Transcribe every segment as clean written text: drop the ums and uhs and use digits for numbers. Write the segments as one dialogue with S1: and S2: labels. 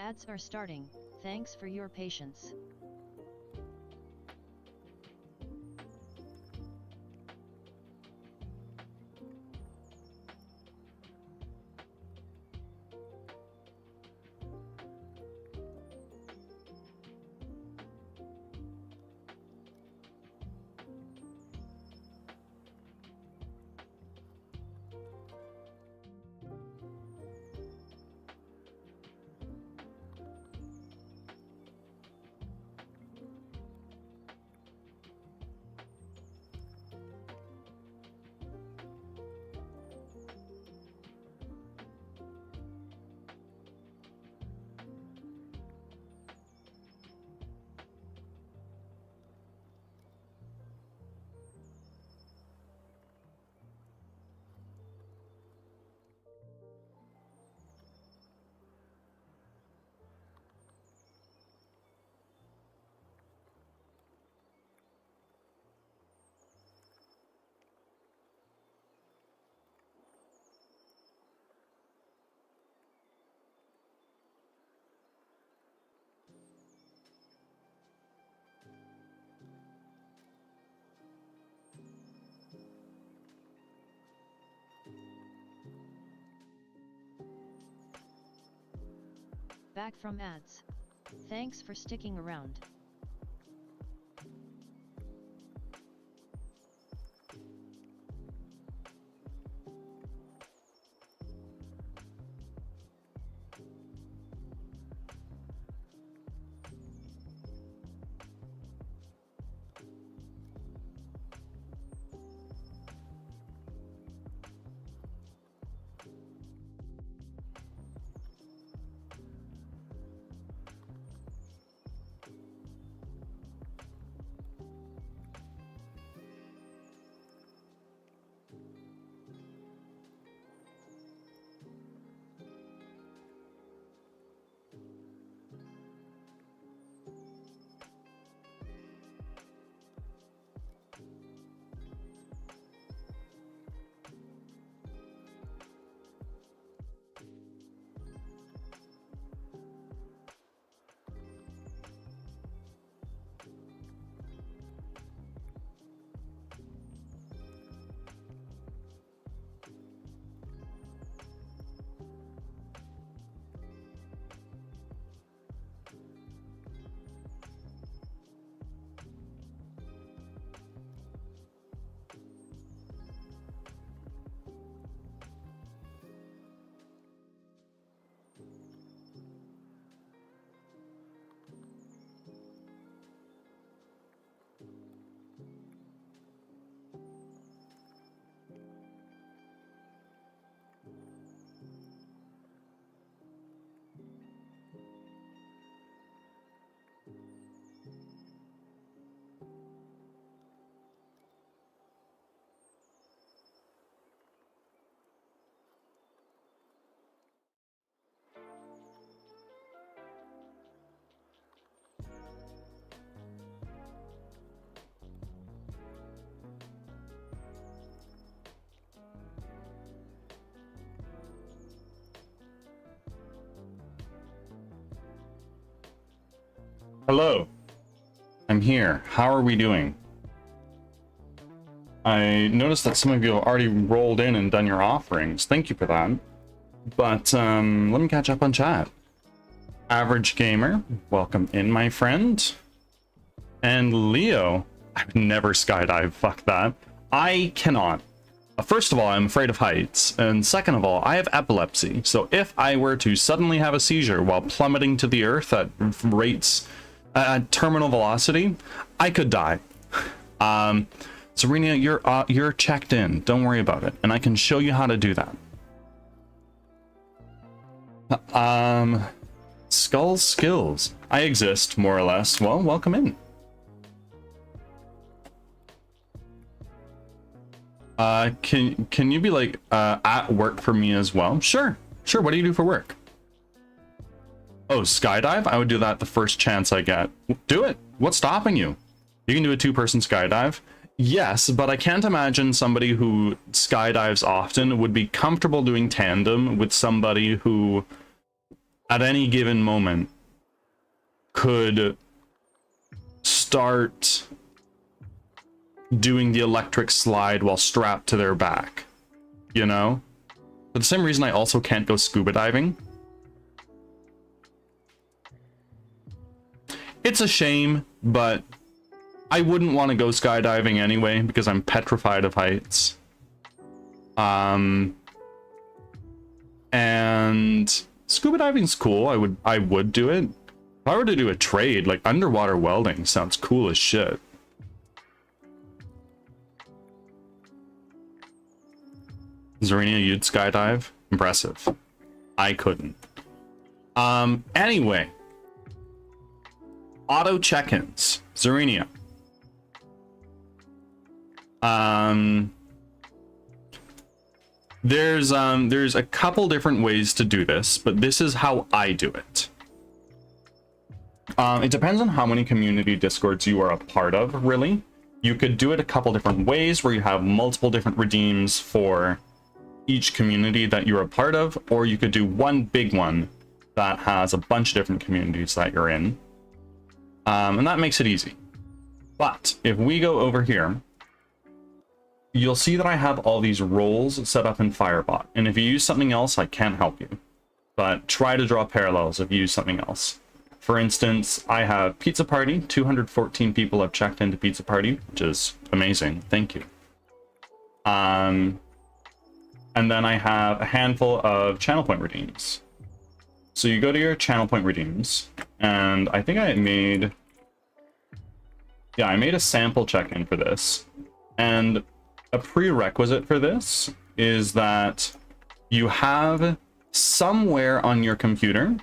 S1: Ads are starting. Thanks for your patience. Back from ads. Thanks for sticking around.
S2: Hello, I'm here. How are we doing? I noticed that some of you have already rolled in and done your offerings. Thank you for that. But let me catch up on chat. Average Gamer, welcome in, my friend. And Leo, I've never skydive, fuck that. I cannot. First of all, I'm afraid of heights, and second of all, I have epilepsy. So if I were to suddenly have a seizure while plummeting to the earth at rates at terminal velocity, I could die. Serena, you're checked in. Don't worry about it, and I can show you how to do that. Skull skills. I exist, more or less. Well, welcome in. Can you be like at work for me as well? Sure. What do you do for work? Oh, skydive? I would do that the first chance I get. Do it. What's stopping you? You can do a 2-person skydive. Yes, but I can't imagine somebody who skydives often would be comfortable doing tandem with somebody who at any given moment could start doing the electric slide while strapped to their back, you know? For the same reason I also can't go scuba diving. It's a shame, but I wouldn't want to go skydiving anyway because I'm petrified of heights. And scuba diving's cool. I would do it. If I were to do a trade, like underwater welding sounds cool as shit. Zarina, you'd skydive? Impressive. I couldn't. Anyway. Auto check-ins. Zarina. There's a couple different ways to do this, but this is how I do it. It depends on how many community discords you are a part of, really. You could do it a couple different ways where you have multiple different redeems for each community that you're a part of, or you could do one big one that has a bunch of different communities that you're in. And that makes it easy. But if we go over here, you'll see that I have all these roles set up in Firebot. And if you use something else, I can't help you. But try to draw parallels if you use something else. For instance, I have Pizza Party. 214 people have checked into Pizza Party, which is amazing. Thank you. And then I have a handful of channel point redeems. So you go to your channel point redeems, and I think I made a sample check-in for this. And a prerequisite for this is that you have somewhere on your computer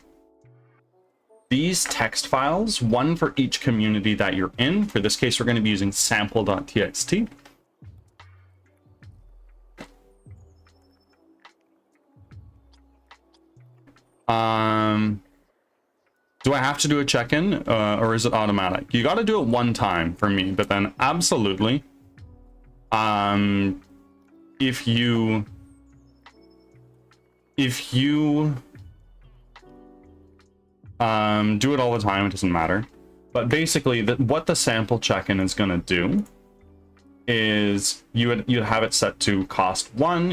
S2: these text files, one for each community that you're in. For this case, we're going to be using sample.txt. Do I have to do a check-in, or is it automatic? You got to do it one time for me, but then absolutely, if you do it all the time, it doesn't matter. But basically, what the sample check-in is going to do is you'd have it set to cost 1.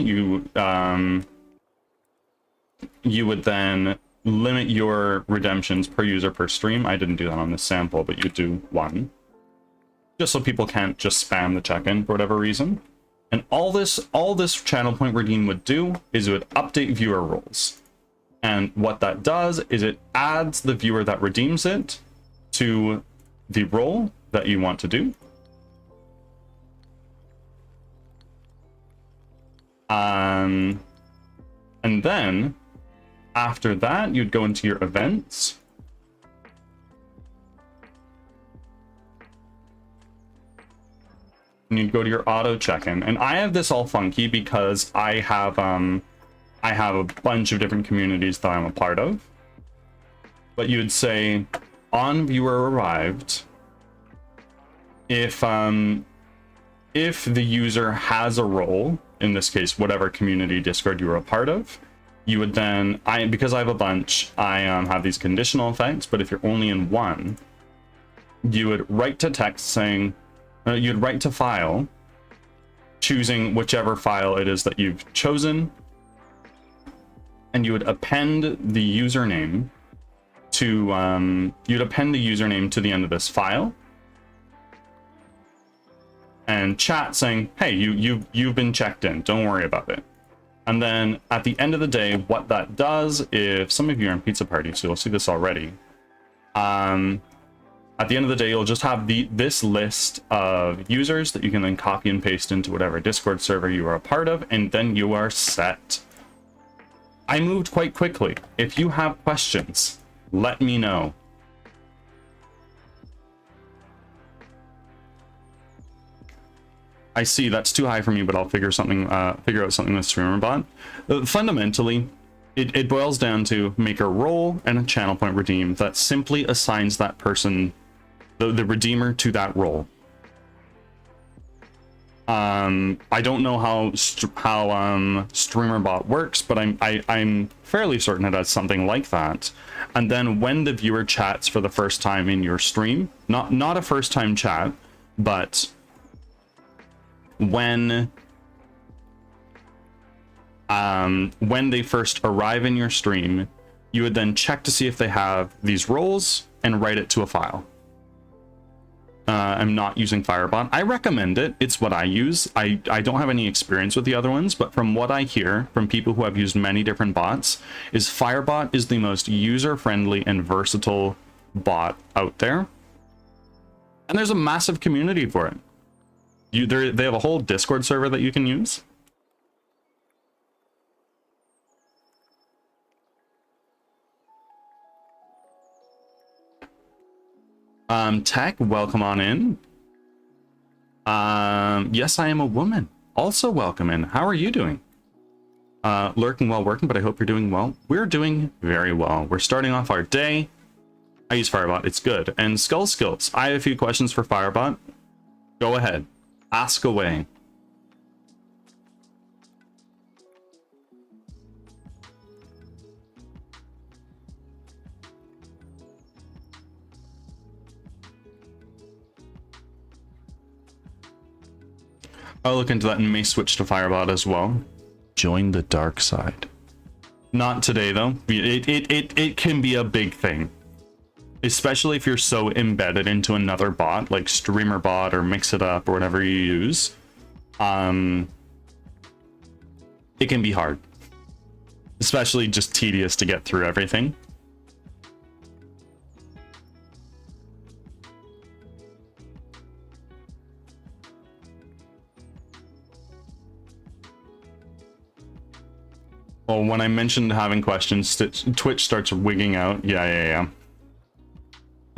S2: You would then limit your redemptions per user per stream. I didn't do that on this sample, but you do 1. Just so people can't just spam the check-in for whatever reason. And all this channel point redeem would do is it would update viewer roles. And what that does is it adds the viewer that redeems it to the role that you want to do. And then after that, you'd go into your events. And you'd go to your auto check-in. And I have this all funky because I have a bunch of different communities that I'm a part of. But you'd say, on viewer arrived, if the user has a role, in this case, whatever community Discord you are a part of, you would then, because I have a bunch, I have these conditional effects, but if you're only in one, you would write to text saying, you'd write to file, choosing whichever file it is that you've chosen, and you would append the username to, the end of this file, and chat saying, hey, you've been checked in, don't worry about it. And then at the end of the day, what that does, if some of you are in Pizza Party, so you'll see this already, at the end of the day, you'll just have this list of users that you can then copy and paste into whatever Discord server you are a part of, and then you are set. I moved quite quickly. If you have questions, let me know. I see that's too high for me, but I'll figure out something with streamer bot. Fundamentally, it boils down to make a role and a channel point redeem that simply assigns that person, the redeemer, to that role. I don't know how StreamerBot works, but I'm fairly certain it has something like that. And then when the viewer chats for the first time in your stream, not a first time chat, but when they first arrive in your stream, you would then check to see if they have these roles and write it to a file. I'm not using Firebot. I recommend it. It's what I use. I don't have any experience with the other ones, but from what I hear from people who have used many different bots, is Firebot is the most user-friendly and versatile bot out there. And there's a massive community for it. They have a whole Discord server that you can use. Tech, welcome on in. Yes, I am a woman. Also welcome in. How are you doing? Lurking while working, but I hope you're doing well. We're doing very well. We're starting off our day. I use Firebot. It's good. And Skull Skills. I have a few questions for Firebot. Go ahead. Ask away. I'll look into that and may switch to Firebot as well. Join the dark side. Not today though. It can be a big thing. Especially if you're so embedded into another bot like StreamerBot or Mix It Up or whatever you use. It can be hard. Especially just tedious to get through everything. Well, when I mentioned having questions, Twitch starts wigging out. Yeah.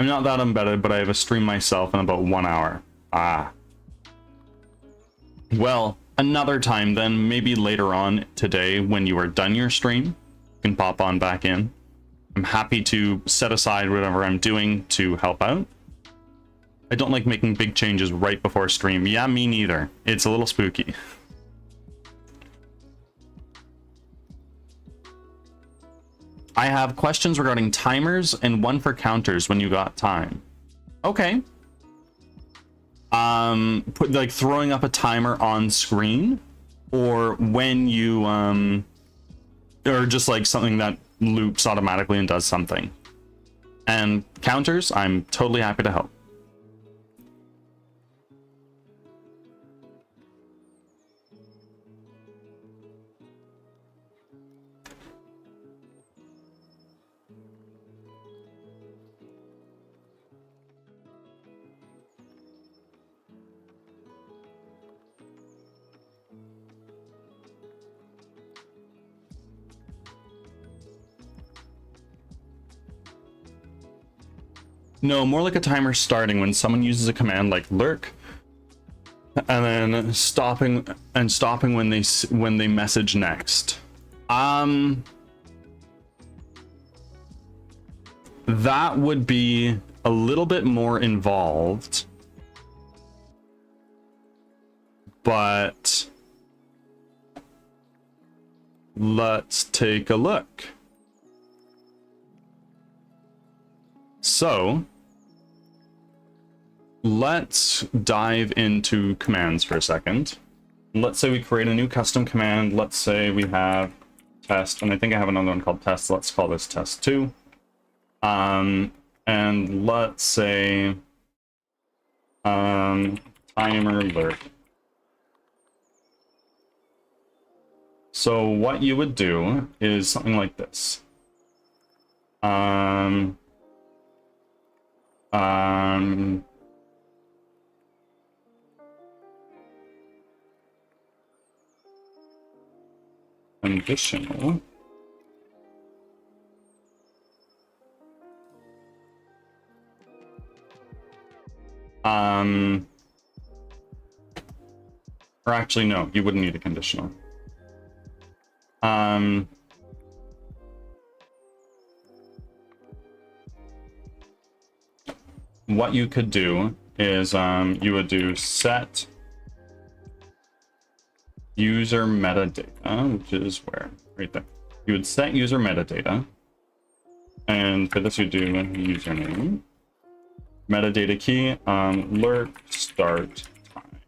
S2: I'm not that embedded, but I have a stream myself in about 1 hour. Ah. Well, another time then, maybe later on today when you are done your stream, you can pop on back in. I'm happy to set aside whatever I'm doing to help out. I don't like making big changes right before stream. Yeah, me neither. It's a little spooky. I have questions regarding timers and one for counters when you got time. Okay. Put like throwing up a timer on screen, or when you or just like something that loops automatically and does something. And counters, I'm totally happy to help. No, more like a timer starting when someone uses a command like lurk, and then stopping when they message next. That would be a little bit more involved, but let's take a look. So let's dive into commands for a second. Let's say we create a new custom command. Let's say we have test, and I think I have another one called test. Let's call this test 2. And let's say timer lurk. So what you would do is something like this. Conditional. Or actually, no, you wouldn't need a conditional. What you could do is you would do set user metadata, which is where? Right there. You would set user metadata. And for this, you do username. Metadata key, lurk start time.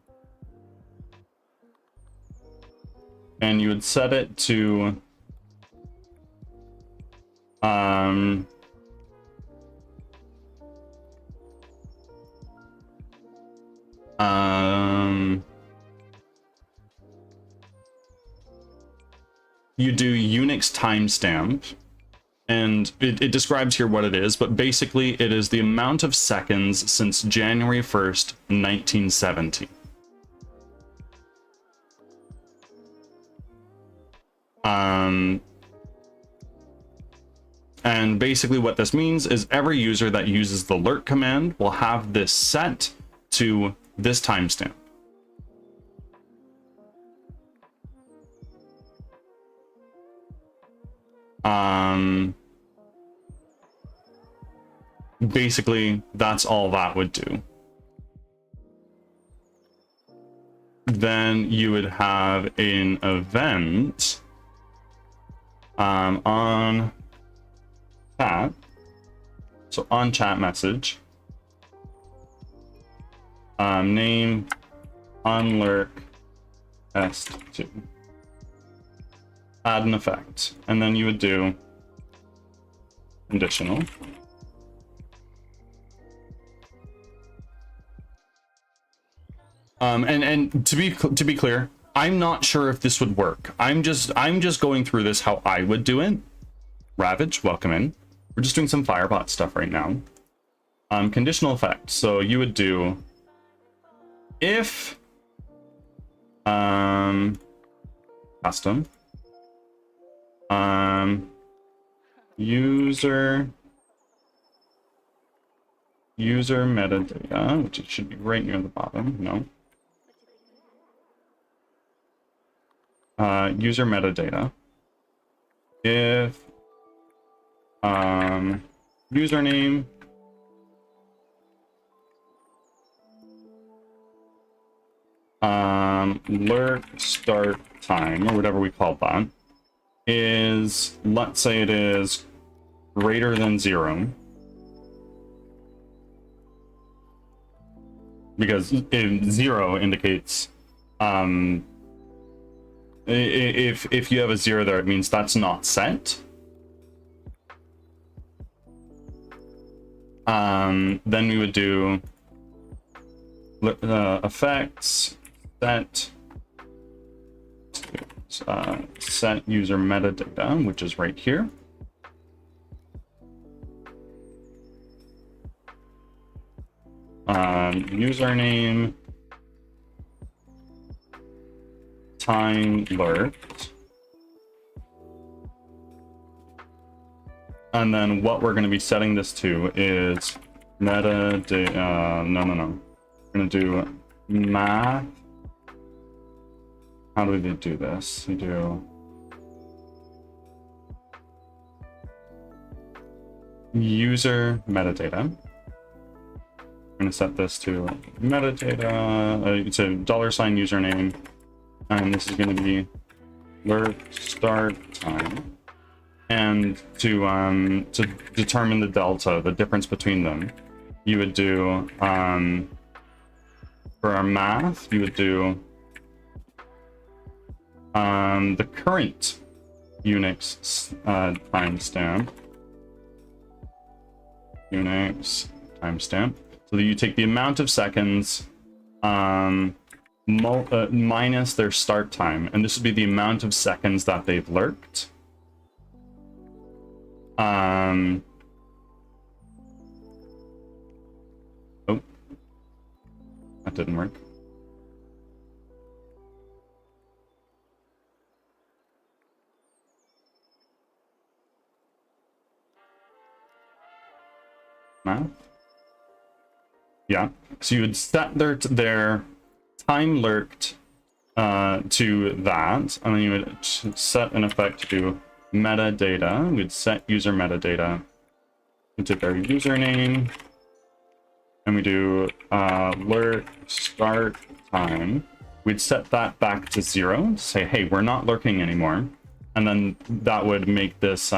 S2: And you would set it to you do Unix timestamp, and it describes here what it is, but basically it is the amount of seconds since January 1st, 1970. And basically what this means is every user that uses the lurk command will have this set to this timestamp. Basically, that's all that would do. Then you would have an event on chat. So on chat message, name unlurk est2. Add an effect, and then you would do conditional. And to be clear, I'm not sure if this would work. I'm just going through this how I would do it. Ravage, welcome in. We're just doing some Firebot stuff right now. Conditional effect. So you would do if custom user metadata, which it should be right near the bottom. No. User metadata. If username lurk start time, or whatever we call that, is, let's say it is greater than 0, because 0 indicates if you have a 0 there, it means that's not set. Then we would do effects set set user metadata, which is right here. Username time lurked, and then what we're going to be setting this to is metadata. No. We're going to do math. How do we do this? We do user metadata. I'm going to set this to metadata. It's a $sign username, and this is going to be lurk start time. And to determine the delta, the difference between them, you would do for our math, you would do the current Unix timestamp. Unix timestamp. So that you take the amount of seconds minus their start time, and this would be the amount of seconds that they've lurked. Oh, that didn't work. Math? Yeah, so you would set their time lurked to that, and then you would set an effect to metadata. We'd set user metadata into their username, and we do lurk start time, we'd set that back to 0, say, hey, we're not lurking anymore. And then that would make this,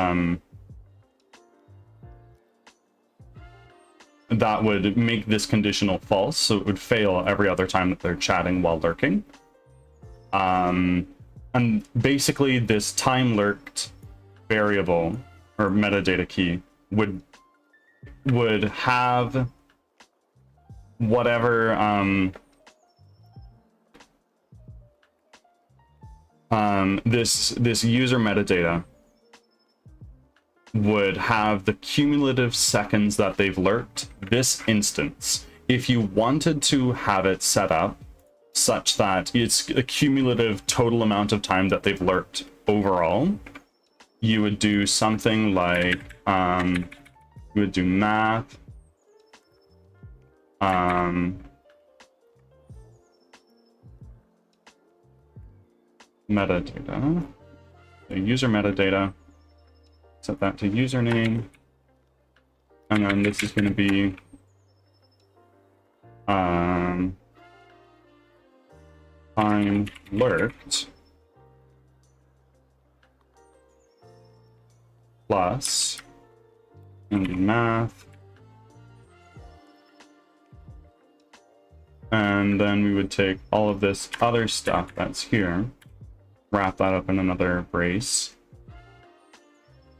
S2: conditional false, so it would fail every other time that they're chatting while lurking. And basically this time lurked variable or metadata key would have whatever this user metadata would have the cumulative seconds that they've lurked this instance. If you wanted to have it set up such that it's a cumulative total amount of time that they've lurked overall, you would do something like you would do math metadata, the user metadata, set that to username, and then this is going to be time lurked plus and the math, and then we would take all of this other stuff that's here, wrap that up in another brace,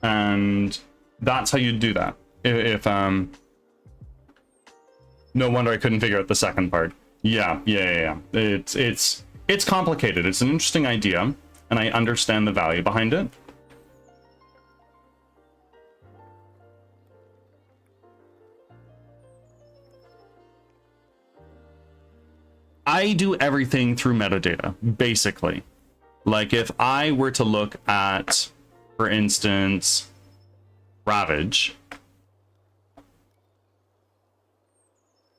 S2: and that's how you'd do that. If no wonder I couldn't figure out the second part. Yeah. It's complicated. It's an interesting idea, and I understand the value behind it. I do everything through metadata, basically. Like if I were to look at, for instance, Ravage.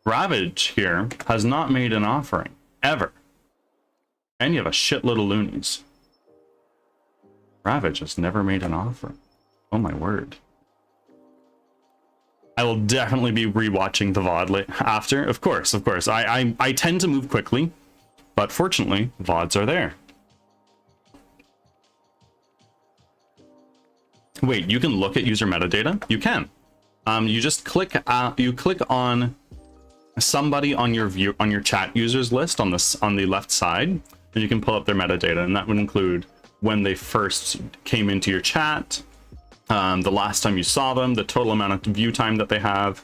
S2: Ravage here has not made an offering, ever. And you have a shitload of loonies. Ravage has never made an offering. Oh my word. I will definitely be rewatching the VOD after. Of course. I tend to move quickly, but fortunately, VODs are there. Wait, you can look at user metadata? You can. You just click on somebody on your chat users list on the left side, and you can pull up their metadata, and that would include when they first came into your chat, the last time you saw them, the total amount of view time that they have,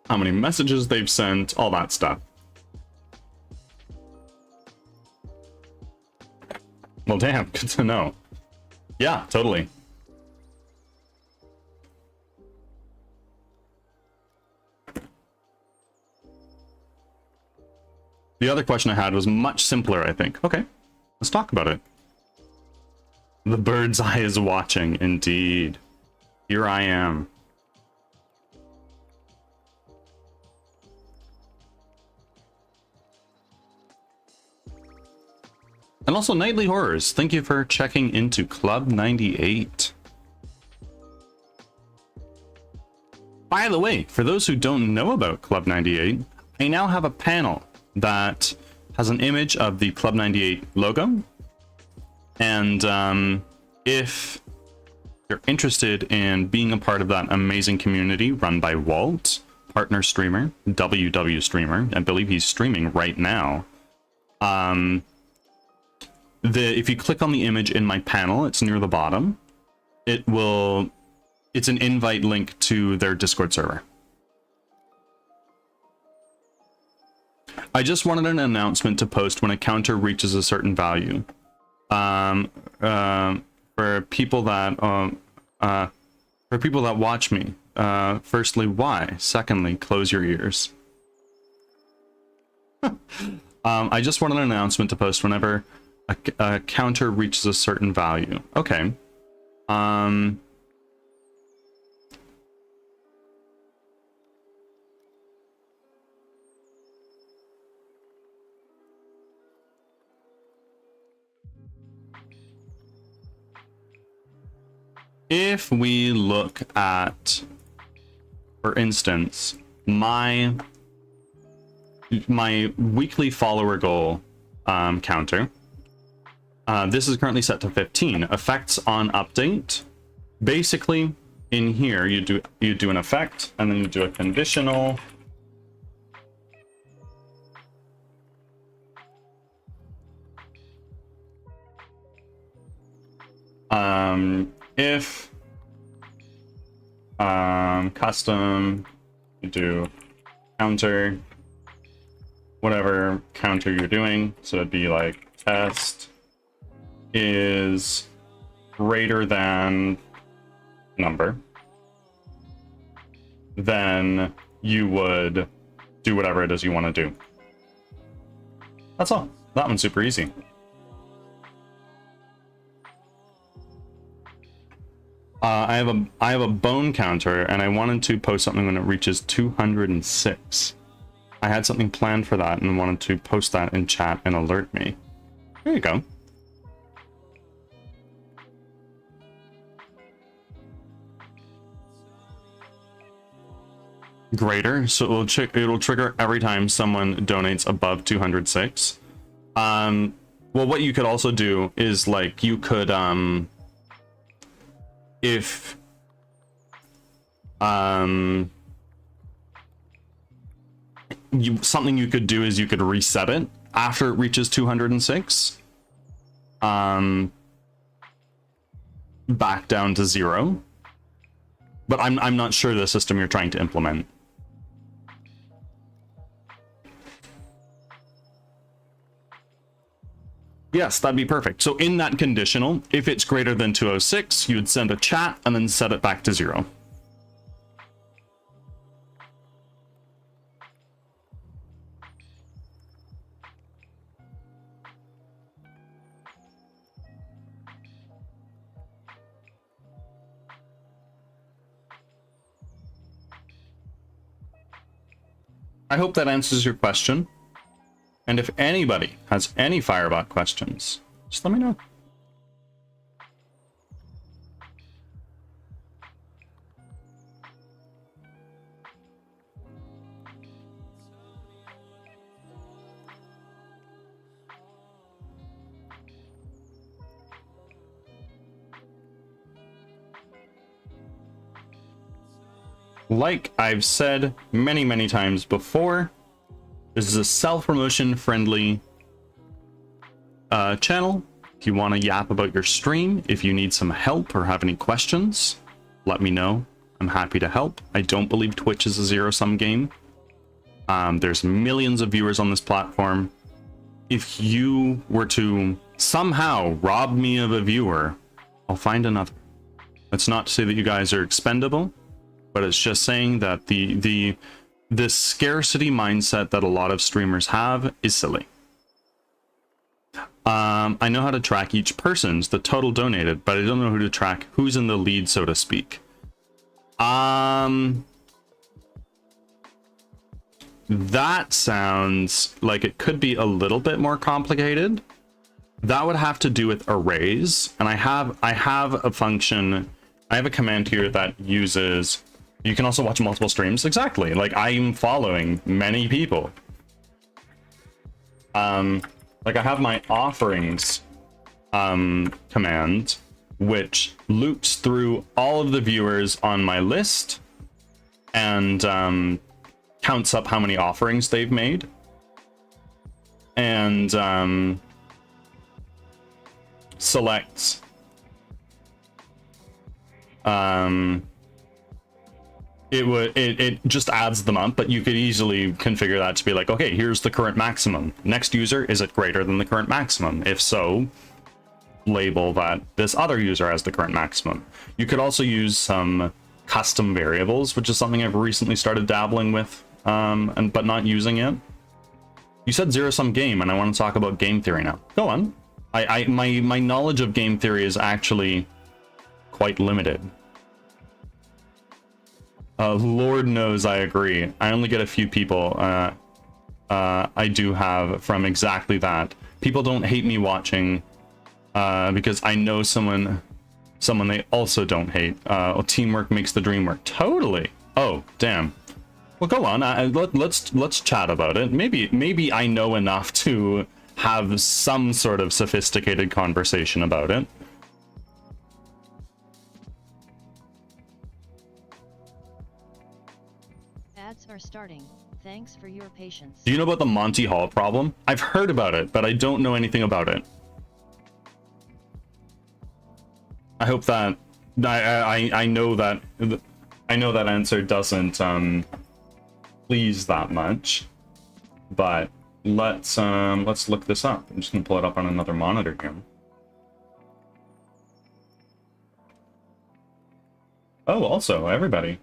S2: how many messages they've sent, all that stuff. Well, damn, good to know. Yeah, totally. The other question I had was much simpler, I think. Okay, let's talk about it. The bird's eye is watching, indeed. Here I am. And also Nightly Horrors, thank you for checking into Club 98. By the way, for those who don't know about Club 98, I now have a panel that has an image of the Club 98 logo. And if you're interested in being a part of that amazing community run by Walt, partner streamer, WW streamer, I believe he's streaming right now. If you click on the image in my panel, it's near the bottom. It's an invite link to their Discord server. I just wanted an announcement to post when a counter reaches a certain value. For people that watch me. Firstly, why? Secondly, close your ears. I just wanted an announcement to post whenever a counter reaches a certain value. Okay. If we look at, for instance, my weekly follower goal counter. This is currently set to 15. Effects on update. Basically, in here, you do an effect, and then you do a conditional. If custom, you do counter, whatever counter you're doing. So it'd be like test is greater than number, then you would do whatever it is you want to do. That's all. That one's super easy. I have a bone counter, and I wanted to post something when it reaches 206. I had something planned for that and wanted to post that in chat and alert me. There you go. Greater, so it'll trigger every time someone donates above 206. Well, what you could also do is, like, you could if something you could do is you could reset it after it reaches 206, back down to 0. But I'm not sure the system you're trying to implement. Yes, that'd be perfect. So in that conditional, if it's greater than 206, you'd send a chat and then set it back to 0. I hope that answers your question. And if anybody has any Firebot questions, just let me know. Like I've said many, many times before, this is a self-promotion friendly channel. If you want to yap about your stream, if you need some help or have any questions, let me know. I'm happy to help. I don't believe Twitch is a zero-sum game. There's millions of viewers on this platform. If you were to somehow rob me of a viewer, I'll find another. That's not to say that you guys are expendable, but it's just saying that the scarcity mindset that a lot of streamers have is silly. I know how to track each person's, the total donated, but I don't know who to track who's in the lead, so to speak. That sounds like it could be a little bit more complicated. That would have to do with arrays, and I have a function, I have a command here that uses. You can also watch multiple streams. Exactly. Like, I'm following many people. Like, I have my offerings command, which loops through all of the viewers on my list and counts up how many offerings they've made. And selects it just adds them up, but you could easily configure that to be like, okay, here's the current maximum. Next user, is it greater than the current maximum? If so, label that this other user has the current maximum. You could also use some custom variables, which is something I've recently started dabbling with, but not using yet. You said zero-sum game, and I want to talk about game theory now. Go on. My knowledge of game theory is actually quite limited. Lord knows I agree. I only get a few people I do have from exactly that. People don't hate me watching because I know someone they also don't hate. Teamwork makes the dream work. Totally. Oh, damn. Well, go on. Let's chat about it. Maybe I know enough to have some sort of sophisticated conversation about it.
S1: Ads are starting. Thanks for your patience.
S2: Do you know about the Monty Hall problem? I've heard about it, but I don't know anything about it. I hope that I know that answer doesn't please that much, but let's look this up. I'm just gonna pull it up on another monitor here. Oh, also everybody,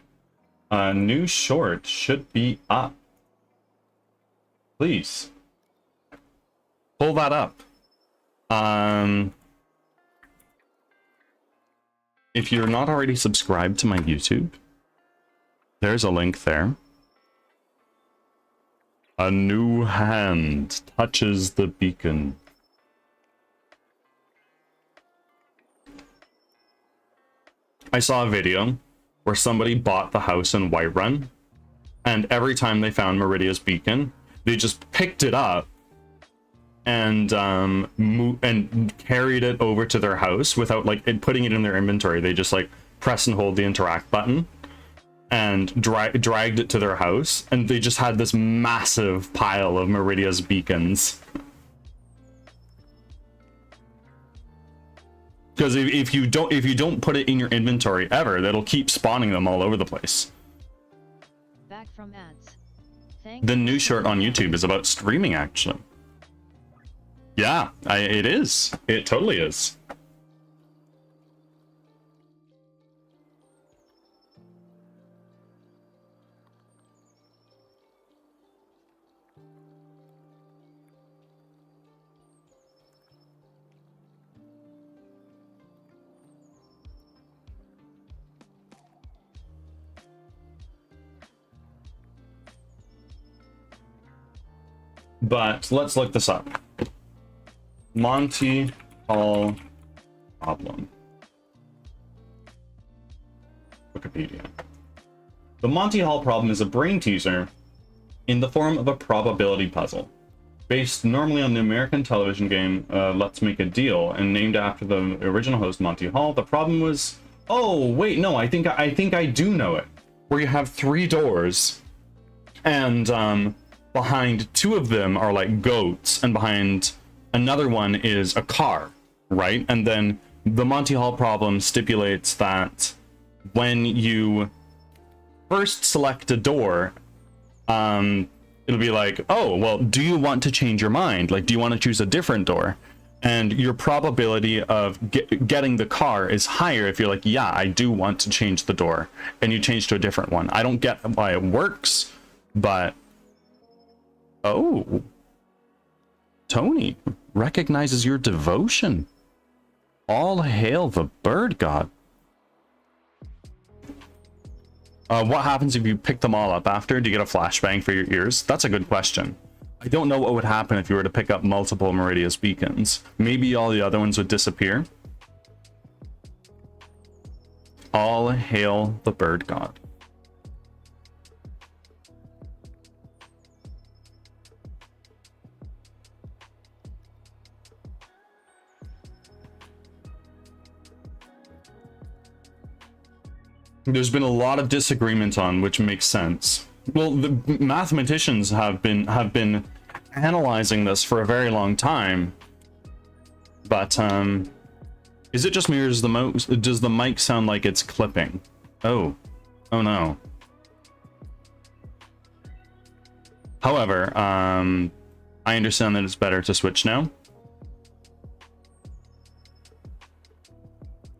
S2: a new short should be up. Please pull that up. If you're not already subscribed to my YouTube, there's a link there. A new hand touches the beacon. I saw a video where somebody bought the house in Whiterun, and every time they found Meridia's beacon, they just picked it up and carried it over to their house without like putting it in their inventory. They just like press and hold the interact button and dragged it to their house, and they just had this massive pile of Meridia's beacons. Because if you don't put it in your inventory ever, that'll keep spawning them all over the place.
S1: Back from ads.
S2: The new short on YouTube is about streaming, actually. Yeah, it is. It totally is. But let's look this up. Monty Hall problem. Wikipedia. The Monty Hall problem is a brain teaser in the form of a probability puzzle, based normally on the American television game Let's Make a Deal, and named after the original host Monty Hall. The problem was, oh wait, no, I think I do know it. Where you have 3 doors, and behind 2 of them are like goats, and behind another one is a car, right? And then the Monty Hall problem stipulates that when you first select a door, it'll be like, oh, well, do you want to change your mind? Like, do you want to choose a different door? And your probability of getting the car is higher if you're like, yeah, I do want to change the door, and you change to a different one. I don't get why it works, but oh, Tony recognizes your devotion. All hail the bird god. What happens if you pick them all up after? Do you get a flashbang for your ears? That's a good question. I don't know what would happen if you were to pick up multiple Meridia's beacons. Maybe all the other ones would disappear. All hail the bird god. There's been a lot of disagreement on which makes sense. Well, the mathematicians have been analyzing this for a very long time, but is it just me, or does the mic sound like it's clipping? Oh no. However, I understand that it's better to switch now.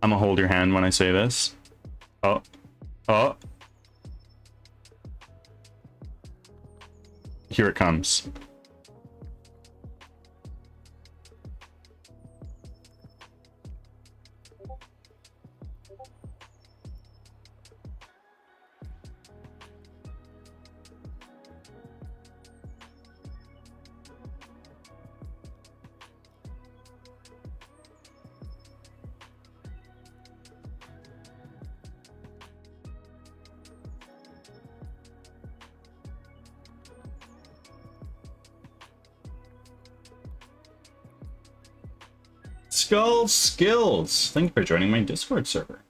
S2: I'm gonna hold your hand when I say this. Oh. Here it comes. Skull Skills. Thank you for joining my Discord server.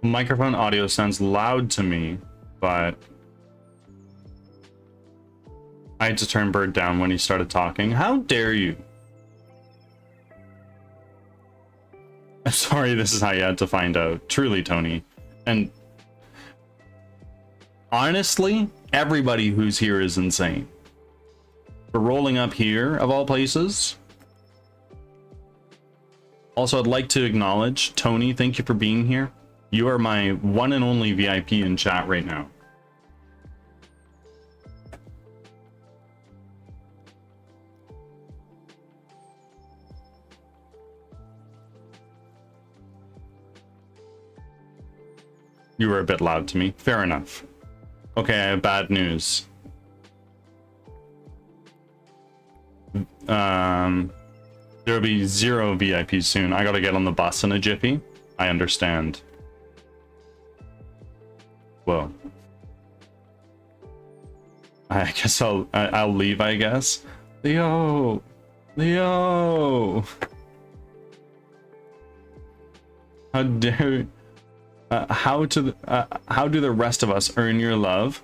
S2: Microphone audio sounds loud to me, but I had to turn Bird down when he started talking. How dare you? I'm sorry this is how you had to find out. Truly, Tony. And honestly, everybody who's here is insane. For rolling up here, of all places. Also, I'd like to acknowledge, Tony, thank you for being here. You are my one and only VIP in chat right now. You were a bit loud to me. Fair enough. Okay, I have bad news. There'll be 0 VIPs soon. I gotta get on the bus in a jiffy. I understand. Whoa. I guess I'll leave, I guess. Leo! Leo! How dare... how do the rest of us earn your love?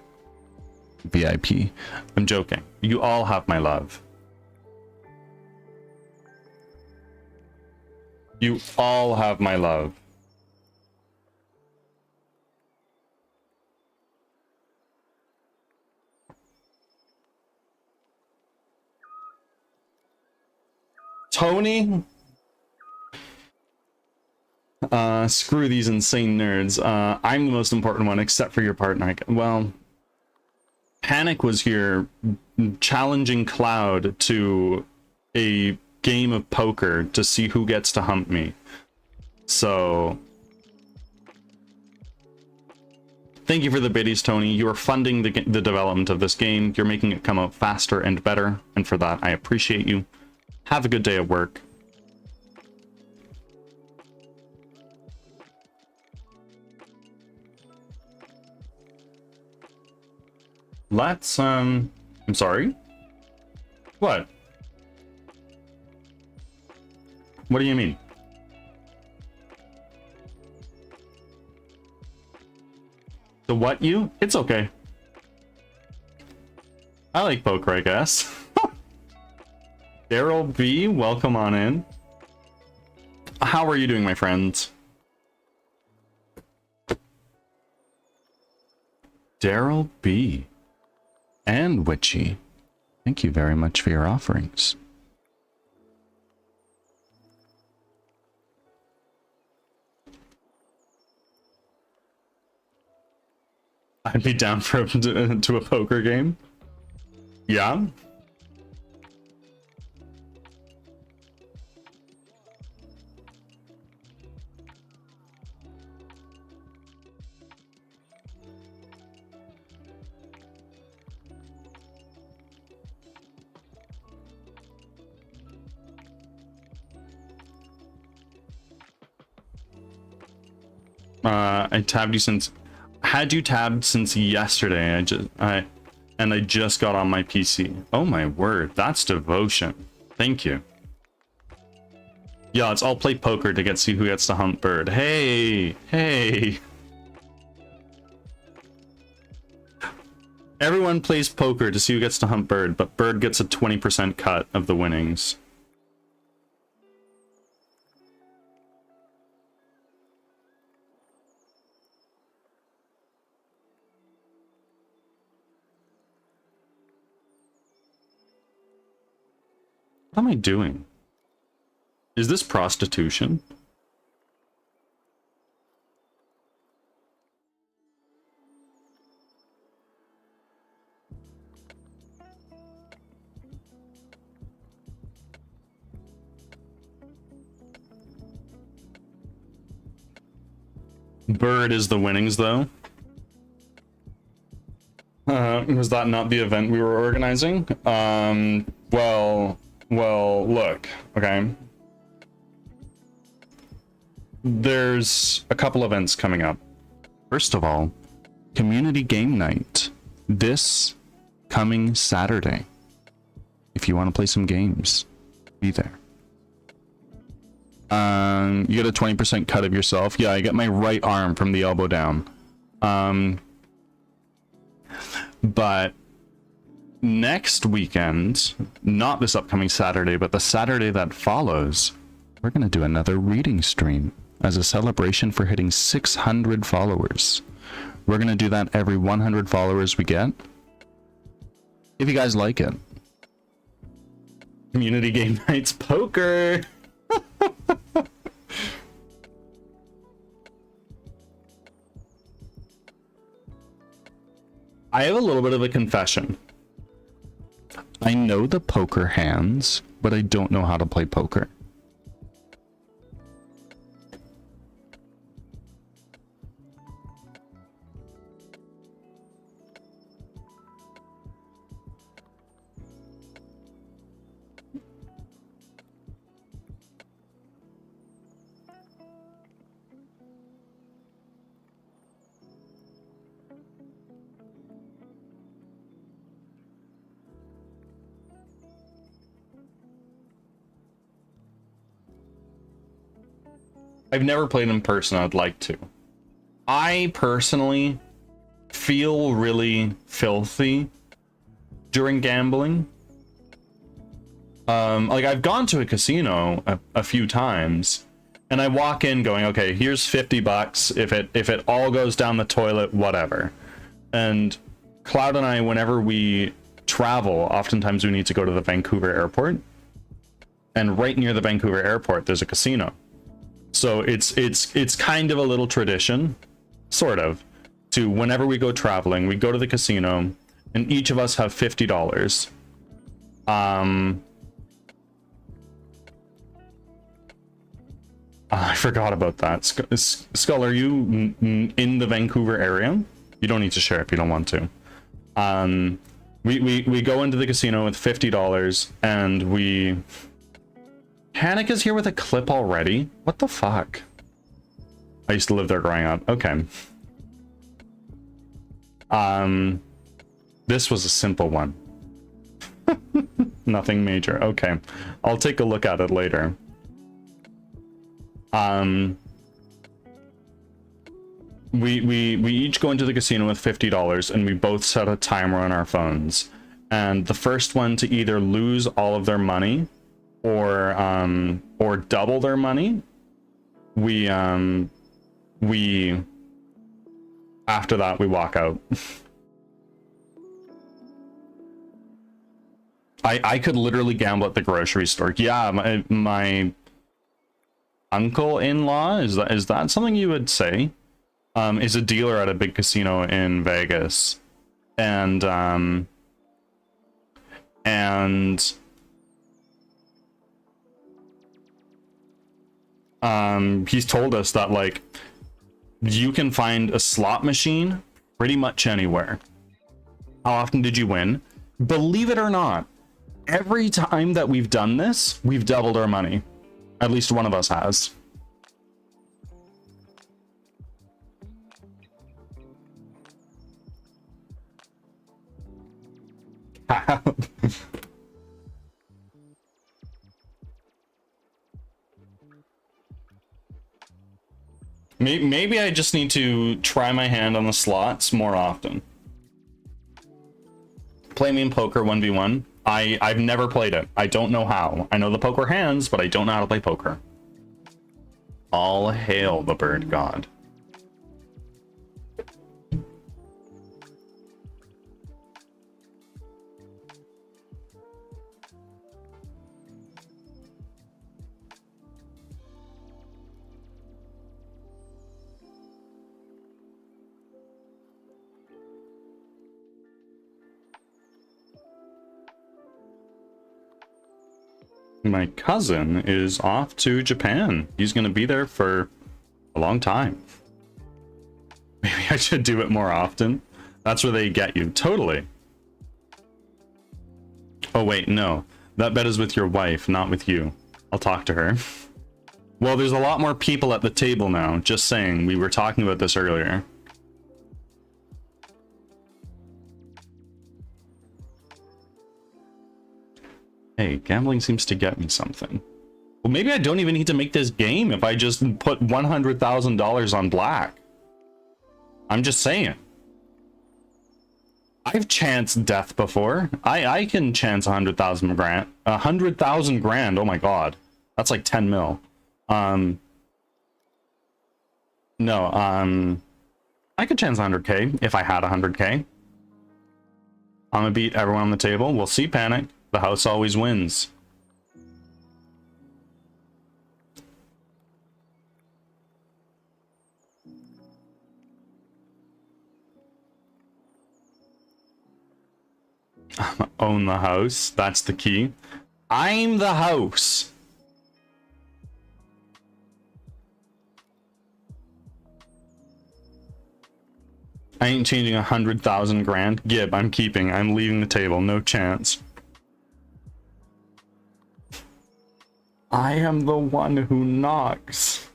S2: VIP. I'm joking. You all have my love. You all have my love. Tony? Screw these insane nerds. I'm the most important one, except for your partner. Well, Panic was here challenging Cloud to a game of poker to see who gets to hump me. So, thank you for the biddies, Tony. You are funding the development of this game. You're making it come out faster and better, and for that, I appreciate you. Have a good day at work. Let's, I'm sorry? What? What do you mean? The what you? It's okay. I like poker, I guess. Daryl B, welcome on in. How are you doing, my friends? Daryl B and Witchy, thank you very much for your offerings. I'd be down for to a poker game. Yeah. I tabbed you since, had you tabbed since yesterday. I just got on my PC. Oh my word, that's devotion. Thank you. Yeah, let's all play poker to see who gets to hump Bird. Hey, hey. Everyone plays poker to see who gets to hump Bird, but Bird gets a 20% cut of the winnings. What am I doing? Is this prostitution? Bird is the winnings, though. Was that not the event we were organizing? Well, look, okay. There's a couple events coming up. First of all, community game night this coming Saturday. If you want to play some games, be there. You get a 20% cut of yourself. Yeah, I get my right arm from the elbow down. But next weekend, not this upcoming Saturday, but the Saturday that follows, we're going to do another reading stream as a celebration for hitting 600 followers. We're going to do that every 100 followers we get. If you guys like it. Community game nights poker. I have a little bit of a confession. I know the poker hands, but I don't know how to play poker. I've never played in person. I'd like to. I personally feel really filthy during gambling. Like I've gone to a casino a few times and I walk in going, okay, here's 50 bucks. If it all goes down the toilet, whatever. And Cloud and I, whenever we travel, oftentimes we need to go to the Vancouver airport, and right near the Vancouver airport, there's a casino. So it's kind of a little tradition, sort of, to whenever we go traveling, we go to the casino and each of us have $50. I forgot about that. Skull, are you in the Vancouver area? You don't need to share if you don't want to. We go into the casino with $50 and we... Panic is here with a clip already? What the fuck? I used to live there growing up. Okay. This was a simple one. Nothing major. Okay. I'll take a look at it later. We each go into the casino with $50 and we both set a timer on our phones. And the first one to either lose all of their money or double their money, we after that we walk out. I could literally gamble at the grocery store. Yeah, my uncle-in-law, is that something you would say? Is a dealer at a big casino in Vegas, and he's told us that, like, you can find a slot machine pretty much anywhere. How often did you win? Believe it or not, every time that we've done this, we've doubled our money. At least one of us has. Maybe I just need to try my hand on the slots more often. Play me in poker 1v1. I've never played it. I don't know how. I know the poker hands, but I don't know how to play poker. All hail the bird god. My cousin is off to Japan. He's going to be there for a long time. Maybe I should do it more often. That's where they get you. Totally. Oh, wait, no. That bet is with your wife, not with you. I'll talk to her. Well, there's a lot more people at the table now. Just saying. We were talking about this earlier. Hey, gambling seems to get me something. Well, maybe I don't even need to make this game if I just put $100,000 on black. I'm just saying. I've chanced death before. I can chance 100,000 grand. 100,000 grand. Oh my god, that's like 10 mil. No. I could chance 100k if I had 100k. I'm gonna beat everyone on the table. We'll see. Panic. The house always wins. Own the house. That's the key. I'm the house. I ain't changing 100,000 grand. Gib, I'm keeping. I'm leaving the table. No chance. I am the one who knocks.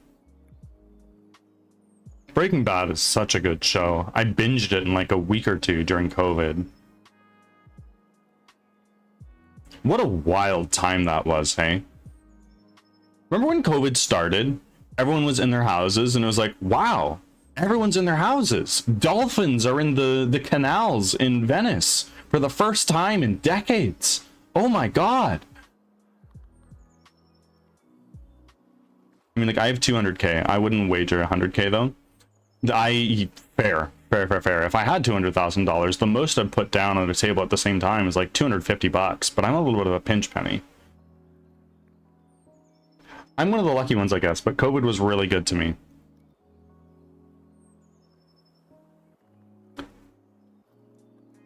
S2: Breaking Bad is such a good show. I binged it in like a week or two during COVID. What a wild time that was, hey? Remember when COVID started? Everyone was in their houses and it was like, wow, everyone's in their houses. Dolphins are in the canals in Venice for the first time in decades. Oh my god. I mean, like, I have 200k. I wouldn't wager 100k though. Fair. If I had $200,000, the most I'd put down on the table at the same time is like 250 bucks, but I'm a little bit of a pinch penny. I'm one of the lucky ones, I guess, but COVID was really good to me.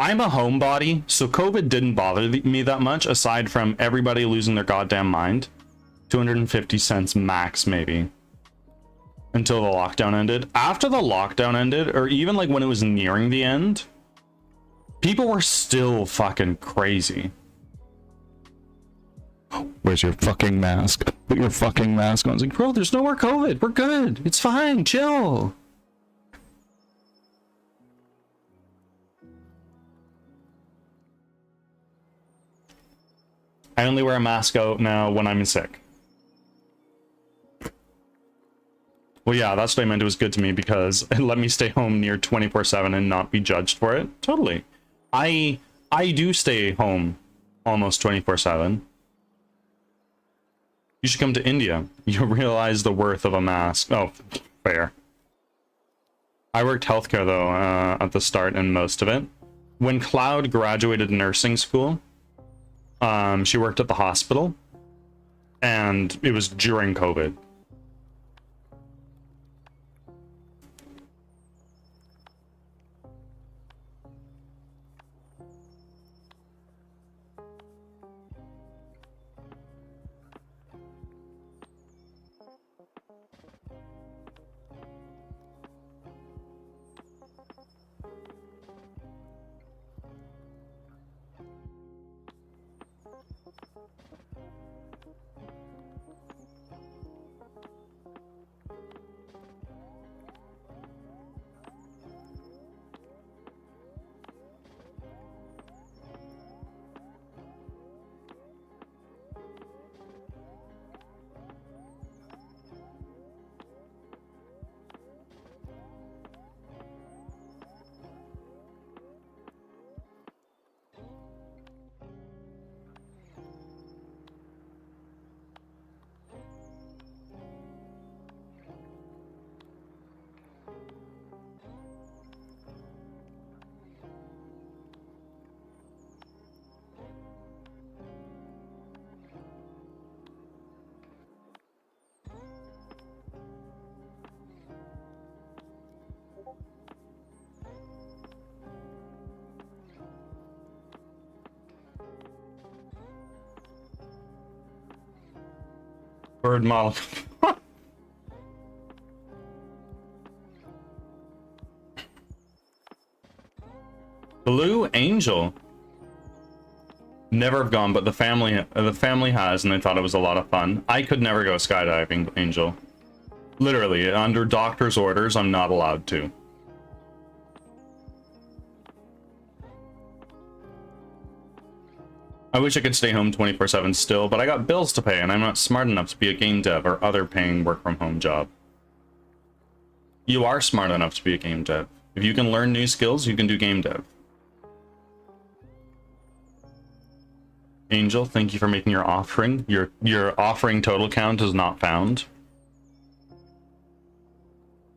S2: I'm a homebody, so COVID didn't bother me that much, aside from everybody losing their goddamn mind. 250 cents max, maybe. Until the lockdown ended. After the lockdown ended, or even like when it was nearing the end, people were still fucking crazy. Where's your fucking mask? Put your fucking mask on. I was like, bro, there's no more COVID. We're good. It's fine. Chill. I only wear a mask out now when I'm sick. Well, yeah, that's what I meant. It was good to me because it let me stay home near 24/7 and not be judged for it. Totally. I do stay home almost 24/7. You should come to India. You'll realize the worth of a mask. Oh, fair. I worked healthcare, though, at the start and most of it. When Cloud graduated nursing school, she worked at the hospital, and it was during COVID. Bird model. Angel. Never have gone, but the family has, and they thought it was a lot of fun. I could never go skydiving, Angel. Literally, under doctor's orders, I'm not allowed to. I wish I could stay home 24/7 still, but I got bills to pay, and I'm not smart enough to be a game dev or other paying work-from-home job. You are smart enough to be a game dev. If you can learn new skills, you can do game dev. Angel, thank you for making your offering. Your offering total count is not found.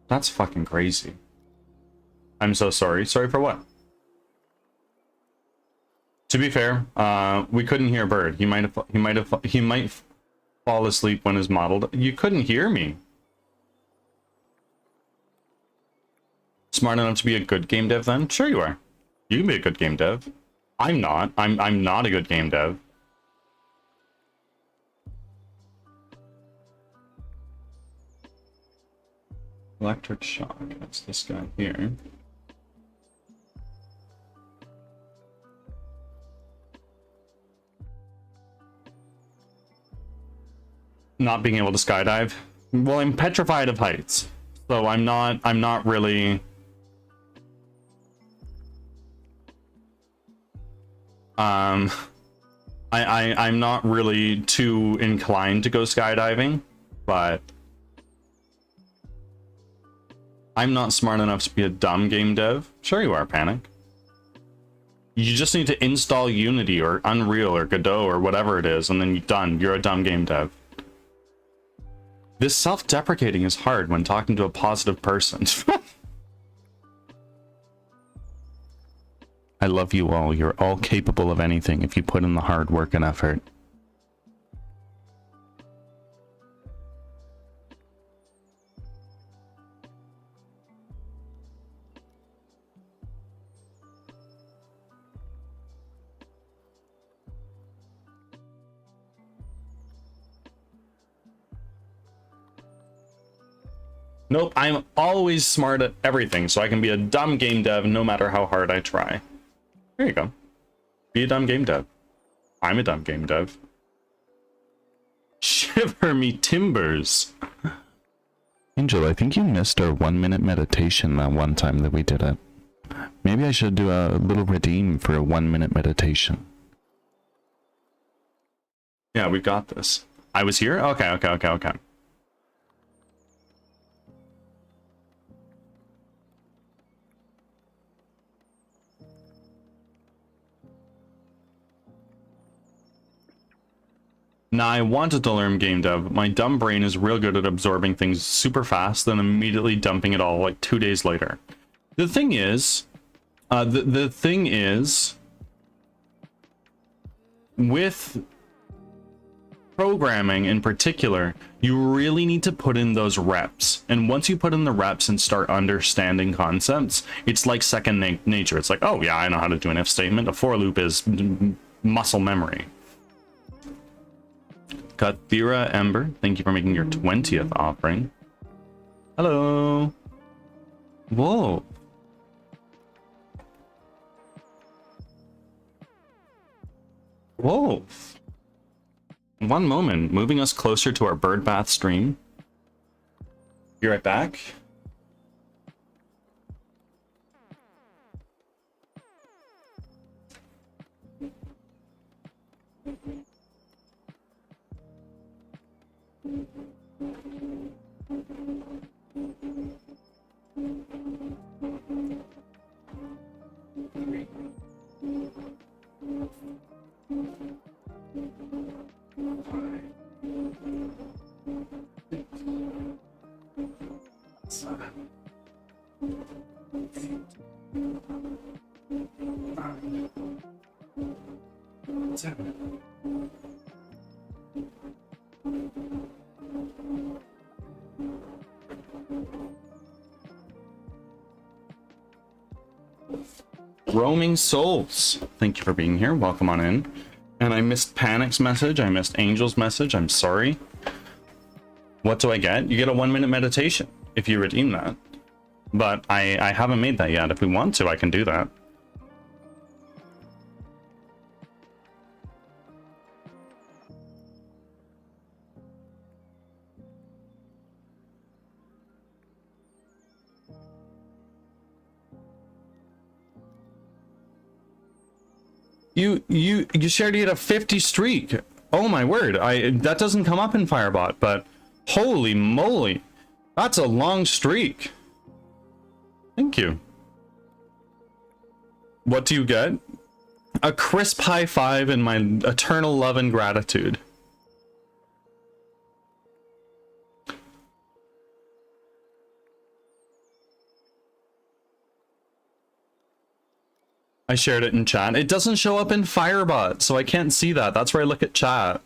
S2: That's fucking crazy. I'm so sorry. Sorry for what? To be fair, we couldn't hear Bird. He might fall asleep when his modeled. You couldn't hear me. Smart enough to be a good game dev then? Sure you are. You can be a good game dev. I'm not. I'm not a good game dev. Electric shock. That's this guy here. Not being able to skydive. Well, I'm petrified of heights, so I'm not really. I'm not really too inclined to go skydiving, but I'm not smart enough to be a dumb game dev. Sure you are, Panic. You just need to install Unity or Unreal or Godot or whatever it is, and then you're done. You're a dumb game dev. This self-deprecating is hard when talking to a positive person. I love you all. You're all capable of anything if you put in the hard work and effort. Nope, I'm always smart at everything, so I can be a dumb game dev no matter how hard I try. There you go. Be a dumb game dev. I'm a dumb game dev. Shiver me timbers. Angel, I think you missed our 1-minute meditation that one time that we did it. Maybe I should do a little redeem for a 1-minute meditation. Yeah, we got this. I was here? Okay. Now, I wanted to learn game dev, but my dumb brain is real good at absorbing things super fast, then immediately dumping it all like 2 days later. The thing is, with programming in particular, you really need to put in those reps. And once you put in the reps and start understanding concepts, it's like second nature. It's like, oh yeah, I know how to do an if statement. A for loop is muscle memory. Kathira Ember, thank you for making your 20th offering. Hello. Whoa. Whoa. One moment, moving us closer to our bird bath stream. Be right back. Roaming Souls, thank you for being here. Welcome on in. And I missed Panic's message. I missed Angel's message. I'm sorry. What do I get? You get a 1-minute meditation if you redeem that. But I haven't made that yet. If we want to, I can do that. You shared it a 50 streak. Oh my word. That doesn't come up in Firebot, but holy moly. That's a long streak. Thank you. What do you get? A crisp high five and my eternal love and gratitude. I shared it in chat. It doesn't show up in Firebot, so I can't see that. That's where I look at chat.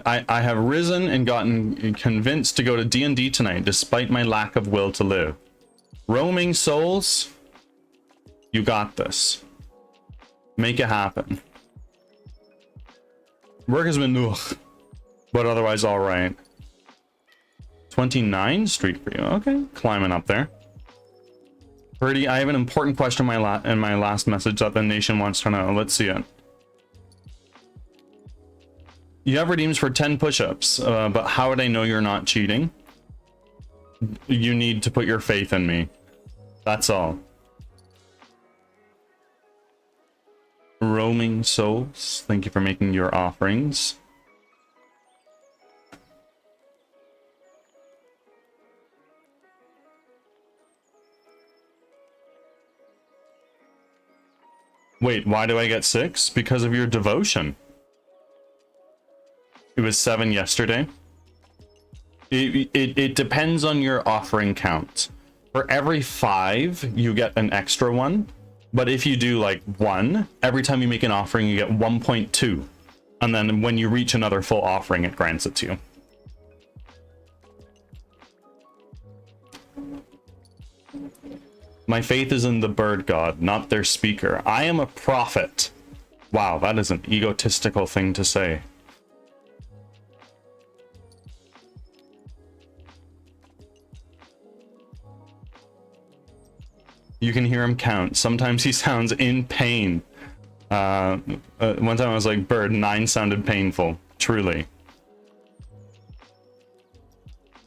S2: I have risen and gotten convinced to go to D&D tonight, despite my lack of will to live. Roaming souls, you got this. Make it happen. Work has been ugh, but otherwise all right. 29 streak for you. Okay, climbing up there. Birdie, I have an important question in my last message that the nation wants to know. Let's see it. You have redeems for 10 push-ups, but how would I know you're not cheating? You need to put your faith in me. That's all. Roaming souls, thank you for making your offerings. Wait, why do I get 6? Because of your devotion. It was 7 yesterday. It depends on your offering count. For every 5, you get an extra one. But if you do like 1, every time you make an offering, you get 1.2. And then when you reach another full offering, it grants it to you. My faith is in the bird god, not their speaker. I am a prophet. Wow, that is an egotistical thing to say. You can hear him count. Sometimes he sounds in pain. One time I was like, bird, 9 sounded painful. Truly.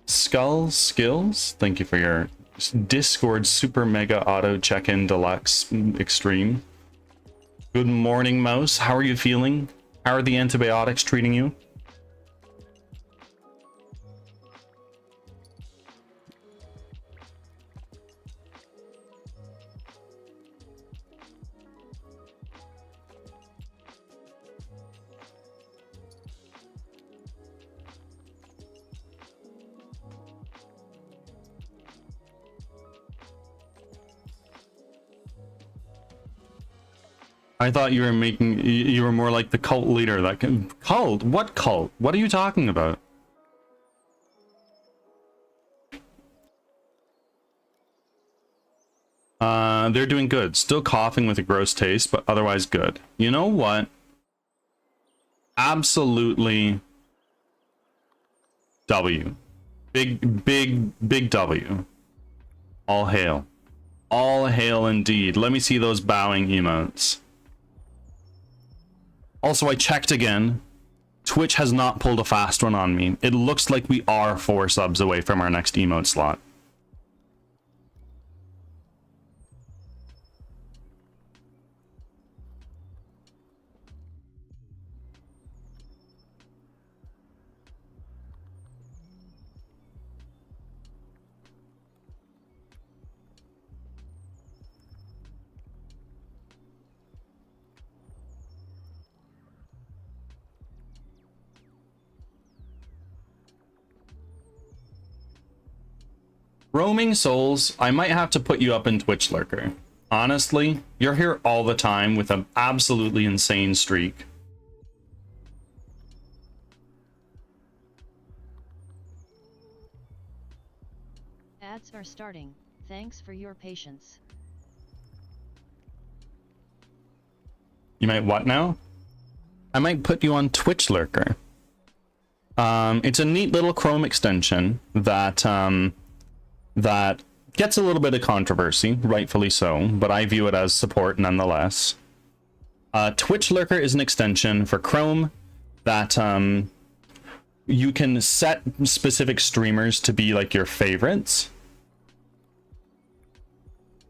S2: Skull skills. Thank you for your Discord Super Mega Auto Check-in Deluxe Extreme. Good morning, Mouse. How are you feeling? How are the antibiotics treating you? I thought you were more like the cult leader that can... Cult? What cult? What are you talking about? They're doing good. Still coughing with a gross taste, but otherwise good. You know what? Absolutely W. Big W. All hail. All hail indeed. Let me see those bowing emotes. Also, I checked again. Twitch has not pulled a fast one on me. It looks like we are 4 subs away from our next emote slot. Roaming souls, I might have to put you up in Twitch Lurker. Honestly, you're here all the time with an absolutely insane streak.
S1: Ads are starting. Thanks for your patience.
S2: You might what now? I might put you on Twitch Lurker. It's a neat little Chrome extension that that Gets a little bit of controversy, rightfully so, but I view it as support nonetheless. Twitch Lurker is an extension for Chrome that you can set specific streamers to be like your favorites.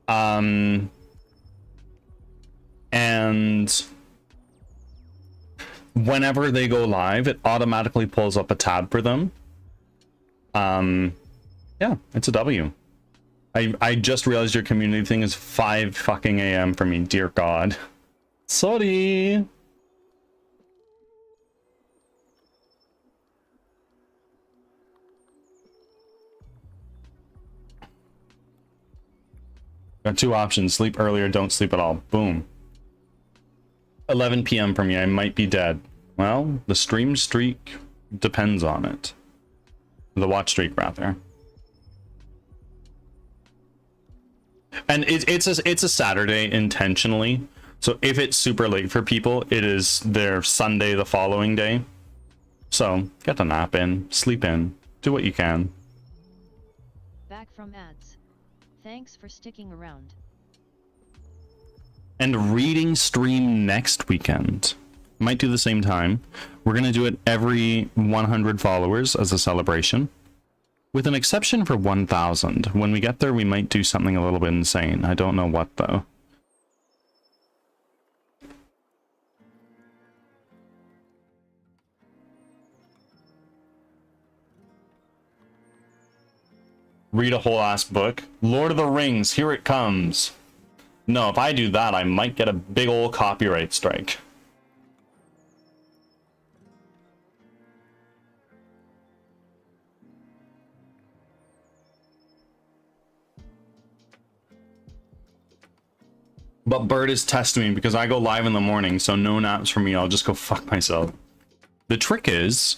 S2: And whenever they go live, it automatically pulls up a tab for them. Yeah, it's a W. I just realized your community thing is 5 fucking AM for me. Dear God. Sorry. Got 2 options. Sleep earlier, don't sleep at all. Boom. 11 PM for me. I might be dead. Well, the stream streak depends on it. The watch streak, rather. And it's a Saturday intentionally. So if it's super late for people, it is their Sunday the following day. So get a nap in, sleep in, do what you can.
S1: Back from ads. Thanks for sticking around.
S2: And reading stream next weekend. Might do the same time. We're going to do it every 100 followers as a celebration. With an exception for 1,000. When we get there, we might do something a little bit insane. I don't know what, though. Read a whole ass book. Lord of the Rings, here it comes. No, if I do that, I might get a big old copyright strike. But Bird is testing me because I go live in the morning, so no naps for me. I'll just go fuck myself. The trick is,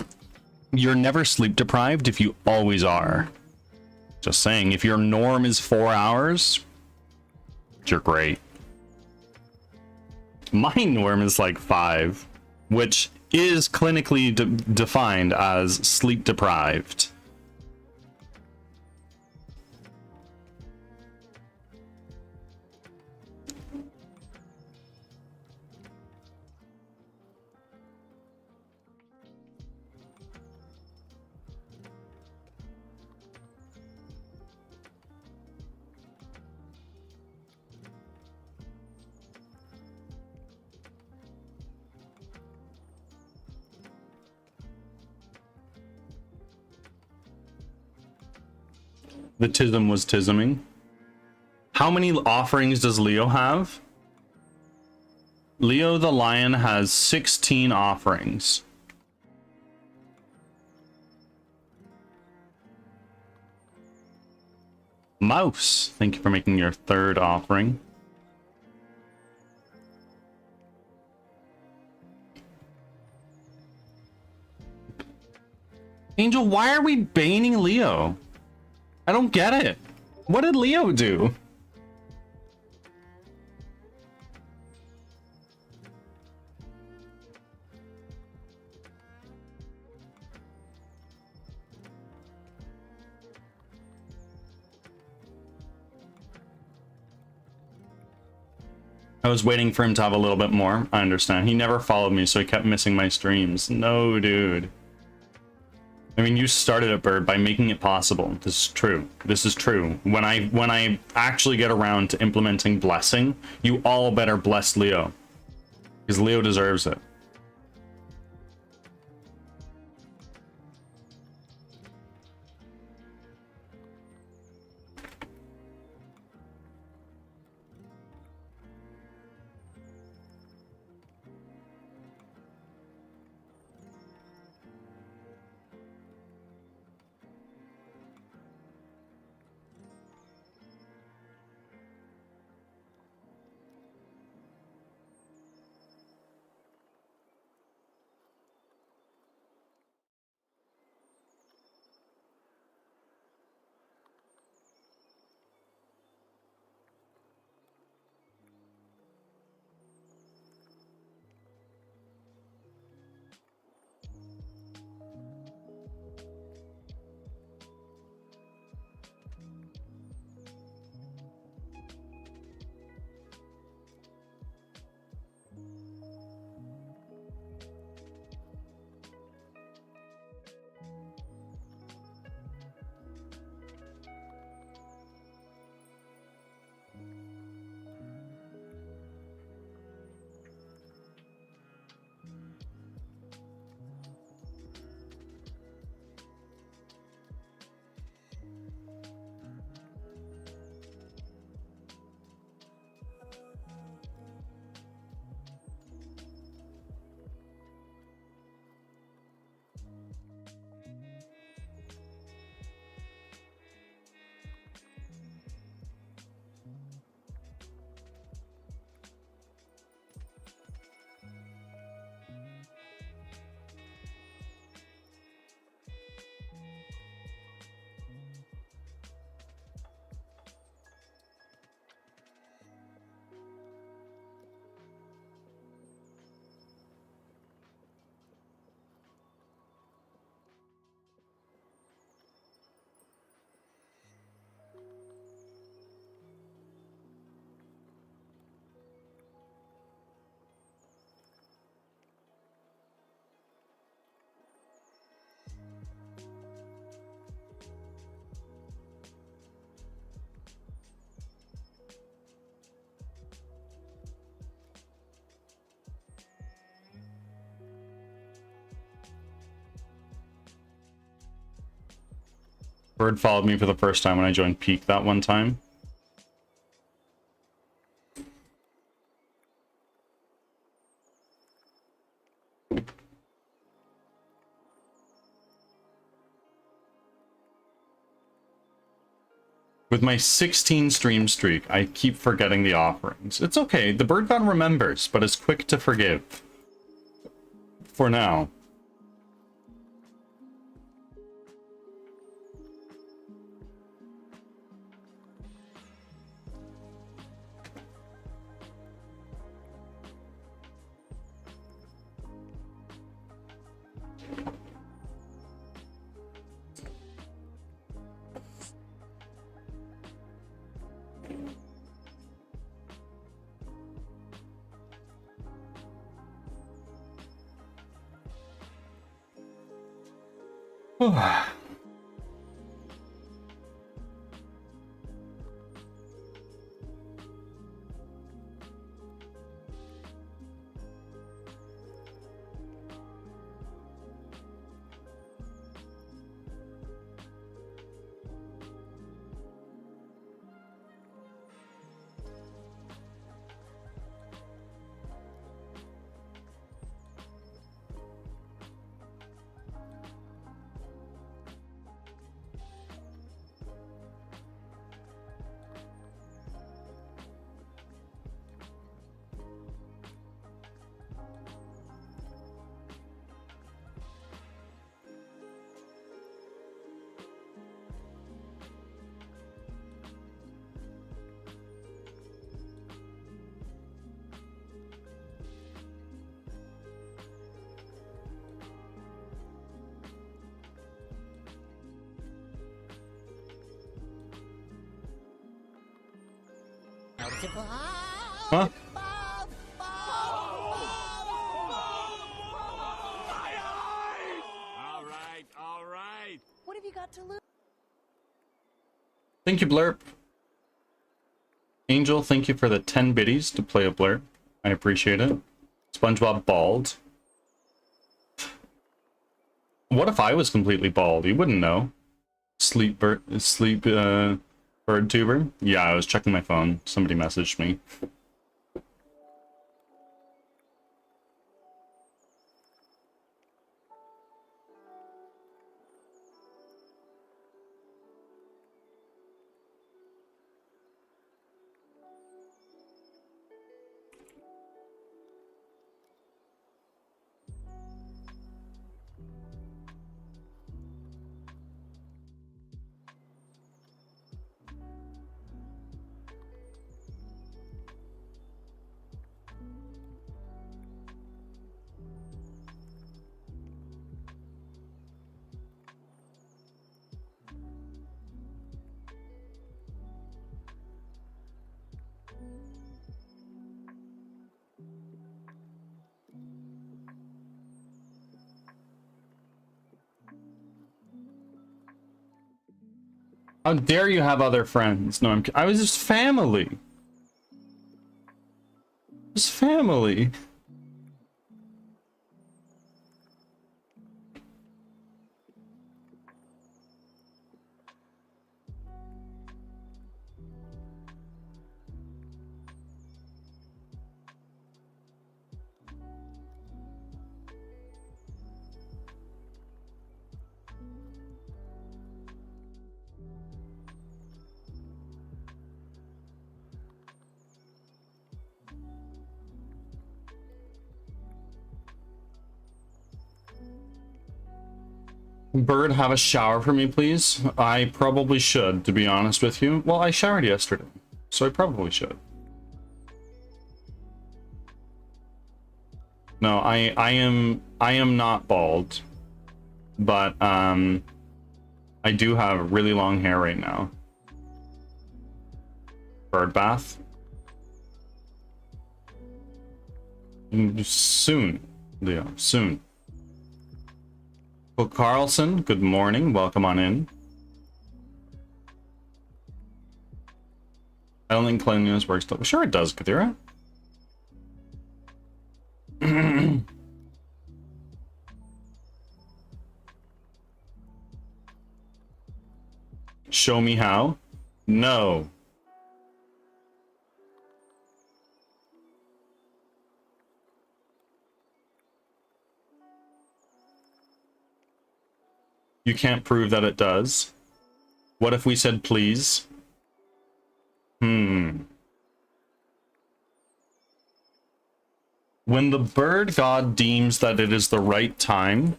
S2: you're never sleep deprived if you always are. Just saying, if your norm is 4 hours, you're great. My norm is like 5, which is clinically defined as sleep deprived. The Tism was tisming. How many offerings does Leo have? Leo the Lion has 16 offerings. Mouse, thank you for making your 3rd offering. Angel, why are we baning Leo? I don't get it. What did Leo do? I was waiting for him to have a little bit more. I understand. He never followed me, so he kept missing my streams. No, dude. I mean, you started it, Bird, by making it possible. This is true. This is true. When I actually get around to implementing blessing, you all better bless Leo. Because Leo deserves it. Bird followed me for the first time when I joined Peak that one time. With my 16 stream streak, I keep forgetting the offerings. It's okay, the bird god remembers, but is quick to forgive. For now. Huh?
S3: All right. What have you got to lose?
S2: Thank you, Blurp. Angel, thank you for the 10 biddies to play a Blurp. I appreciate it. SpongeBob bald. What if I was completely bald? You wouldn't know. Bird tuber? Yeah, I was checking my phone. Somebody messaged me. How dare you have other friends? No, I was just family. Just family. Bird, have a shower for me, please. I probably should, to be honest with you. Well, I showered yesterday, so I probably should. No, I am not bald, but I do have really long hair right now. Bird bath. Soon, Leo, soon. Well, Carlson, good morning. Welcome on in. I don't think cleanliness works. Sure it does, Kathira. Show me how. No. You can't prove that it does. What if we said please? When the bird god deems that it is the right time,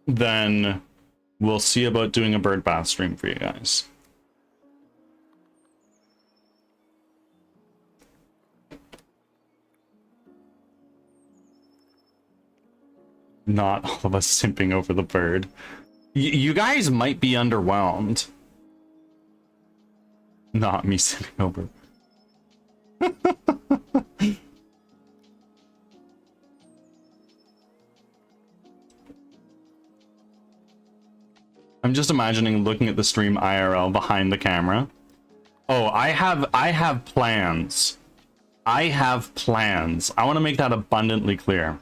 S2: then we'll see about doing a bird bath stream for you guys. Not all of us simping over the bird. You guys might be underwhelmed. Not me sitting over. I'm just imagining looking at the stream IRL behind the camera. Oh, I have plans. I have plans. I want to make that abundantly clear.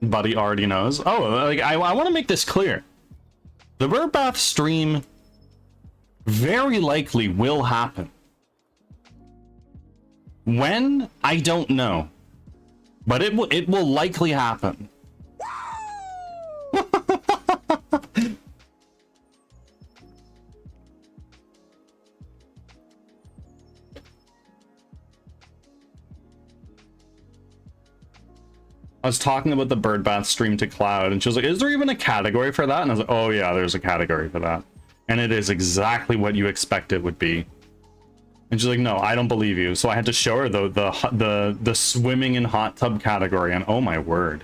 S2: Buddy already knows. Oh, like I want to make this clear. The bird bath stream very likely will happen. When? I don't know. But it will likely happen. I was talking about the bird bath stream to Cloud, and she was like, is there even a category for that? And I was like, oh yeah, there's a category for that. And it is exactly what you expect it would be. And she's like, no, I don't believe you. So I had to show her the swimming in hot tub category, and oh my word.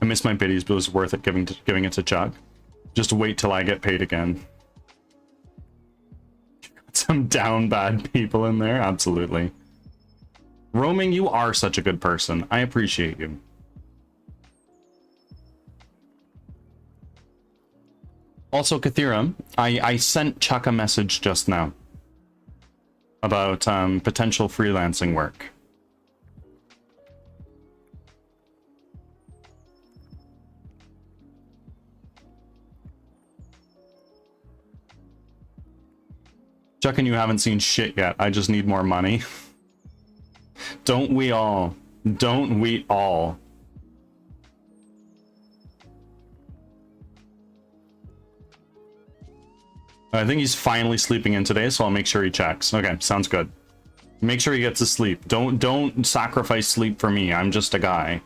S2: I miss my biddies, but it was worth it giving it to Chuck. Just wait till I get paid again. Some down bad people in there, absolutely. Roaming, you are such a good person. I appreciate you. Also, Kathira, I sent Chuck a message just now about potential freelancing work. Chuck and you haven't seen shit yet. I just need more money. Don't we all? Don't we all? I think he's finally sleeping in today, so I'll make sure he checks. Okay, sounds good. Make sure he gets to sleep. Don't sacrifice sleep for me. I'm just a guy.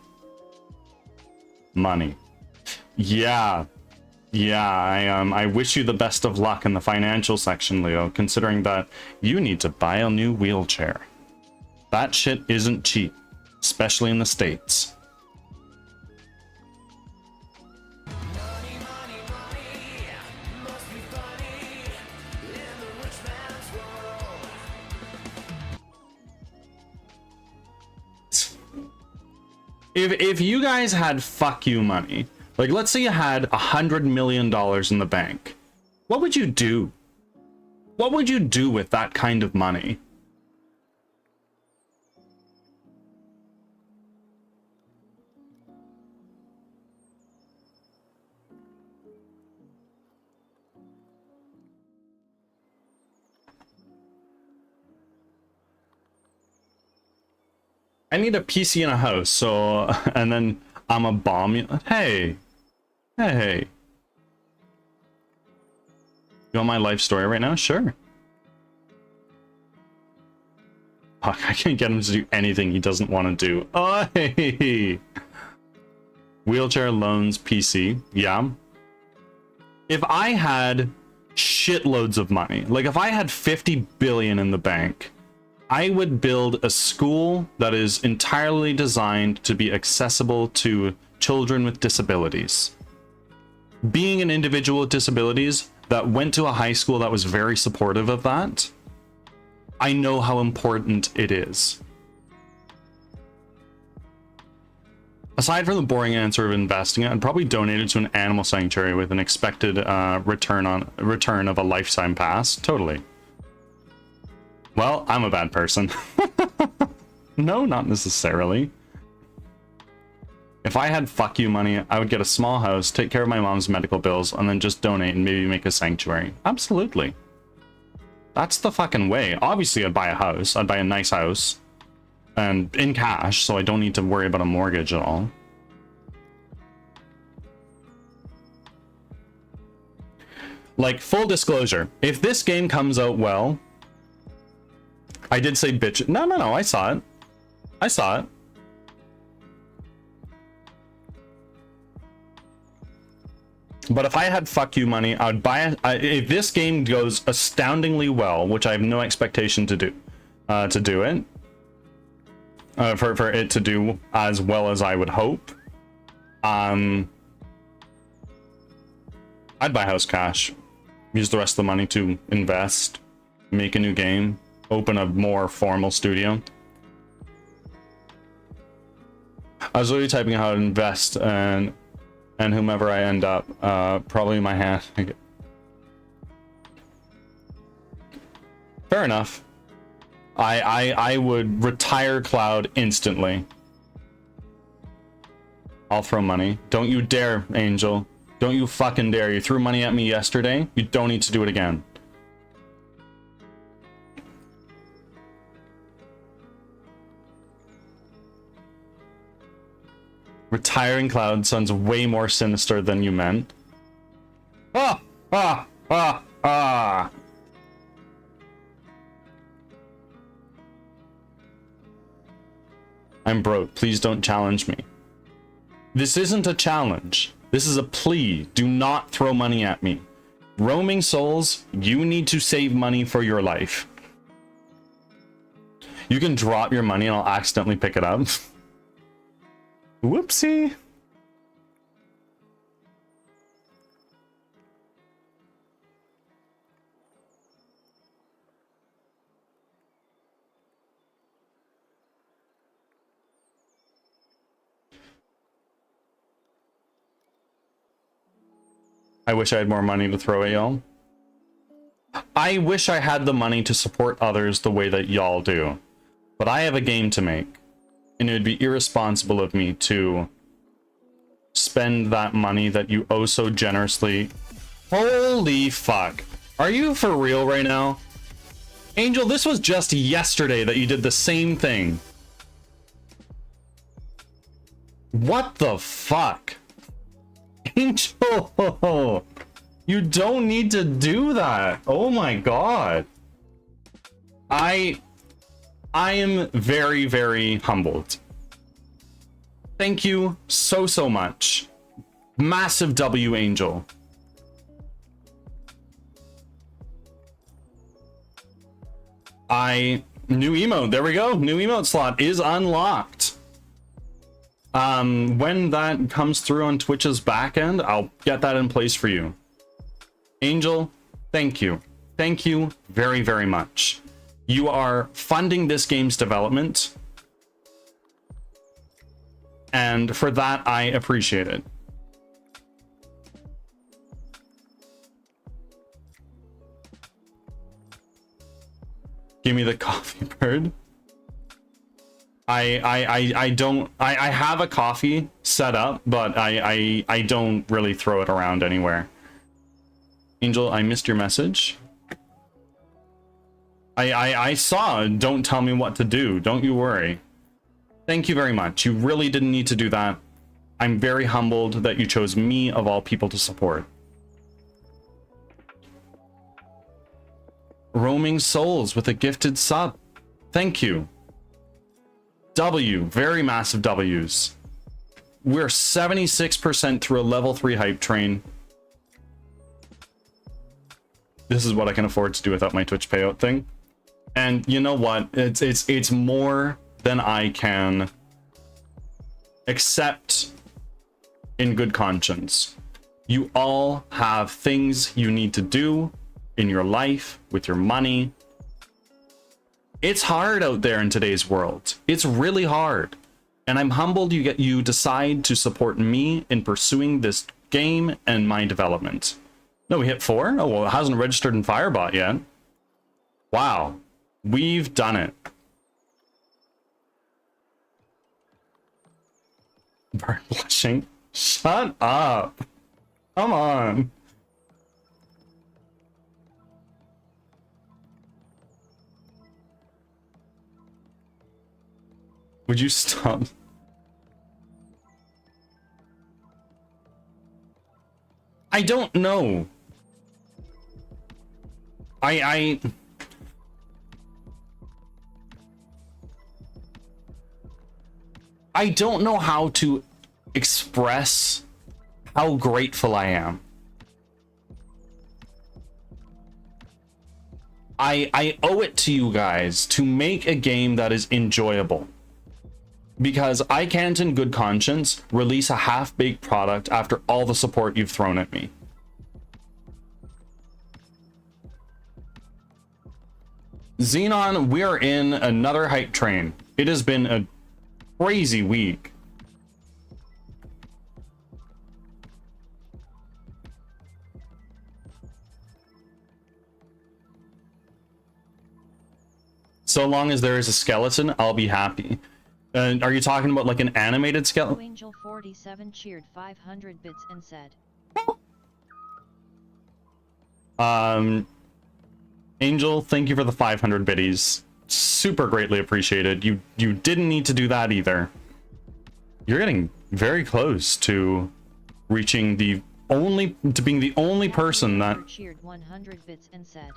S2: Money. Yeah. Yeah, I wish you the best of luck in the financial section, Leo, considering that you need to buy a new wheelchair. That shit isn't cheap, especially in the States. If you guys had fuck you money, like let's say you had $100 million in the bank, what would you do? What would you do with that kind of money? I need a PC in a house, so, and then I'm a bomb you. Hey. Hey. You want my life story right now? Sure. Fuck, I can't get him to do anything he doesn't want to do. Oh, hey. Wheelchair, loans, PC. Yeah. If I had shitloads of money, like if I had 50 billion in the bank, I would build a school that is entirely designed to be accessible to children with disabilities. Being an individual with disabilities that went to a high school that was very supportive of that, I know how important it is. Aside from the boring answer of investing it, I'd probably donate it to an animal sanctuary with an expected return of a lifetime pass. Totally. Well, I'm a bad person. No, not necessarily. If I had fuck you money, I would get a small house, take care of my mom's medical bills, and then just donate and maybe make a sanctuary. Absolutely. That's the fucking way. Obviously, I'd buy a house. I'd buy a nice house. And in cash, so I don't need to worry about a mortgage at all. Like, full disclosure, if this game comes out well... I did say bitch... No, I saw it. I saw it. But if I had fuck you money, I would buy it. If this game goes astoundingly well, which I have no expectation to do it, for it to do as well as I would hope, I'd buy house cash, use the rest of the money to invest, make a new game, open a more formal studio. I was literally typing how to invest and whomever I end up, probably my hand. Fair enough. I would retire Cloud instantly. I'll throw money. Don't you dare, Angel. Don't you fucking dare. You threw money at me yesterday. You don't need to do it again. Retiring Cloud sounds way more sinister than you meant. Ah! Ah! Ah! Ah! I'm broke. Please don't challenge me. This isn't a challenge. This is a plea. Do not throw money at me. Roaming souls, you need to save money for your life. You can drop your money and I'll accidentally pick it up. Whoopsie. I wish I had more money to throw at y'all. I wish I had the money to support others the way that y'all do. But I have a game to make. And it would be irresponsible of me to spend that money that you oh so generously. Holy fuck. Are you for real right now? Angel, this was just yesterday that you did the same thing. What the fuck? Angel, you don't need to do that. Oh my god. I am very, very humbled. Thank you so much. Massive W, Angel. New emote, there we go. New emote slot is unlocked. When that comes through on Twitch's backend, I'll get that in place for you. Angel, thank you. Thank you very, very much. You are funding this game's development. And for that, I appreciate it. Give me the coffee bird. I don't I have a coffee set up, but I don't really throw it around anywhere. Angel, I missed your message. I saw, don't tell me what to do. Don't you worry. Thank you very much. You really didn't need to do that. I'm very humbled that you chose me of all people to support. Roaming Souls with a gifted sub. Thank you. W, very massive W's. We're 76% through a level 3 hype train. This is what I can afford to do without my Twitch payout thing. And you know what? It's more than I can accept in good conscience. You all have things you need to do in your life, with your money. It's hard out there in today's world. It's really hard. And I'm humbled you decide to support me in pursuing this game and my development. No, we hit 4? Oh, well, it hasn't registered in Firebot yet. Wow. We've done it. Very blushing. Shut up. Come on. Would you stop? I don't know. I don't know how to express how grateful I am. I owe it to you guys to make a game that is enjoyable. Because I can't in good conscience release a half-baked product after all the support you've thrown at me. Xenon, we are in another hype train. It has been a crazy week. So long as there is a skeleton, I'll be happy. Are you talking about like an animated skeleton?
S1: Angel 47 cheered 500 bits and said,
S2: Angel, thank you for the 500 biddies. Super greatly appreciated. You didn't need to do that either. You're getting very close to reaching being the only person that
S1: cheered 100 bits and said,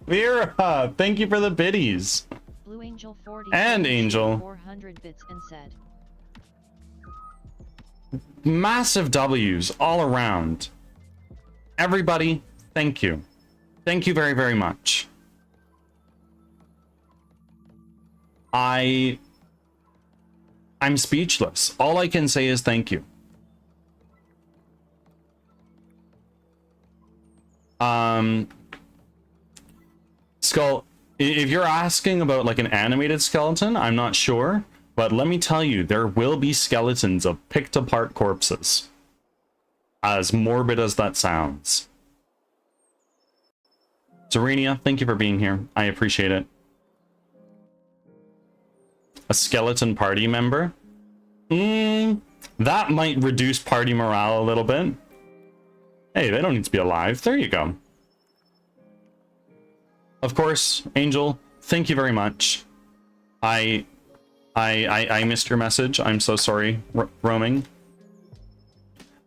S2: Vera, thank you for the biddies.
S1: Blue Angel 40
S2: and Angel
S1: 400 bits and said,
S2: massive W's all around. Everybody, thank you. Thank you very, very much. I'm speechless. All I can say is thank you. Skull, if you're asking about like an animated skeleton, I'm not sure, but let me tell you, there will be skeletons of picked apart corpses. As morbid as that sounds. Serenia, thank you for being here. I appreciate it. A skeleton party member? That might reduce party morale a little bit. Hey, they don't need to be alive. There you go. Of course, Angel, thank you very much. I missed your message. I'm so sorry, roaming.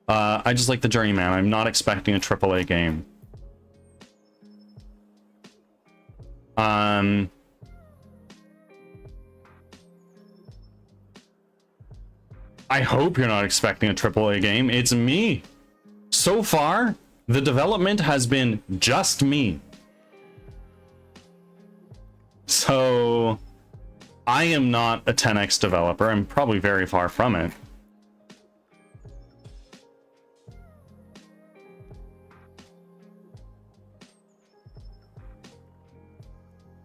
S2: I just like the journeyman. I'm not expecting a AAA game. I hope you're not expecting a AAA game. It's me. So far, the development has been just me. So, I am not a 10x developer. I'm probably very far from it.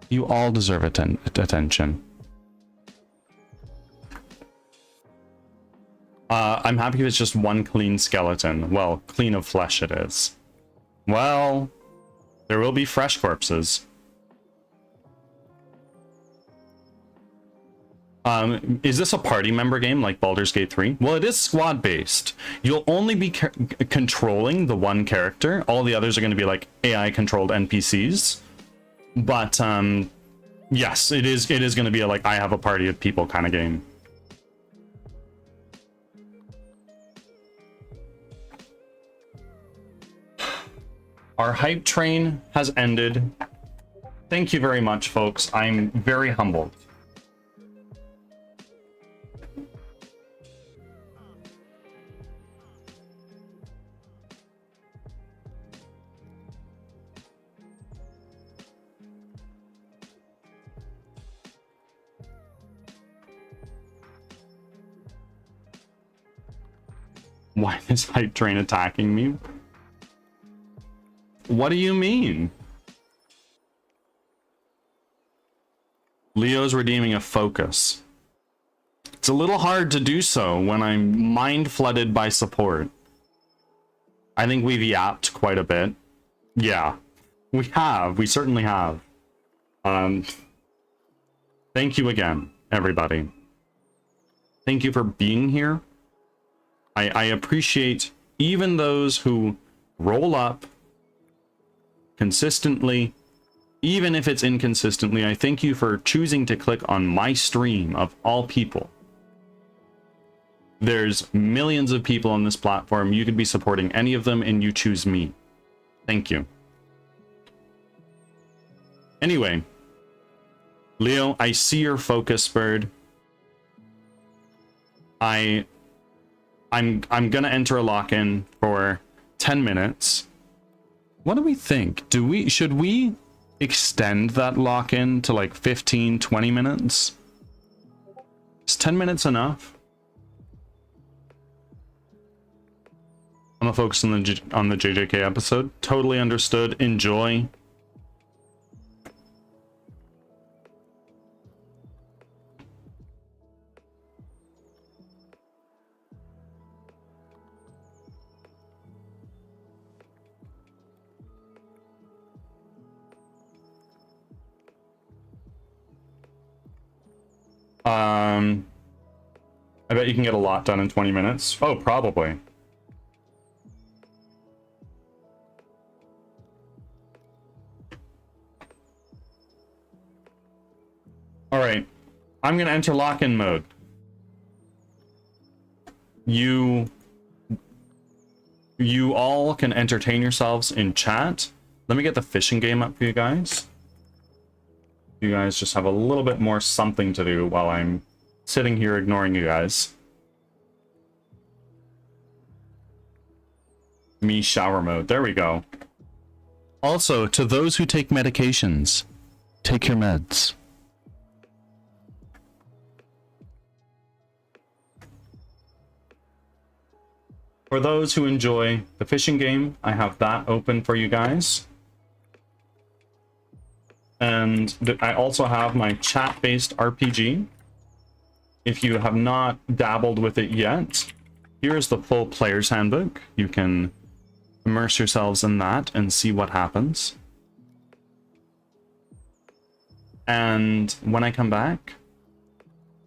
S2: You all deserve attention. I'm happy if it's just one clean skeleton. Well, clean of flesh it is. Well, there will be fresh corpses. Is this a party member game like Baldur's Gate 3? Well, it is squad based. You'll only be controlling the one character. All the others are going to be like AI controlled NPCs. But yes, it is going to be a, like, I have a party of people kind of game. Our hype train has ended. Thank you very much, folks. I'm very humbled. Why is hype train attacking me? What do you mean? Leo's redeeming a focus. It's a little hard to do so when I'm mind flooded by support. I think we've yapped quite a bit. Yeah, we have. We certainly have. Thank you again, everybody. Thank you for being here. I appreciate even those who roll up consistently, even if it's inconsistently. I thank you for choosing to click on my stream of all people. There's millions of people on this platform. You could be supporting any of them, and you choose me. Thank you. Anyway, Leo, I see your focus, bird. I'm gonna enter a lock-in for 10 minutes. What do we think? Should we extend that lock-in to like 15, 20 minutes? Is 10 minutes enough? I'm gonna focus on the JJK episode. Totally understood. Enjoy. I bet you can get a lot done in 20 minutes. Oh, probably. All right, I'm gonna enter lock-in mode. You all can entertain yourselves in chat. Let me get the fishing game up for you guys. You guys just have a little bit more something to do while I'm sitting here ignoring you guys. Me shower mode. There we go. Also, to those who take medications, take your meds. For those who enjoy the fishing game, I have that open for you guys. And I also have my chat-based RPG. If you have not dabbled with it yet, here's the full player's handbook. You can immerse yourselves in that and see what happens. And when I come back,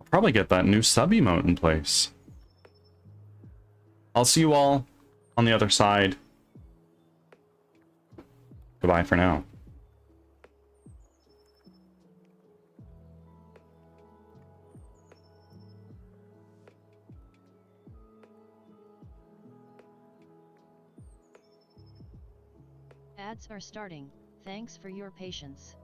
S2: I'll probably get that new sub emote in place. I'll see you all on the other side. Goodbye for now.
S1: Ads are starting. Thanks for your patience.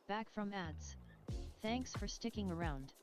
S1: Back from ads. Thanks for sticking around.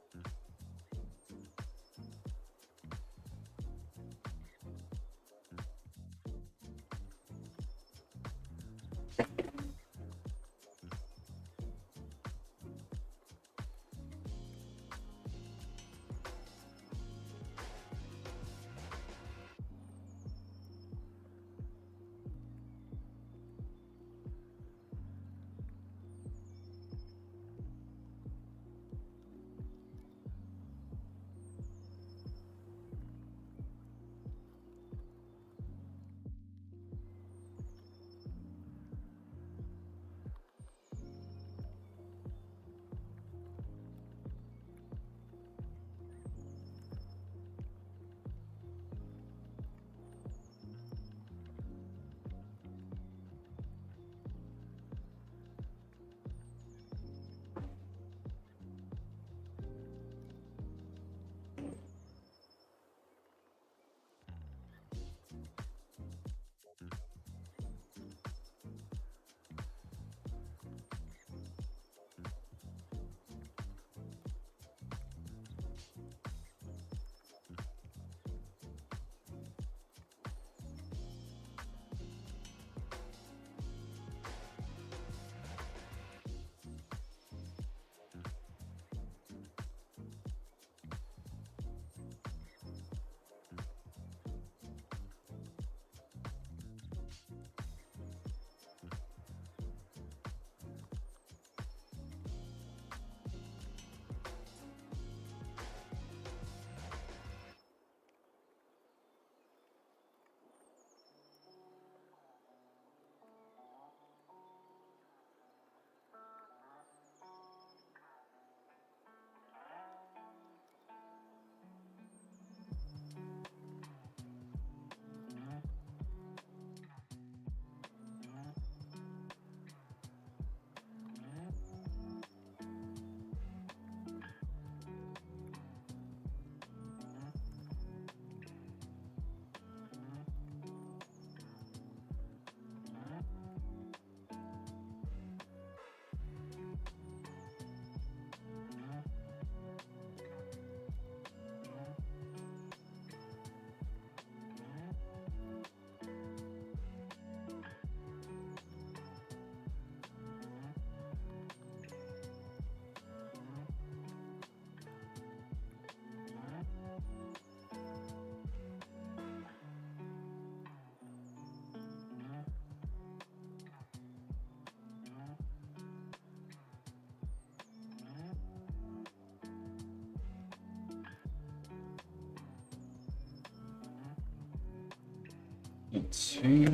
S2: Let's see.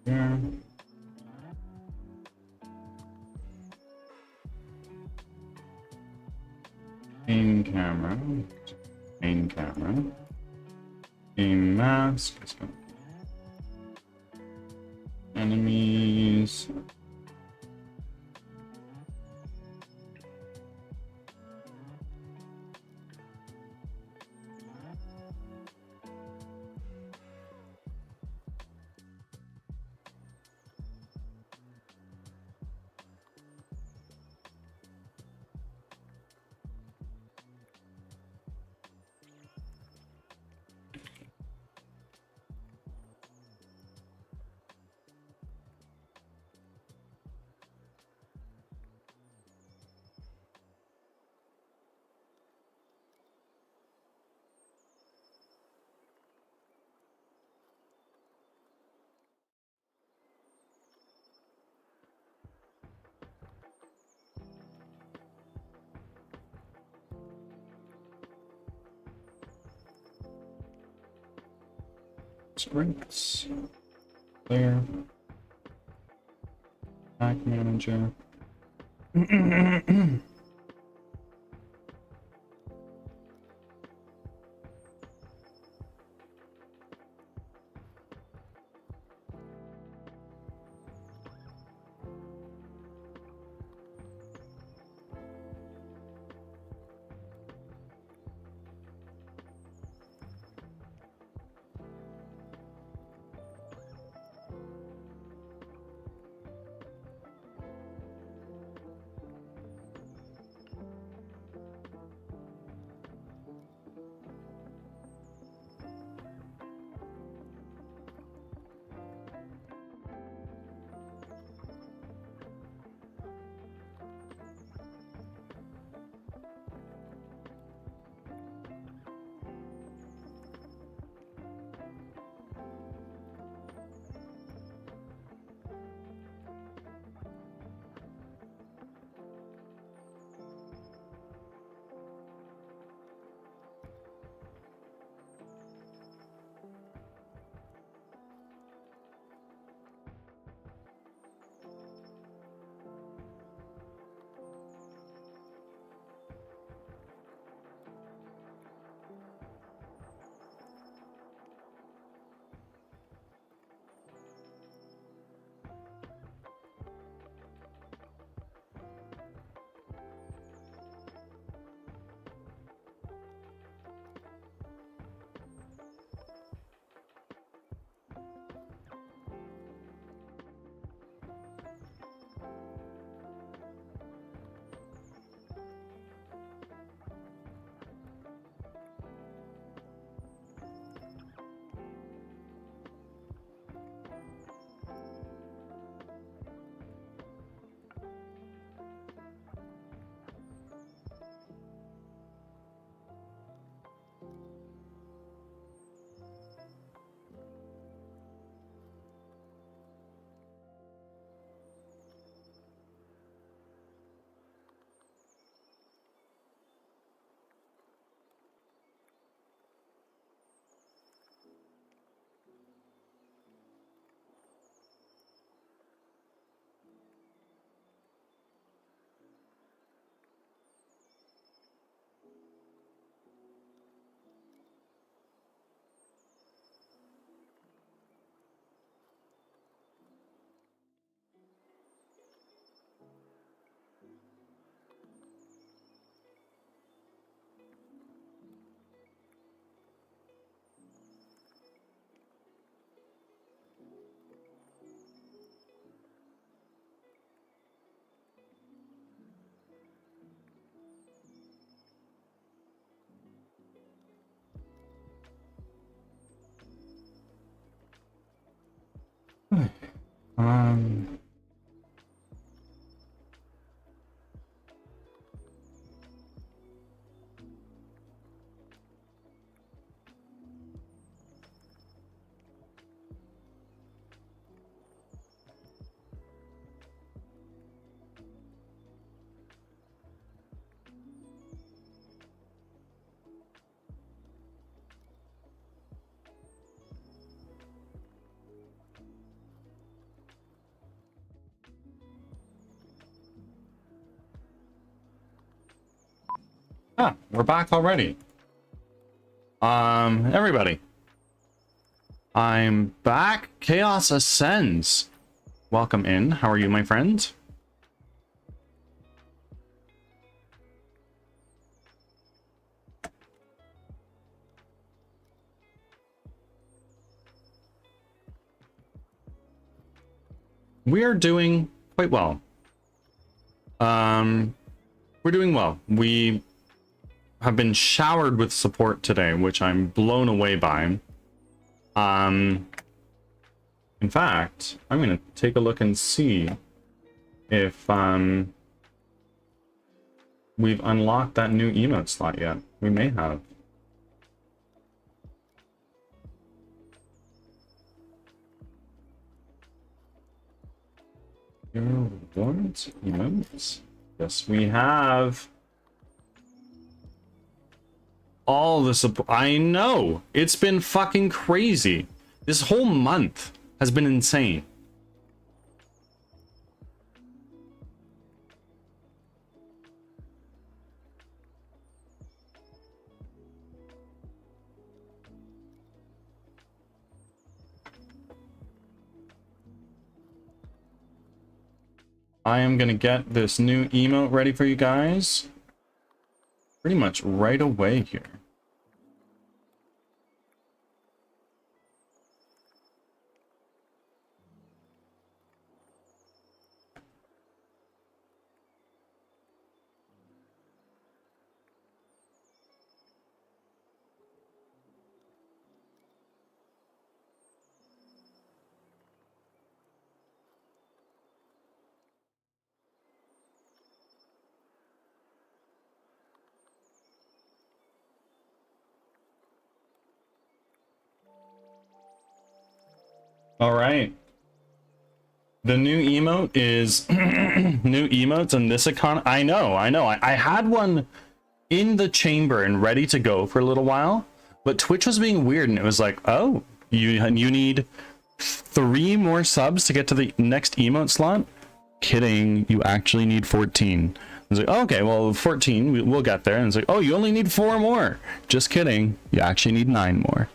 S2: Here. Main camera. Main camera. A mask. Enemies. Sprints. There. Pack manager. Um, Ah, we're back already. Everybody. I'm back. Chaos Ascends. Welcome in. How are you, my friend? We are doing quite well. We're doing well. We have been showered with support today, which I'm blown away by. In fact, I'm gonna take a look and see if we've unlocked that new emote slot yet. We may have. What? Emotes? Yes, we have. All the support. I know. It's been fucking crazy. This whole month has been insane. I am gonna get this new emote ready for you guys pretty much right away here. All right. The new emote is new emotes in this economy. I know. I had one in the chamber and ready to go for a little while, but Twitch was being weird and it was like, oh, you need 3 more subs to get to the next emote slot? Kidding. You actually need 14. I was like, oh, okay, well, 14, we'll get there. And it's like, oh, you only need 4 more. Just kidding. You actually need 9 more.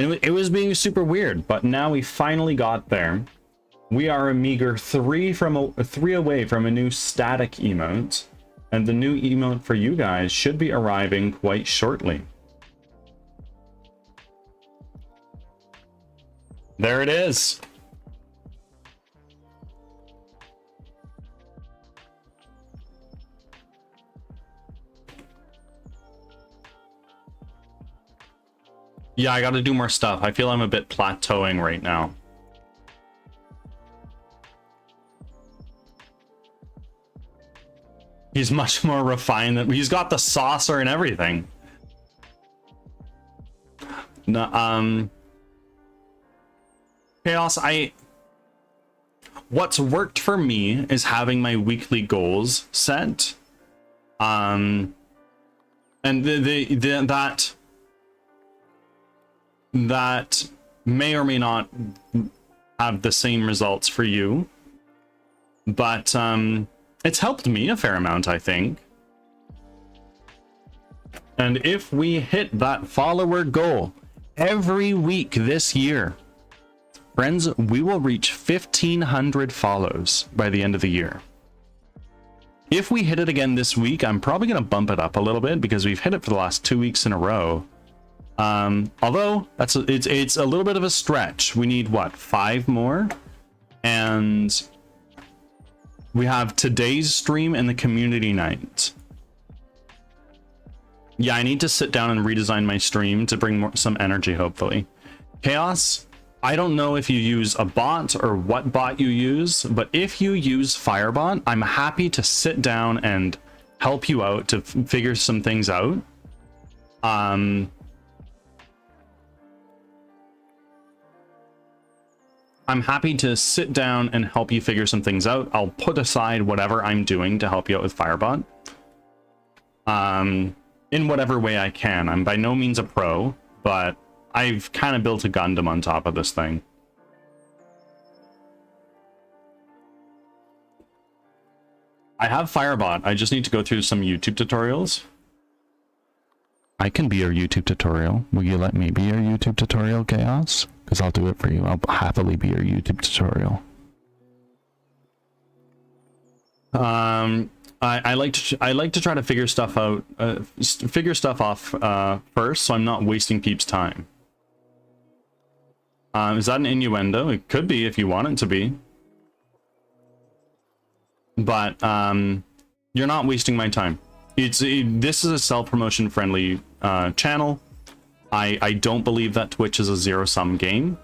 S2: It was being super weird, but now we finally got there. We are a meager 3 away from a new static emote, and the new emote for you guys should be arriving quite shortly. There it is. Yeah, I gotta do more stuff. I feel I'm a bit plateauing right now. He's much more refined than... He's got the saucer and everything. No, Chaos, what's worked for me is having my weekly goals set. And that may or may not have the same results for you, but it's helped me a fair amount, I think. And if we hit that follower goal every week this year, friends, we will reach 1,500 follows by the end of the year. If we hit it again this week, I'm probably going to bump it up a little bit because we've hit it for the last 2 weeks in a row. Although it's a little bit of a stretch. We need what, 5 more? And we have today's stream and the community night. Yeah, I need to sit down and redesign my stream to bring some energy, hopefully. Chaos, I don't know if you use a bot or what bot you use, but if you use Firebot, I'm happy to sit down and help you out to figure some things out. I'm happy to sit down and help you figure some things out. I'll put aside whatever I'm doing to help you out with Firebot. In whatever way I can. I'm by no means a pro, but I've kind of built a Gundam on top of this thing. I have Firebot. I just need to go through some YouTube tutorials. I can be your YouTube tutorial. Will you let me be your YouTube tutorial, Chaos? Because I'll do it for you. I'll happily be your YouTube tutorial. I like to try to figure stuff out, off first, so I'm not wasting peeps' time. Is that an innuendo? It could be if you want it to be. But you're not wasting my time. This is a self-promotion friendly channel. I don't believe that Twitch is a zero-sum game.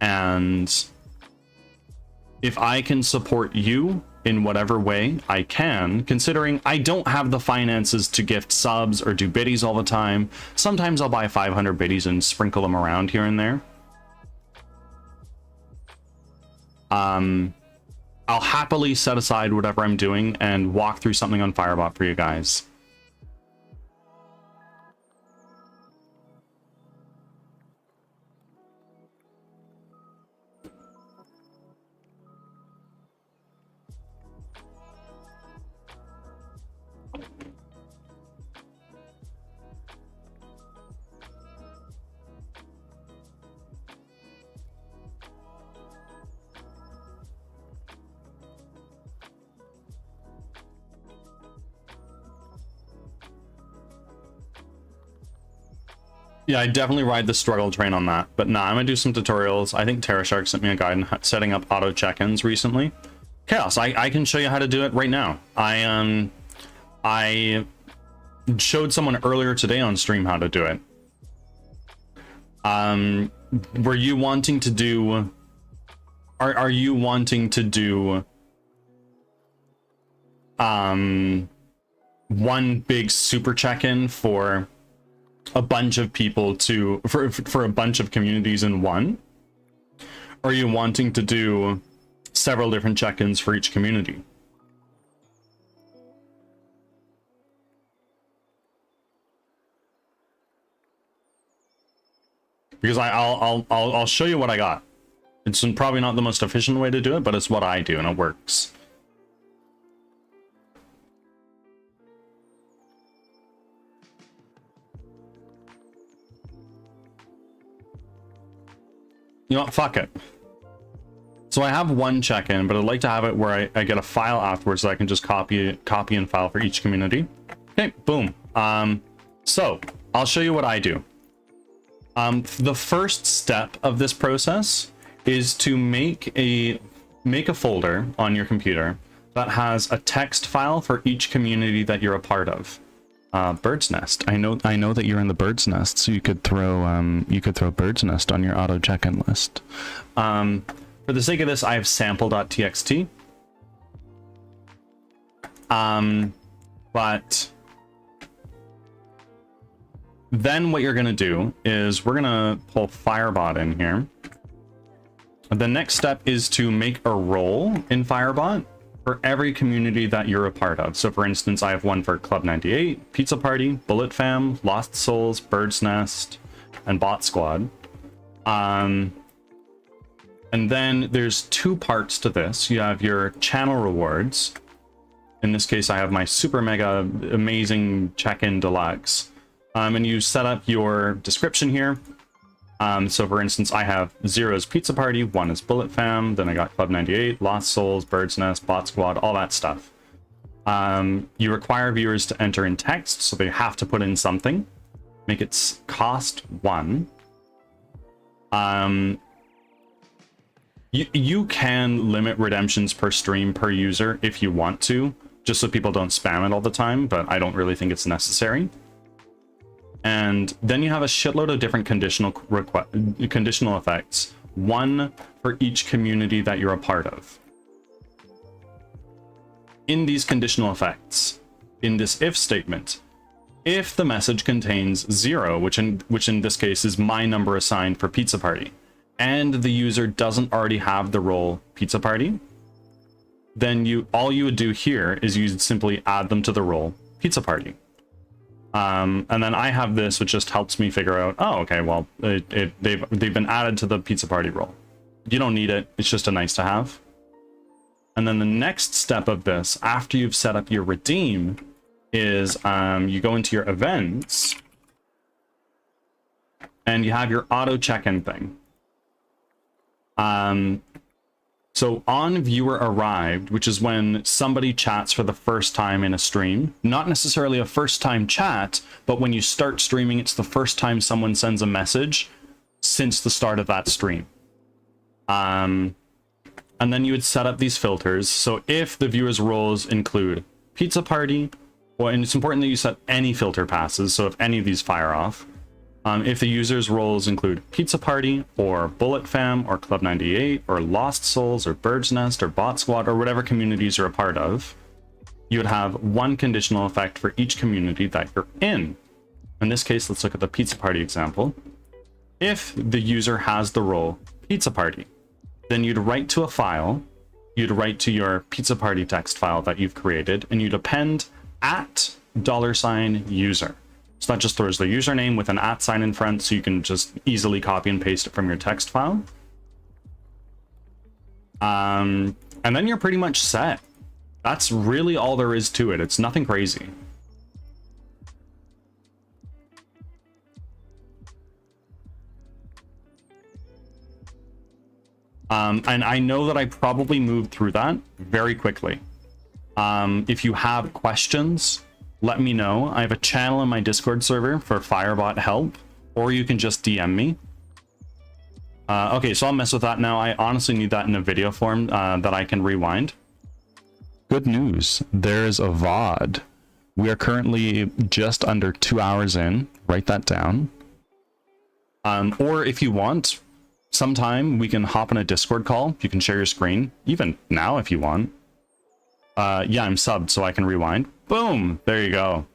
S2: And if I can support you in whatever way I can, considering I don't have the finances to gift subs or do biddies all the time. Sometimes I'll buy 500 biddies and sprinkle them around here and there. I'll happily set aside whatever I'm doing and walk through something on Firebot for you guys. Yeah, I definitely ride the struggle train on that. But nah, I'm gonna do some tutorials. I think TerraShark sent me a guide on setting up auto check-ins recently. Chaos, I can show you how to do it right now. I showed someone earlier today on stream how to do it. Were you wanting to do... Are you wanting to do... one big super check-in for a bunch of people for a bunch of communities in one? Or are you wanting to do several different check-ins for each community? Because I'll show you what I got. It's probably not the most efficient way to do it, but it's what I do and it works. You know what, fuck it. So I have one check-in, but I'd like to have it where I get a file afterwards so I can just copy and file for each community. Okay, boom. So I'll show you what I do. The first step of this process is to make a folder on your computer that has a text file for each community that you're a part of. Bird's Nest. I know that you're in the Bird's Nest, so you could throw Bird's Nest on your auto check-in list. For the sake of this, I have sample.txt. But then what you're gonna do is we're gonna pull Firebot in here. The next step is to make a role in Firebot for every community that you're a part of. So for instance, I have one for Club 98, Pizza Party, Bullet Fam, Lost Souls, Bird's Nest, and Bot Squad. And then there's two parts to this. You have your channel rewards. In this case, I have my super mega amazing check-in deluxe. And you set up your description here. So for instance, I have 0 is Pizza Party, 1 is Bullet Fam, then I got Club 98, Lost Souls, Bird's Nest, Bot Squad, all that stuff. You require viewers to enter in text, so they have to put in something. Make it cost 1. You can limit redemptions per stream per user if you want to, just so people don't spam it all the time, but I don't really think it's necessary. And then you have a shitload of different conditional effects, one for each community that you're a part of. In these conditional effects, in this if statement, if the message contains 0, which in this case is my number assigned for Pizza Party, and the user doesn't already have the role Pizza Party, then all you would do here is you'd simply add them to the role Pizza Party. And then I have this, which just helps me figure out, oh, okay, well, they've been added to the Pizza Party role. You don't need it, it's just a nice to have. And then the next step of this, after you've set up your redeem, is you go into your events, and you have your auto check-in thing. So on viewer arrived, which is when somebody chats for the first time in a stream, not necessarily a first time chat, but when you start streaming, it's the first time someone sends a message since the start of that stream. And then you would set up these filters. So if the viewer's roles include pizza party, well, and it's important that you set any filter passes. So if any of these fire off, if the user's roles include Pizza Party or Bullet Fam or Club 98 or Lost Souls or Bird's Nest or Bot Squad or whatever communities you're a part of, you would have one conditional effect for each community that you're in. In this case, let's look at the Pizza Party example. If the user has the role Pizza Party, then you'd write to a file, you'd write to your Pizza Party text file that you've created, and you'd append @user. So that just throws the username with an @ in front, so you can just easily copy and paste it from your text file. And then you're pretty much set. That's really all there is to it. It's nothing crazy. And I know that I probably moved through that very quickly. If you have questions, let me know. I have a channel in my Discord server for Firebot help, or you can just DM me. Okay, so I'll mess with that now. I honestly need that in a video form that I can rewind. Good news, there's a VOD. We are currently just under 2 hours in. Write that down. Or if you want, sometime we can hop on a Discord call. You can share your screen, even now if you want. Yeah, I'm subbed, so I can rewind. Boom! There you go.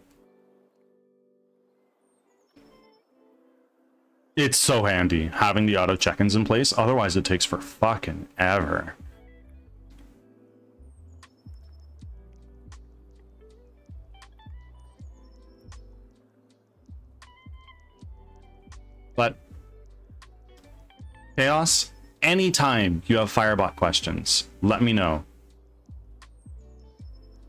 S2: It's so handy having the auto check-ins in place. Otherwise, it takes for fucking ever. But Chaos, anytime you have Firebot questions, let me know.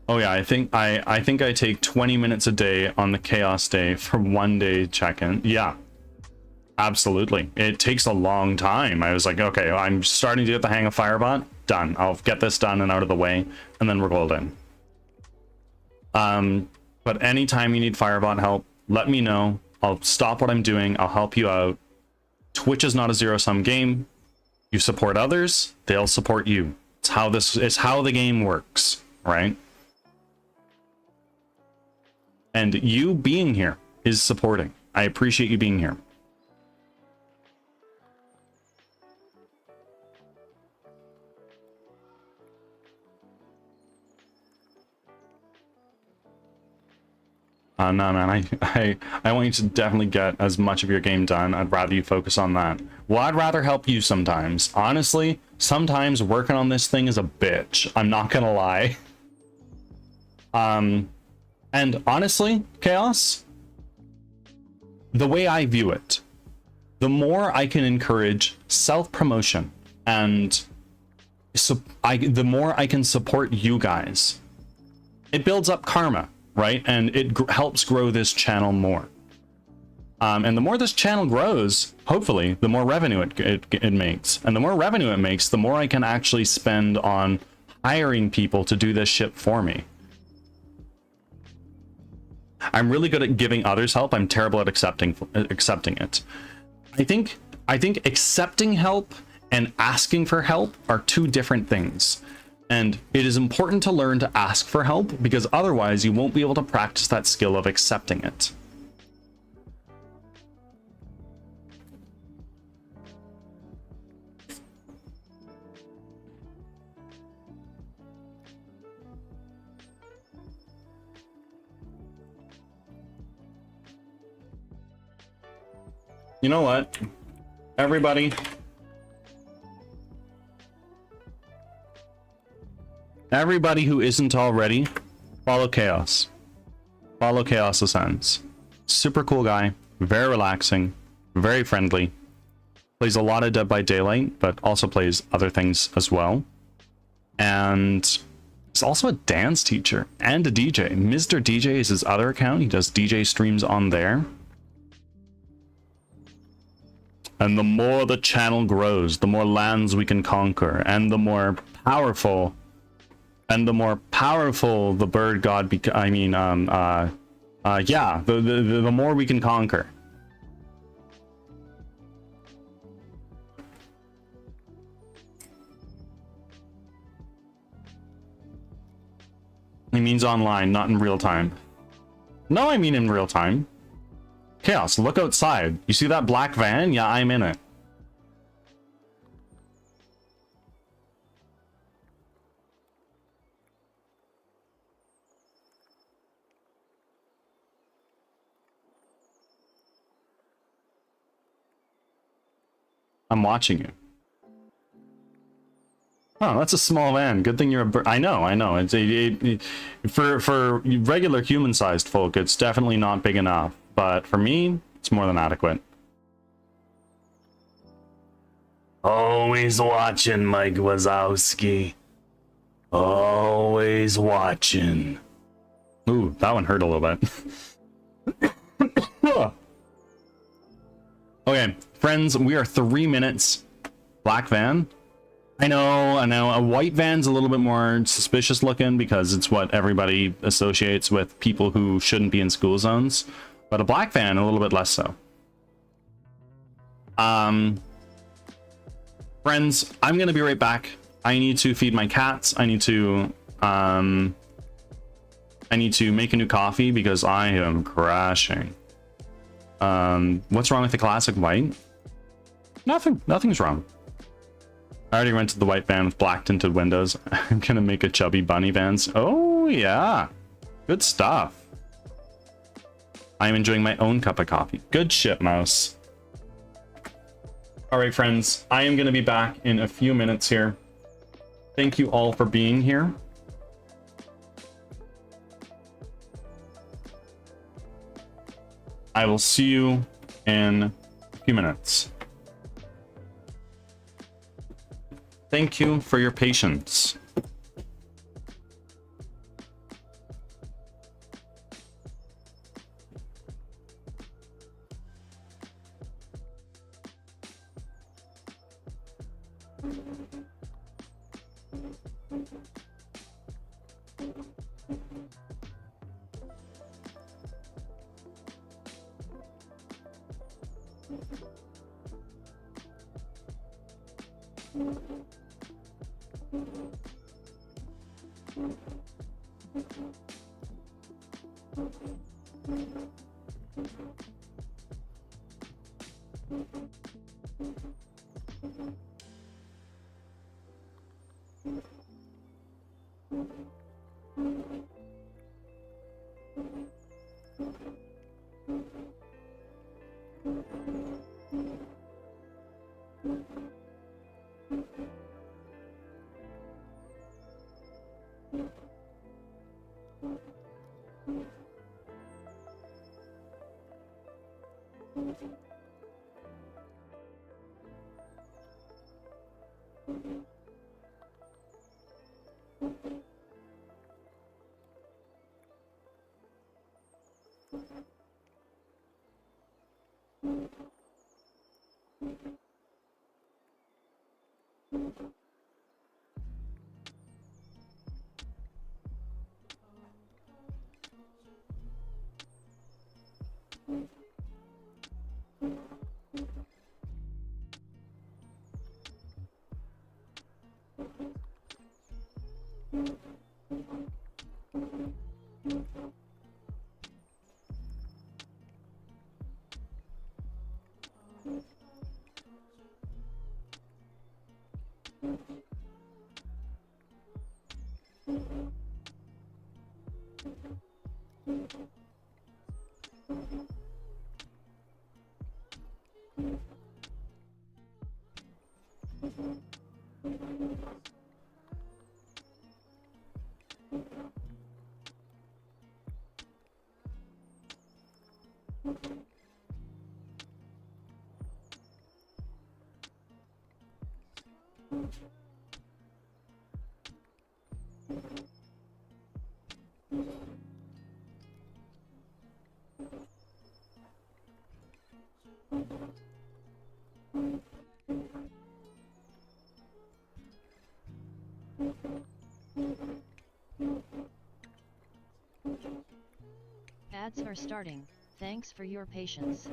S2: Oh yeah, I think I take 20 minutes a day on the Chaos day for 1 day check-in. Yeah, absolutely. It takes a long time. I was like, okay, I'm starting to get the hang of Firebot. Done. I'll get this done and out of the way, and then we're golden. But anytime you need Firebot help, let me know. I'll stop what I'm doing. I'll help you out. Twitch is not a zero-sum game. You support others, they'll support you. It's how the game works, right? And you being here is supporting. I appreciate you being here. No, man, I want you to definitely get as much of your game done. I'd rather you focus on that. Well, I'd rather help you sometimes. Honestly, sometimes working on this thing is a bitch. I'm not gonna lie. And honestly, Chaos, the way I view it, the more I can encourage self-promotion and the more I can support you guys, it builds up karma, right? And it helps grow this channel more. And the more this channel grows, hopefully, the more revenue it makes. And the more revenue it makes, the more I can actually spend on hiring people to do this shit for me. I'm really good at giving others help. I'm terrible at accepting it. I think accepting help and asking for help are two different things. And it is important to learn to ask for help, because otherwise you won't be able to practice that skill of accepting it. You know what? Everybody, who isn't already, follow Chaos. Follow Chaos Ascends. Super cool guy, very relaxing, very friendly. Plays a lot of Dead by Daylight, but also plays other things as well. And he's also a dance teacher and a DJ. Mr. DJ is his other account. He does DJ streams on there. And the more the channel grows, the more lands we can conquer, and the more powerful the bird god yeah, the more we can conquer. He means online, not in real time. No, I mean in real time. Chaos, look outside. You see that black van? Yeah, I'm in it. I'm watching you. Oh, that's a small van. Good thing you're a bird. I know. It's for regular human-sized folk, it's definitely not big enough. But for me, it's more than adequate. Always watching, Mike Wazowski. Always watching. Ooh, that one hurt a little bit. Okay, friends, we are 3 minutes. Black van. I know. A white van's a little bit more suspicious looking because it's what everybody associates with people who shouldn't be in school zones. But a black van, a little bit less so. Friends, I'm gonna be right back. I need to feed my cats. I need to make a new coffee because I am crashing. What's wrong with the classic white? Nothing's wrong. I already rented the white van with black tinted windows. I'm gonna make a chubby bunny vans. Oh yeah, good stuff. I'm enjoying my own cup of coffee. Good shit, mouse. All right, friends, I am gonna be back in a few minutes here. Thank you all for being here. I will see you in a few minutes. Thank you for your patience.
S1: Ads are starting. Thanks for your patience.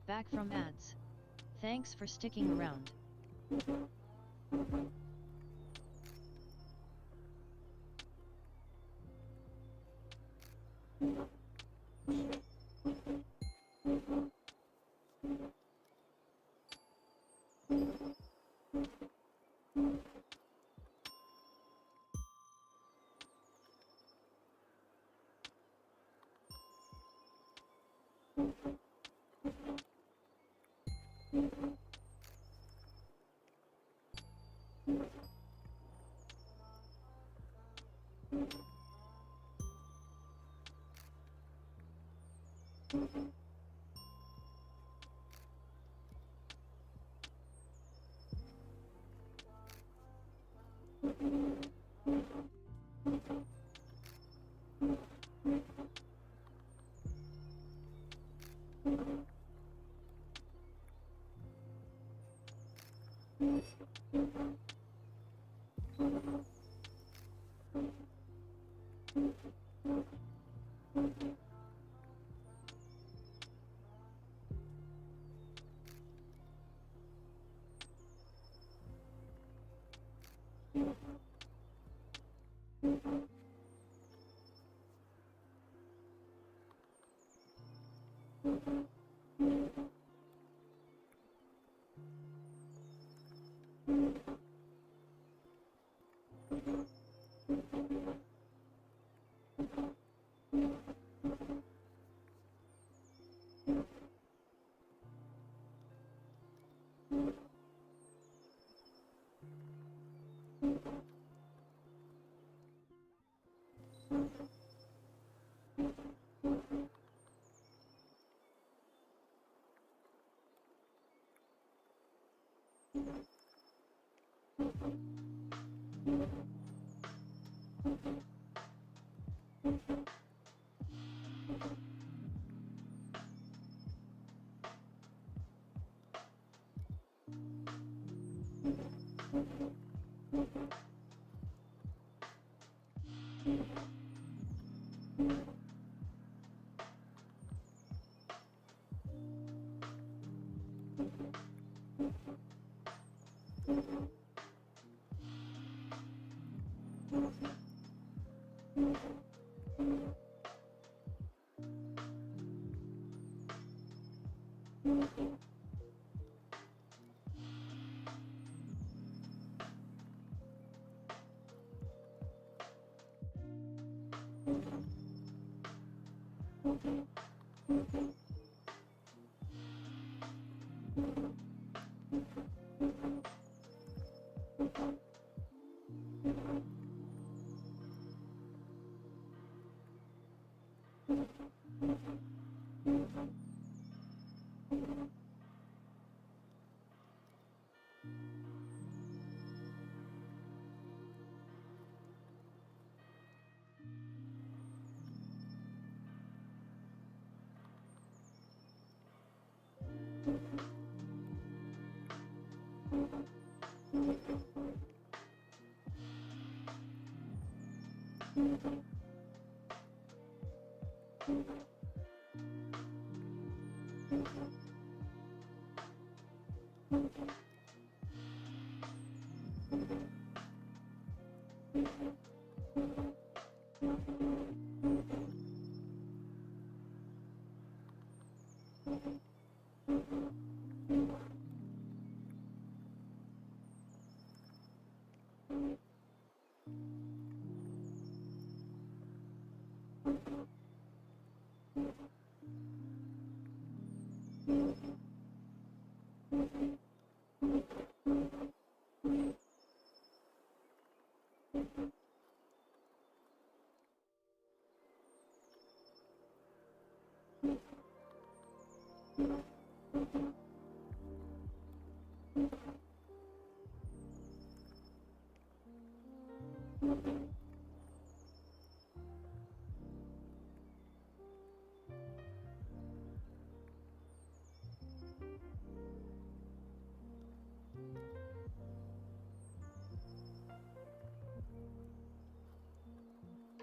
S1: Back from ads. Thanks for sticking around.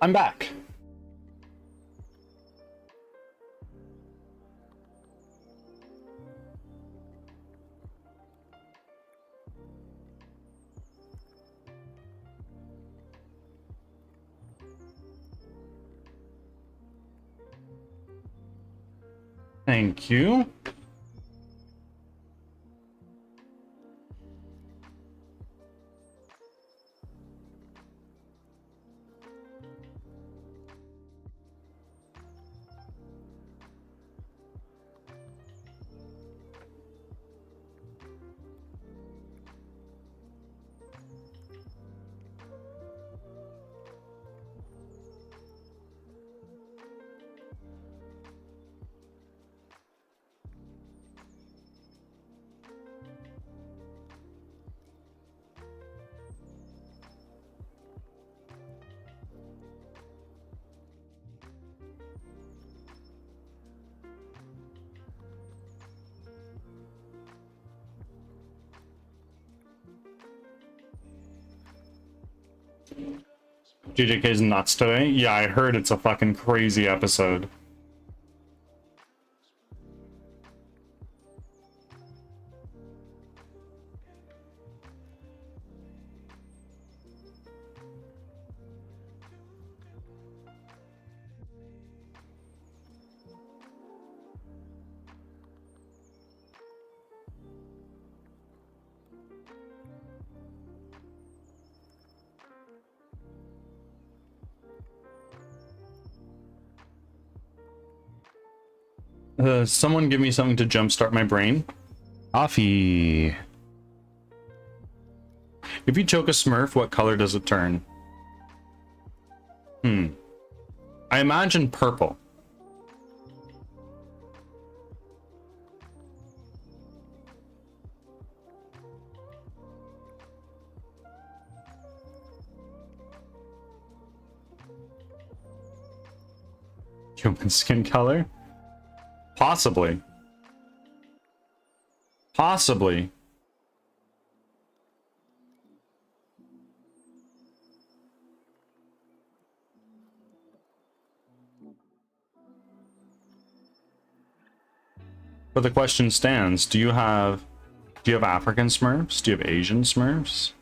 S2: I'm back. Thank you. GJK's nuts today. Yeah, I heard it's a fucking crazy episode. Someone give me something to jumpstart my brain. Coffee. If you choke a Smurf, what color does it turn? I imagine purple. Human skin color? Possibly. Possibly. But the question stands, do you have African Smurfs? Do you have Asian Smurfs?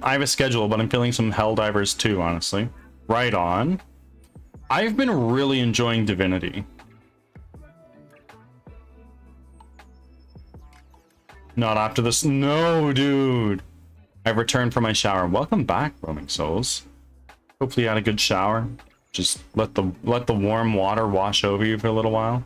S2: I have a schedule, but I'm feeling some Helldivers too, honestly. Right on. I've been really enjoying Divinity. Not after this. No, dude. I've returned from my shower. Welcome back, Roaming Souls. Hopefully you had a good shower. Just let the warm water wash over you for a little while.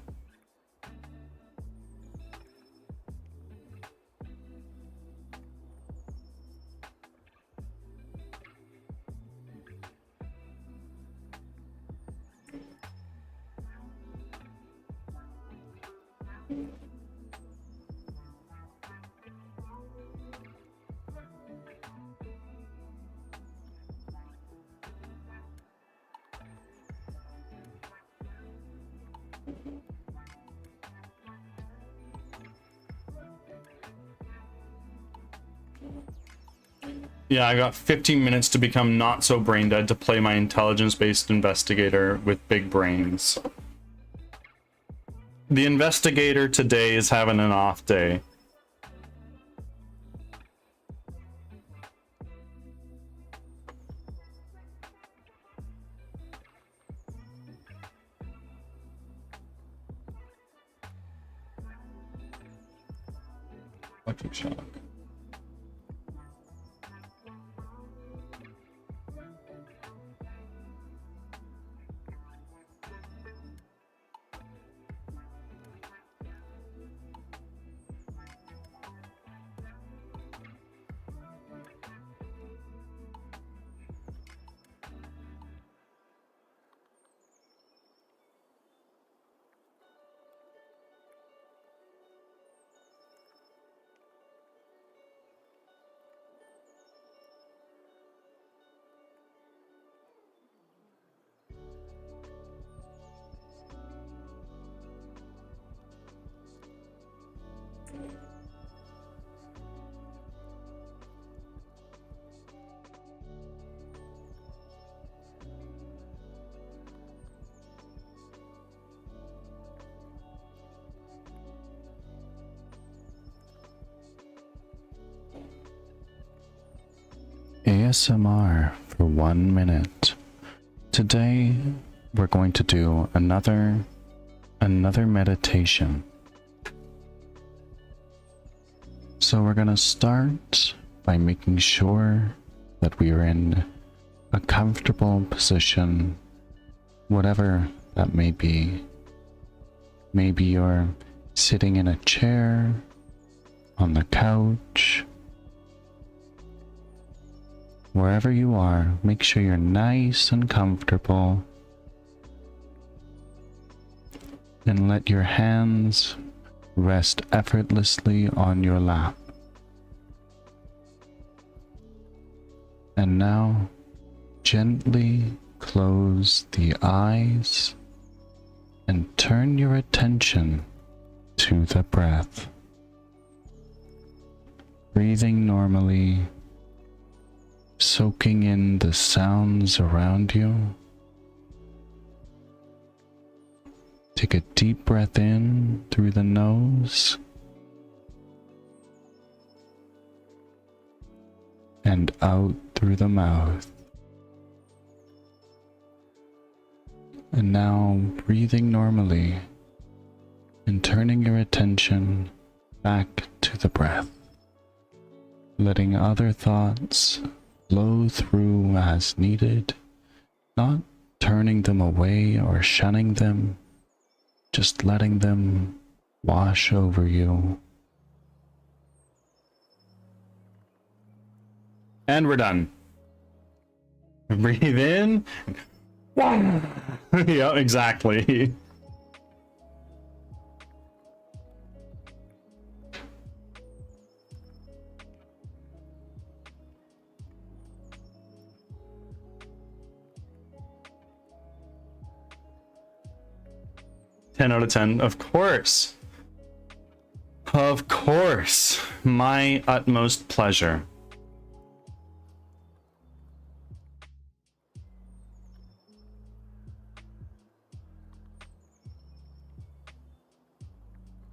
S2: Yeah, I got 15 minutes to become not so brain dead to play my intelligence-based investigator with big brains. The investigator today is having an off day. Electric shock. ASMR for 1 minute. Today we're going to do another meditation. So we're going to start by making sure that we are in a comfortable position, whatever that may be. Maybe you're sitting in a chair, on the couch. Wherever you are, make sure you're nice and comfortable. And let your hands rest effortlessly on your lap. And now, gently close the eyes and turn your attention to the breath. Breathing normally, soaking in the sounds around you. Take a deep breath in through the nose and out through the mouth. And now breathing normally and turning your attention back to the breath, letting other thoughts flow through as needed, not turning them away or shunning them, just letting them wash over you. And we're done. Breathe in. Yeah, exactly. Ten out of 10, of course. Of course. My utmost pleasure.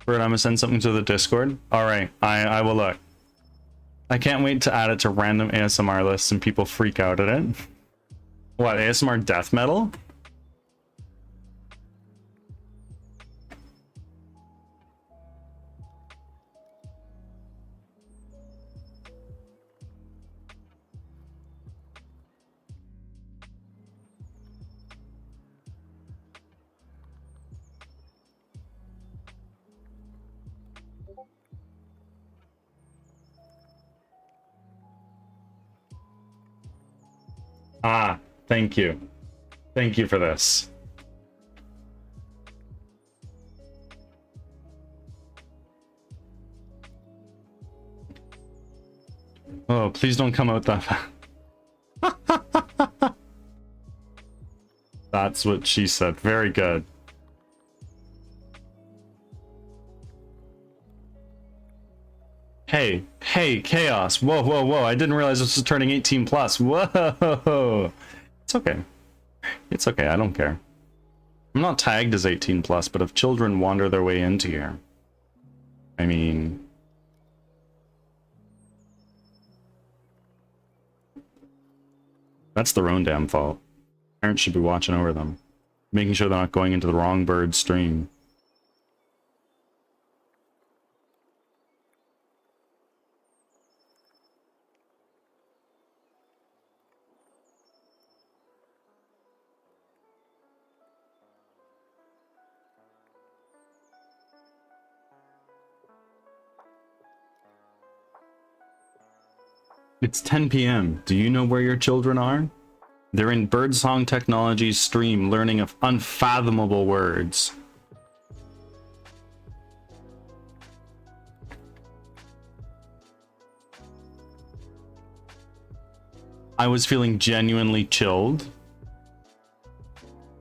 S2: Bert, I'm gonna send something to the Discord. Alright, I will look. I can't wait to add it to random ASMR lists and people freak out at it. What, ASMR death metal? Ah, thank you. Thank you for this. Oh, please don't come out that fast. That's what she said. Very good. Hey, Chaos. Whoa. I didn't realize this was turning 18 plus. Whoa. It's okay. It's okay. I don't care. I'm not tagged as 18 plus, but if children wander their way into here, I mean, that's their own damn fault. Parents should be watching over them, making sure they're not going into the wrong bird stream. It's 10 p.m. Do you know where your children are? They're in Birdsong Technologies stream learning of unfathomable words. I was feeling genuinely chilled.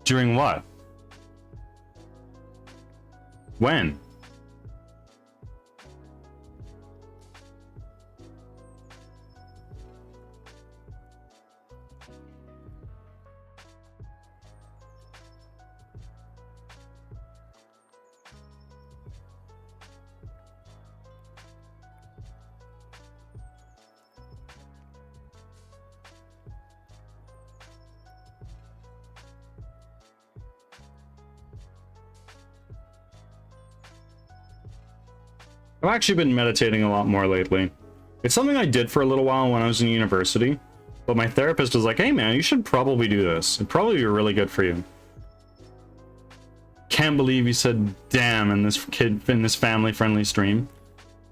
S2: During what? When? I've actually been meditating a lot more lately. It's something I did for a little while when I was in university, but my therapist was like, hey man, you should probably do this. It'd probably be really good for you. Can't believe you said damn in this family-friendly stream.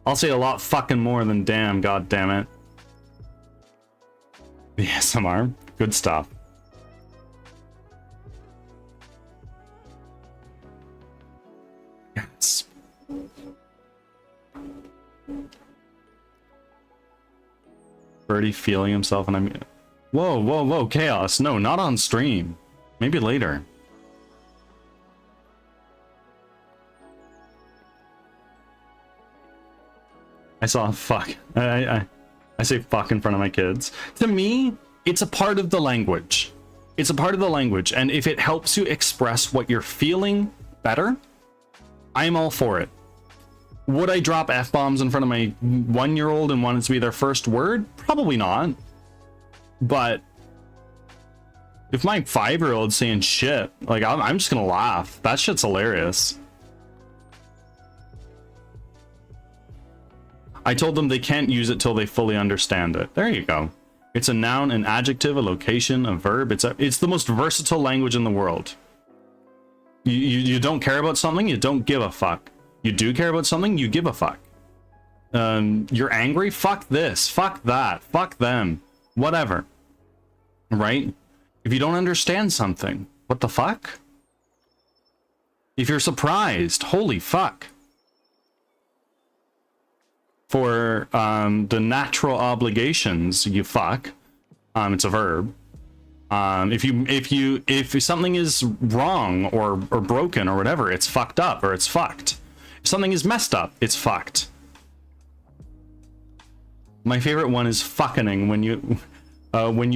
S2: I'll say a lot fucking more than damn, god damn it. The ASMR, good stuff. Yes. Birdie feeling himself, and I'm... Whoa, Chaos. No, not on stream. Maybe later. I saw fuck. I say fuck in front of my kids. To me, it's a part of the language. It's a part of the language, and if it helps you express what you're feeling better, I'm all for it. Would I drop F-bombs in front of my 1-year-old and want it to be their first word? Probably not. But if my 5-year-old's saying shit, like, I'm just gonna laugh. That shit's hilarious. I told them they can't use it till they fully understand it. There you go. It's a noun, an adjective, a location, a verb. It's the most versatile language in the world. You don't care about something, you don't give a fuck. You do care about something, you give a fuck. You're angry? Fuck this. Fuck that. Fuck them. Whatever. Right? If you don't understand something, what the fuck? If you're surprised, holy fuck. For the natural obligations, you fuck. It's a verb. If something is wrong or broken or whatever, it's fucked up or it's fucked. If something is messed up, it's fucked. My favorite one is fucking when you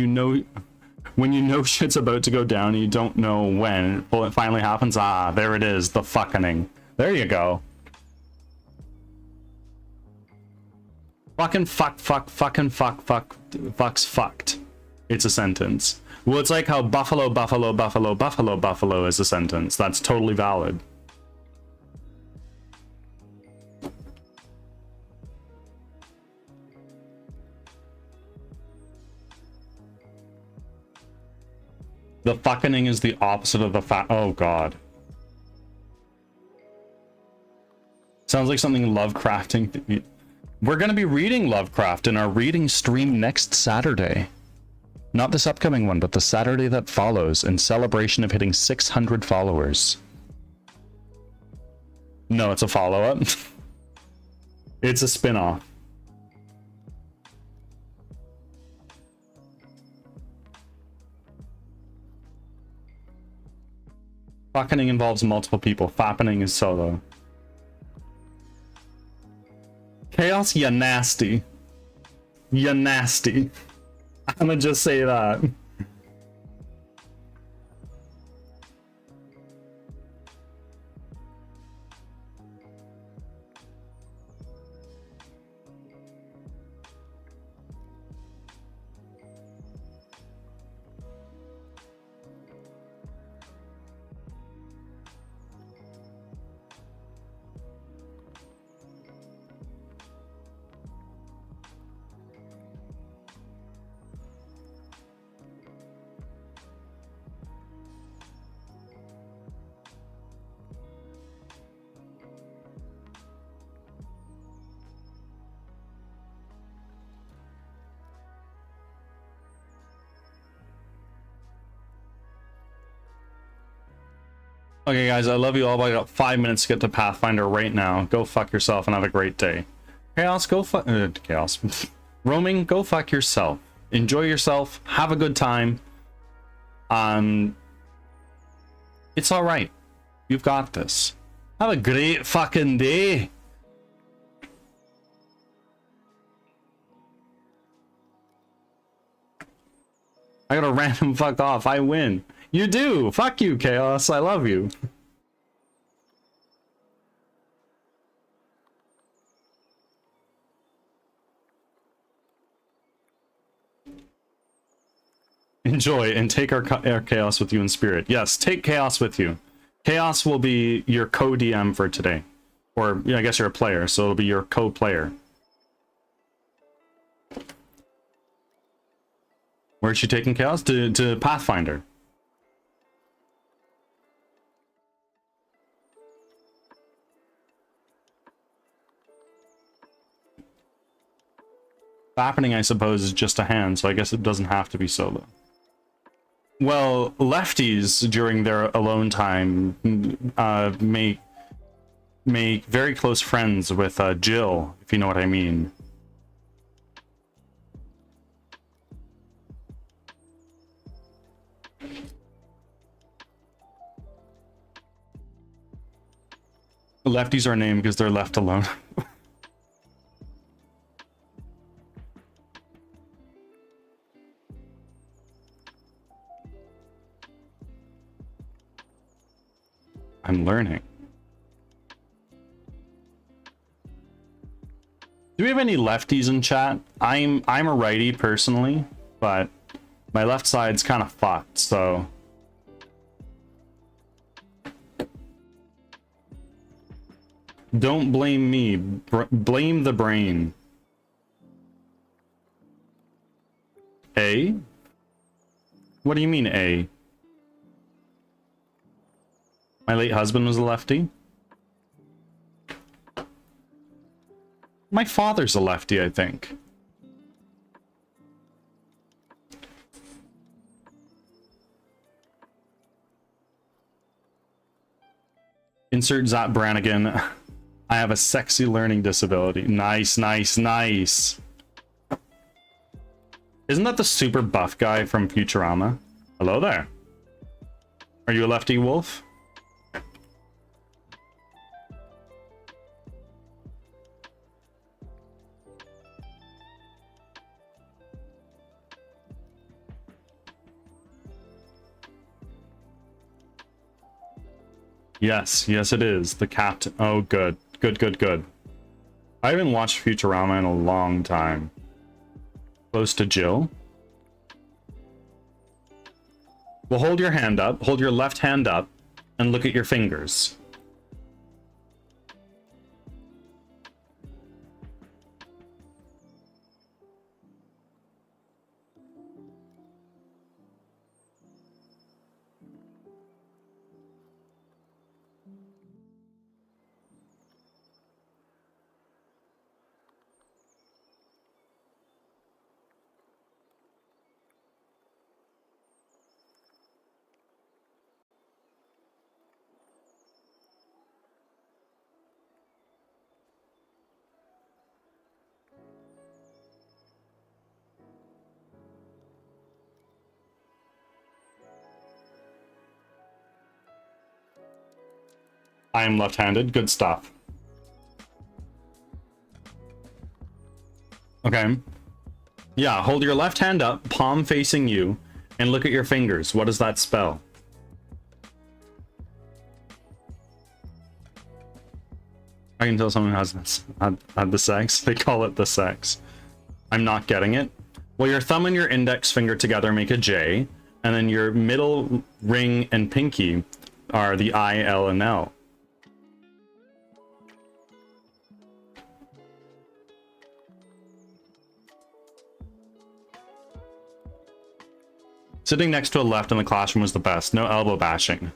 S2: know shit's about to go down and you don't know when. Well, it finally happens. Ah, there it is, the fucking. There you go. Fucking fucking fuck's fucked. It's a sentence. Well, it's like how buffalo is a sentence. That's totally valid. The fucking is the opposite of the fat. Oh god. Sounds like something Lovecrafting. We're going to be reading Lovecraft in our reading stream next Saturday. Not this upcoming one, but the Saturday that follows in celebration of hitting 600 followers. No, it's a follow-up. It's a spin-off. Fucking involves multiple people. Fappening is solo. Chaos, you nasty. You nasty. I'm gonna just say that. Okay, guys, I love you all, but I got 5 minutes to get to Pathfinder right now. Go fuck yourself and have a great day. Chaos, go fuck... Chaos. Roaming, go fuck yourself. Enjoy yourself. Have a good time. It's alright. You've got this. Have a great fucking day. I got a random fuck off. I win. You do! Fuck you, Chaos. I love you. Enjoy and take our Chaos with you in spirit. Yes, take Chaos with you. Chaos will be your co-DM for today. Or, yeah, I guess you're a player, so it'll be your co-player. Where's she taking Chaos? To Pathfinder. Happening, I suppose, is just a hand, so I guess it doesn't have to be solo. Well, lefties during their alone time make very close friends with Jill, if you know what I mean. Lefties are named because they're left alone. I'm learning. Do we have any lefties in chat? I'm a righty personally, but my left side's kind of fucked, so don't blame me. Blame the brain. A? What do you mean A? My late husband was a lefty. My father's a lefty, I think. Insert Zap Brannigan. I have a sexy learning disability. Nice, nice, nice. Isn't that the super buff guy from Futurama? Hello there. Are you a lefty wolf? Yes, yes it is. The captain. Oh, good. Good, good, good. I haven't watched Futurama in a long time. Close to Jill. Well, hold your hand up. Hold your left hand up and look at your fingers. I am left-handed. Good stuff. Okay. Yeah, hold your left hand up, palm facing you, and look at your fingers. What does that spell? I can tell someone has had the sex. They call it the sex. I'm not getting it. Well, your thumb and your index finger together make a J, and then your middle ring and pinky are the I, L, and L. Sitting next to a left in the classroom was the best. No elbow bashing.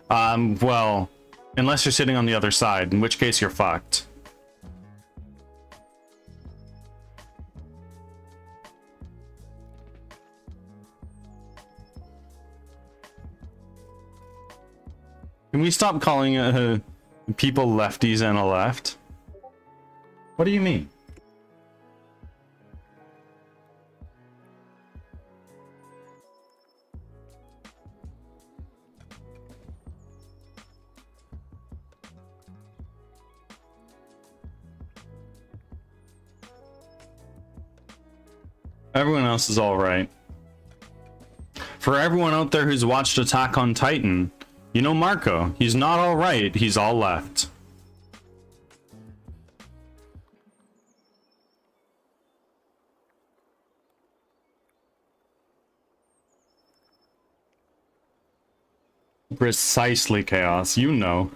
S2: Well, unless you're sitting on the other side, in which case you're fucked. Can we stop calling people lefties and a left? What do you mean? Everyone else is all right. For everyone out there who's watched Attack on Titan, you know Marco, he's not all right, he's all left. Precisely, Chaos, you know.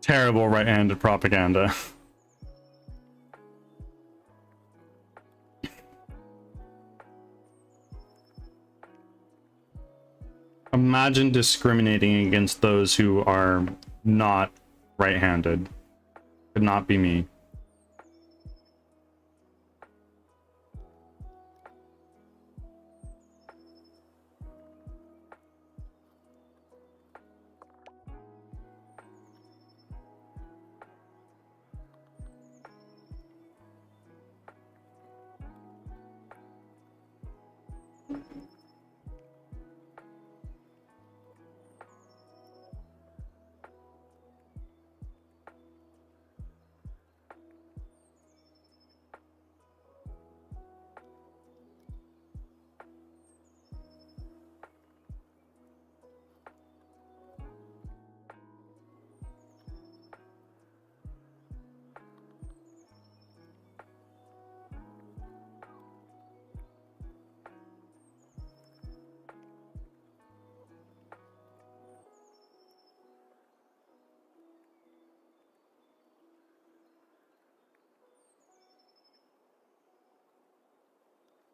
S2: Terrible right-handed propaganda. Imagine discriminating against those who are not right-handed. Could not be me.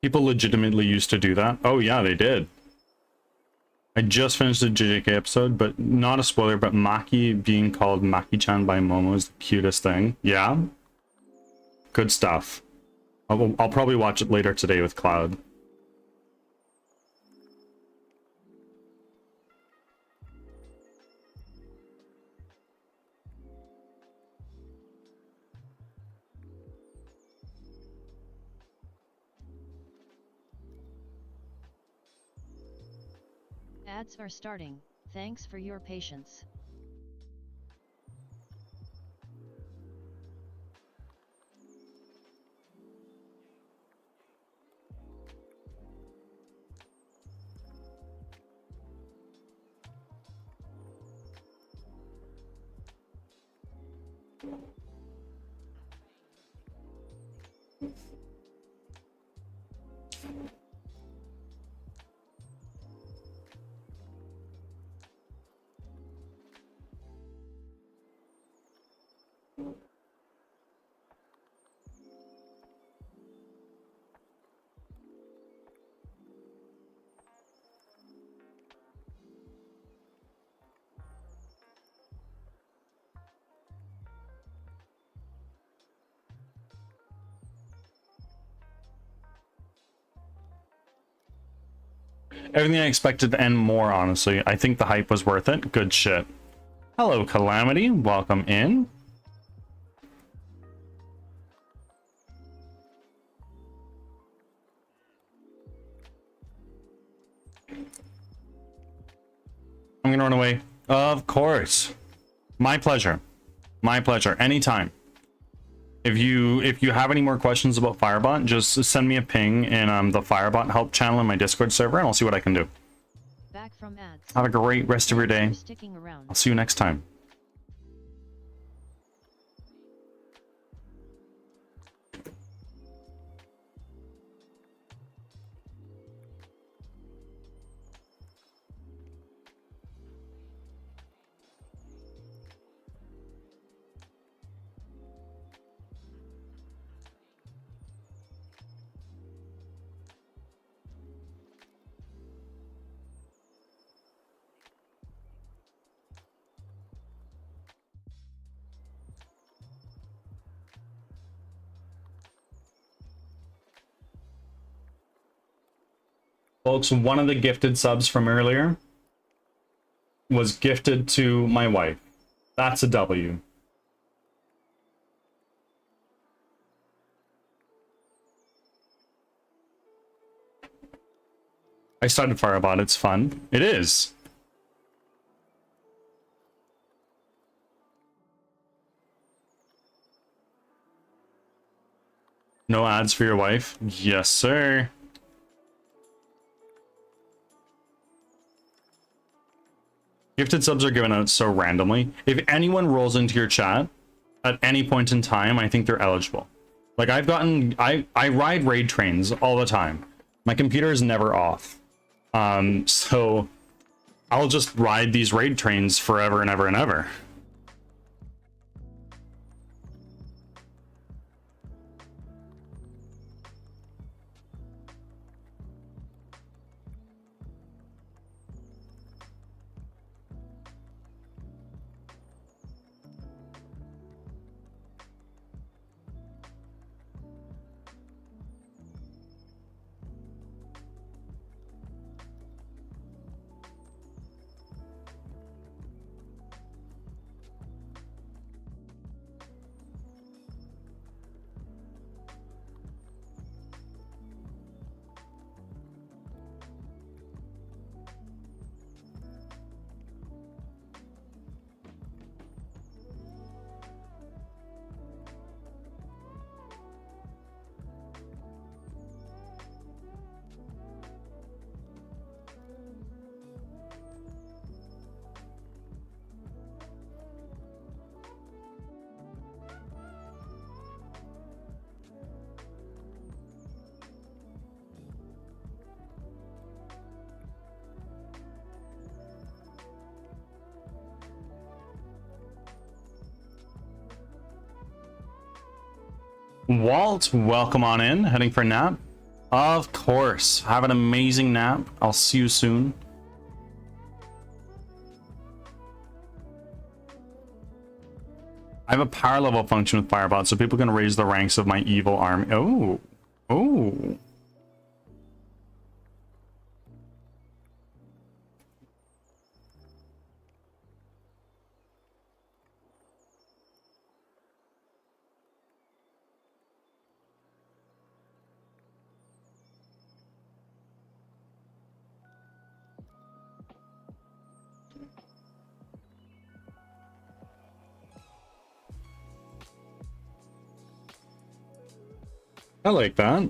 S2: People legitimately used to do that. Oh yeah, they did. I just finished the JJK episode, but not a spoiler, but Maki being called Maki-chan by Momo is the cutest thing. Yeah? Good stuff. I'll probably watch it later today with Cloud.
S1: Ads are starting. Thanks for your patience.
S2: Everything I expected and more, honestly. I think the hype was worth it. Good shit. Hello, Calamity. Welcome in. I'm gonna run away. Of course. My pleasure. My pleasure. Anytime. If you have any more questions about Firebot, just send me a ping in the Firebot help channel in my Discord server, and I'll see what I can do.
S1: Back from ads.
S2: Have a great rest of your day.
S1: Sticking around.
S2: I'll see you next time. Folks, one of the gifted subs from earlier was gifted to my wife. That's a W. I started Firebot. It's fun. It is. No ads for your wife? Yes, sir. Gifted subs are given out so randomly. If anyone rolls into your chat at any point in time, I think they're eligible. Like I ride raid trains all the time. My computer is never off. So I'll just ride these raid trains forever and ever and ever. Walt, welcome on in. Heading for a nap? Of course. Have an amazing nap. I'll see you soon. I have a power level function with Firebot, so people can raise the ranks of my evil army. Oh. Oh. I like that.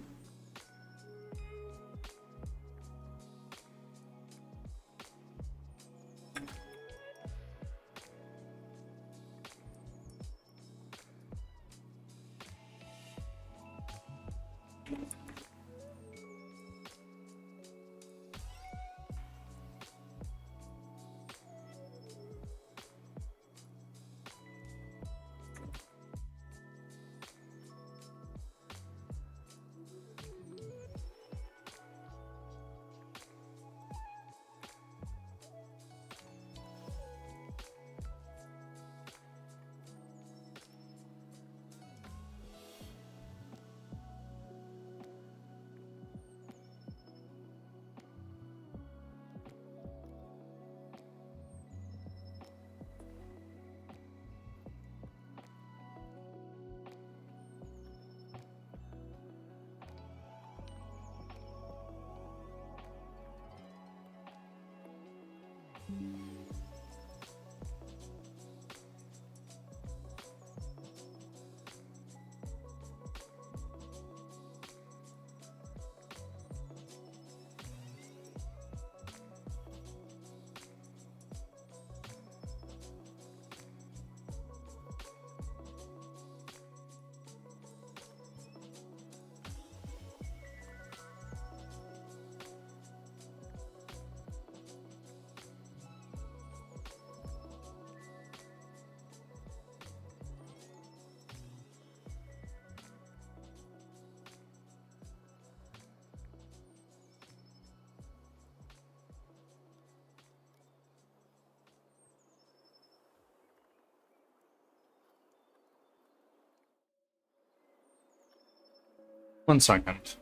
S2: 1 second.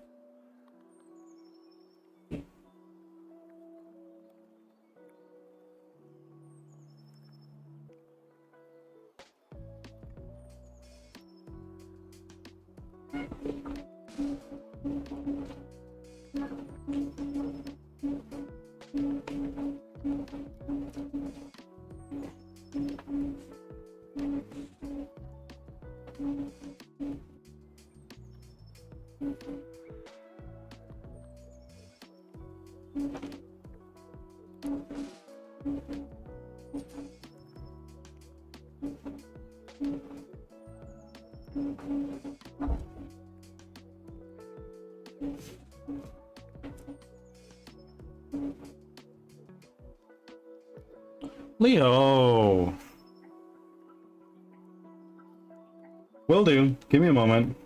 S2: Leo! Will do. Give me a moment.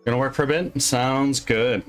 S2: Gonna work for a bit? Sounds good.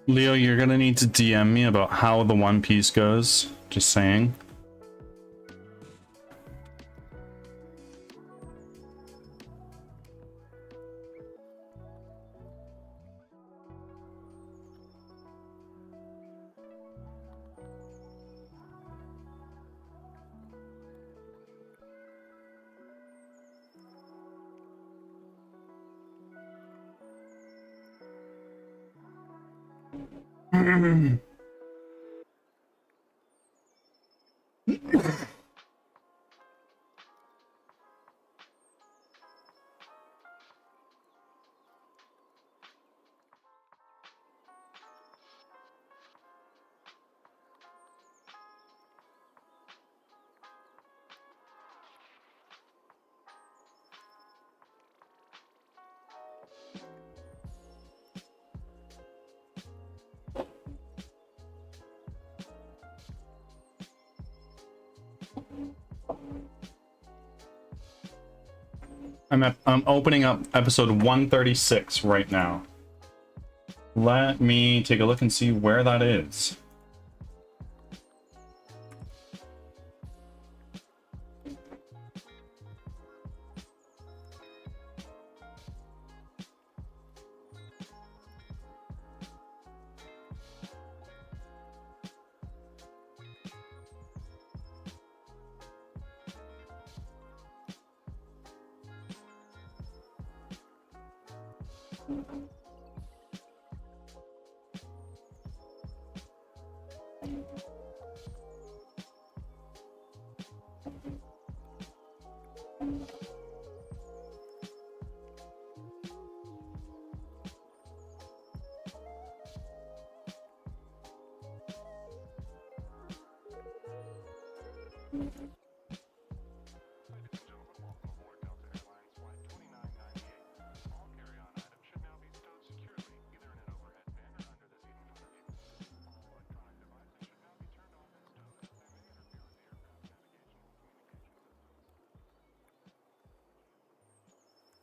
S2: Leo, you're gonna need to DM me about how the One Piece goes. Just saying. I'm opening up episode 136 right now. Let me take a look and see where that is.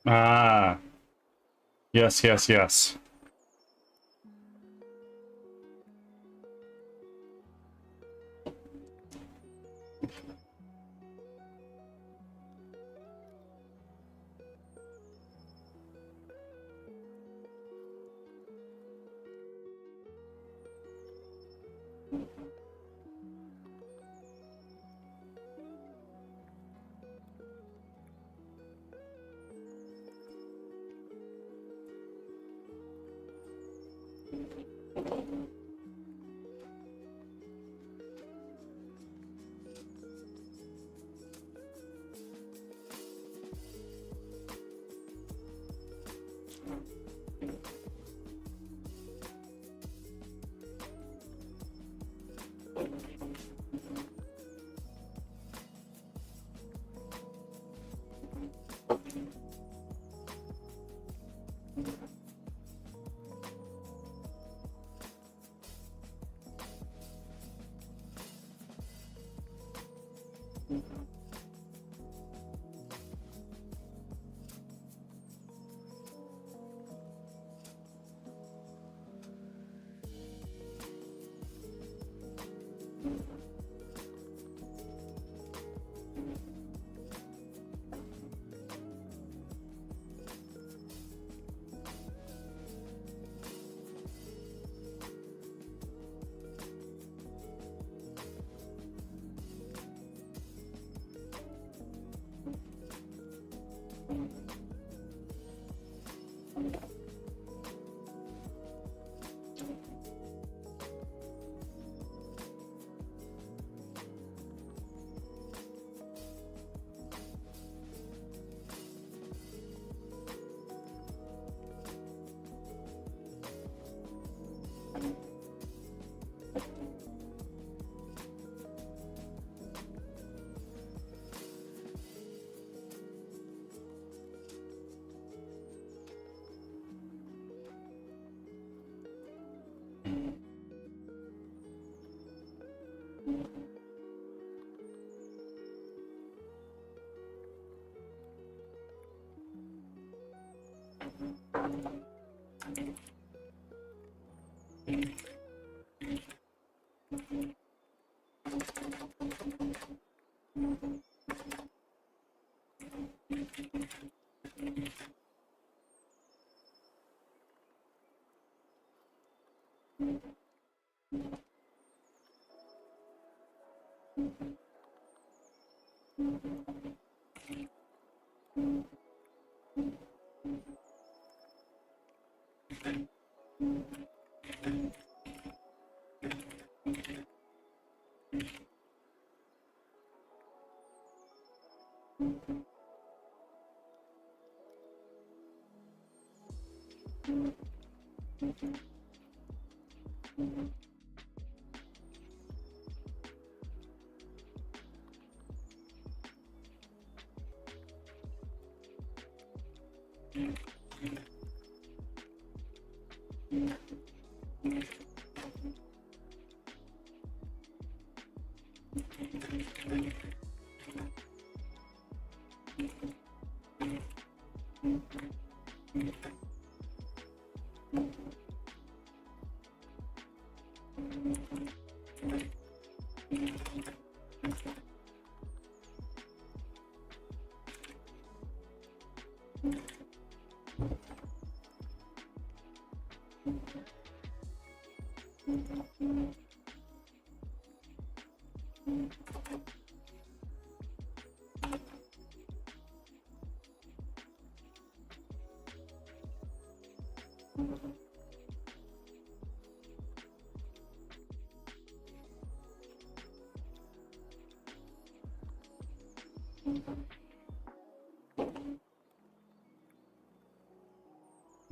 S2: Ah, yes, yes, yes.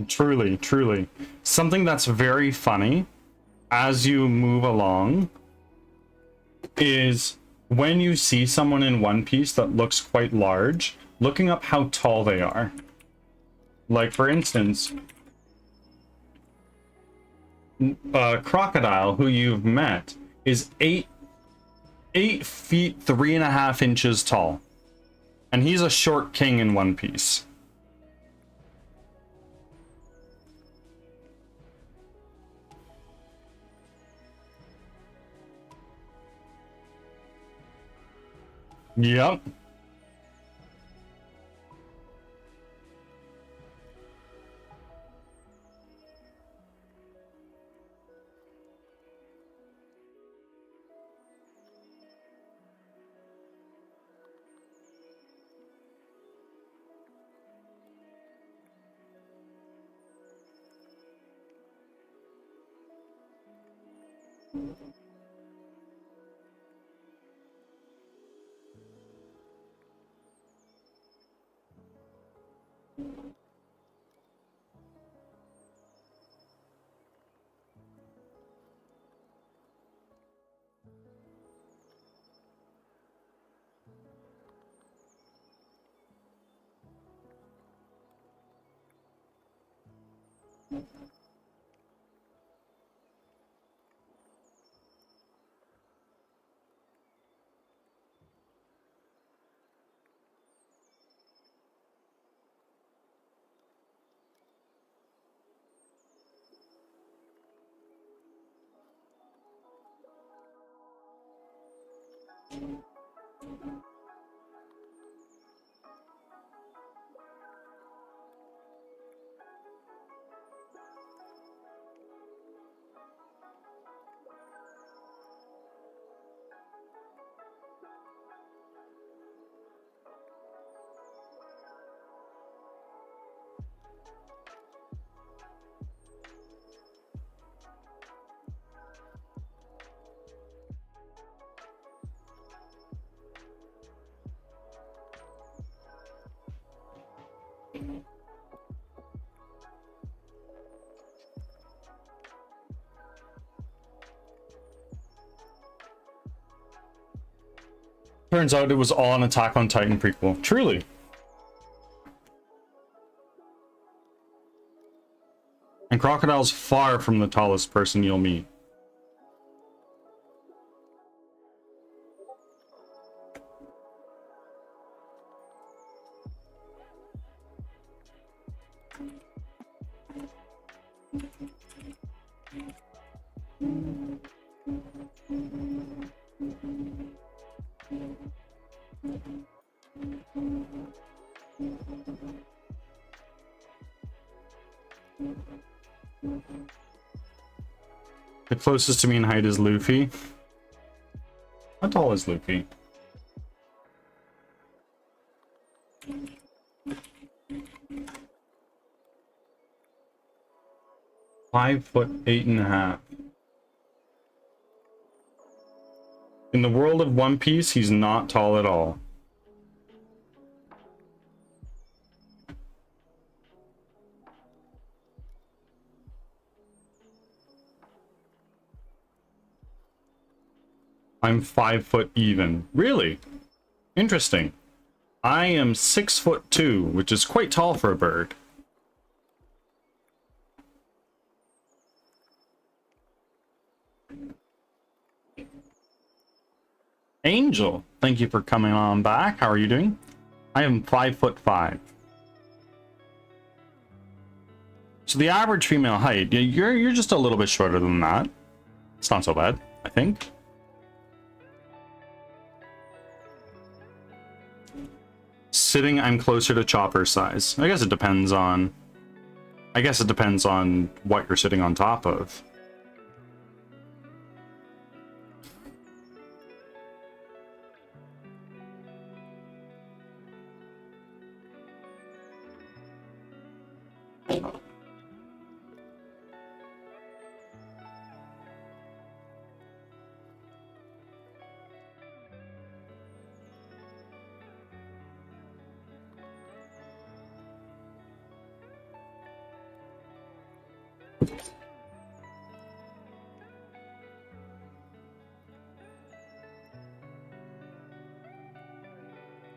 S2: Truly, truly. Something that's very funny as you move along is when you see someone in One Piece that looks quite large, looking up how tall they are. Like, for instance, Crocodile, who you've met, is 8 feet 3.5 inches tall. And he's a short king in One Piece. Yep. Turns out it was all an Attack on Titan prequel. Truly. And Crocodile's far from the tallest person you'll meet. The closest to me in height is Luffy. How tall is Luffy? (5'8.5). In the world of One Piece, he's not tall at all. I'm 5 foot even. Really? Interesting. I am 6'2", which is quite tall for a bird. Angel, thank you for coming on back. How are you doing? I am 5'5". So the average female height, you're just a little bit shorter than that. It's not so bad, I think. Sitting, I'm closer to Chopper size. I guess it depends on what you're sitting on top of.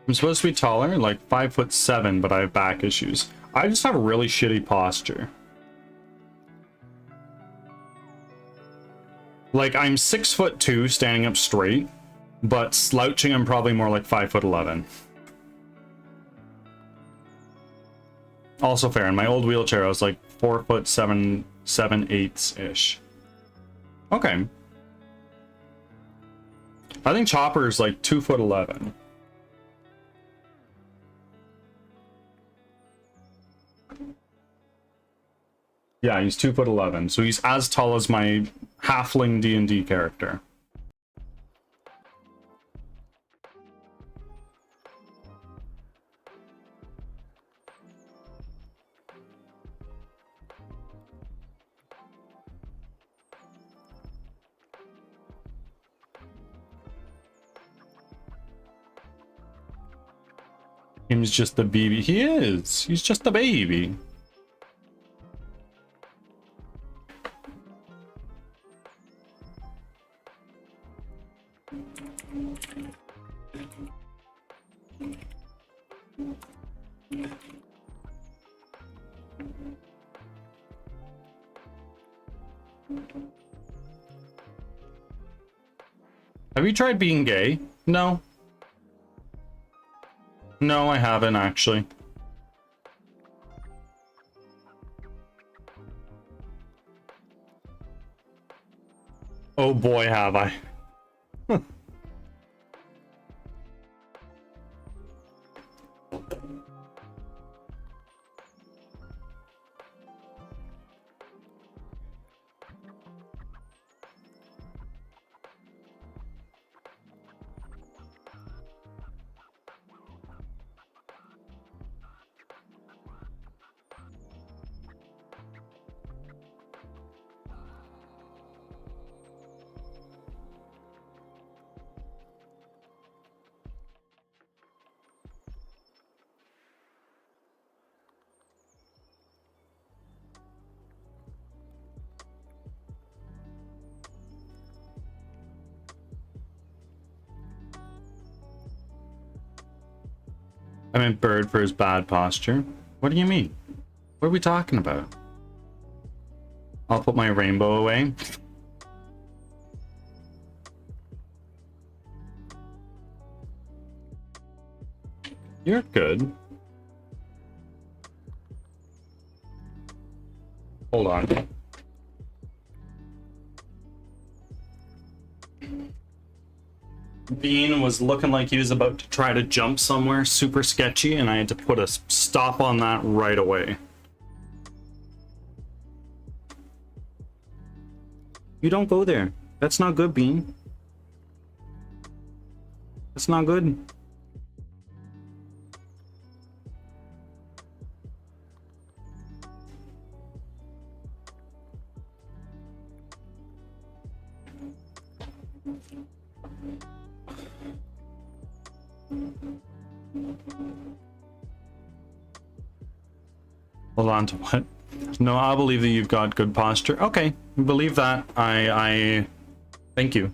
S2: I'm supposed to be taller, like 5'7", but I have back issues. I just have a really shitty posture. Like, I'm 6'2" standing up straight, but slouching I'm probably more like 5'11". Also fair, in my old wheelchair I was like 4'7", 7/8" Okay. I think Chopper's like 2'11". Yeah, he's 2'11", so he's as tall as my halfling D&D character. Him's just a baby. He is. He's just a baby. Have you tried being gay? No. No, I haven't actually. Oh boy, have I. I meant bird for his bad posture. What do you mean? What are we talking about? I'll put my rainbow away. You're good. Hold on. Bean was looking like he was about to try to jump somewhere super sketchy, and I had to put a stop on that right away. You don't go there. That's not good, Bean. That's not good. Hold on to what? No, I believe that you've got good posture. Okay, believe that. I thank you.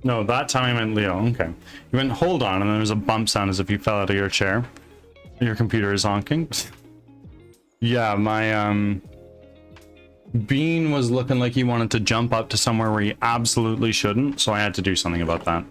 S2: No, that time I meant Leo. Okay. You went, hold on, and then there's a bump sound as if you fell out of your chair. Your computer is honking. Yeah, my, Bean was looking like he wanted to jump up to somewhere where he absolutely shouldn't, so I had to do something about that.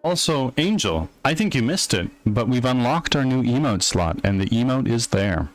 S2: Also, Angel, I think you missed it, but we've unlocked our new emote slot, and the emote is there.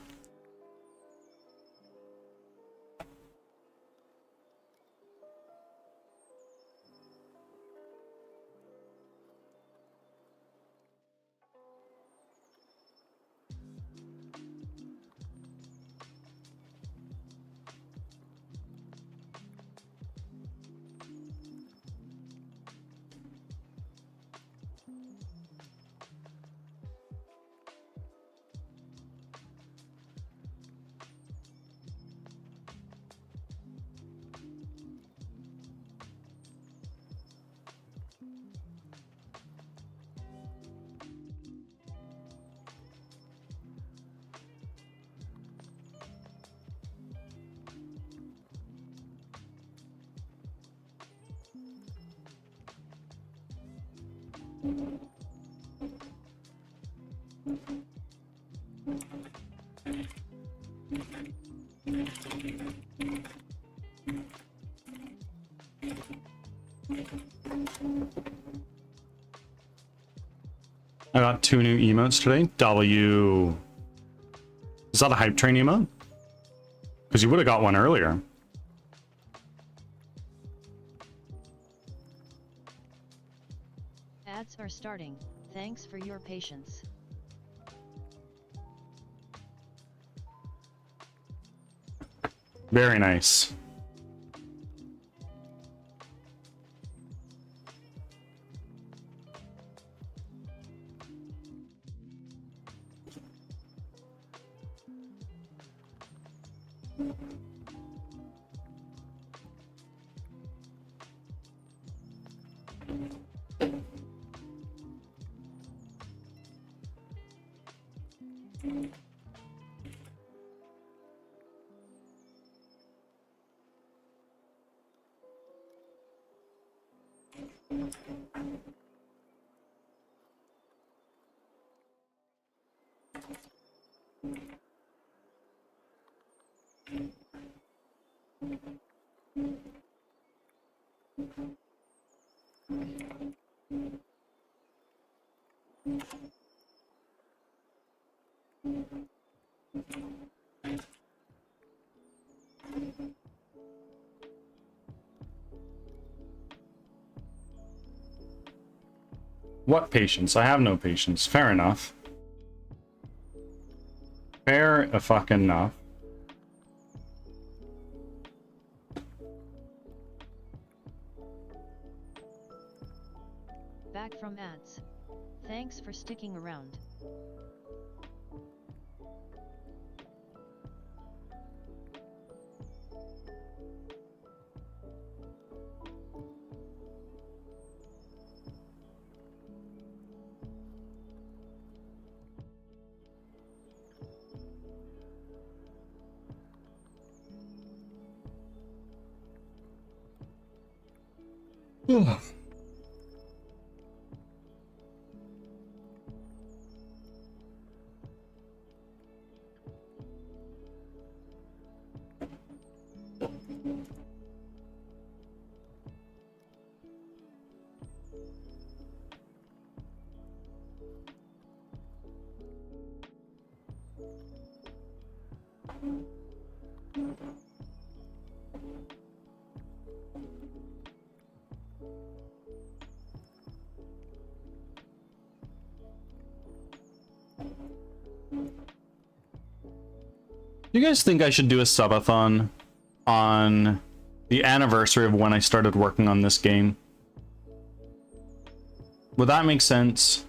S2: I got 2 new emotes today. W. Is that a hype train emote? Because you would have got one earlier.
S1: Ads are starting. Thanks for your patience.
S2: Very nice. What patience? I have no patience. Fair enough. Fair a fucking enough.
S1: Back from ads. Thanks for sticking around. You guys think I should do a subathon on the anniversary of when I started working on this game? Would that make sense?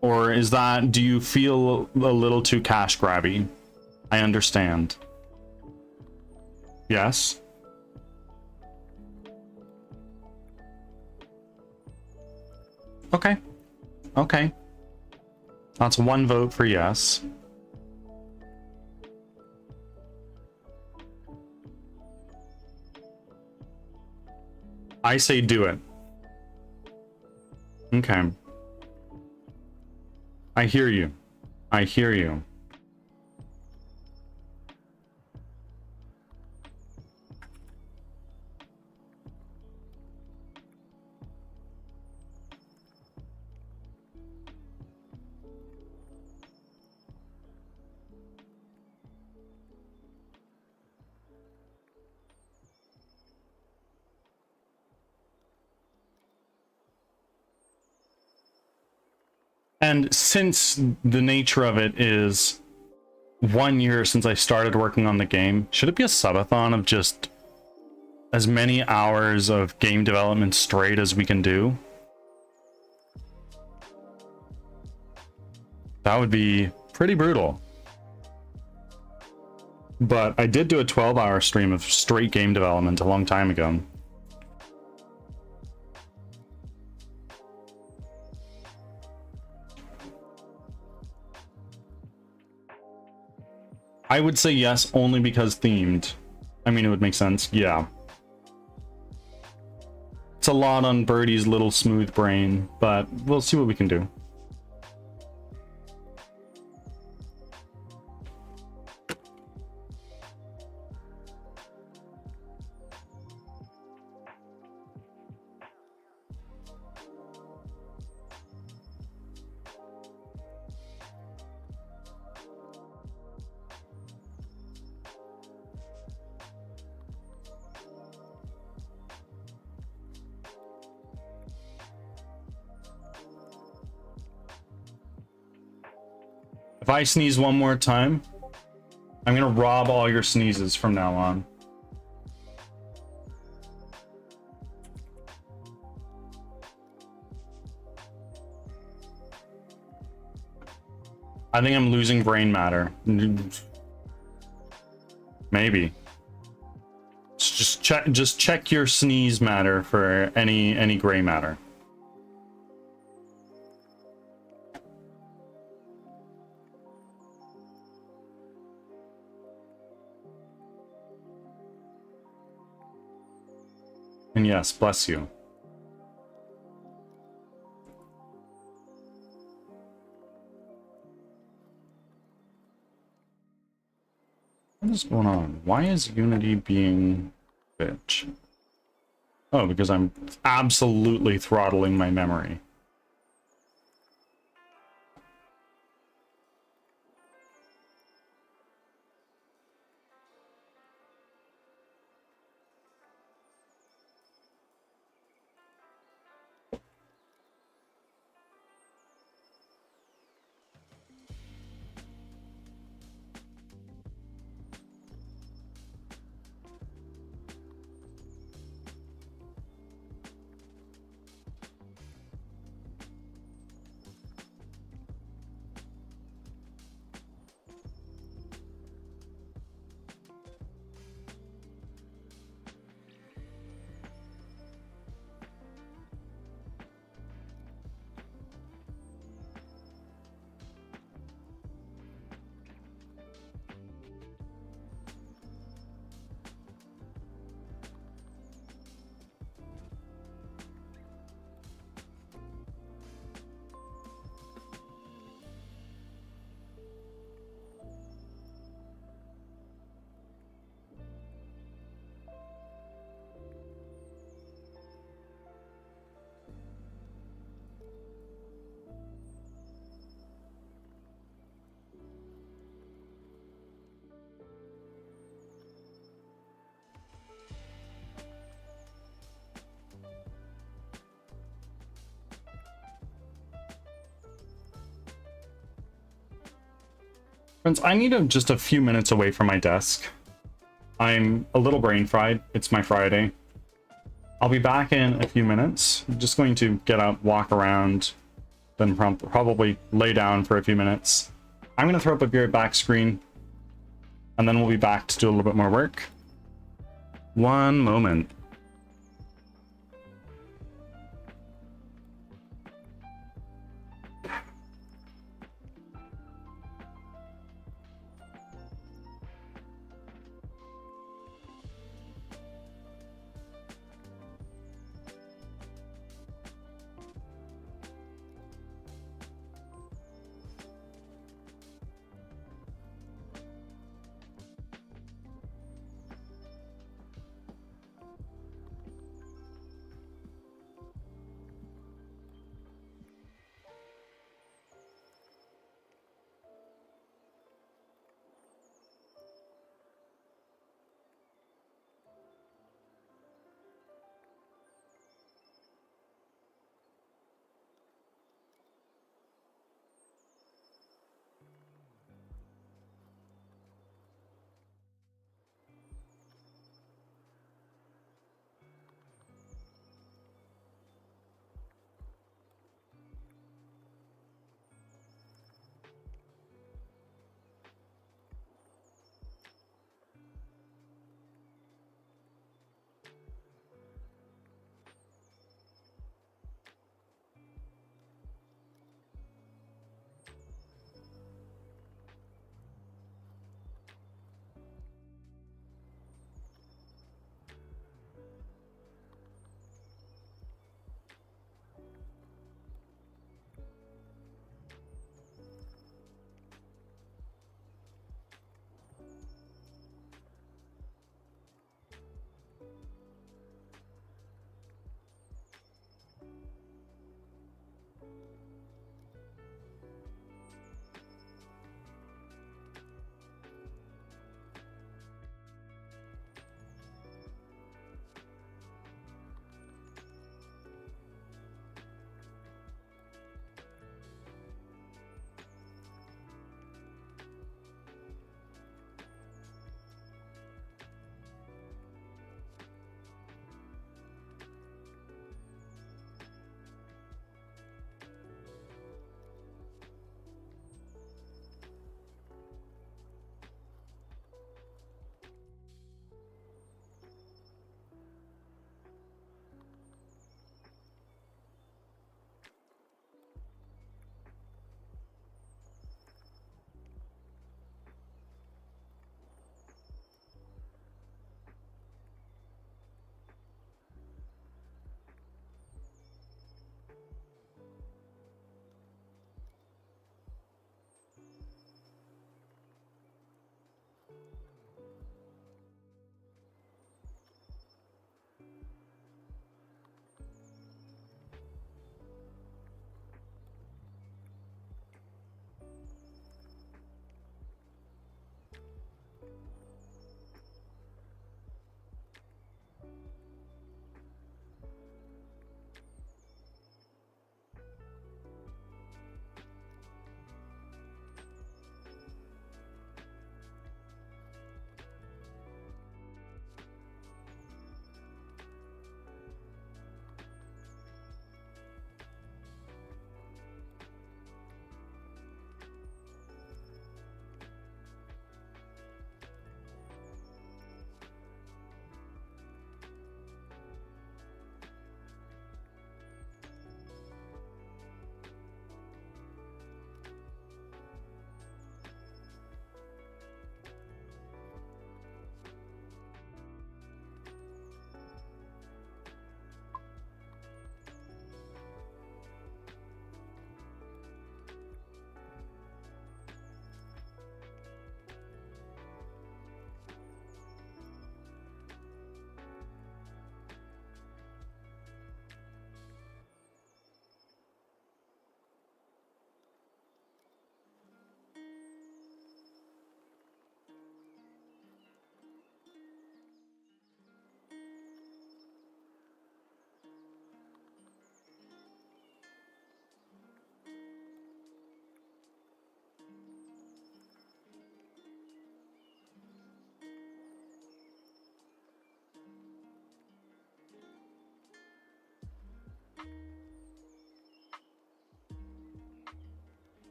S1: Or is that, do you feel a little too cash grabby? I understand. Yes? Okay. Okay. That's one vote for yes. I say do it. Okay. I hear you. I hear you. And since the nature of it is 1 year since I started working on the game, should it be a subathon of just as many hours of game development straight as we can do? That would be pretty brutal. But I did do a 12-hour stream of straight game development a long time ago. I would say yes, only because themed. I mean, it would make sense. Yeah. It's a lot on Birdie's little smooth brain, but we'll see what we can do. If I sneeze one more time, I'm gonna rob all your sneezes from now on. I think I'm losing brain matter. Maybe. Just check your sneeze matter for any gray matter. And yes, bless you. What is going on? Why is Unity being bitch? Oh, because I'm absolutely throttling my memory. Friends, I need just a few minutes away from my desk. I'm a little brain fried. It's my Friday. I'll be back in a few minutes. I'm just going to get up, walk around, then probably lay down for a few minutes. I'm going to throw up a beer back screen, and then we'll be back to do a little bit more work. One moment.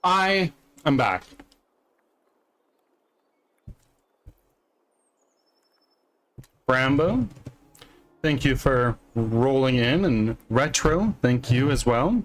S1: I am back. Brambo, thank you for rolling in, and Retro, thank you as well.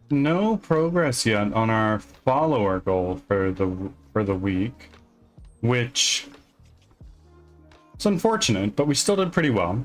S1: No progress yet on our follower goal for the week, which is unfortunate, but we still did pretty well.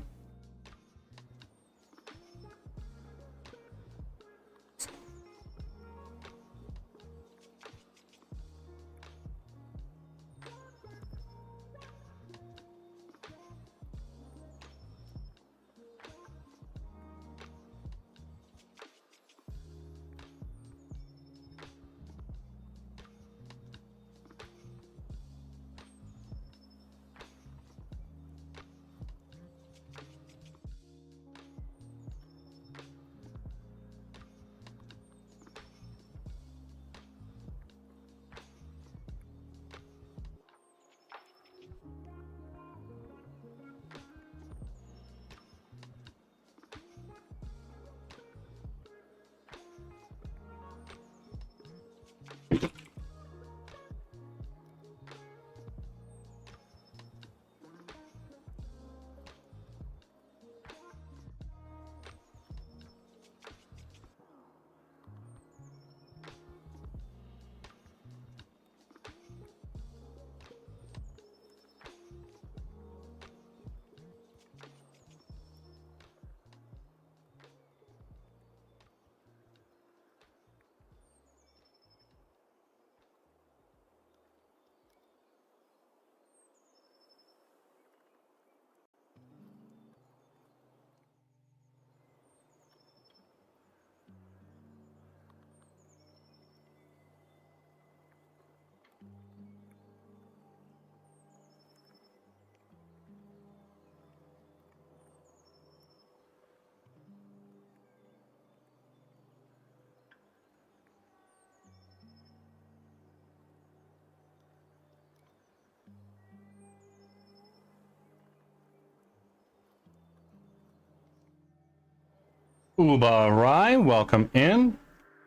S1: Uba Rai, welcome in.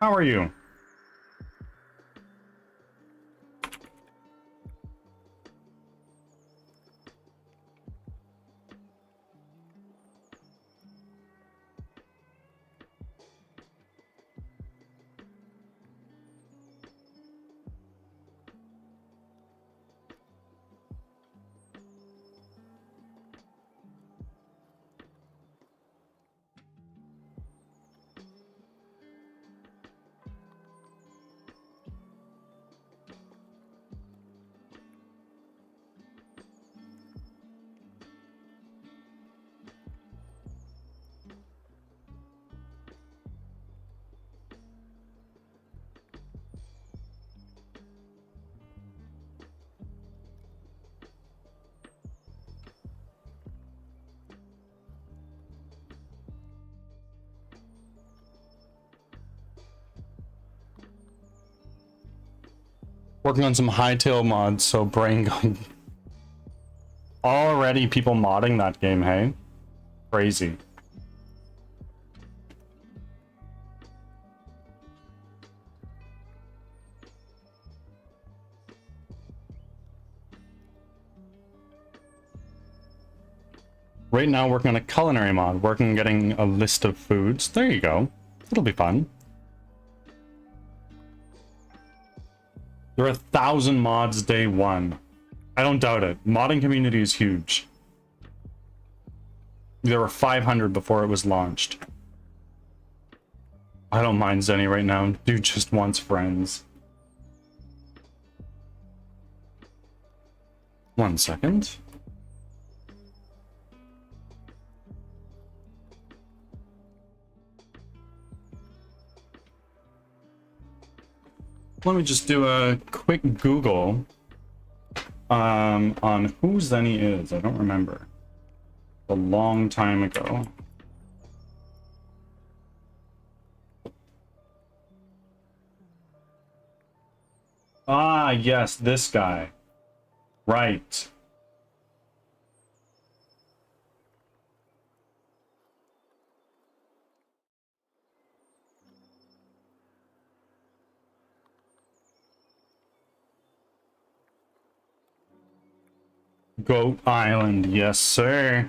S1: How are you? Working on some hightail mods, so brain going. Already people modding that game, hey? Crazy. Right now working on a culinary mod, working on getting a list of foods. There you go. It'll be fun. There are 1,000 mods day one. I don't doubt it. Modding community is huge. There were 500 before it was launched. I don't mind Zenny right now. Dude just wants friends. 1 second. Let me just do a quick Google on who Zenny is. I don't remember. A long time ago. Ah, yes, this guy. Right. Goat Island, yes, sir.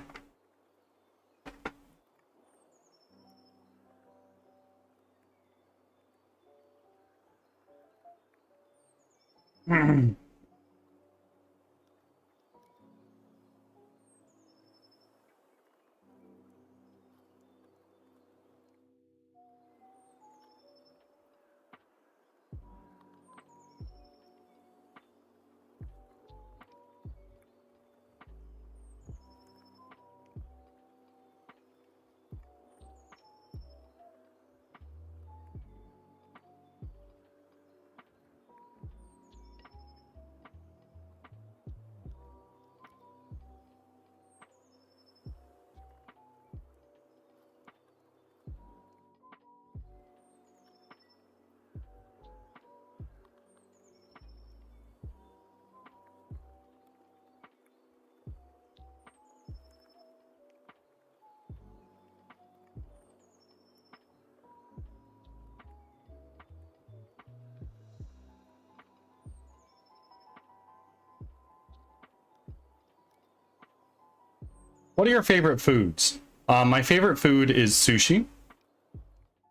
S1: What are your favorite foods? My favorite food is sushi,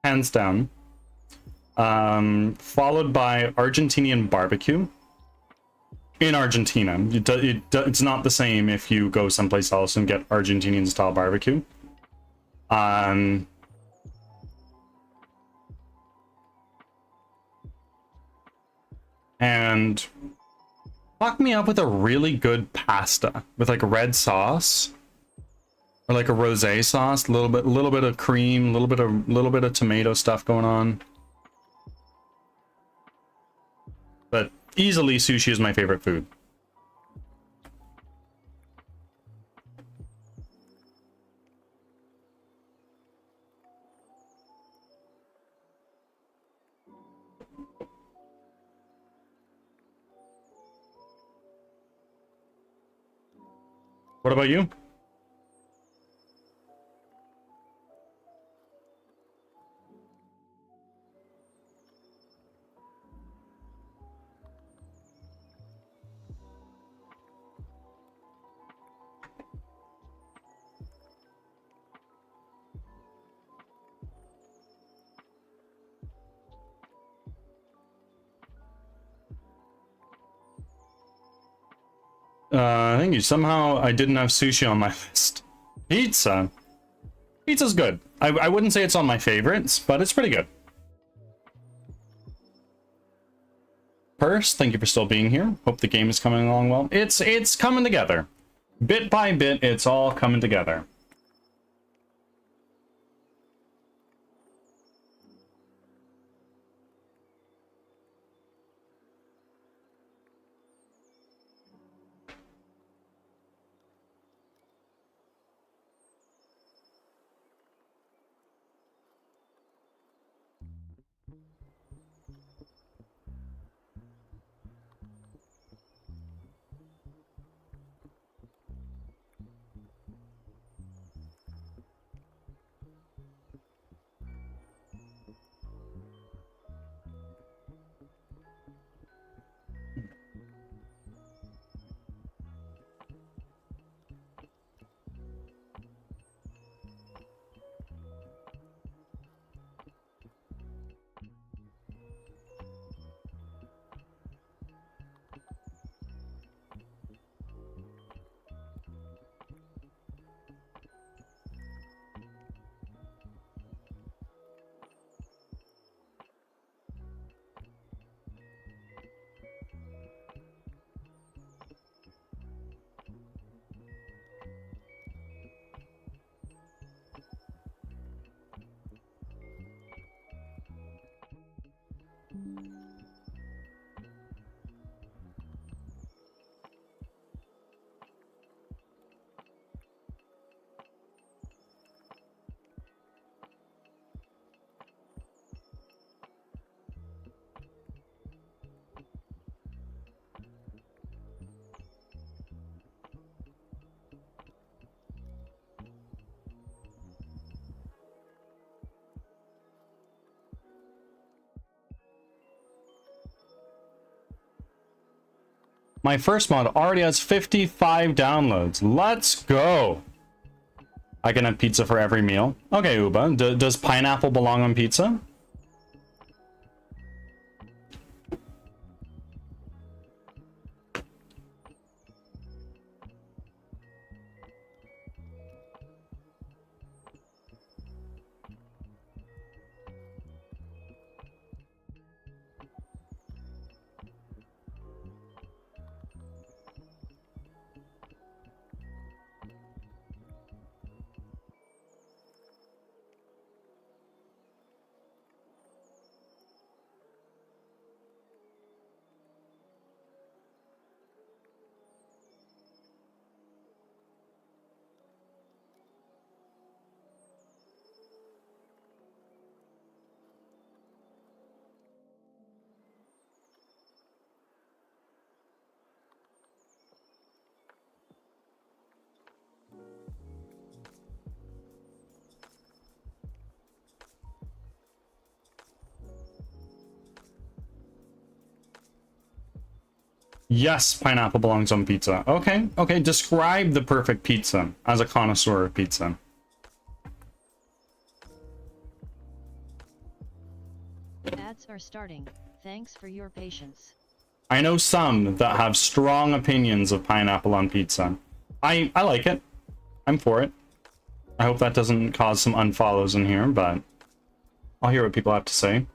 S1: hands down. Followed by Argentinian barbecue. In Argentina, it's not the same if you go someplace else and get Argentinian style barbecue. And fuck me up with a really good pasta with like a red sauce or like a rosé sauce, a little bit of cream, a little bit of tomato stuff going on. But easily sushi is my favorite food. What about you? Thank you. Somehow I didn't have sushi on my list. Pizza. Pizza's good. I wouldn't say it's on my favorites, but it's pretty good. Purse, thank you for still being here. Hope the game is coming along well. It's coming together. Bit by bit, it's all coming together. My first mod already has 55 downloads. Let's go. I can have pizza for every meal. Okay, Uba. Does pineapple belong on pizza? Yes, pineapple belongs on pizza. Okay, okay. Describe the perfect pizza as a connoisseur of pizza.
S4: Ads are starting. Thanks for your patience.
S1: I know some that have strong opinions of pineapple on pizza. I like it. I'm for it. I hope that doesn't cause some unfollows in here, but I'll hear what people have to say.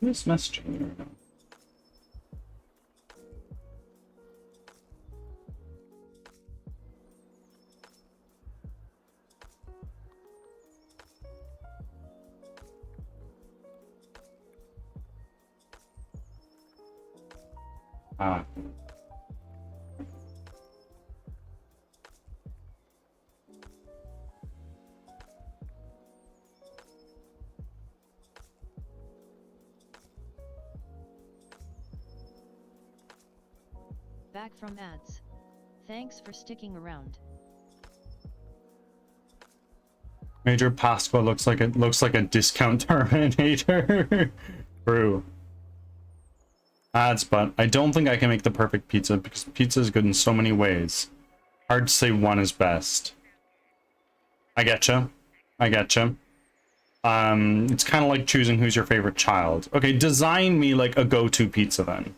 S1: Who's messaging me right now? Ah.
S4: Back from ads. Thanks for sticking around.
S1: Major Pasqua looks like a discount Terminator. True. Ads, but I don't think I can make the perfect pizza because pizza is good in so many ways. Hard to say one is best. I getcha. I getcha. It's kind of like choosing who's your favorite child. Okay, design me like a go-to pizza then.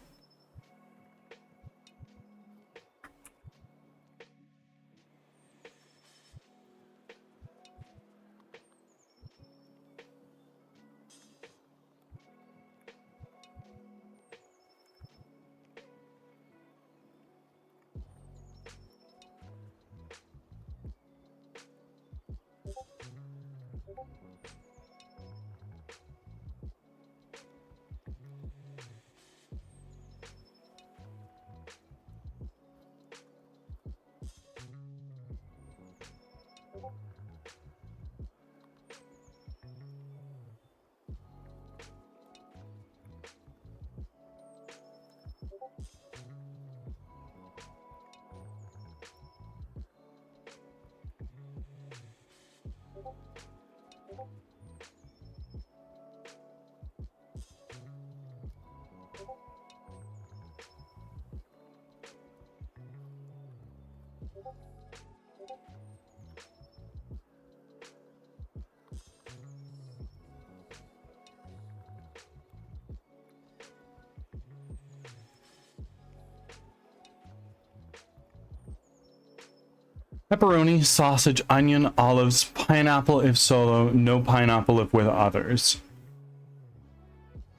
S1: Pepperoni, sausage, onion, olives, pineapple if solo, no pineapple if with others.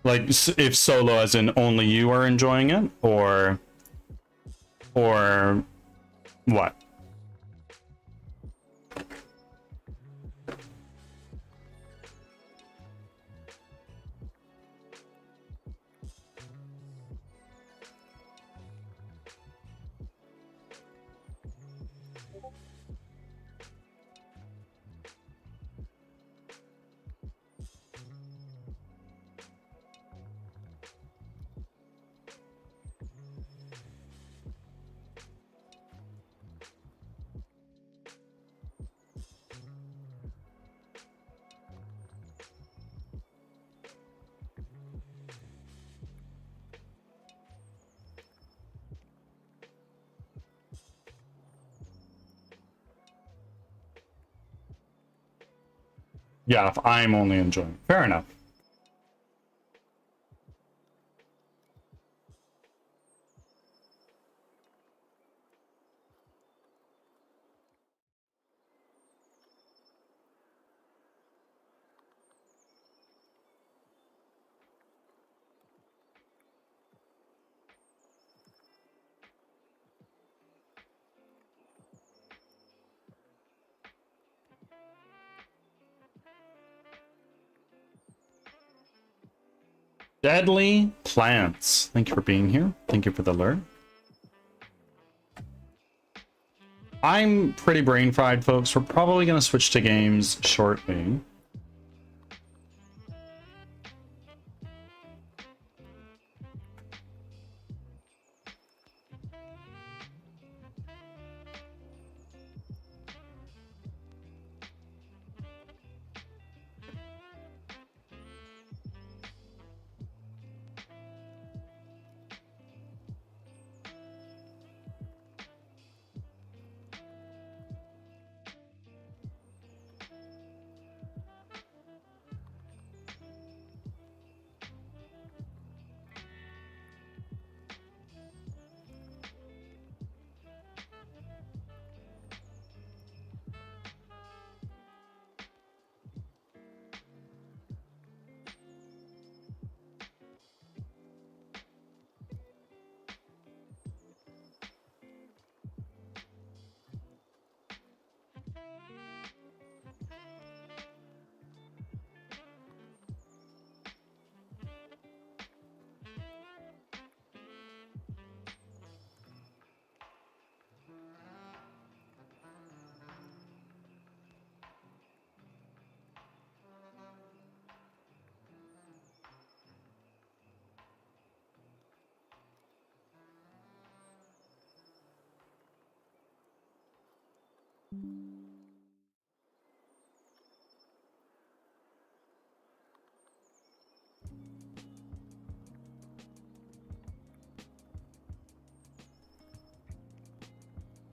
S1: Like, if solo as in only you are enjoying it, or what? Yeah, if I'm only enjoying it. Fair enough. Deadly plants. Thank you for being here. Thank you for the alert. I'm pretty brain fried, folks. We're probably going to switch to games shortly.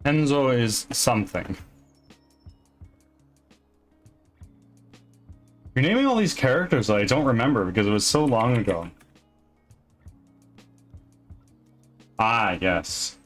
S1: Enzo is something. You're naming all these characters that I don't remember because it was so long ago. Ah, yes.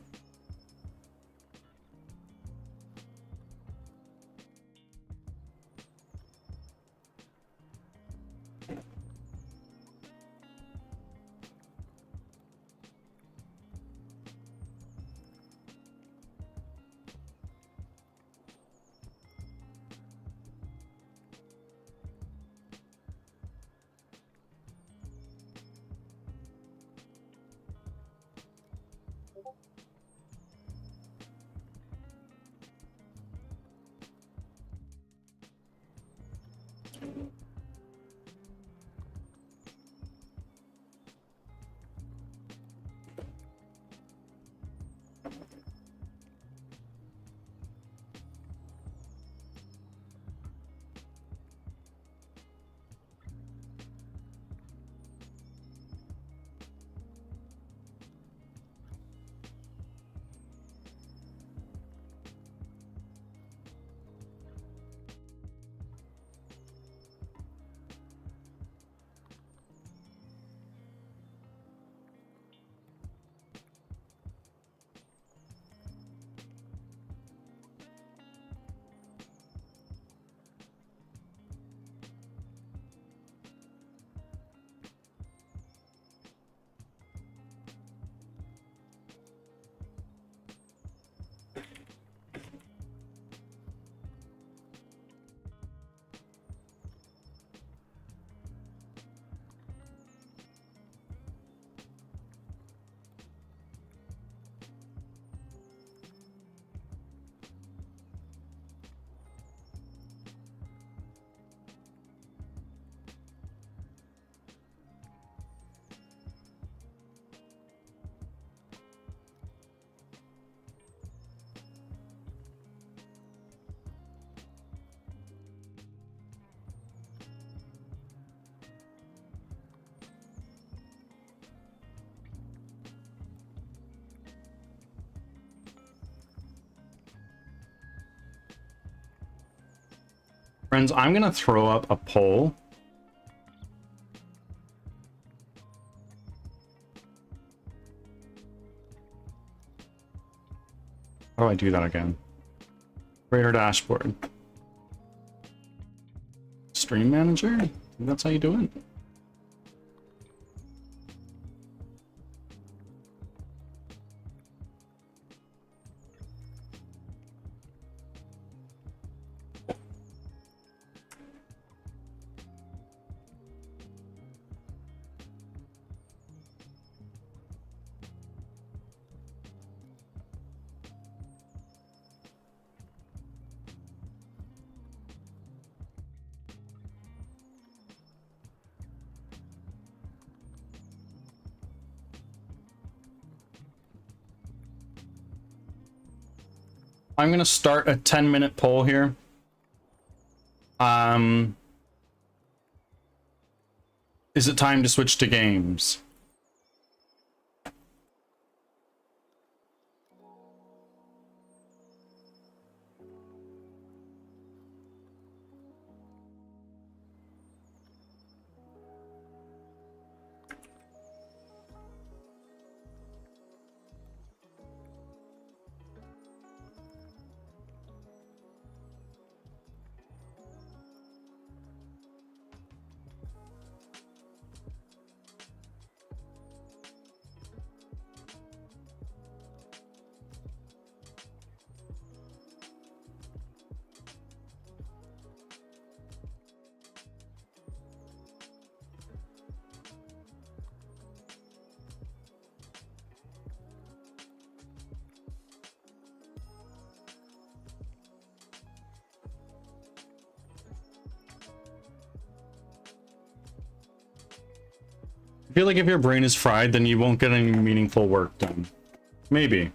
S1: Friends, I'm gonna throw up a poll. How do I do that again? Creator dashboard. Stream manager? I think that's how you do it. I'm gonna start a 10-minute poll here. Is it time to switch to games? I feel like if your brain is fried, then you won't get any meaningful work done. Maybe.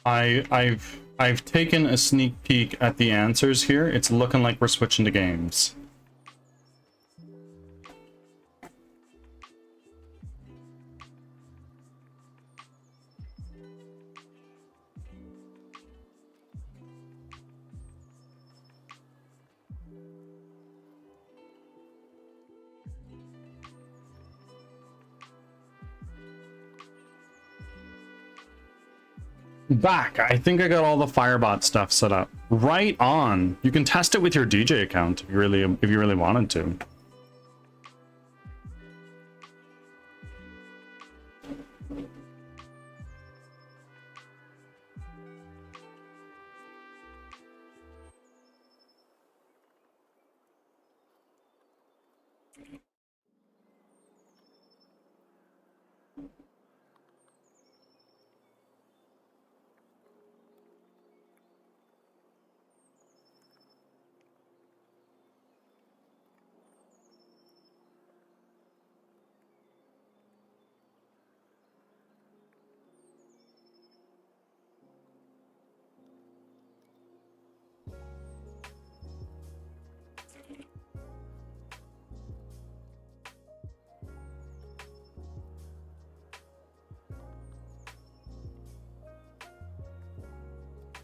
S1: I've taken a sneak peek at the answers here. It's looking like we're switching to games. Back. I think I got all the Firebot stuff set up. Right on. You can test it with your DJ account if you really wanted to.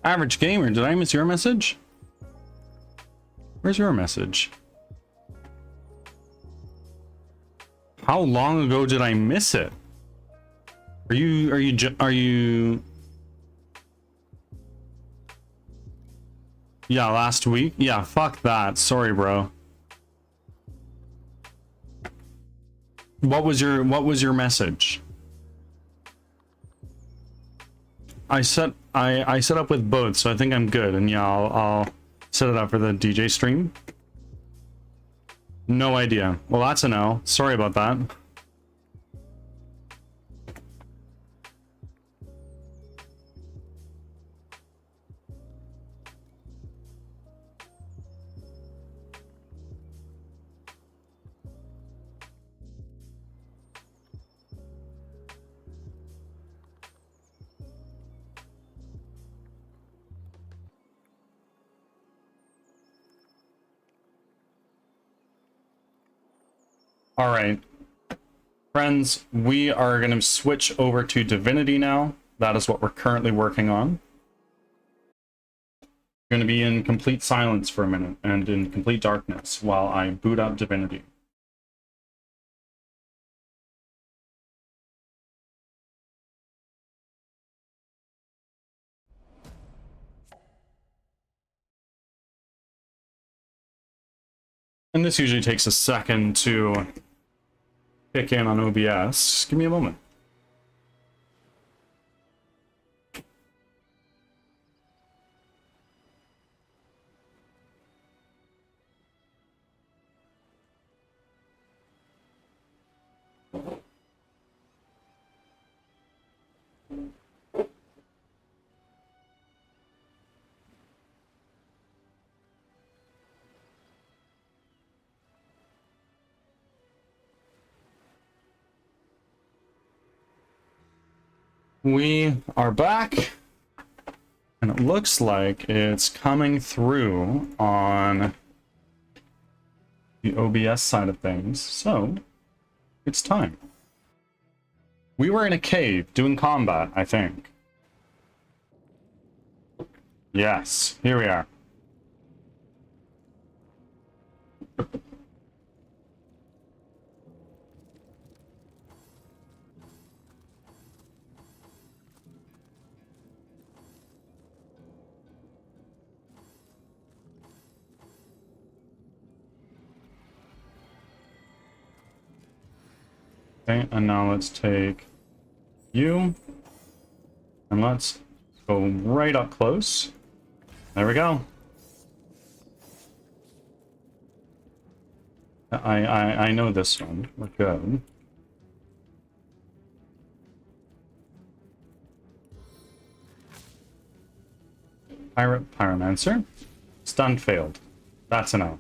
S1: Average gamer, did I miss your message? Where's your message? How long ago did I miss it? Are you Yeah, last week? Yeah, fuck that. Sorry, bro. What was your message? I set up with both, so I think I'm good. And yeah, I'll set it up for the DJ stream. No idea. Well, that's a no. Sorry about that. All right, friends, we are going to switch over to Divinity now. That is what we're currently working on. We're going to be in complete silence for a minute and in complete darkness while I boot up Divinity. And this usually takes a second to kick in on OBS. Just give me a moment. We are back, and it looks like it's coming through on the OBS side of things, so it's time. We were in a cave doing combat, I think. Yes, here we are. Okay, and now let's take you, and let's go right up close. There we go. I know this one. We're good. Pirate Pyromancer. Stun failed. That's a no.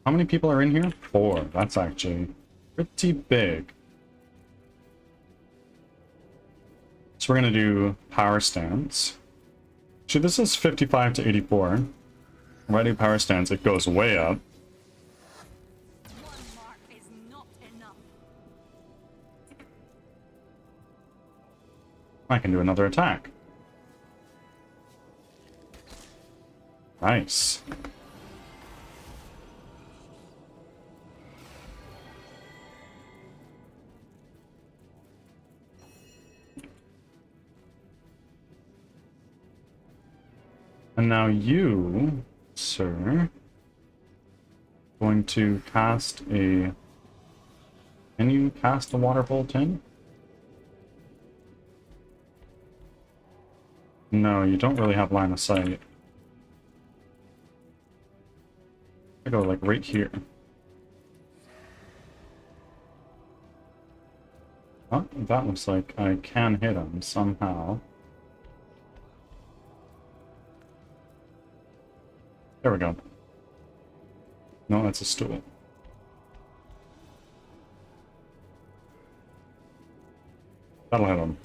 S2: How many people are in here? 4. That's actually pretty big. So we're going to do power stance. Actually, this is 55 to 84. If I do power stance, it goes way up.
S3: One mark is not enough.
S2: I can do another attack. Nice. And now you, sir, going to cast a... Can you cast a water bolt in? No, you don't really have line of sight. I go like right here. Oh, that looks like I can hit him somehow. There we go. No, that's a stool. That'll hit him.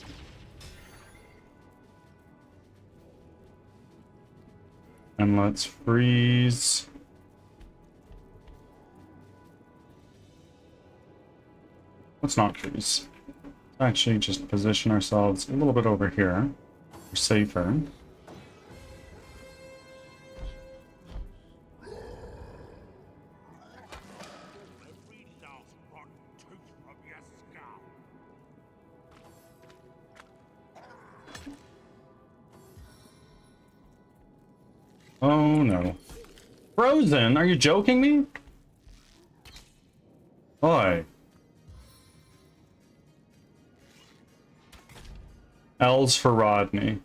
S2: And let's freeze. Let's not freeze. Actually, just position ourselves a little bit over here. We're safer.
S3: Every last rotten tooth from your skull.
S2: Oh no. Frozen? Are you joking me? Oi. L's for Rodney.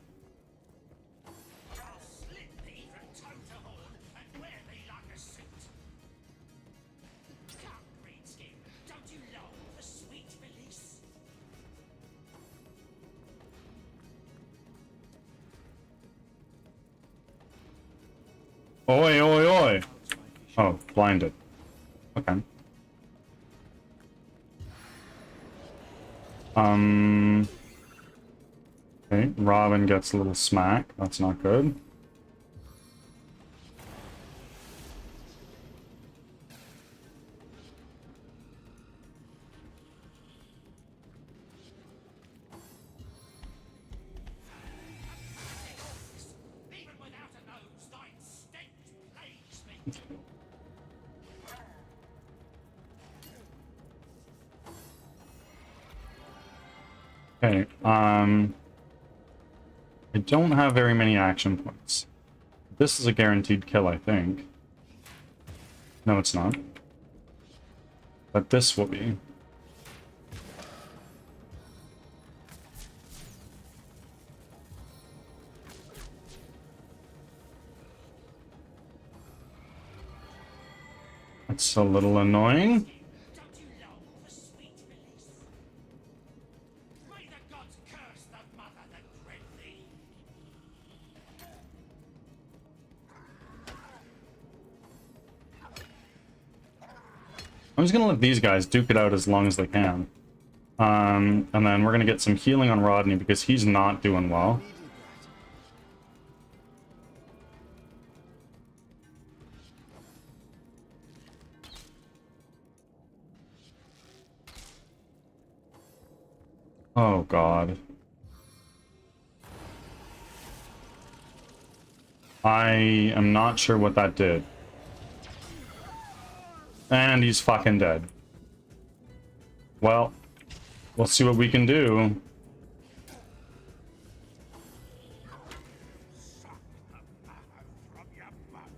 S3: I'll slit thee from toe to horn and wear thee like a suit. Come, greenskin, don't you long for sweet release?
S2: Oi, oi, oi. Oh, blinded. Okay. Okay, Robin gets a little smack. That's not good.
S3: Even without a nose, thy stench plagues me.
S2: Okay, I don't have very many action points. This is a guaranteed kill, I think. No, it's not. But this will be. That's a little annoying.
S3: Don't you long for sweet release? May the gods curse the mother that bred thee.
S2: I'm just gonna let these guys duke it out as long as they can. And then we're gonna get some healing on Rodney because he's not doing well. Oh god. I am not sure what that did. And he's fucking dead. Well, we'll see what we can do.
S3: From your bones.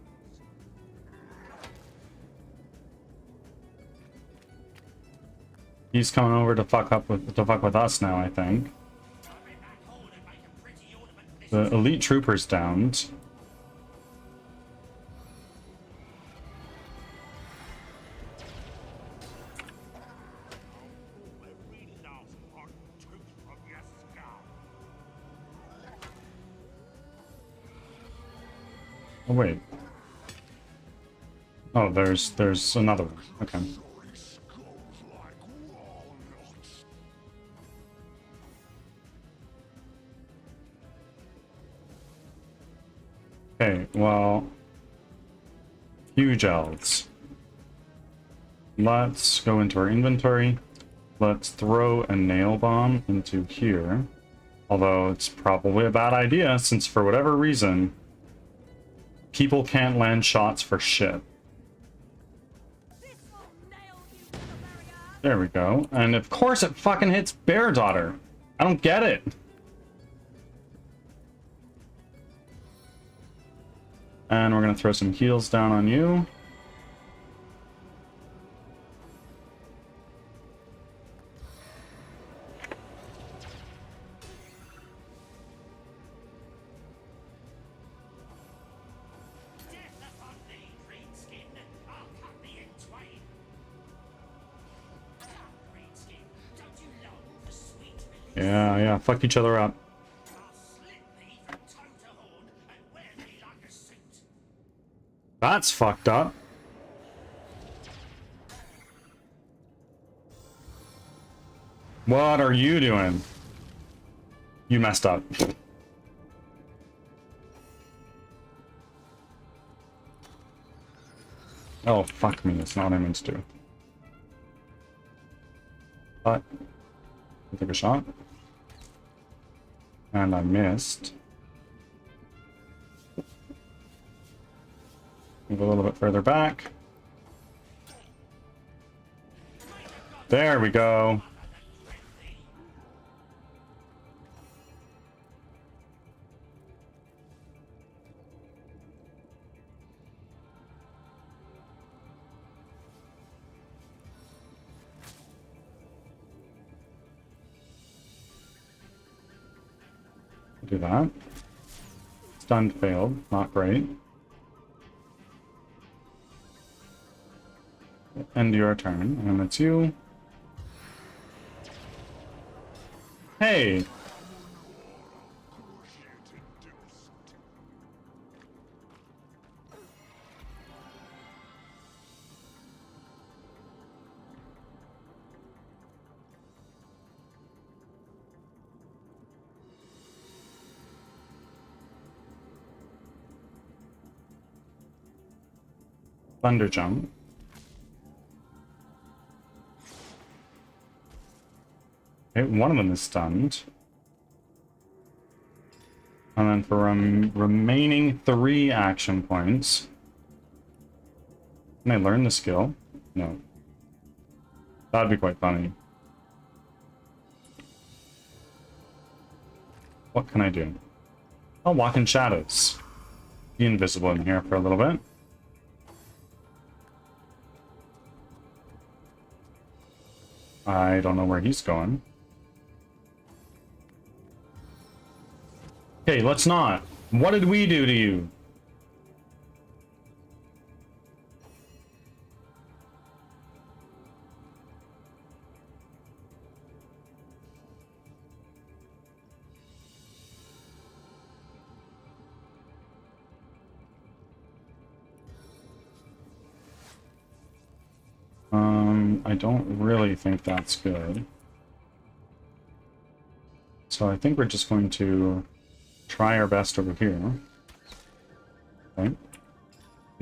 S2: He's coming over to fuck with us now, I think.
S3: I'll be back home and make a pretty ornament.
S2: The elite trooper's downed.
S3: Every last rotten tooth from your skull.
S2: Oh wait.
S1: Oh, there's another one. Okay. Okay, well, huge elves. Let's go into our inventory. Let's throw a nail bomb into here. Although it's probably a bad idea, since for whatever reason, people can't land shots for shit. There we go. And of course it fucking hits Bear Daughter. I don't get it. And we're gonna throw some heals down on you. Yeah, fuck each other up. That's fucked up. What are you doing? You messed up. Oh, fuck me, it's not what I meant to do. But, I took a shot. And I missed. Move a little bit further back. There we go. Do that. Stunned failed. Not great. End your turn, and it's you. Hey! Thunder jump. Okay, one of them is stunned. And then for remaining 3 action points. Can I learn the skill? No. That'd be quite funny. What can I do? I'll walk in shadows. Be invisible in here for a little bit. I don't know where he's going. Okay, let's not. What did we do to you? I don't really think that's good. So I think we're just going to try our best over here. Okay. You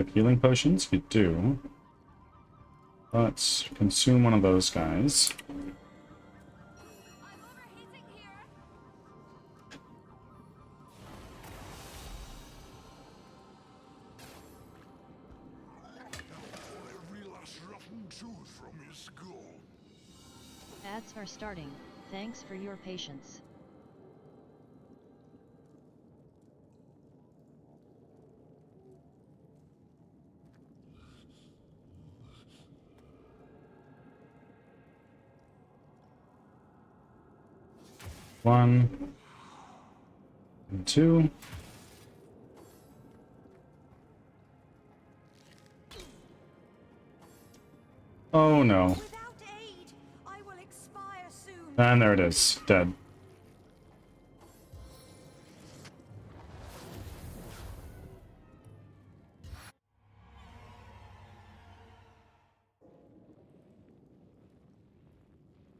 S1: have healing potions? You do. Let's consume one of those guys.
S4: Ads are starting. Thanks for your patience.
S1: One and 2. Oh no.
S5: Without aid, I will expire soon.
S1: And there it is, dead.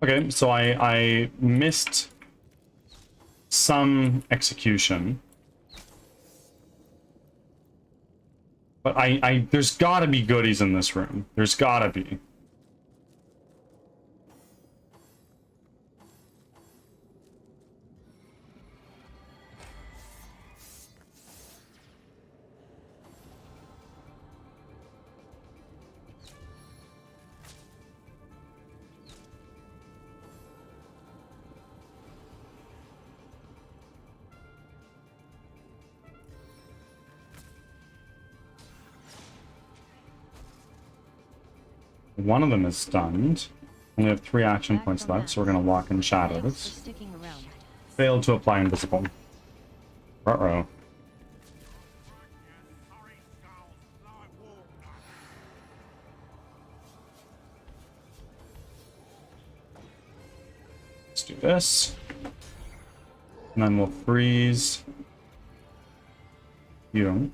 S1: Okay, so I missed some execution. But there's gotta be goodies in this room. There's gotta be. One of them is stunned. Only have 3 action points left, so we're gonna walk in
S4: Thanks for
S1: shadows.
S4: sticking around.
S1: Failed to apply invisible. Uh-oh. Let's do this. And then we'll freeze. You don't.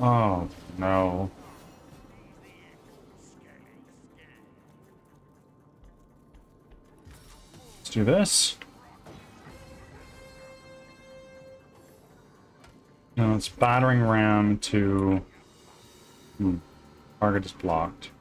S1: Oh, no. Let's do this. Now it's battering ram to... Target is blocked.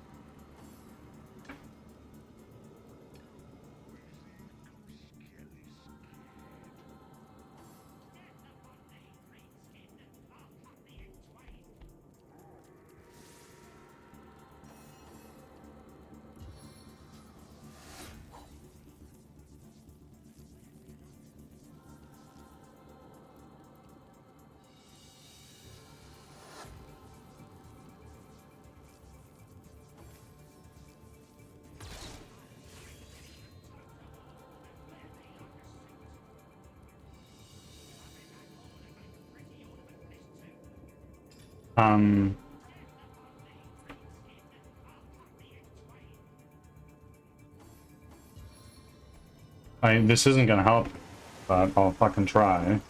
S1: This isn't gonna help, but I'll fucking try.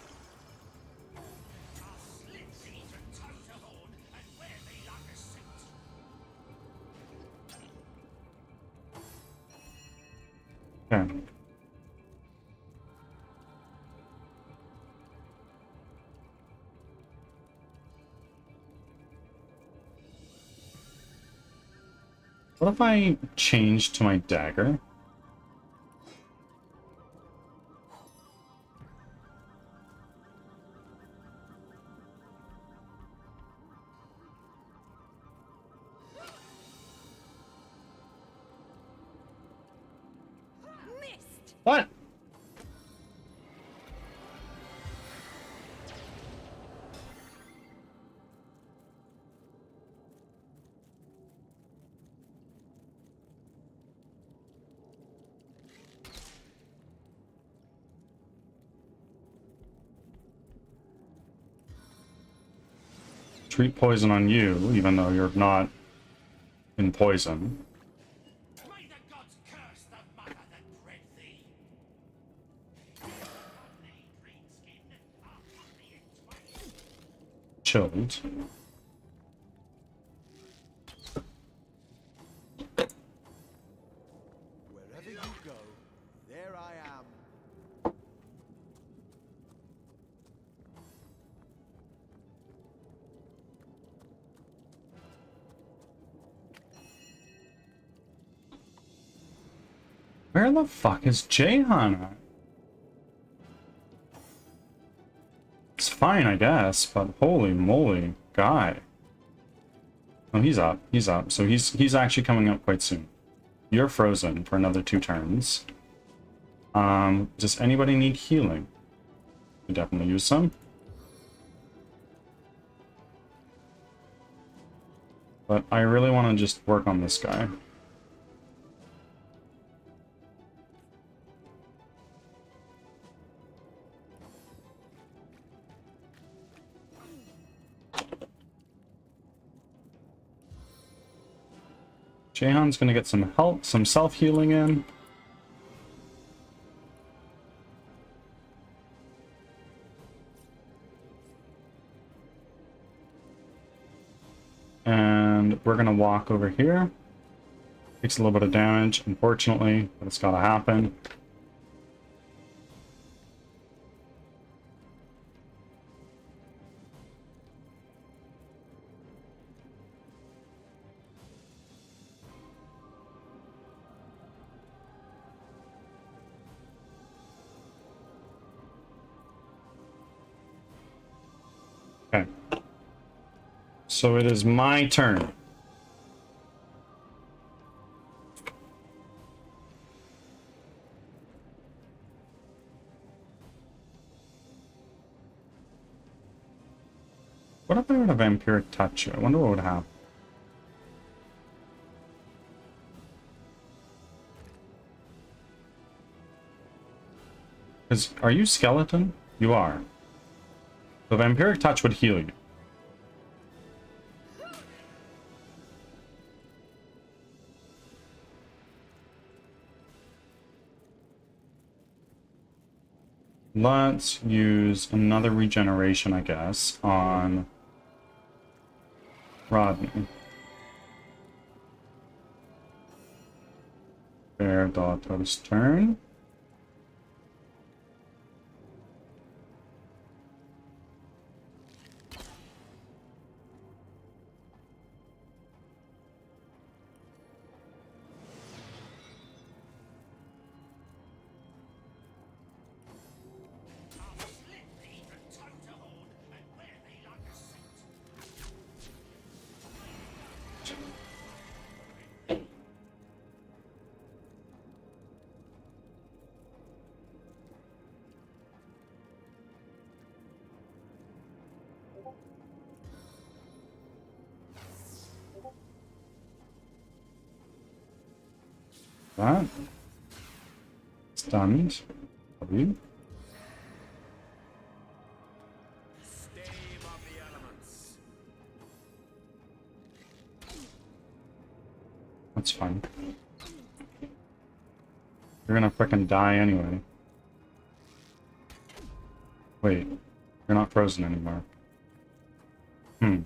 S1: Okay. What if I change to my dagger?
S5: Missed!
S1: What? Treat poison on you, even though you're not in poison.
S3: May the gods curse the mother that bred thee.
S1: Chilled.
S6: Wherever you go, there I am.
S1: Where the fuck is Jahan at? It's fine, I guess, but holy moly, guy. Oh, he's up. He's up. So he's actually coming up quite soon. You're frozen for another 2 turns. Does anybody need healing? We definitely use some. But I really want to just work on this guy.
S2: Jahan's gonna get some help, some self-healing in. And we're gonna walk over here. Takes a little bit of damage, unfortunately, but it's gotta happen. Okay. So it is my turn. What if I were to vampiric touch you? I wonder what would happen. Are you skeleton? You are. The vampiric touch would heal you. Let's use another regeneration, I guess, on Rodney. Fair Daughter's turn. That. Stunned. W.
S6: Steam of the elements.
S2: That's fine. You're gonna frickin' die anyway. Wait, you're not frozen anymore. Hmm.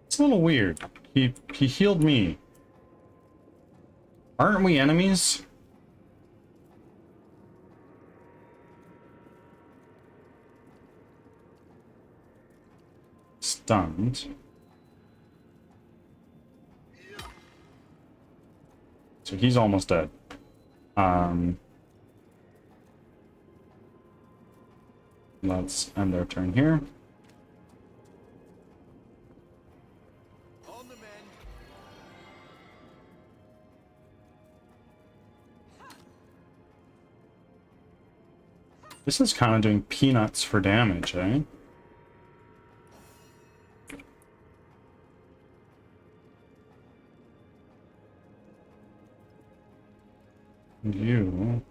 S2: It's a little weird. He healed me. Aren't we enemies? Stunned. So he's almost dead. Let's end our turn here.
S6: On the mend.
S2: This is kind of doing peanuts for damage, eh? You...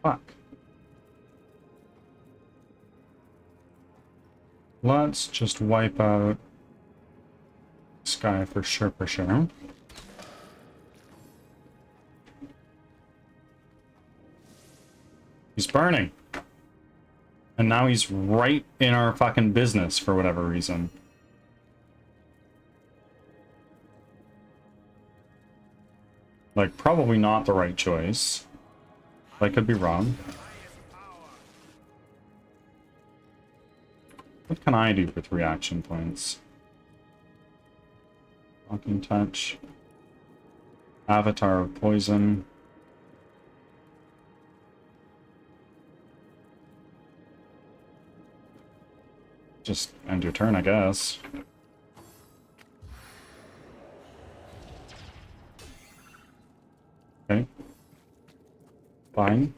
S2: Fuck. Let's just wipe out this guy for sure, for sure. He's burning. And now he's right in our fucking business for whatever reason. Like, probably not the right choice. I could be wrong. What can I do with reaction points? Walking touch. Avatar of poison. Just end your turn, I guess. Okay. Fine.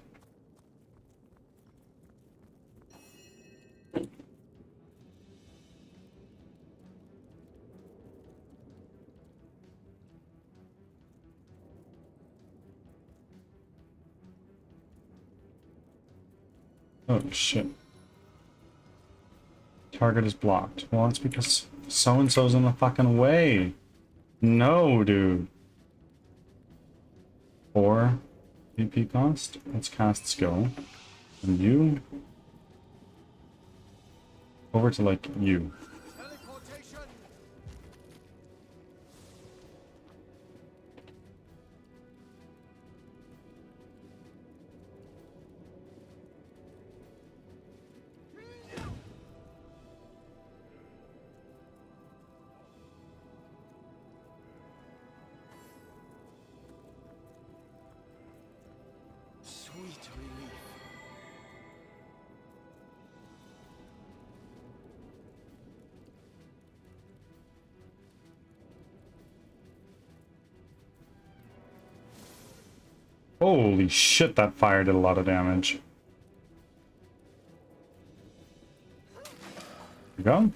S2: Oh shit. Target is blocked. Well, that's because so-and-so's in the fucking way. No, dude. 4 PP cost. Let's cast skill. And you. Over to, like, you.
S6: Teleportation. Sweet relief.
S2: Holy shit, that fire did a lot of damage. There you go.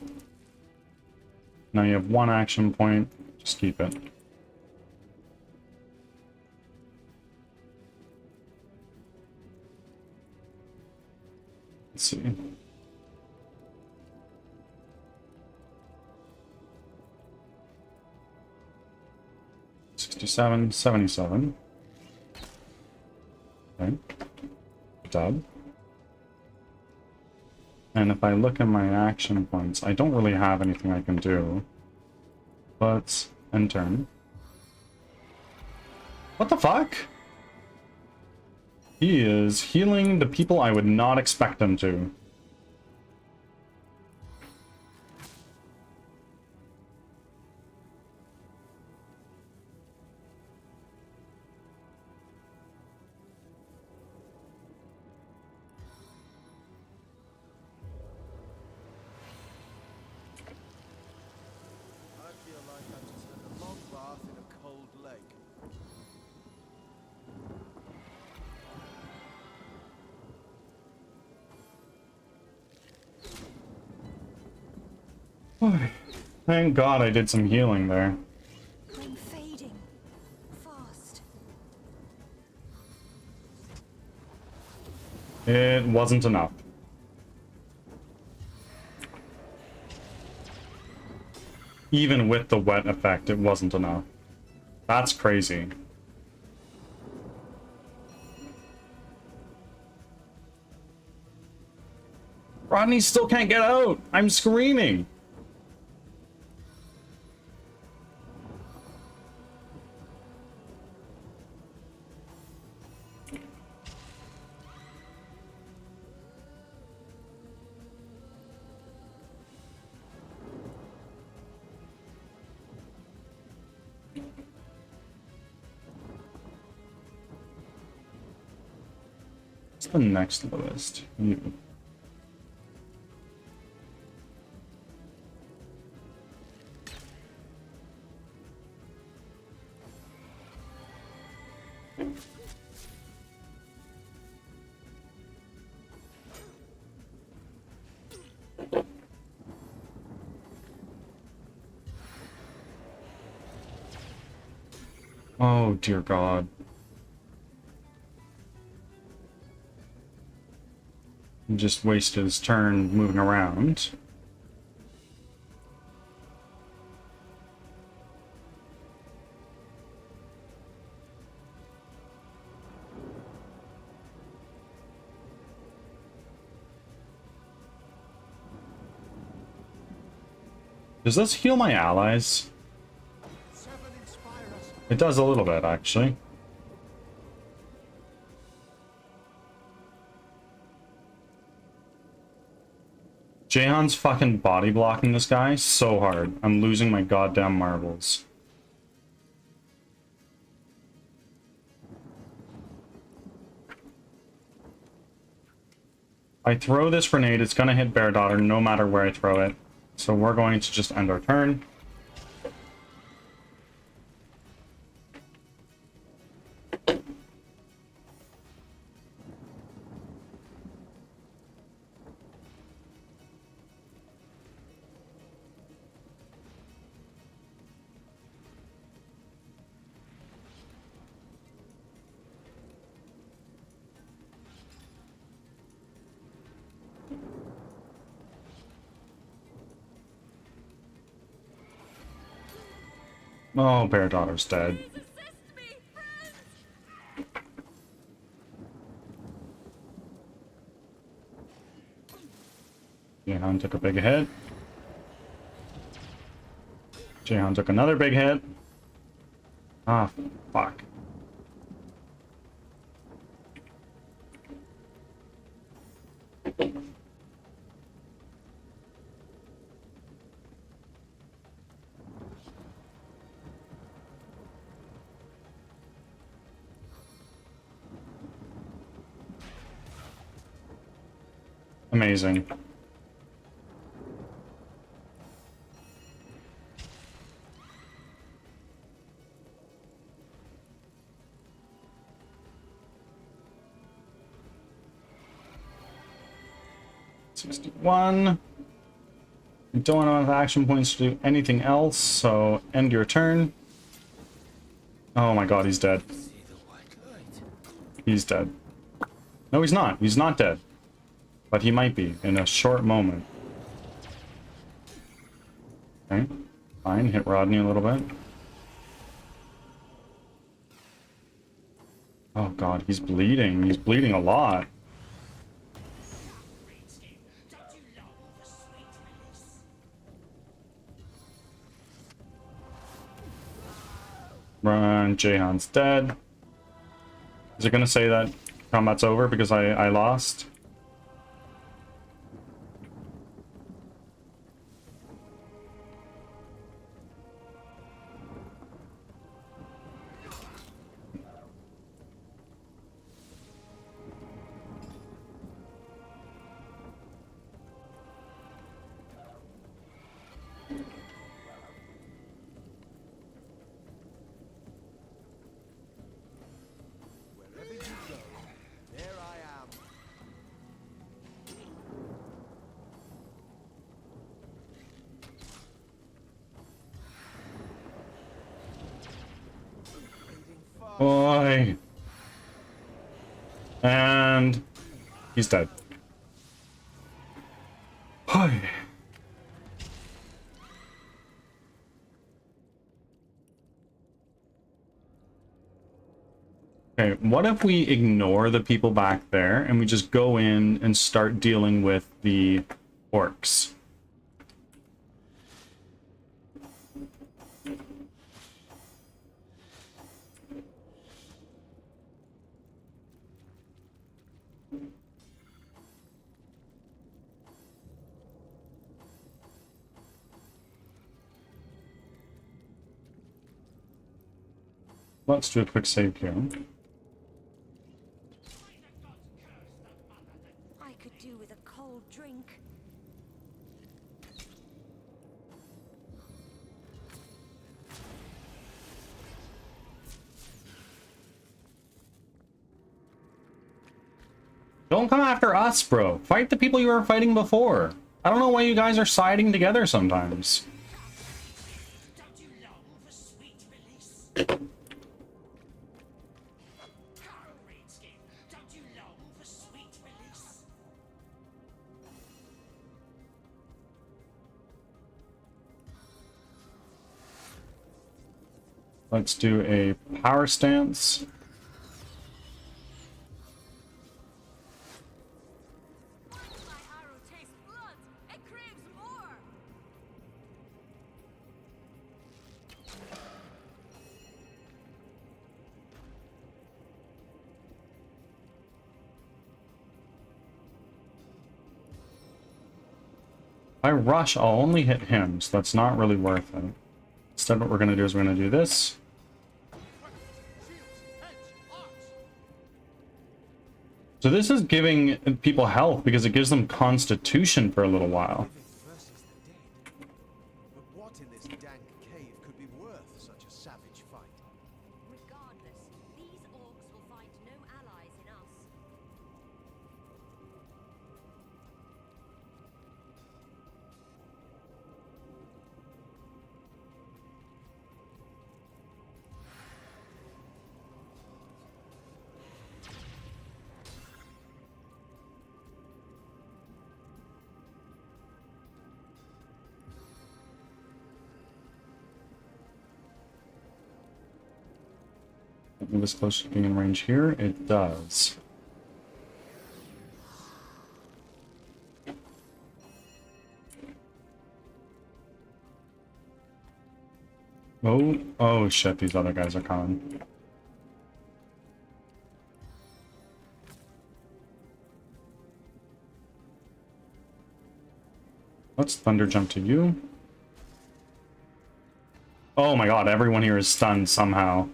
S2: Now you have 1 action point. Just keep it. Let's see. $67, $77. Okay. Dub. And if I look at my action points, I don't really have anything I can do. But end turn. What the fuck? He is healing the people I would not expect him to.
S6: I feel like I've just had a long bath in a cold lake.
S2: Thank God I did some healing there.
S5: I'm fading. Fast.
S2: It wasn't enough. Even with the wet effect, it wasn't enough. That's crazy. Rodney still can't get out! I'm screaming! What's the next lowest? You. Oh, dear God. He just wasted his turn moving around. Does this heal my allies?
S6: Seven inspire us.
S2: It does a little bit, actually. Jahan's fucking body blocking this guy so hard. I'm losing my goddamn marbles.
S1: I throw this grenade, it's gonna hit Bear Daughter no matter where I throw it. So we're going to just end our turn. Oh, Bear Daughter's dead. Jehan took a big hit. Jehan took another big hit. Ah, fuck. Amazing. $61. You don't have enough action points to do anything else, so end your turn. Oh my god, he's dead. He's dead. No, he's not. He's not dead. But he might be in a short moment. Okay, fine. Hit Rodney a little bit. Oh god, he's bleeding. He's bleeding a lot. Run, Jehan's dead. Is it gonna say that combat's over because I lost?
S6: Wherever you go, there I am. Fading fast.
S1: Boy. And he's dead. Hi. Okay, what if we ignore the people back there and we just go in and start dealing with the orcs? Let's do a quick save here.
S5: I could do with a cold drink.
S1: Don't come after us, bro. Fight the people you were fighting before. I don't know why you guys are siding together sometimes.
S3: Don't you long for sweet release? Redskin, don't you long for sweet release?
S1: Let's do a power stance.
S5: My arrow tastes blood. It craves more.
S1: If I rush, I'll only hit him, so that's not really worth it. Instead, what we're going to do is we're going to do this. So this is giving people health because it gives them constitution for a little while.
S6: Versus the dead. But what in this dank cave could be worth such a savage fight?
S5: Regardless, these orcs will find no allies in us.
S1: Move this close to being in range here. It does. Oh shit, these other guys are coming. Let's thunder jump to you. Oh my god, everyone here is stunned somehow.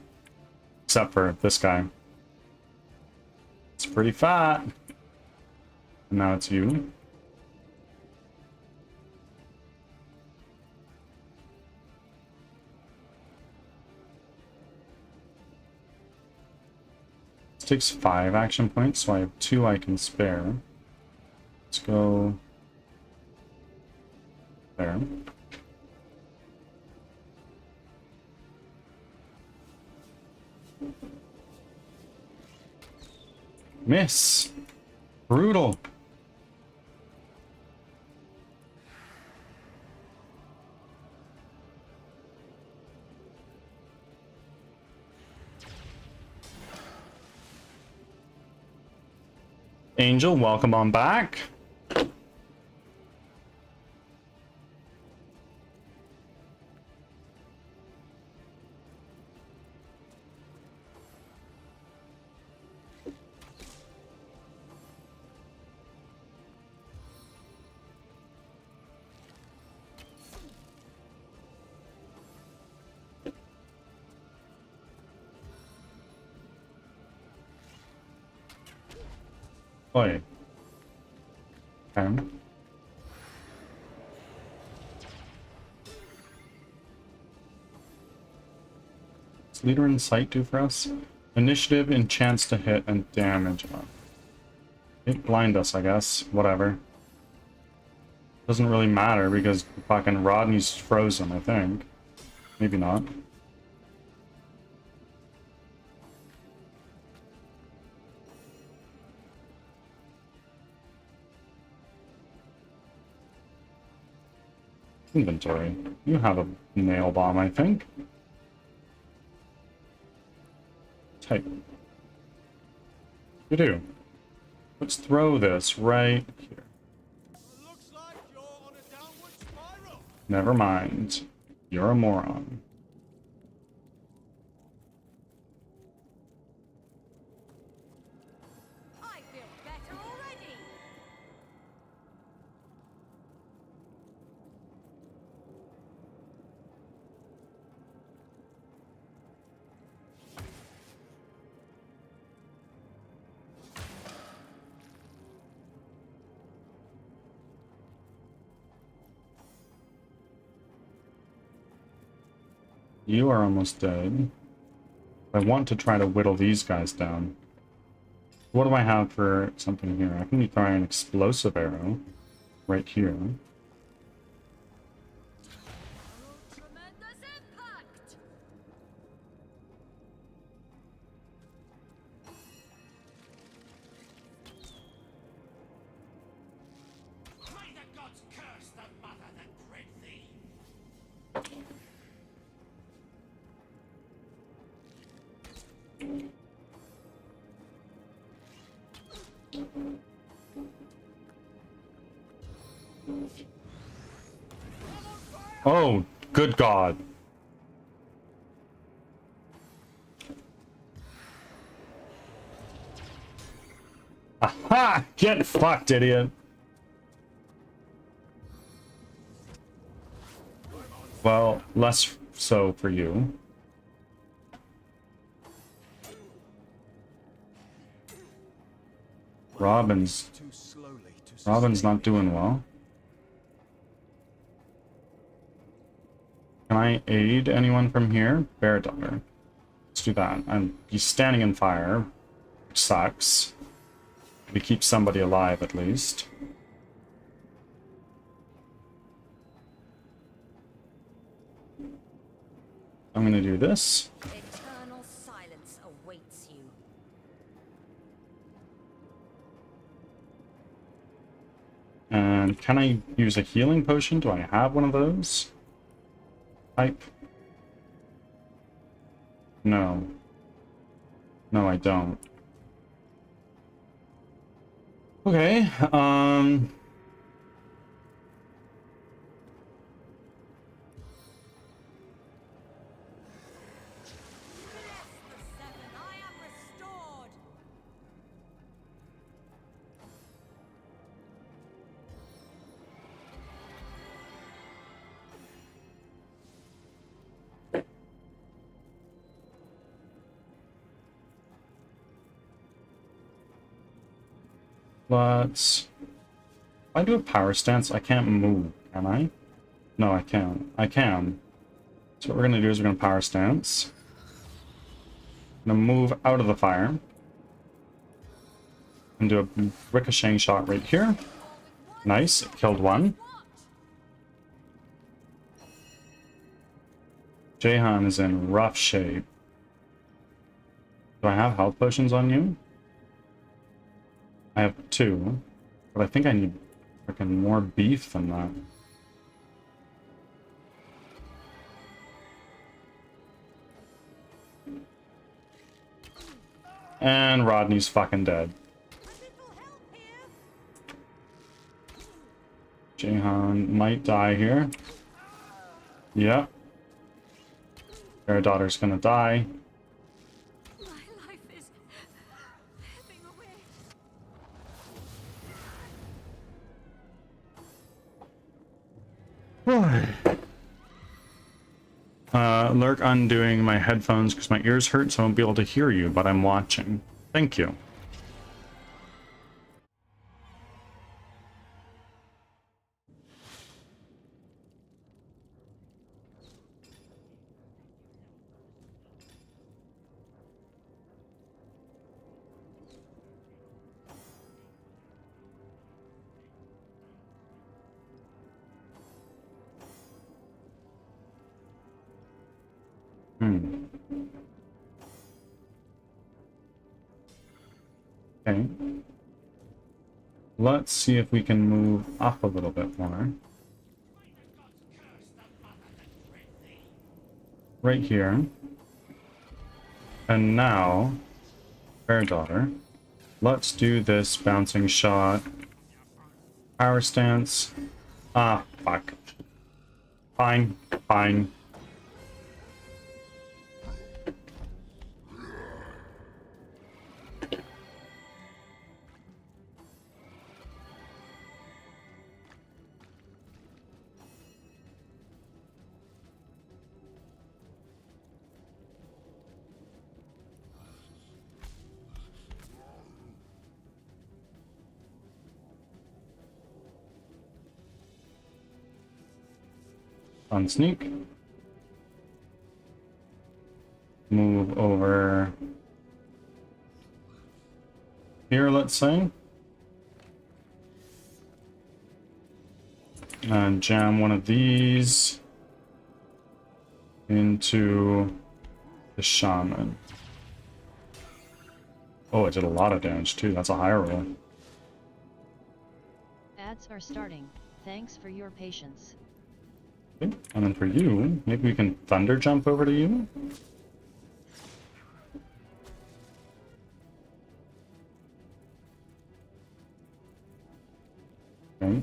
S1: Except for this guy. It's pretty fat. And now it's you. This takes 5 action points, so I have 2 I can spare. Let's go there. Miss. Brutal. Angel, welcome on back. Oi. Okay. What's leader in sight do for us? Initiative and chance to hit and damage. It blind us, I guess. Whatever. Doesn't really matter because fucking Rodney's frozen, I think. Maybe not. Inventory. You have a nail bomb, I think. Type. You do. Let's throw this right here.
S6: Looks like you're on a downward spiral.
S1: Never mind. You're a moron.
S5: I feel better already.
S1: You are almost dead. I want to try to whittle these guys down. What do I have for something here? I can be throwing an explosive arrow right here.
S5: Tremendous impact.
S3: May the gods curse the mother that bred thee!
S1: Oh, good God. Aha! Get fucked, idiot. Well, less so for you.
S2: Robin's
S6: Too slowly to
S2: Robin's
S6: sustain
S2: not doing well. Can I aid anyone from here? Bear daughter. Let's do that. He's standing in fire, which sucks. We keep somebody alive at least. I'm gonna do this.
S5: Eternal silence awaits you.
S2: And can I use a healing potion? Do I have one of those? Type. No. No, I don't. Okay,
S5: Bless the seven, I am restored.
S2: let's... If I do a power stance, I can't move, can I? No, I can't. I can. So what we're gonna do is we're gonna power stance. I'm gonna move out of the fire. And do a ricocheting shot right here. Nice, it killed one. Jahan is in rough shape. Do I have health potions on you? I have 2, but I think I need freaking more beef than that. And Rodney's fucking dead. Jahan might die here. Yep. Their daughter's gonna die.
S5: My life is ebbing away.
S2: Lurk undoing my headphones because my ears hurt, so I won't be able to hear you, but I'm watching. Thank you. Okay. Let's see if we can move up a little bit more. Right here. And now, fair daughter, let's do this bouncing shot. Power stance. Ah, fuck. Fine, fine. On sneak. Move over here, let's say. And jam one of these into the shaman. Oh, it did a lot of damage too. That's a higher roll.
S4: Ads are starting. Thanks for your patience.
S2: Okay. And then for you, maybe we can thunder jump over to you. Okay.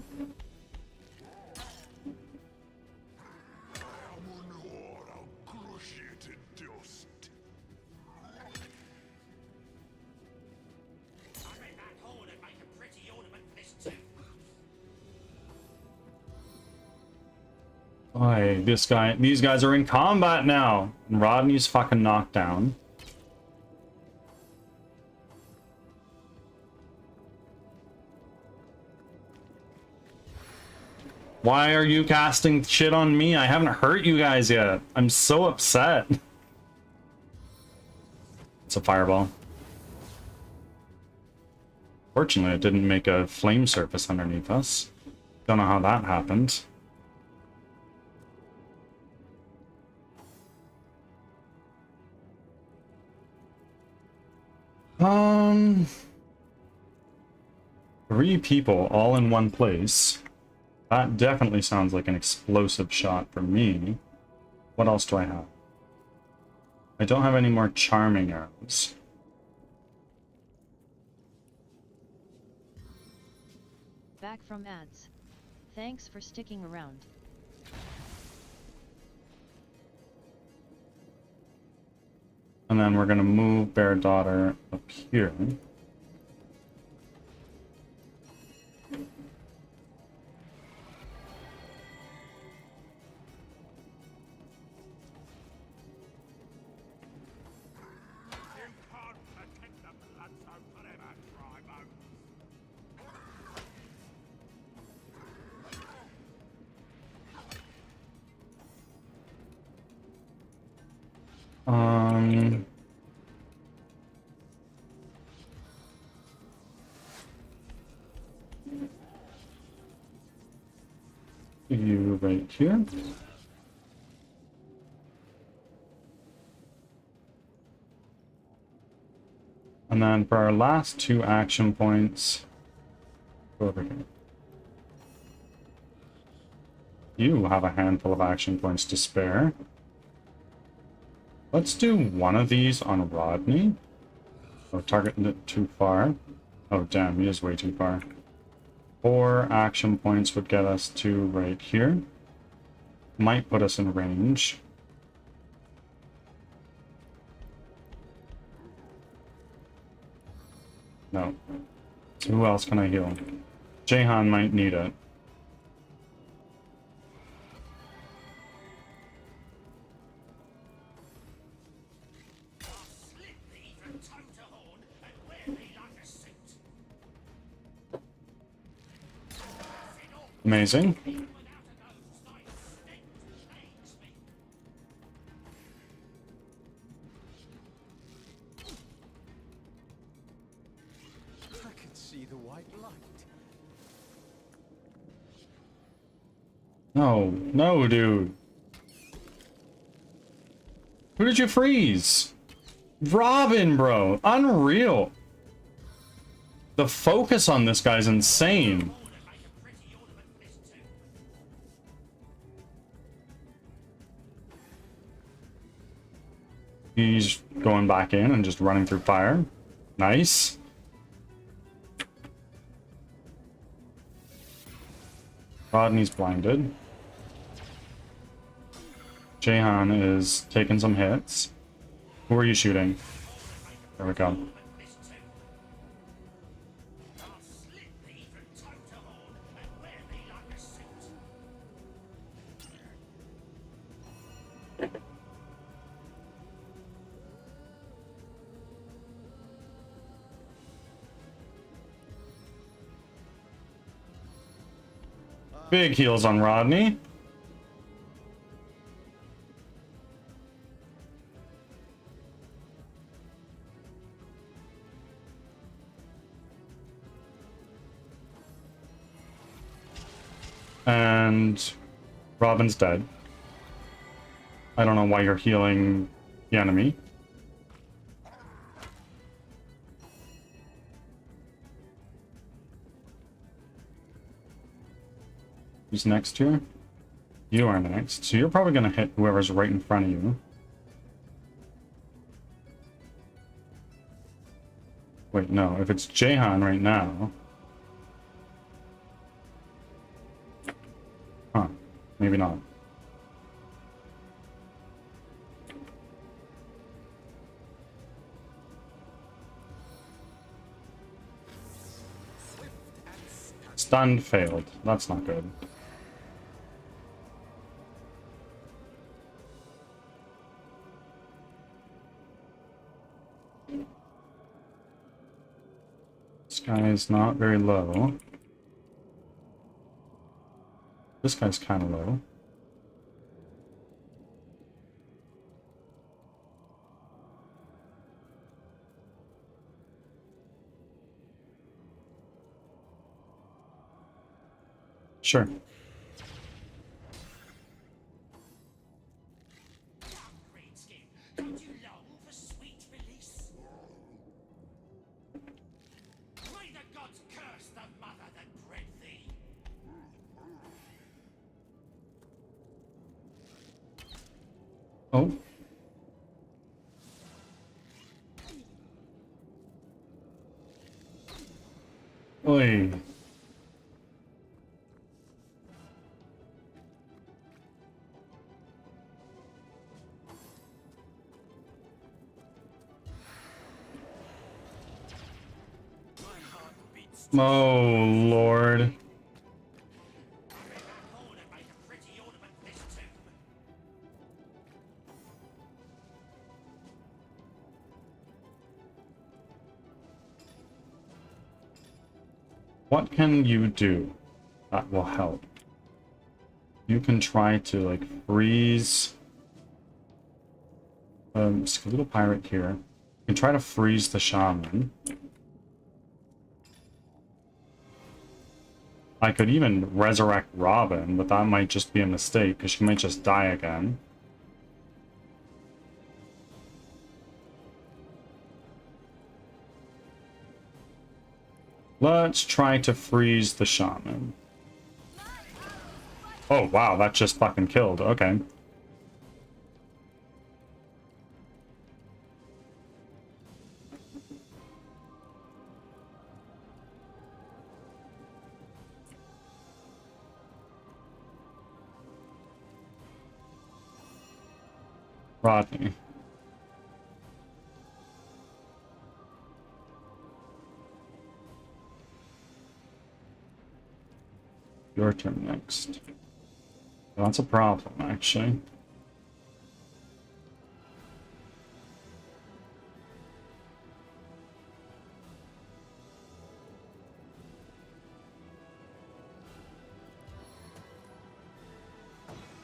S2: Why, these guys are in combat now. And Rodney's fucking knocked down.
S1: Why are you casting shit on me? I haven't hurt you guys yet. I'm so upset. It's a fireball. Fortunately, it didn't make a flame surface underneath us. Don't know how that happened. Three people all in one place. That definitely sounds like an explosive shot for me. What else do I have? I don't have any more charming arrows.
S4: Back from ads. Thanks for sticking around.
S1: And then we're gonna move Bear Daughter up here. You right here. And then for our last 2 action points, go over here. You have a handful of action points to spare. Let's do one of these on Rodney. Oh, target it too far. Oh, damn, he is way too far. 4 action points would get us to right here. Might put us in range. No. So who else can I heal? Jahan might need it. Amazing.
S6: I can see the white light.
S1: No, no, dude. Who did you freeze? Robin, bro. Unreal. The focus on this guy's insane. He's going back in and just running through fire. Nice. Rodney's blinded. Jahan is taking some hits. Who are you shooting? There we go. Big heals on Rodney. And Robin's dead. I don't know why you're healing the enemy. Who's next here? You are next. So you're probably going to hit whoever's right in front of you. Wait, no. If it's Jahan right now... Huh. Maybe not. Stunned failed. That's not good. This guy is not very low. This guy's kind of low. Sure.
S3: Greenskin, don't you long for sweet release? May the gods curse the mother that bred thee.
S1: Oh. Oi. Oh, Lord.
S3: Hold it, make a pretty ornament this tomb.
S1: What can you do that will help? You can try to, like, freeze... Skeletal Pirate here. You can try to freeze the Shaman. I could even resurrect Robin, but that might just be a mistake, because she might just die again. Let's try to freeze the Shaman. Oh, wow, that just fucking killed. Okay. Rodney. Your turn next. That's a problem, actually.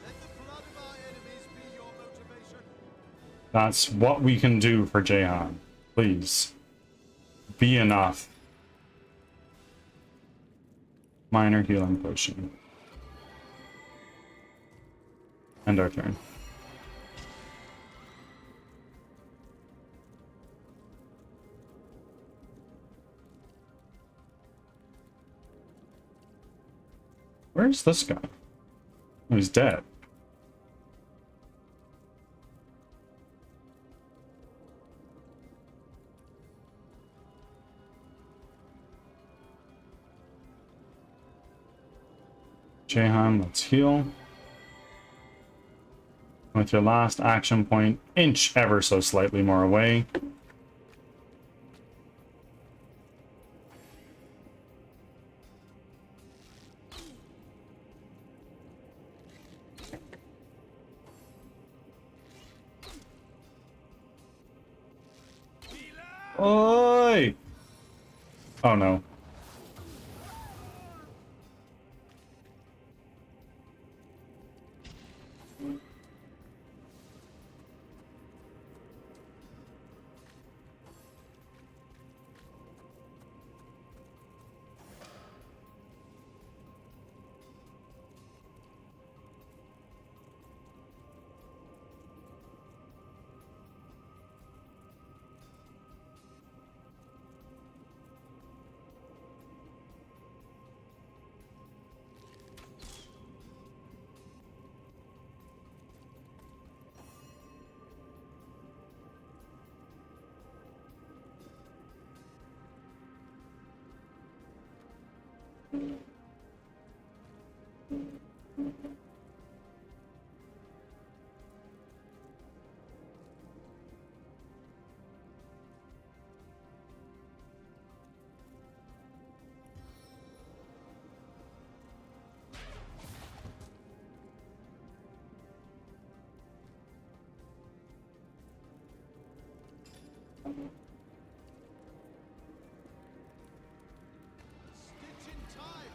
S6: Let the blood of our enemies be your motivation.
S1: That's what we can do for Jahan. Please. Be enough. Minor healing potion. End our turn. Where's this guy? Oh, he's dead. Jahan, let's heal. With your last action point, inch ever so slightly more away. Oi! Oh no.
S6: Stitch in time,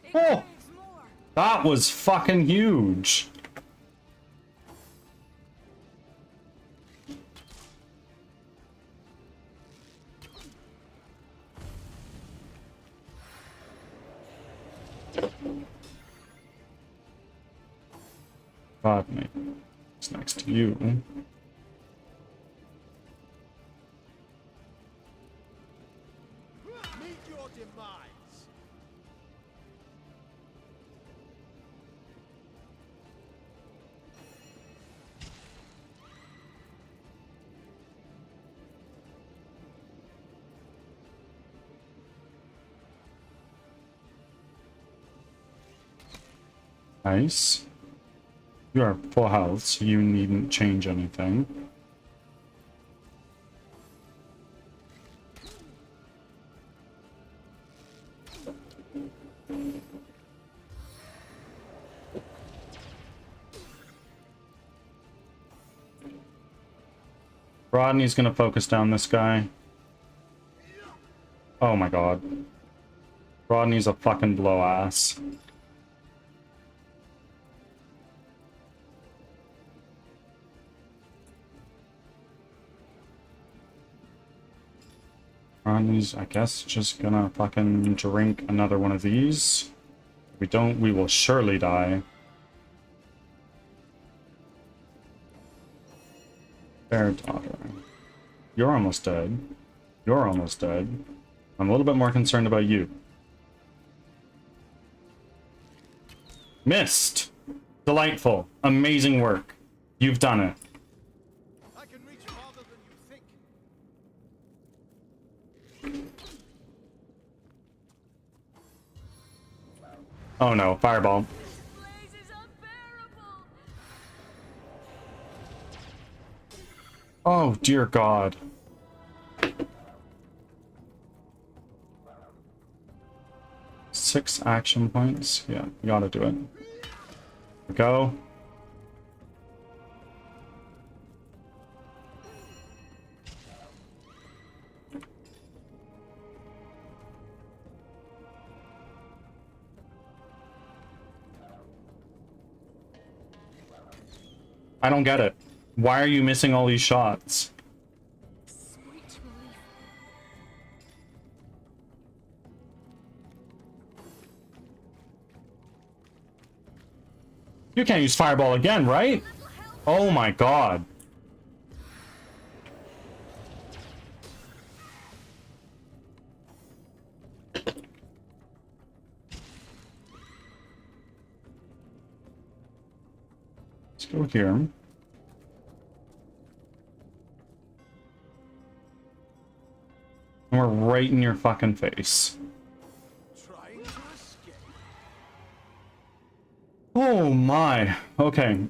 S5: It
S1: Oh!
S5: craves more.
S1: That was fucking huge. God, mate. It's next to you.
S6: Meet your demise.
S1: Nice. You are full health, so you needn't change anything. Rodney's gonna focus down this guy. Oh my god. Rodney's a fucking blow ass. Rodney's, I guess, just gonna fucking drink another one of these. If we don't, we will surely die. Fair daughter. You're almost dead. You're almost dead. I'm a little bit more concerned about you. Missed! Delightful. Amazing work. You've done it.
S6: I can reach farther than you think.
S1: Oh no, fireball.
S5: This blaze is unbearable.
S1: Oh dear god. Six action points. Yeah, you gotta do it. Go. I don't get it. Why are you missing all these shots?
S5: Sweet relief.
S1: You can't use fireball again, right? Oh my god. Let's go here. And we're right in your fucking face.
S6: Trying to escape.
S1: Oh my. Okay.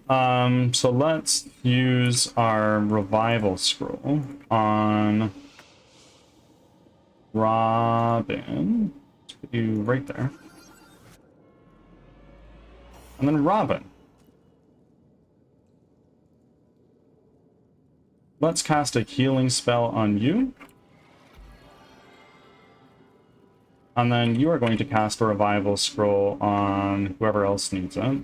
S1: So let's use our revival scroll on Robin. Let's put you right there. And then Robin. Let's cast a healing spell on you. And then you are going to cast a revival scroll on whoever else needs it.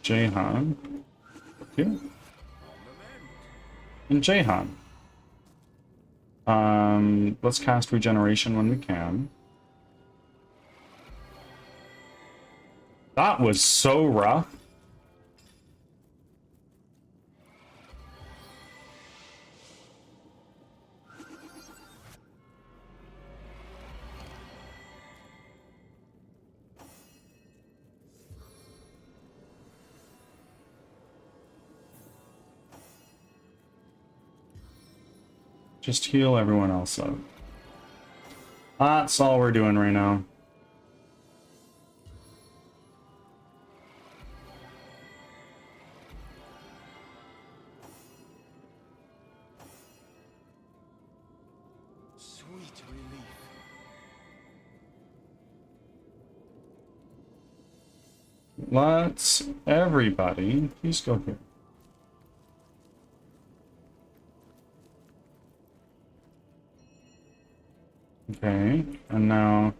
S1: Jahan. Here. And Jahan. Let's cast regeneration when we can. That was so rough. Just heal everyone else up. That's all we're doing right now.
S6: Sweet relief.
S1: Let's everybody, please go here.
S2: Okay, and now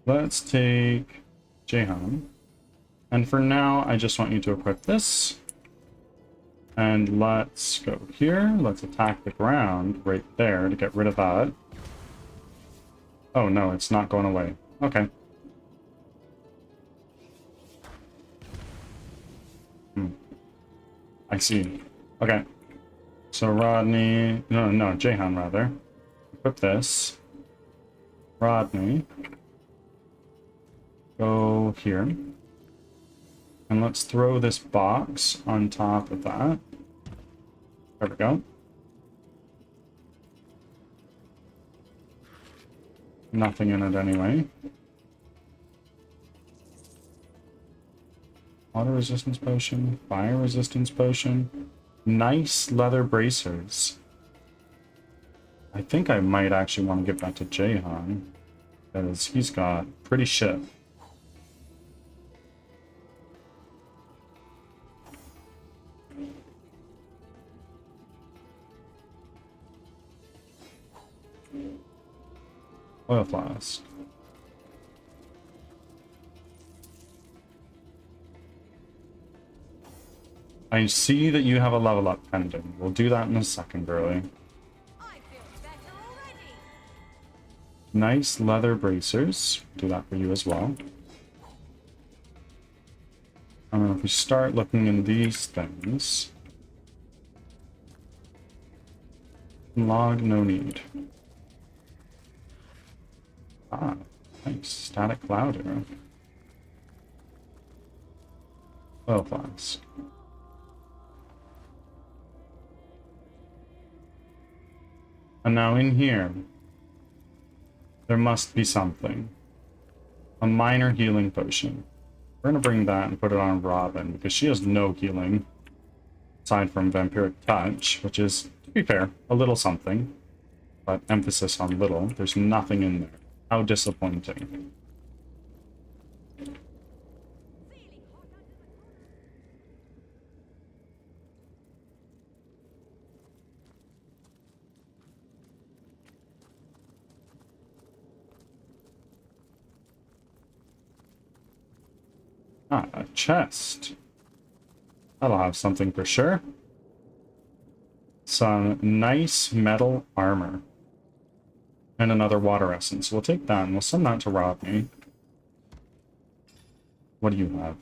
S2: let's take Jahan. And for now, I just want you to equip this. And let's go here. Let's attack the ground right there to get rid of that. Oh no, it's not going away. Okay. I see. Okay. So Rodney... No, Jahan rather. Equip this. Rodney. Go here. And let's throw this box on top of that. There we go. Nothing in it anyway. Water resistance potion, fire resistance potion. Nice leather bracers. I think I might actually want to give that to Jahan, because he's got pretty shit. Oil flask. I see that you have a level up pending. We'll do that in a second, girly.
S5: I feel better already.
S2: Nice leather bracers. Do that for you as well. If we start looking in these things. Log, no need. Ah, nice. Static cloud arrow. Oil flask. And now in here, there must be something. A minor healing potion. We're gonna bring that and put it on Robin, because she has no healing. Aside from Vampiric Touch, which is, to be fair, a little something. But emphasis on little. There's nothing in there. How disappointing. Ah, a chest. That'll have something for sure. Some nice metal armor. And another water essence. We'll take that and we'll send that to Rodney. What do you have?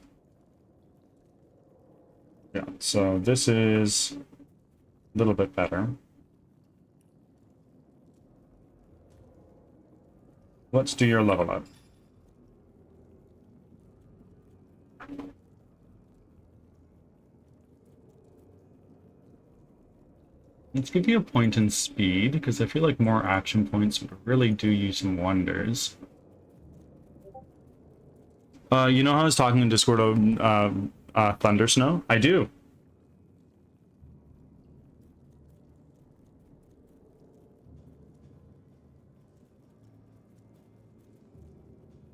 S2: Yeah, so this is a little bit better. Let's do your level up. Let's give you a point in speed, because I feel like more action points would really do you some wonders. You know how I was talking in Discord of Thunder Snow? I do.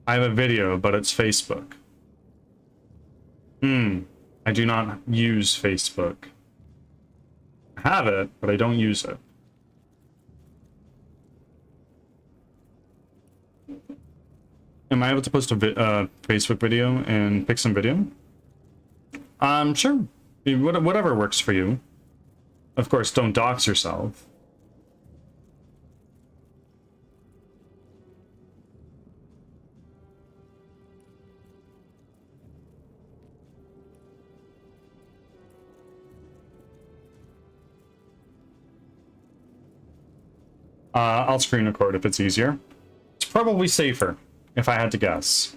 S2: I have a video, but it's Facebook. I do not use Facebook. I have it, but I don't use it. Am I able to post a Facebook video and pick some video? Sure. Whatever works for you. Of course, don't dox yourself. I'll screen record if it's easier. It's probably safer, if I had to guess.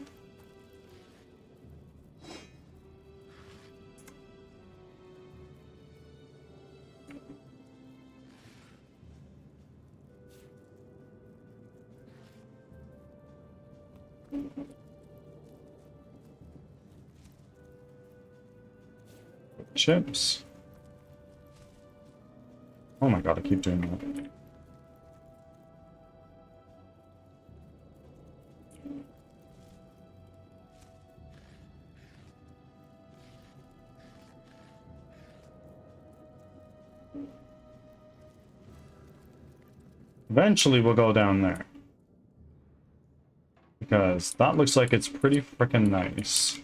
S2: Chips. Oh my god, I keep doing that. Eventually we'll go down there.
S1: because that looks like it's pretty freaking nice.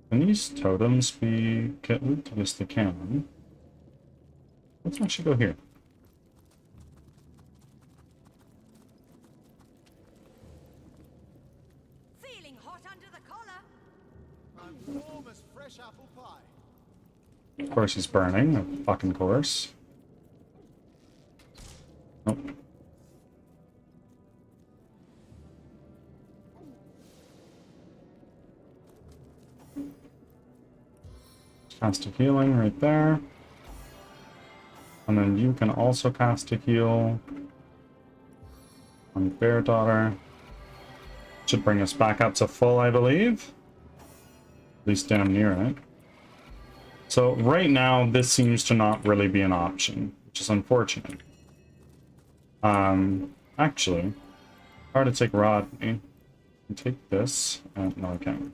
S1: Can these totems be killed? Yes, they can. Let's actually go here.
S5: Feeling hot under the collar.
S6: I'm warm as fresh apple pie.
S1: Of course he's burning, of fucking course. Nope. Cast a healing right there. And then you can also cast a heal on Bear Daughter. Should bring us back up to full, I believe. At least damn near it. So right now, this seems to not really be an option, which is unfortunate. Actually, hard to take Rodney. Take this. No, I can't.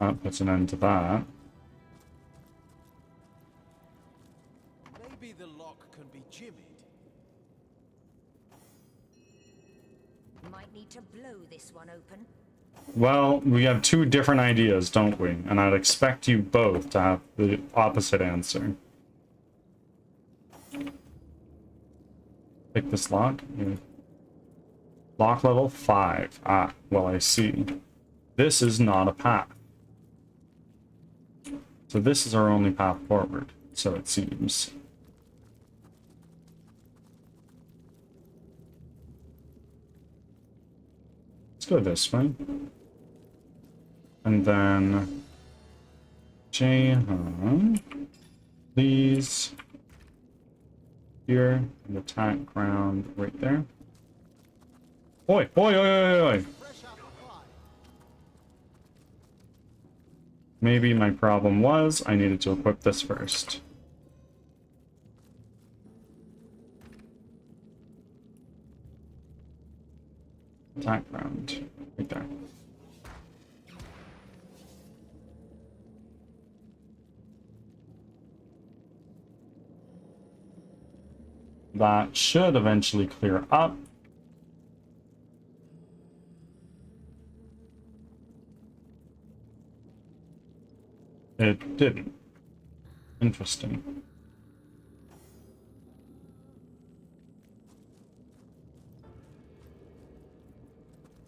S1: That puts an end to that.
S6: Maybe the lock can be jimmied.
S5: Might need to blow this one open.
S1: Well, we have two different ideas, don't we? And I'd expect you both to have the opposite answer. Pick this lock. Yeah. Lock level 5. Ah, well, I see. This is not a path. So this is our only path forward, so it seems. Let's go this way. And then Jahan, please. Here, and attack ground right there. Oi, oi, oi, oi, oi.
S6: Fresh apple pie.
S1: Maybe my problem was I needed to equip this first. Attack ground right there. That should eventually clear up. It didn't. Interesting.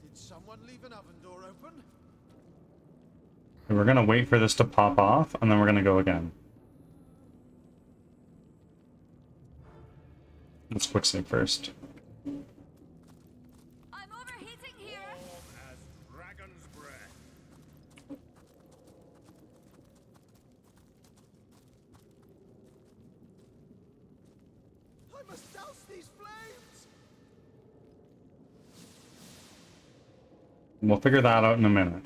S6: Did someone leave an oven door open?
S1: We're gonna wait for this to pop off, and then we're gonna go again. Let's quick save first.
S5: I'm overheating here.
S3: As dragon's breath.
S6: I must douse these flames!
S1: We'll figure that out in a minute.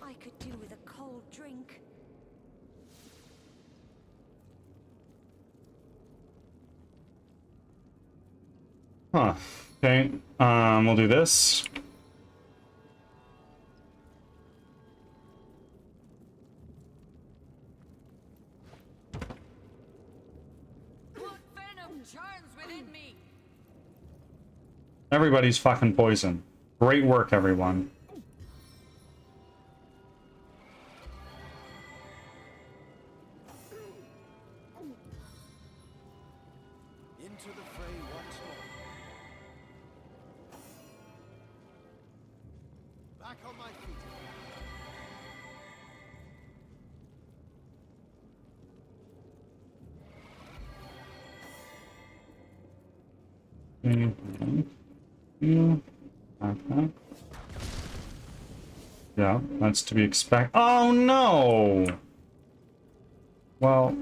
S5: I could do with a cold drink.
S1: Huh. Okay. We'll do this.
S5: Blood venom churns within me.
S1: Everybody's fucking poison. Great work, everyone.
S6: Into the fray once more. Back on my feet.
S1: Yeah, that's to be expected. Oh no! Well,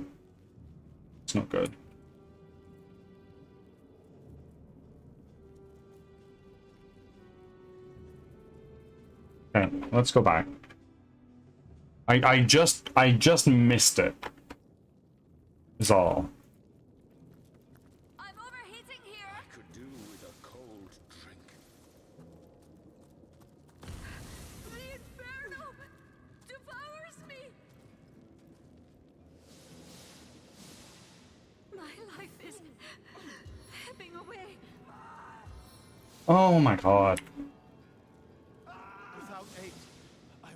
S1: it's not good. Okay, let's go back. I just missed it. Is all.
S5: I'm overheating here.
S3: Could do with a cold drink.
S5: The inferno devours me.
S1: Oh my god.
S6: Without aid, I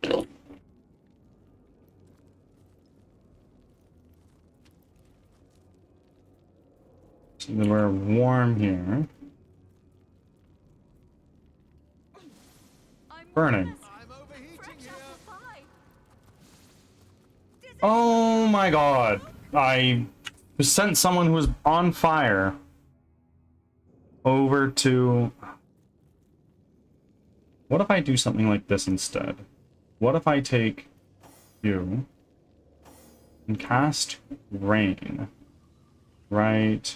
S6: will.
S1: So then we're warm here.
S5: I'm
S1: Burning.
S5: warm as
S6: I'm overheating
S5: fresh
S6: here.
S5: apple pie.
S1: Oh my god. I sent someone who was on fire over to... What if I do something like this instead? What if I take you and cast rain? Right.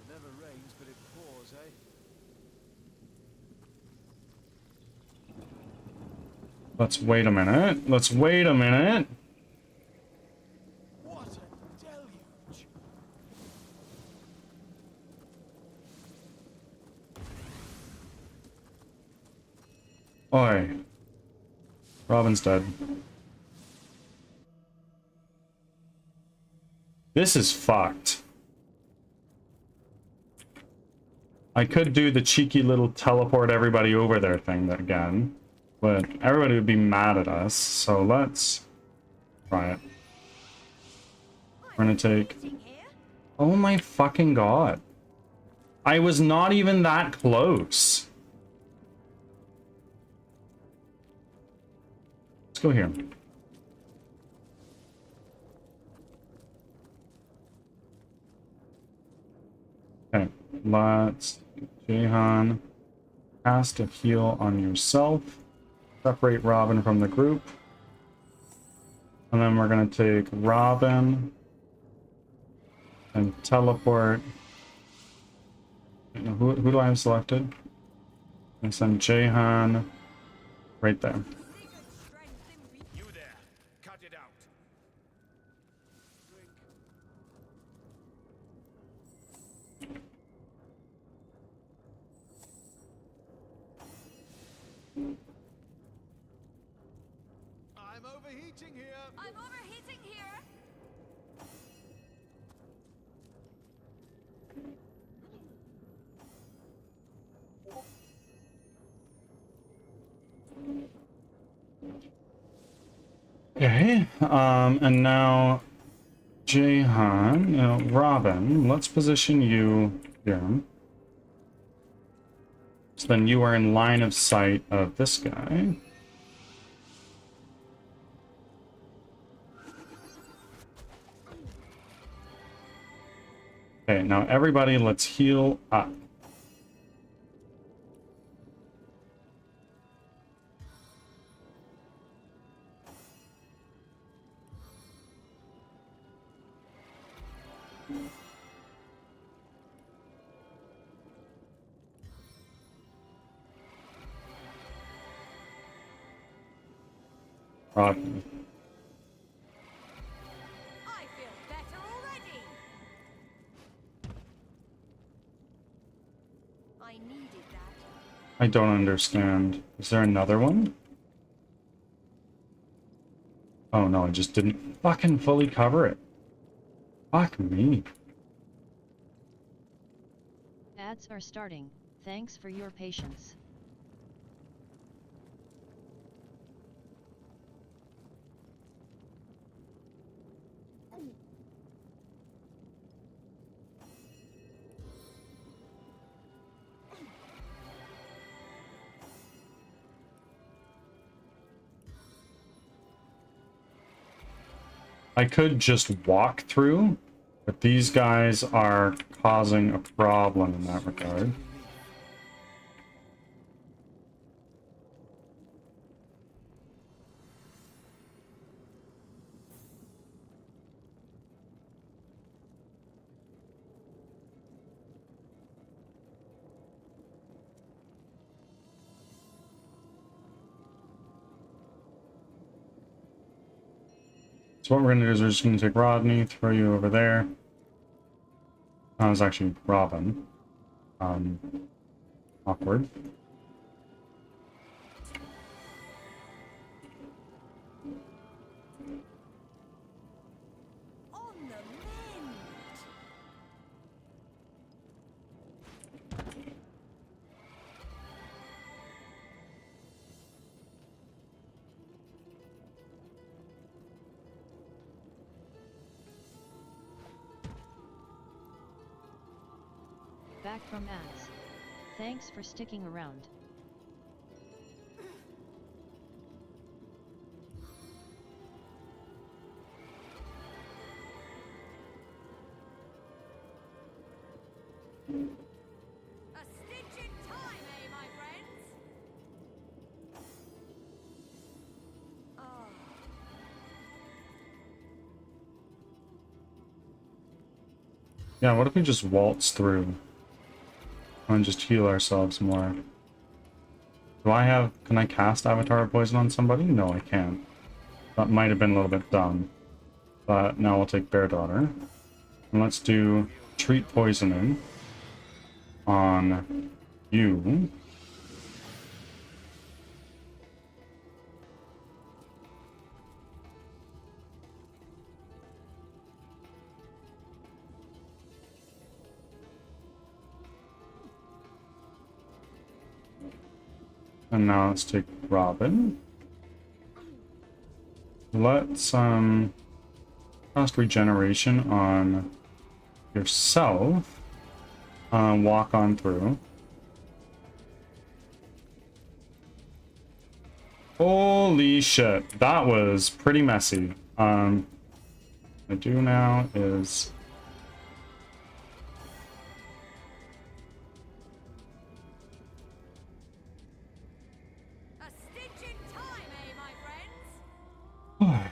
S6: It never rains, but it pours, eh?
S1: Let's wait a minute. Let's wait a minute.
S6: What a deluge!
S1: Oi. Robin's dead. This is fucked. I could do the cheeky little teleport everybody over there thing again, but everybody would be mad at us, so let's try it. We're gonna take...
S5: Sitting here.
S1: Oh my fucking god. I was not even that close. Let's go here. Okay, let's Jahan cast a heal on yourself. Separate Robin from the group. And then we're gonna take Robin and teleport. Who do I have selected? And send Jahan right there.
S5: Secret strength in me.
S3: You there. Cut it out.
S6: I'm overheating here.
S5: I'm overheating here.
S1: Okay, and now Jahan, Robin, let's position you here. So then you are in line of sight of this guy. Okay, now everybody, let's heal up. Rodney.
S5: I feel better already. I needed that.
S1: I don't understand. Is there another one? Oh no, I just didn't fucking fully cover it. Fuck me.
S4: Ads are starting. Thanks for your patience.
S1: I could just walk through, but these guys are causing a problem in that regard. So what we're going to do is we're just going to take Rodney, throw you over there. That was actually Robin. Awkward.
S4: Back from ads. Thanks for sticking around.
S5: A stitch in time, eh, my friends? Oh.
S2: Yeah, what if we just waltz through and just heal ourselves more? Can I cast Avatar Poison on somebody? No, I can't. That might have been a little bit dumb. But now we'll take Bear Daughter. And let's do Treat Poisoning on you. And now let's take Robin. Let's cast Regeneration on yourself. Walk on through. Holy shit, that was pretty messy. What I do now is
S5: A stitch in time, eh, my friends? Oh.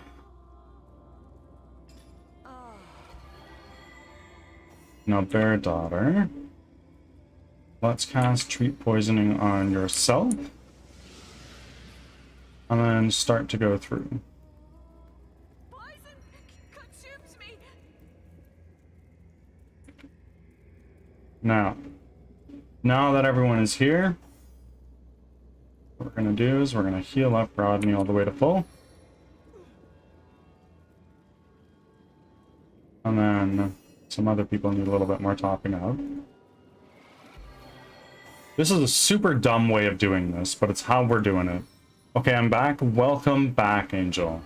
S2: now Bear Daughter. Let's cast Treat Poisoning on yourself. And then start to go through.
S5: Poison consumes me.
S2: Now that everyone is here, what we're gonna do is we're gonna heal up Rodney all the way to full. And then some other people need a little bit more topping up. This is a super dumb way of doing this, but it's how we're doing it. Okay, I'm back. Welcome back, Angel.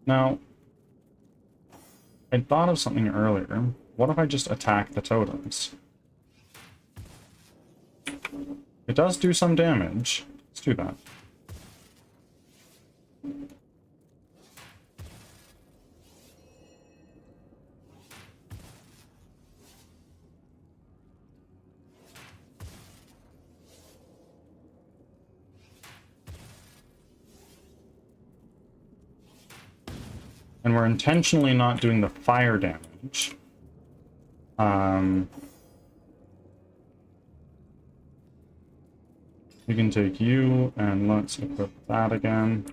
S2: Now, I thought of something earlier. What if I just attack the totems? It does do some damage. Let's do that. And we're intentionally not doing the fire damage. We can take you and let's equip that again.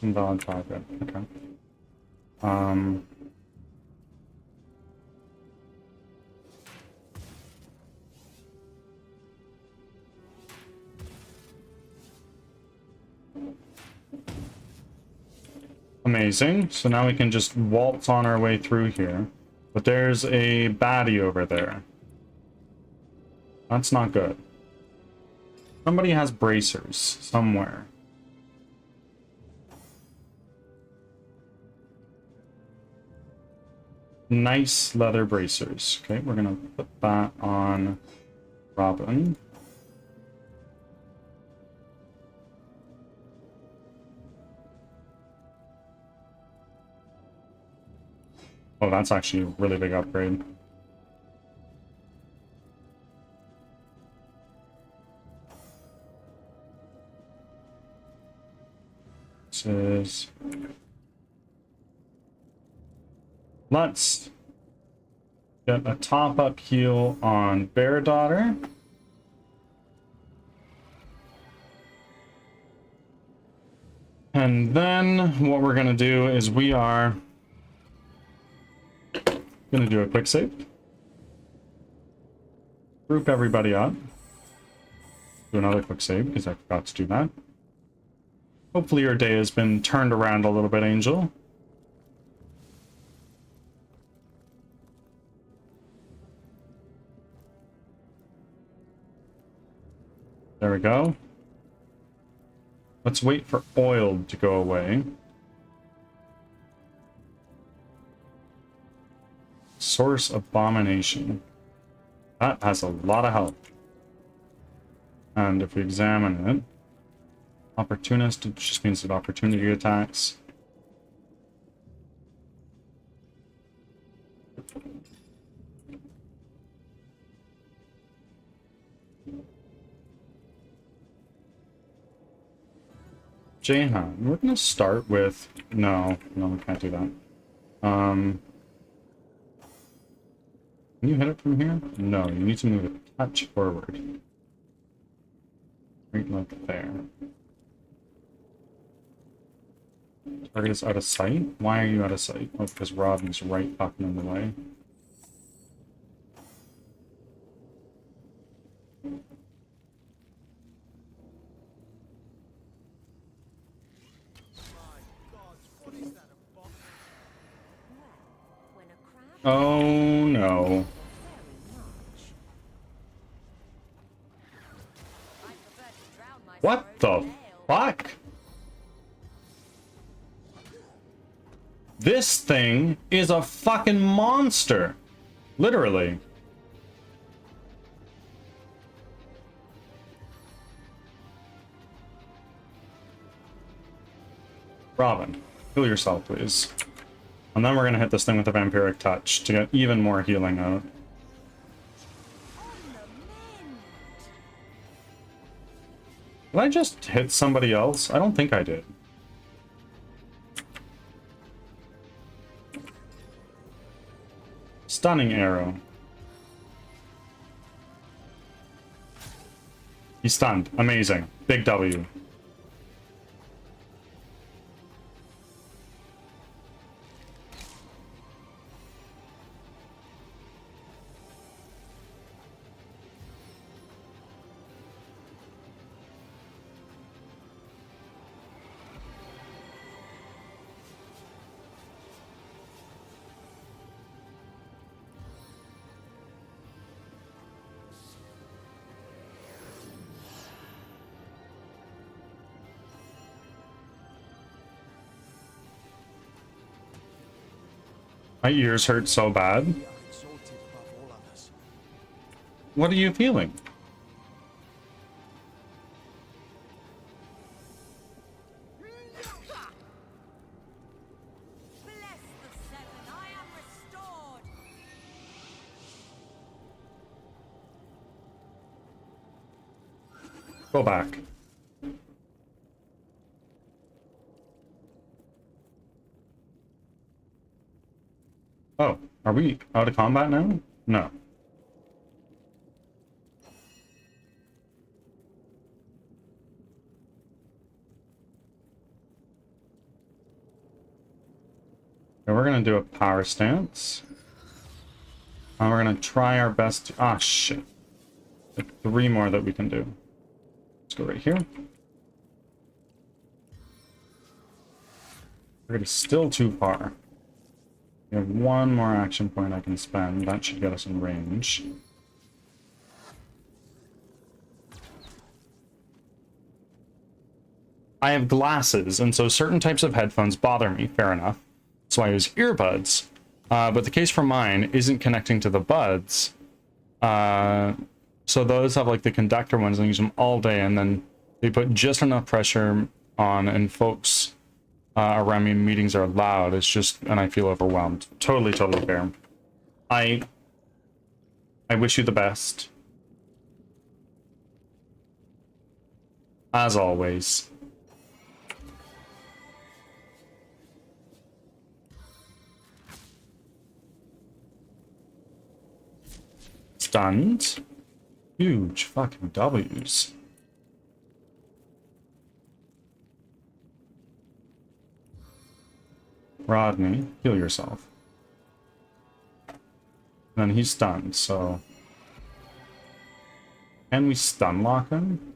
S2: Invalid target. Okay. Amazing. So now we can just waltz on our way through here. But there's a baddie over there. That's not good. Somebody has bracers somewhere. Nice leather bracers. Okay, we're gonna put that on Robin. Oh, that's actually a really big upgrade. This is... Let's get a top-up heal on Bear Daughter.
S1: And then what we're gonna do is we are gonna do a quick save. Group everybody up. Do another quick save because I forgot to do that. Hopefully your day has been turned around a little bit, Angel. There we go. Let's wait for oil to go away. Source Abomination. That has a lot of health. And if we examine it, opportunist, it just means that opportunity attacks. Jahan, we're gonna start with no, we can't do that. Can you hit it from here? No, you need to move it a touch forward. Right like there. Target is out of sight? Why are you out of sight? Oh, because Robin's right fucking in the way. Oh no. What the fuck? This thing is a fucking monster. Literally. Robin, heal yourself, please. And then we're gonna hit this thing with a vampiric touch to get even more healing out. Did I just hit somebody else? I don't think I did. Stunning arrow. He's stunned. Amazing. Big W. My ears hurt so bad. What are you feeling? Go back. Oh, are we out of combat now? No. Okay, we're gonna do a power stance. And we're gonna try our best to... Ah, shit. There's 3 more that we can do. Let's go right here. We're still too far. We have 1 more action point I can spend. That should get us in range. I have glasses, and so certain types of headphones bother me, fair enough. So I use earbuds. But the case for mine isn't connecting to the buds. So those have like the conductor ones, and I use them all day, and then they put just enough pressure on, and folks around me in meetings are loud. It's just, and I feel overwhelmed. Totally fair. I wish you the best. As always. Stunned. Huge fucking W's. Rodney, heal yourself. And then he's stunned, so... Can we stun lock him?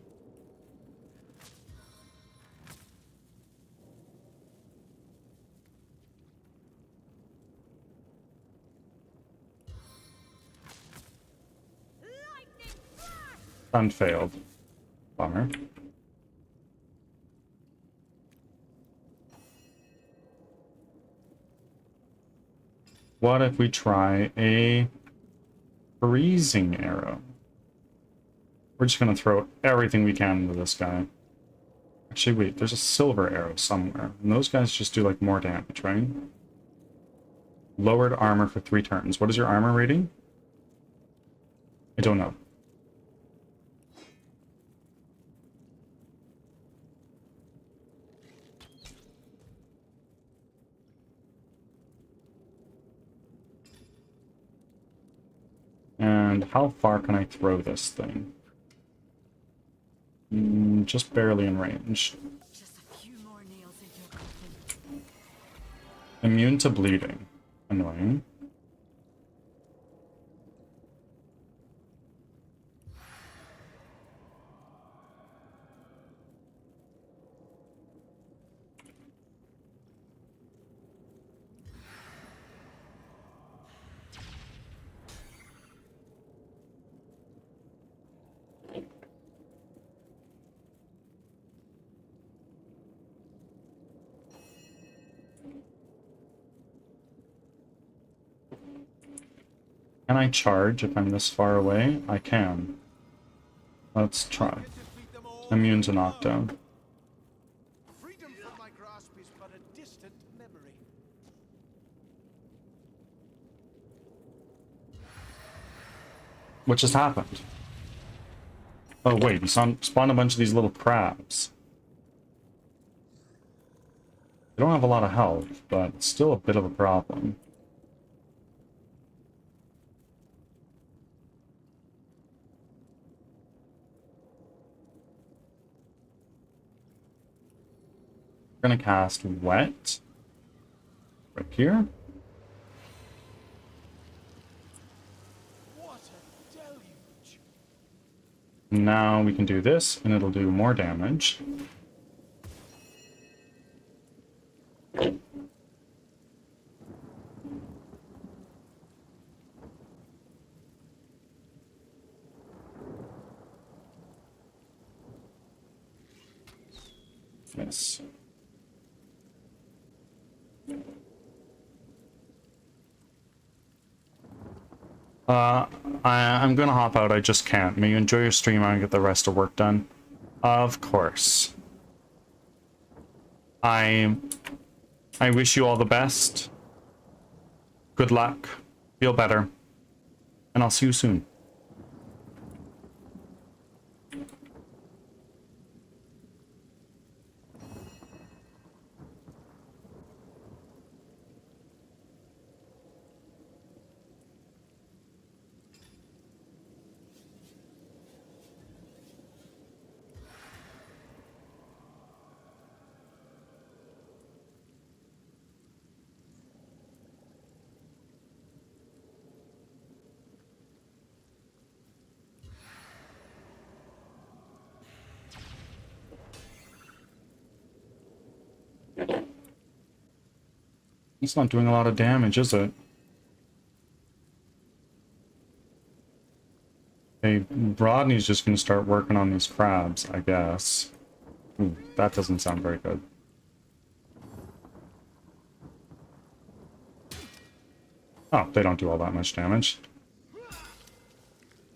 S5: Lightning flash!
S1: Stun failed. Bummer. What if we try a freezing arrow? We're just gonna throw everything we can into this guy. Actually, wait, there's a silver arrow somewhere. And those guys just do like more damage, right? Lowered armor for 3 turns. What is your armor rating? I don't know. And how far can I throw this thing? Just barely in range.
S5: Just a few more nails in your coffin.
S1: Immune to bleeding. Annoying. Can I charge if I'm this far away? I can. Let's try.
S6: Defeat them all.
S1: Immune to knockdown.
S6: Freedom from my grasp is but a distant memory.
S1: What just happened? Oh wait, he spawned a bunch of these little crabs. They don't have a lot of health, but it's still a bit of a problem. We're gonna cast Wet right here.
S6: What a deluge!
S1: Now we can do this, and it'll do more damage. Yes. I'm gonna hop out. I just can't. May you enjoy your stream. I get the rest of work done. Of course. I wish you all the best. Good luck. Feel better. And I'll see you soon. It's not doing a lot of damage, is it? Hey, Rodney's just gonna start working on these crabs, I guess. Ooh, that doesn't sound very good. Oh, they don't do all that much damage.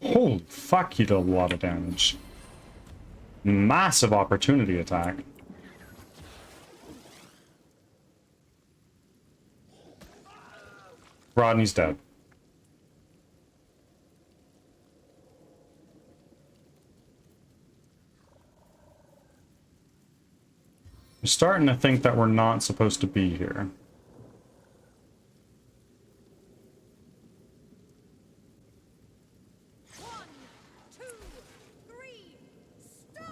S1: Holy fuck, he did a lot of damage. Massive opportunity attack. Rodney's dead. I'm starting to think that we're not supposed to be here.
S5: One, two, three, stun!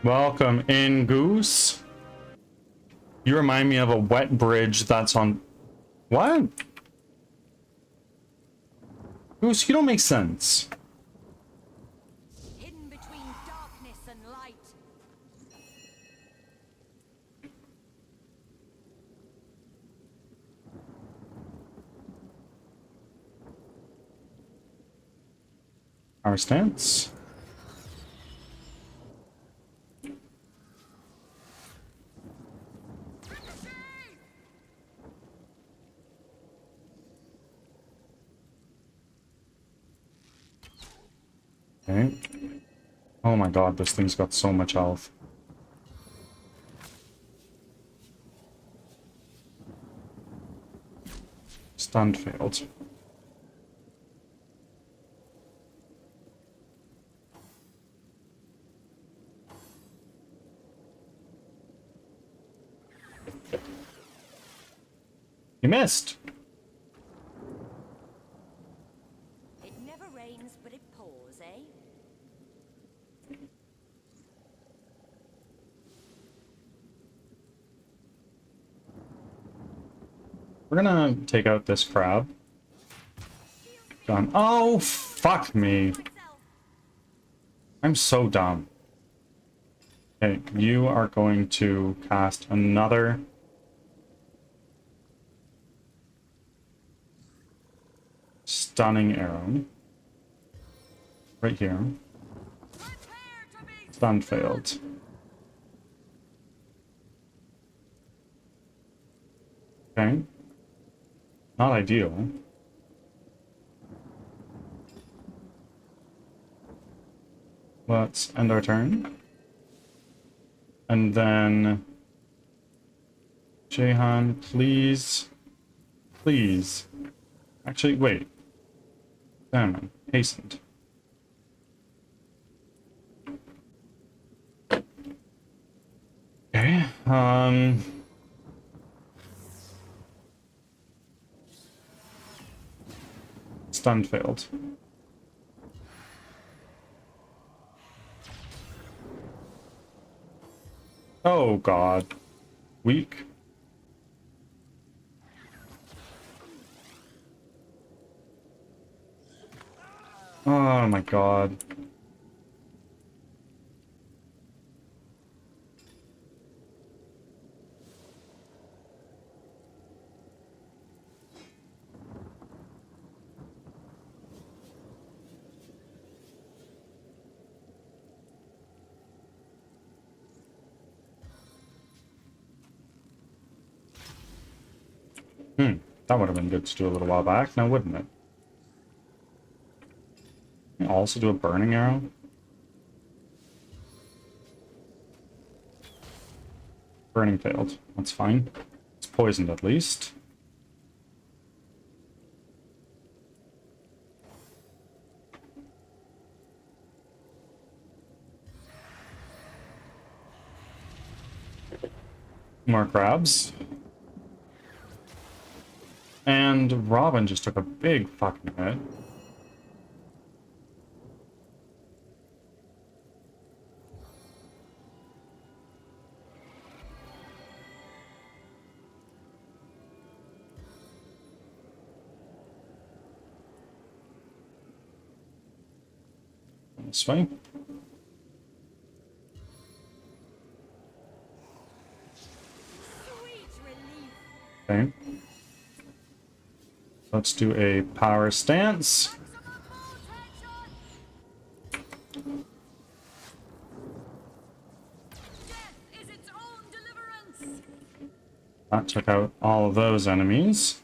S1: Welcome in, Goose. You remind me of a wet bridge that's on... What? Goose, you don't make sense.
S5: Hidden between darkness and light.
S1: Our stance. Okay. Oh my god, this thing's got so much health. Stunned failed. You missed.
S5: It never rains, but it pours, eh?
S1: We're gonna take out this crab. Done. Oh, fuck me.
S5: Myself.
S1: I'm so dumb. Okay, you are going to cast another stunning arrow. Right here.
S5: Prepare to be
S1: Stun failed. Okay. Not ideal. Let's end our turn. And then... Jahan, please. Please. Actually, wait. Damn, hastened. Okay, Stun failed. Oh god. Weak. Oh my god. That would have been good to do a little while back, now wouldn't it? Can I also do a burning arrow? Burning failed. That's fine. It's poisoned at least. More crabs. And Robin just took a big fucking hit. This way.
S5: sweet relief.
S1: Okay. Let's do a power stance.
S5: Maximum bolt headshot. Death is its own deliverance.
S1: That took out all of those enemies.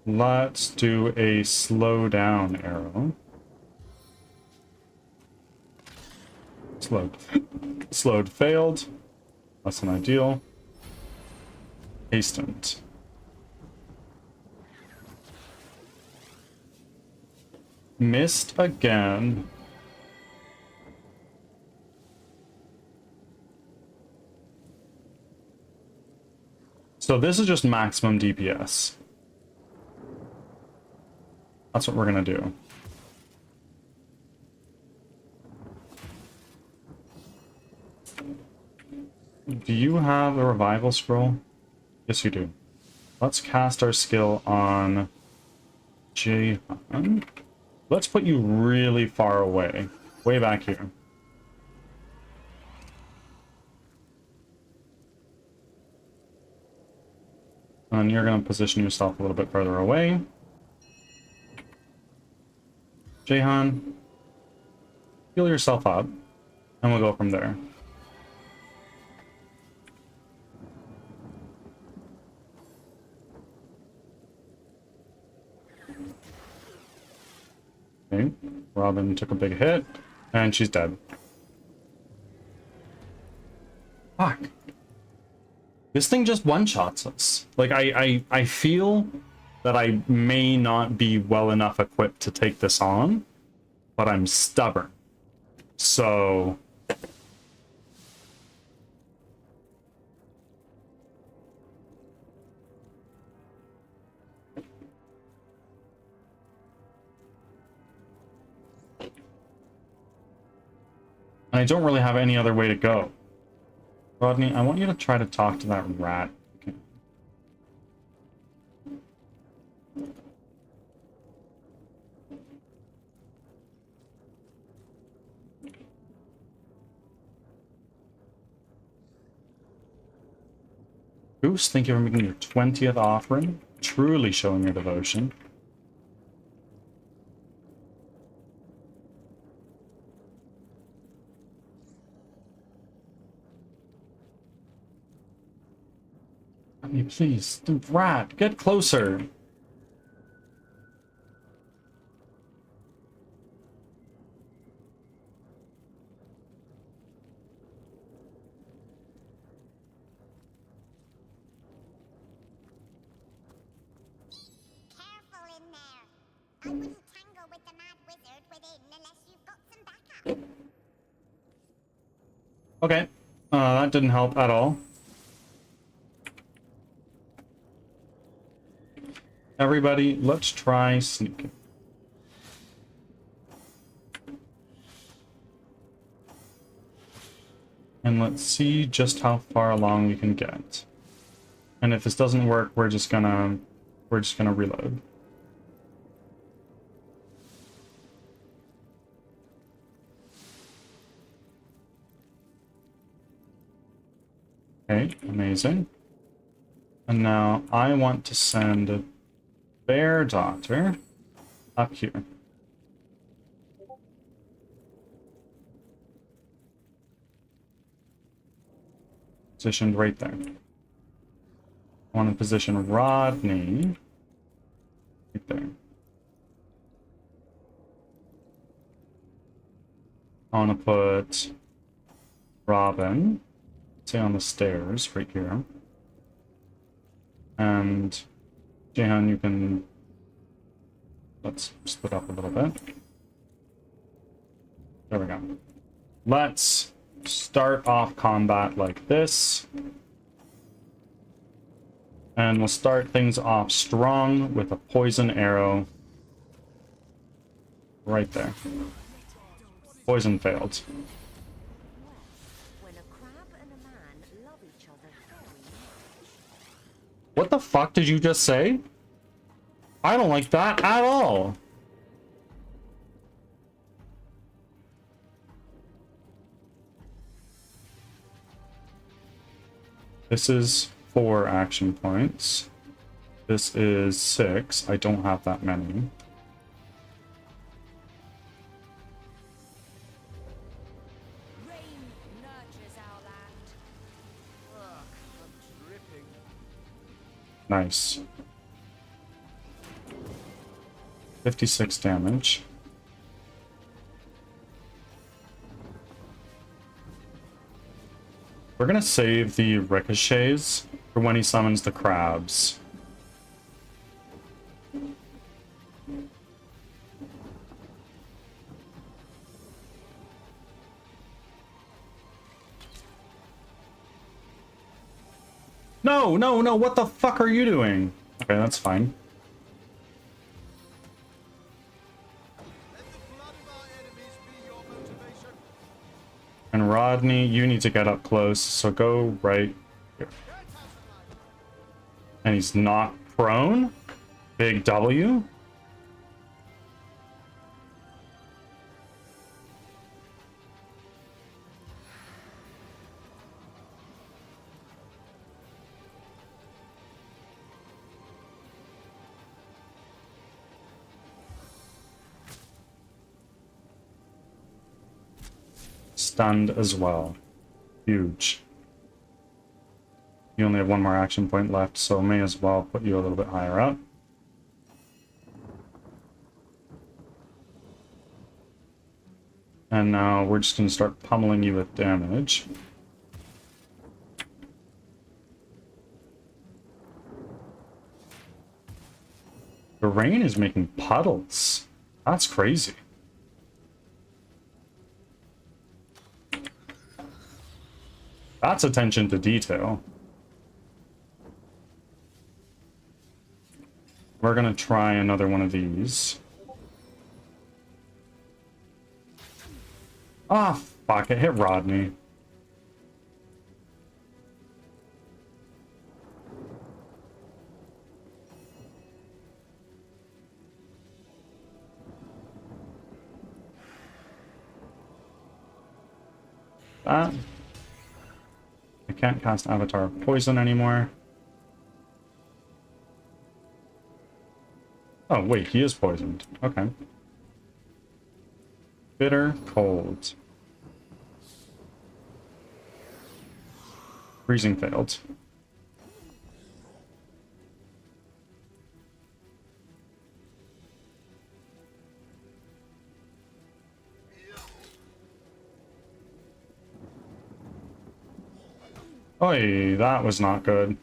S1: Let's do a slow down arrow. Slowed failed. Less than ideal. Hastened. Missed again. So this is just maximum DPS. That's what we're gonna do.
S2: Do you have a revival scroll? Yes, you do. Let's cast our skill on Jahan. Let's put you really far away. Way back here. And you're going to position yourself a little bit further away. Jahan, heal yourself up, and we'll go from there. Okay, Robin took a big hit, and she's dead. Fuck. This thing just one-shots us. Like, I feel that I may not be well enough equipped to take this on, but I'm stubborn. So... and I don't really have any other way to go. Rodney, I want you to try to talk to that rat. Okay. Goose, thank you for making your 20th offering. Truly showing your devotion. Rodney, please. The rat, get closer.
S5: Careful in there. I wouldn't tangle with the mad wizard within unless you've got some backup.
S2: Okay. That didn't help at all. Everybody, let's try sneaking. And let's see just how far along we can get. And if this doesn't work, we're just gonna reload. Okay, amazing. And now I want to send Bear Daughter up here. Positioned right there. I want to position Rodney right there. I want to put Robin, say on the stairs right here. And Jahan, you can, let's split up a little bit. There we go. Let's start off combat like this. And we'll start things off strong with a poison arrow right there. Poison failed.
S5: When a crab and a man love each other very much.
S2: What the fuck did you just say? I don't like that at all. This is 4 action points. This is 6. I don't have that many.
S5: Rain nurtures our land.
S6: Ah, I'm dripping.
S2: Nice. 56 damage. We're gonna save the ricochets for when he summons the crabs. No, no, no, what the fuck are you doing? Okay, that's fine.
S6: Let the blood of our enemies be your motivation.
S2: And
S1: Rodney, you need to get up close, so go right here. And he's not prone. Big W. Stunned as well. Huge. You only have one more action point left, so may as well put you a little bit higher up. And now we're just going to start pummeling you with damage. The rain is making puddles. That's crazy. That's attention to detail. We're gonna try another one of these. Ah, fuck, it hit Rodney. That. I can't cast Avatar of Poison anymore. Oh, wait, he is poisoned. Okay. Bitter cold. Freezing failed. Oi, that was not good.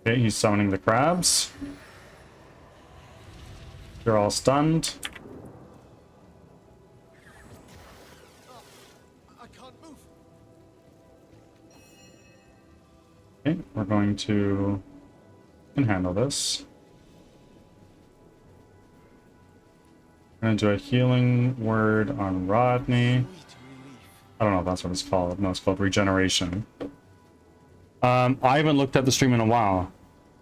S1: Okay, he's summoning the crabs. They're all stunned.
S6: I can't move.
S1: Okay, we're going to... can handle this. I'm gonna do a healing word on Rodney.
S6: Sweet relief.
S1: I don't know if that's what it's called. No, it's called regeneration. I haven't looked at the stream in a while.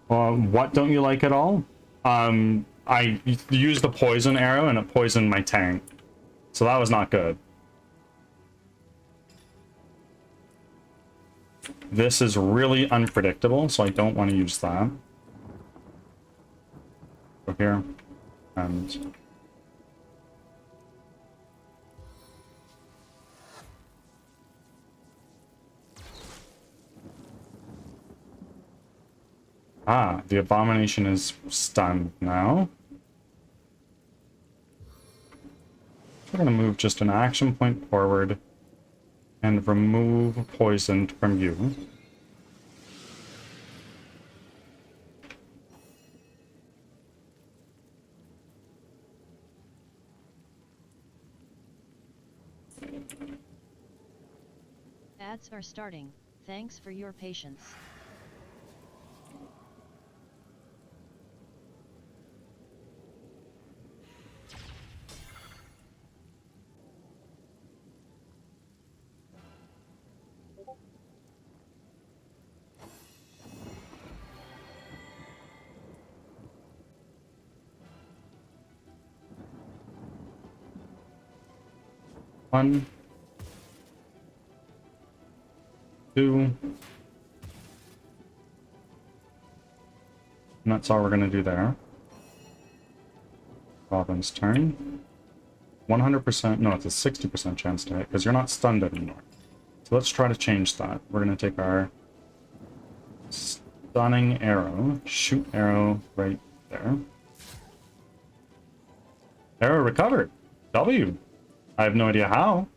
S1: What don't you like at all? I used the poison arrow and it poisoned my tank. So that was not good. This is really unpredictable, so I don't want to use that. Go here. And... ah, the abomination is stunned now. We're going to move just an action point forward and remove poisoned from you.
S4: Ads are starting. Thanks for your patience.
S1: One, two, and that's all we're going to do there. Robin's turn. 100%, no, it's a 60% chance to hit because you're not stunned anymore. So let's try to change that. We're going to take our stunning arrow, shoot arrow right there. Arrow recovered. W. I have no idea how.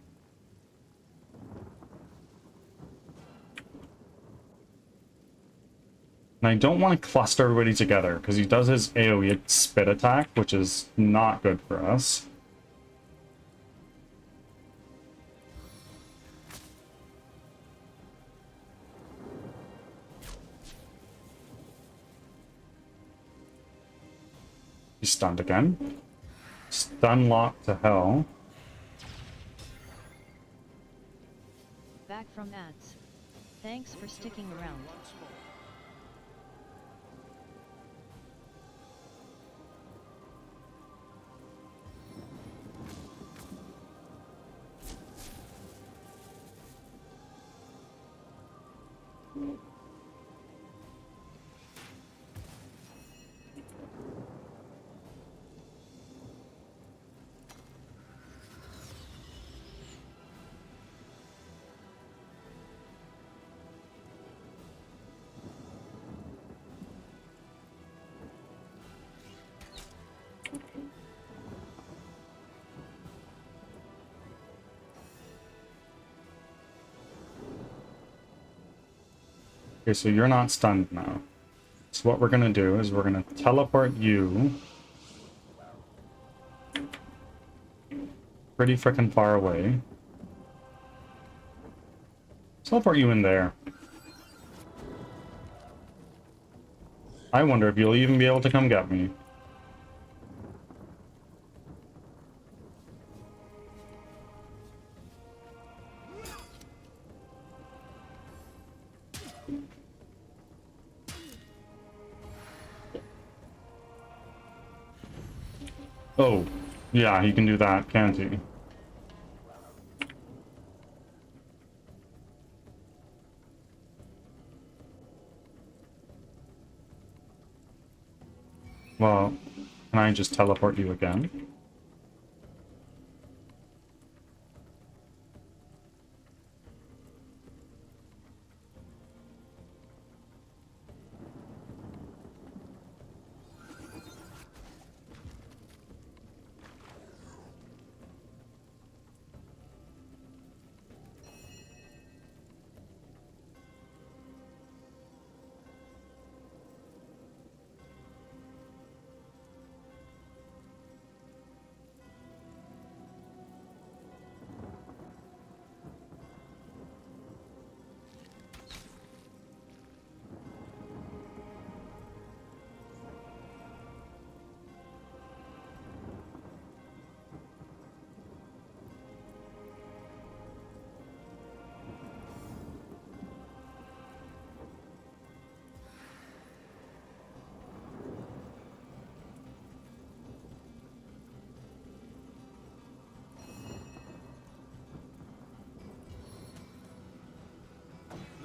S1: And I don't want to cluster everybody together because he does his AoE spit attack, which is not good for us. He's stunned again. Stun lock to hell.
S4: Back from ads. Thanks for sticking around.
S6: Once more.
S2: Okay, so you're not stunned now. So what we're gonna do is we're gonna teleport you pretty freaking far away. Teleport you in there. I wonder if you'll even be able to come get me. Oh, yeah, he can do that, can't he? Well, can I just teleport you again?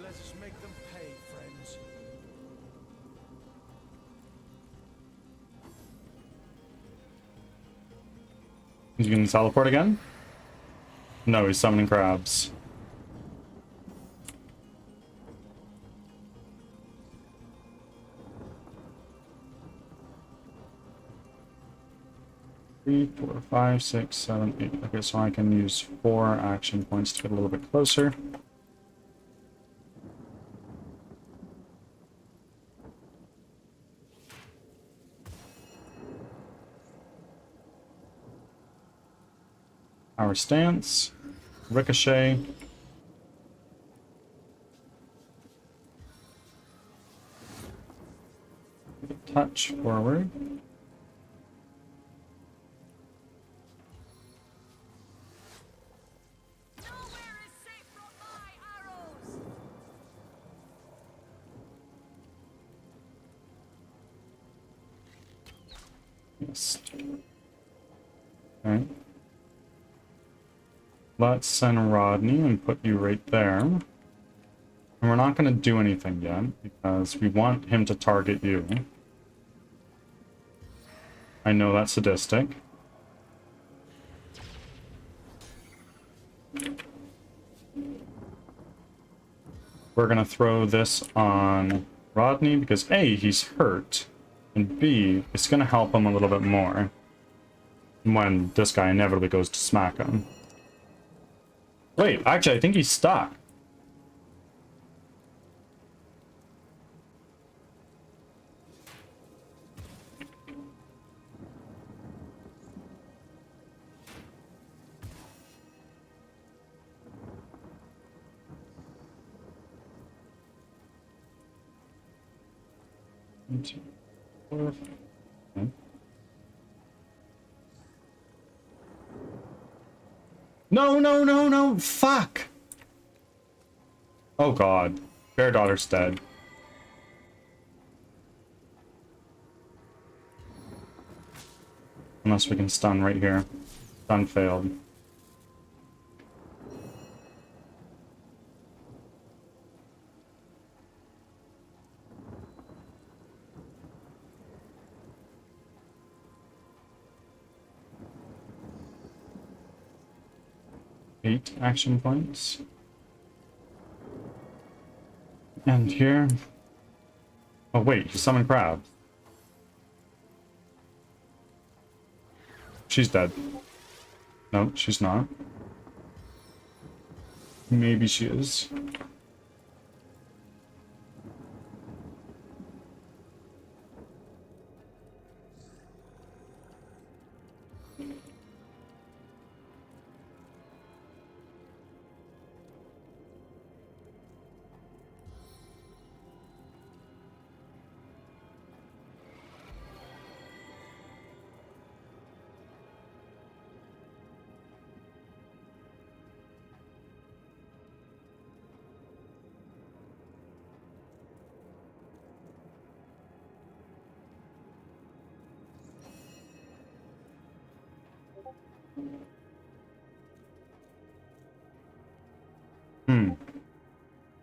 S6: Let us make them pay, friends.
S2: He's gonna teleport again? No, he's summoning crabs. Three, 4, 5, 6, 7, 8. Okay, so I can use 4 action points to get a little bit closer. Our stance, ricochet. Touch forward.
S7: Nowhere is safe from my arrows.
S2: Yes. Okay. Let's send Rodney and put you right there. And we're not going to do anything yet because we want him to target you. I know that's sadistic. We're going to throw this on Rodney because A, he's hurt, and B, it's going to help him a little bit more when this guy inevitably goes to smack him. Wait, actually, I think he's stuck. One, two, 4, 5. Okay. No, no, no, no, fuck! Oh god. Bear daughter's dead. Unless we can stun right here. Stun failed. Eight action points. And here... Oh wait, he summoned crabs. She's dead. No, she's not. Maybe she is.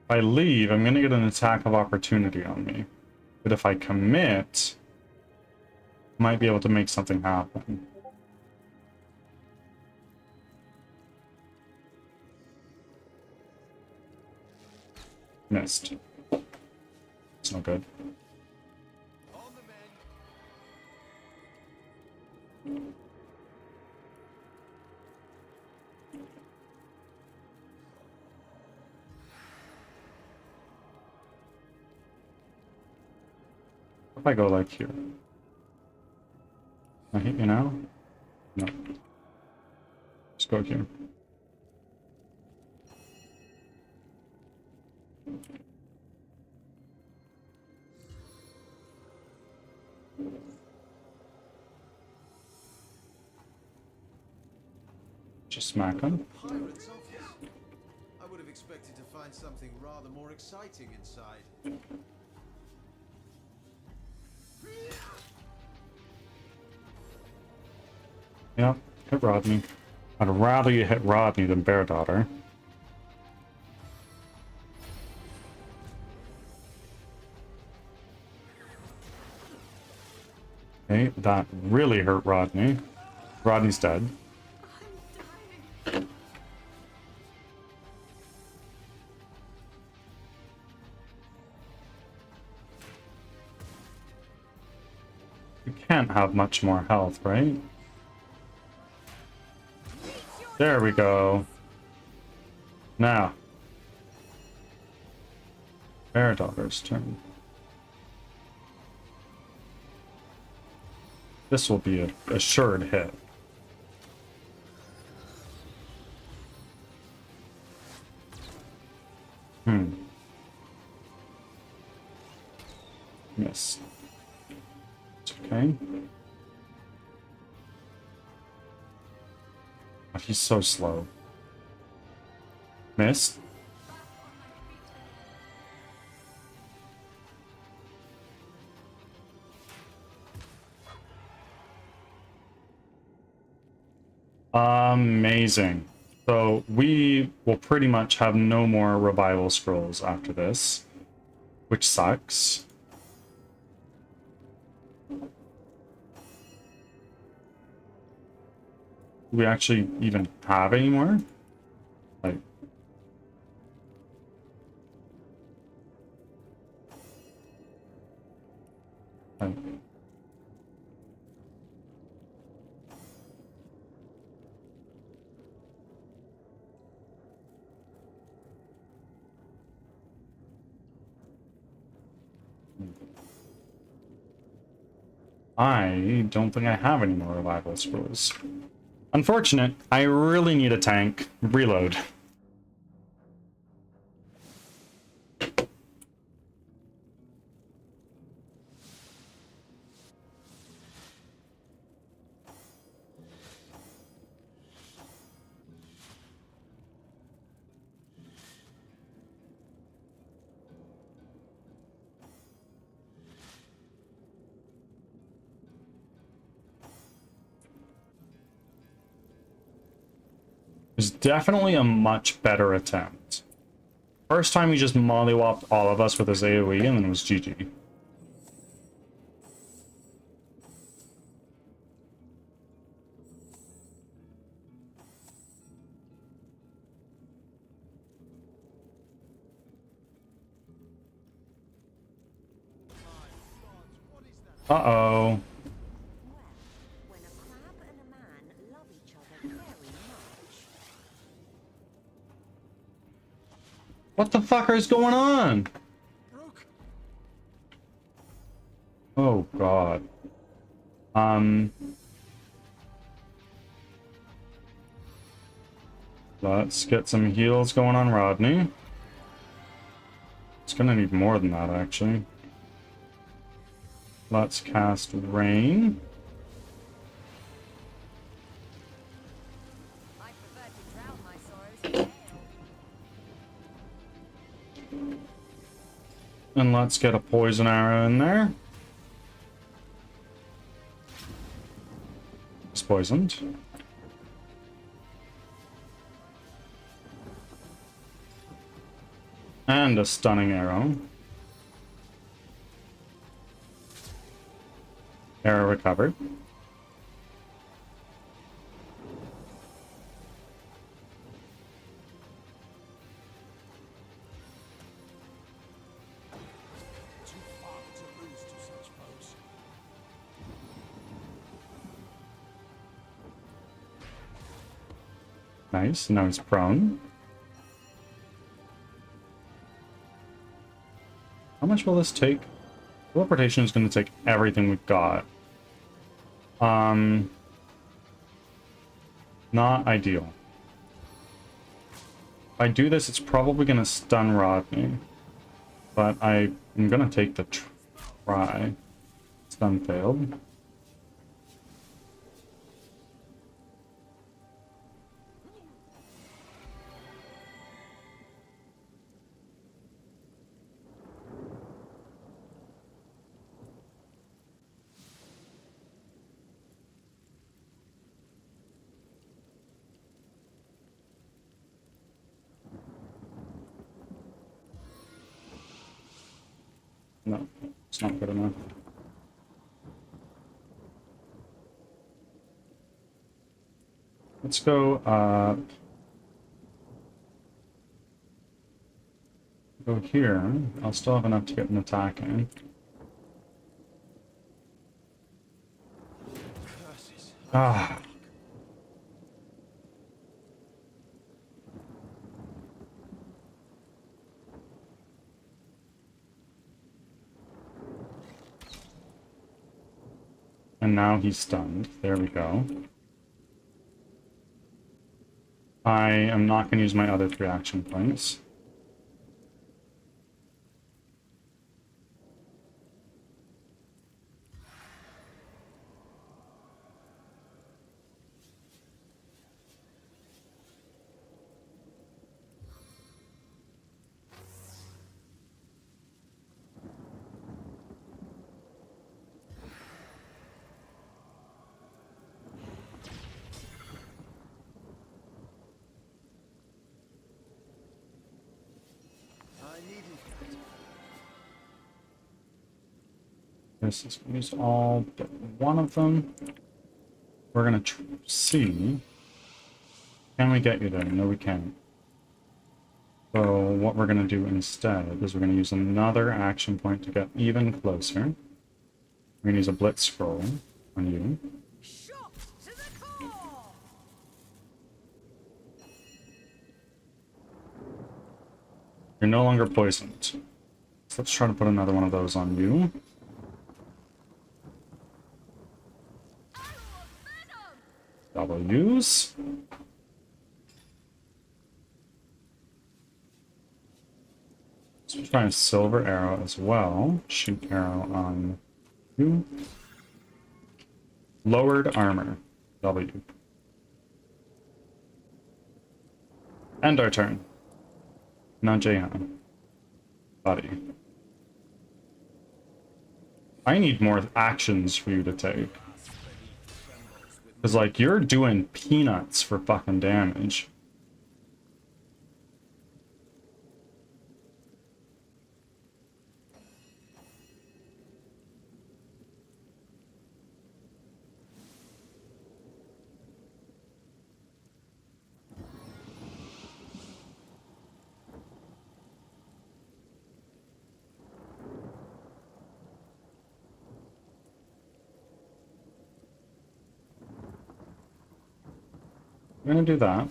S2: If I leave, I'm gonna get an attack of opportunity on me. But if I commit, I might be able to make something happen. Missed. It's not good.
S6: On the men.
S2: If I go like here. I hit you now? No. Just go here. Just smack him.
S6: Pirate's office. I would have expected to find something rather more exciting inside.
S2: Yep, hit Rodney. I'd rather you hit Rodney than Bear Daughter. Okay, that really hurt Rodney. Rodney's dead. You can't have much more health, right? There we go. Now. Bear Daughter's turn. This will be a assured hit. Miss. It's okay. Oh, he's so slow. Missed. Amazing. So we will pretty much have no more revival scrolls after this, which sucks. Do we actually even have any more? Like, I don't think I have any more revival scrolls. Unfortunate. I really need a tank. Reload.
S1: was definitely a much better attempt. First time he just mollywopped all of us with his AoE and then it was GG. Uh-oh.
S5: When a crab and a man love each other very much.
S1: What the fuck is going on?
S6: Rook,
S1: Oh god. Let's get some heals going on Rodney. It's gonna need more than that actually. Let's cast Rain.
S7: I prefer to drown my sorrows in ale.
S1: And let's get a poison arrow in there. It's poisoned. And a stunning arrow. Arrow recovered.
S6: too far to lose to such foes.
S1: Nice. Now he's prone. How much will this take? Teleportation is going to take everything we've got. Not ideal. If I do this, it's probably going to stun Rodney. But I'm going to take the try. Stun failed. No, it's not good enough. Let's go up. Go here. I'll still have enough to get an attack in.
S6: Curses.
S1: Ah. And now he's stunned. There we go. I am not going to use my other 3 action points.
S6: I needed that.
S1: This is going to use all but one of them. We're going to see. Can we get you there? No, we can't. So what we're going to do instead is we're going to use another action point to get even closer. We're going to use a blitz scroll on you.
S7: Shot to the core!
S1: You're no longer poisoned. So let's try to put another one of those on you. W's. Let's try a silver arrow as well. Shoot arrow on you. Lowered armor. W. End our turn. Now Jahan. Buddy. I need more actions for you to take. Because, like, you're doing peanuts for fucking damage.
S2: We're gonna do that.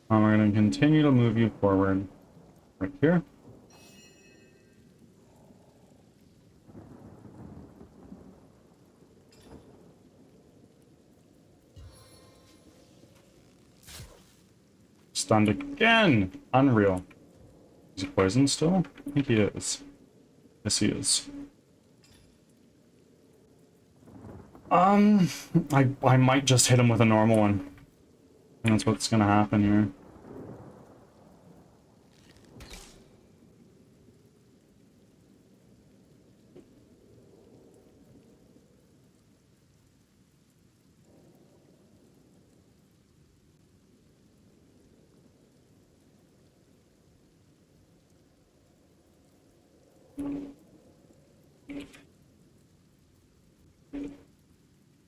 S2: We're gonna continue to move you forward right here. Stunned again! Unreal. Is he poisoned still? I think he is. Yes, he is. I might just hit him with a normal one. And that's what's gonna happen here.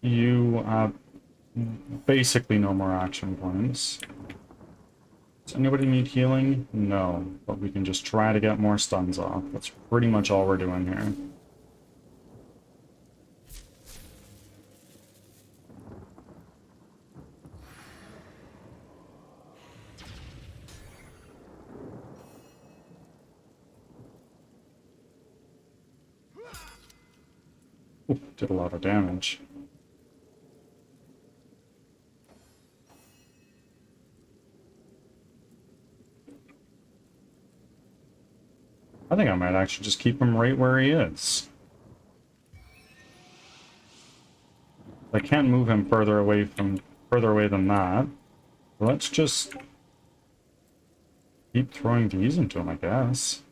S2: You have basically no more action points. Does anybody need healing? No, but we can just try to get more stuns off. That's pretty much all we're doing here. Ooh, did a lot of damage. I think I might actually just keep him right where he is. I can't move him further away than that. Let's just keep throwing these into him, I guess.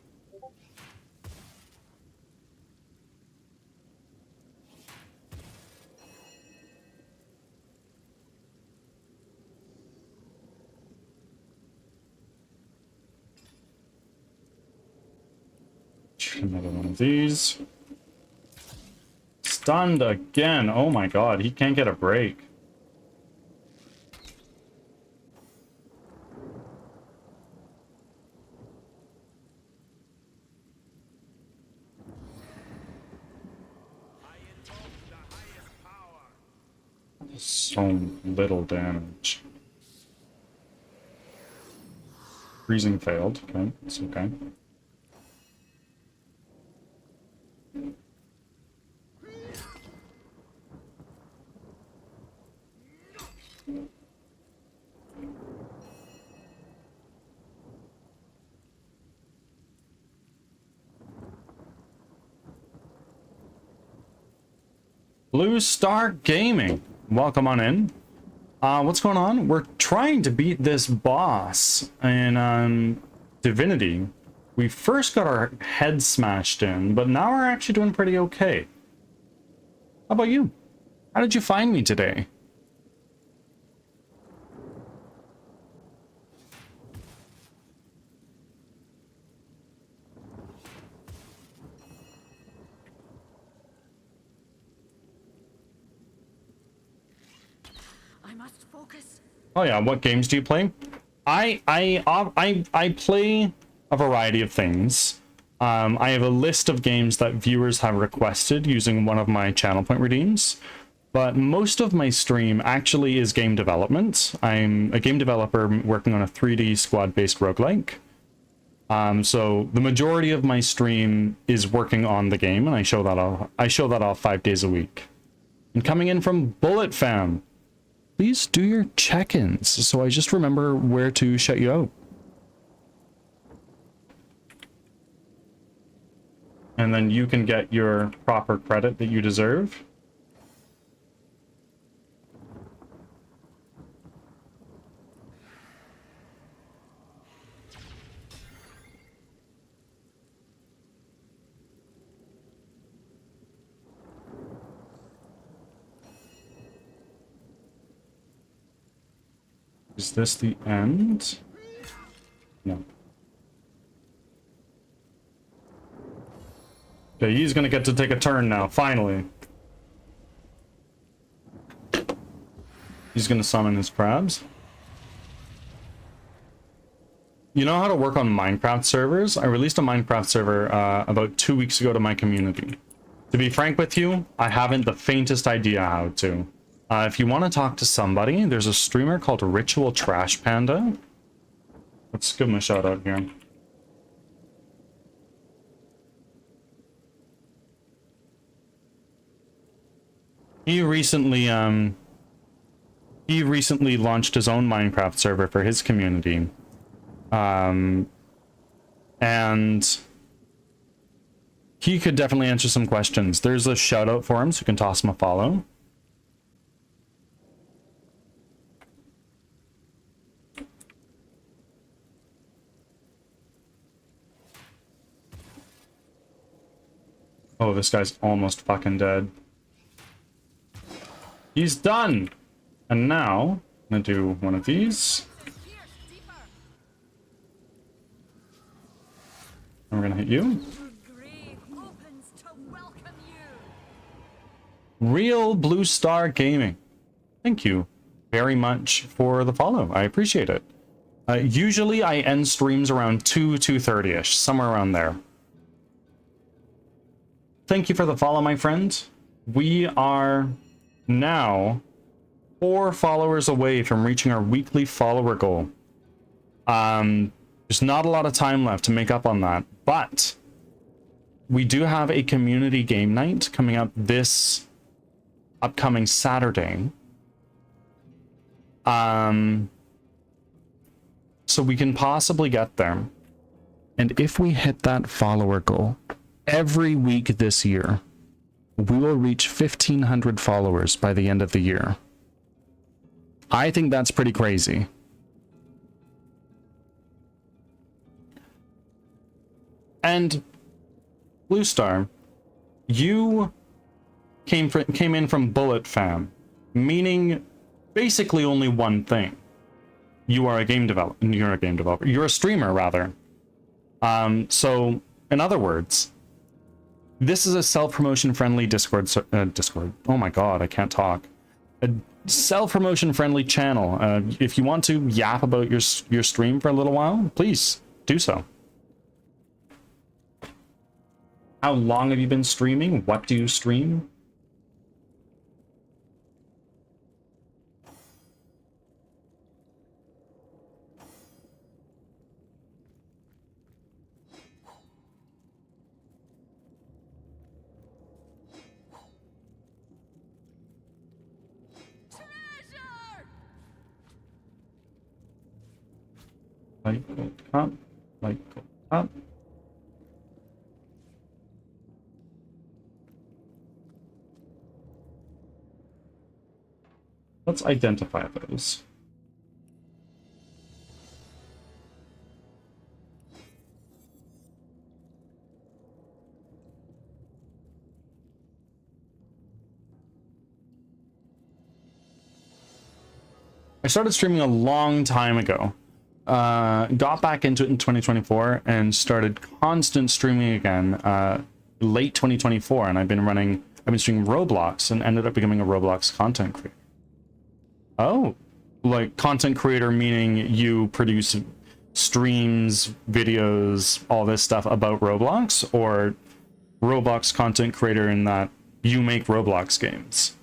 S2: Another one of these. Stunned again. Oh my god, he can't get a break. So little damage. Freezing failed. Okay, it's okay. Blue Star Gaming, welcome on in. What's going on? We're trying to beat this boss in Divinity. We first got our head smashed in, but now we're actually doing pretty okay. How about you? How did you find me today? Oh yeah, what games do you play? I play a variety of things. I have a list of games that viewers have requested using one of my channel point redeems, but most of my stream actually is game development. I'm a game developer working on a 3D squad-based roguelike. So the majority of my stream is working on the game, and I show that off 5 days a week. And coming in from Bullet Fam, please do your check-ins so I just remember where to shut you out. And then you can get your proper credit that you deserve. Is this the end? No. Okay, he's gonna get to take a turn now, finally. He's gonna summon his crabs. You know how to work on Minecraft servers? I released a Minecraft server about 2 weeks ago to my community. To be frank with you, I haven't the faintest idea how to.
S1: If you want to talk to somebody, there's a streamer called Ritual Trash Panda. Let's give him a shout out here. He recently launched his own Minecraft server for his community. And he could definitely answer some questions. There's a shout out for him, so you can toss him a follow. Oh, this guy's almost fucking dead. He's done! And now, I'm gonna do one of these. And we're gonna hit you. Real Blue Star Gaming. Thank you very much for the follow. I appreciate it. Usually I end streams around 2:30-ish, somewhere around there. Thank you for the follow, my friend. We are now 4 followers away from reaching our weekly follower goal. There's not a lot of time left to make up on that, but we do have a community game night coming up this upcoming Saturday. So we can possibly get there. And if we hit that follower goal, every week this year, we will reach 1,500 followers by the end of the year. I think that's pretty crazy. And Blue Star, you came in from Bullet Fam, meaning basically only one thing. You are a game developer. You're a game developer. You're a streamer, rather. So, in other words, this is a self-promotion friendly Discord. Oh my god, I can't talk. A self-promotion friendly channel. If you want to yap about your stream for a little while, please do so. How long have you been streaming? What do you stream? Light gold cup, light gold cup. Let's identify those. I started streaming a long time ago. Got back into it in 2024 and started constant streaming again late 2024, and I've been streaming Roblox and ended up becoming a Roblox content creator. Oh, like content creator meaning you produce streams, videos, all this stuff about Roblox, or Roblox content creator in that you make Roblox games?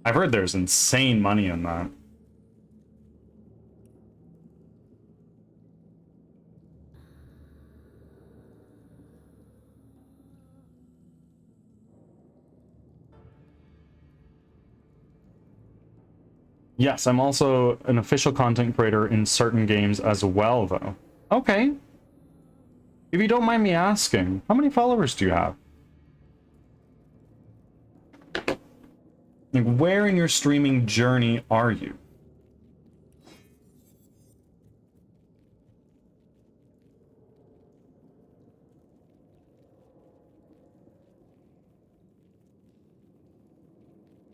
S1: I've heard there's insane money in that. Yes, I'm also an official content creator in certain games as well, though. Okay. If you don't mind me asking, how many followers do you have? Like, where in your streaming journey are you?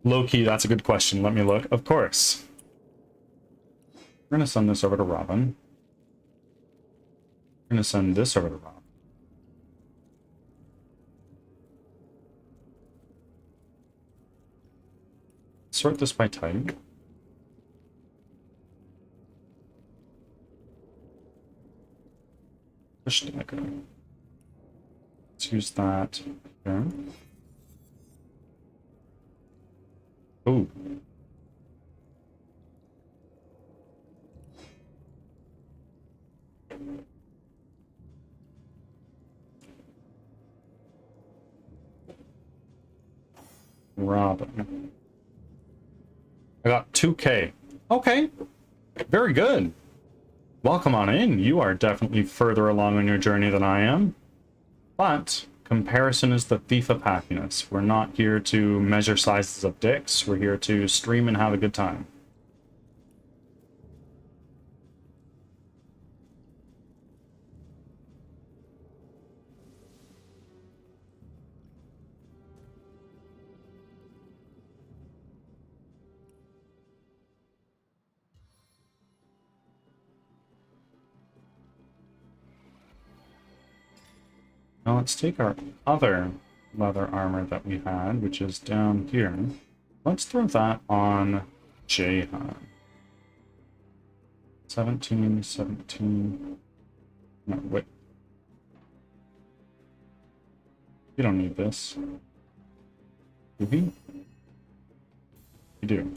S1: Low-key, that's a good question. Let me look. Of course. We're going to send this over to Robin. We're going to send this over to Robin. Sort this by type. Push dagger. Let's use that here. Ooh. Robin. I got 2K. Okay. Very good. Welcome on in. You are definitely further along on your journey than I am. But comparison is the thief of happiness. We're not here to measure sizes of dicks. We're here to stream and have a good time. Now let's take our other leather armor that we had, which is down here. Let's throw that on Jahan. 17, 17. No, wait. You don't need this. Do we? You do.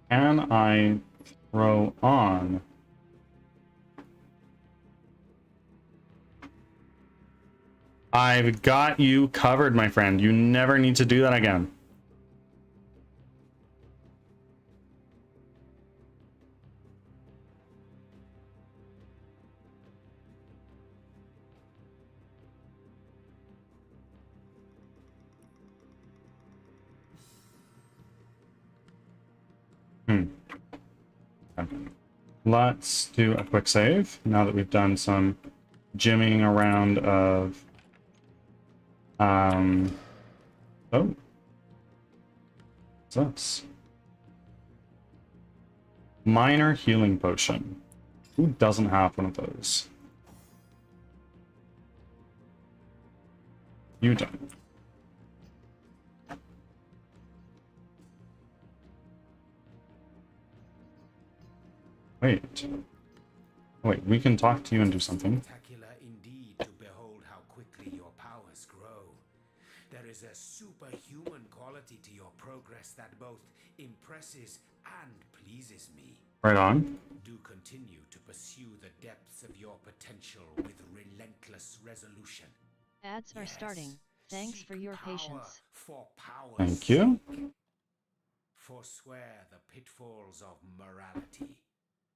S1: Can I throw on? I've got you covered, my friend. You never need to do that again. Okay. Let's do a quick save now that we've done some jimmying around of oh, what's this? Minor healing potion. Who doesn't have one of those? You don't. Wait. Wait, we can talk to you and do something.
S3: Spectacular indeed to behold how quickly your powers grow. There is a superhuman quality to your progress that both impresses and pleases me.
S1: Right on.
S3: Do continue to pursue the depths of your potential with relentless resolution.
S4: Ads are starting. Thanks
S3: Seek
S4: for your
S3: power
S4: patience.
S3: for power's
S1: Thank you.
S3: sake. Forswear the pitfalls of morality.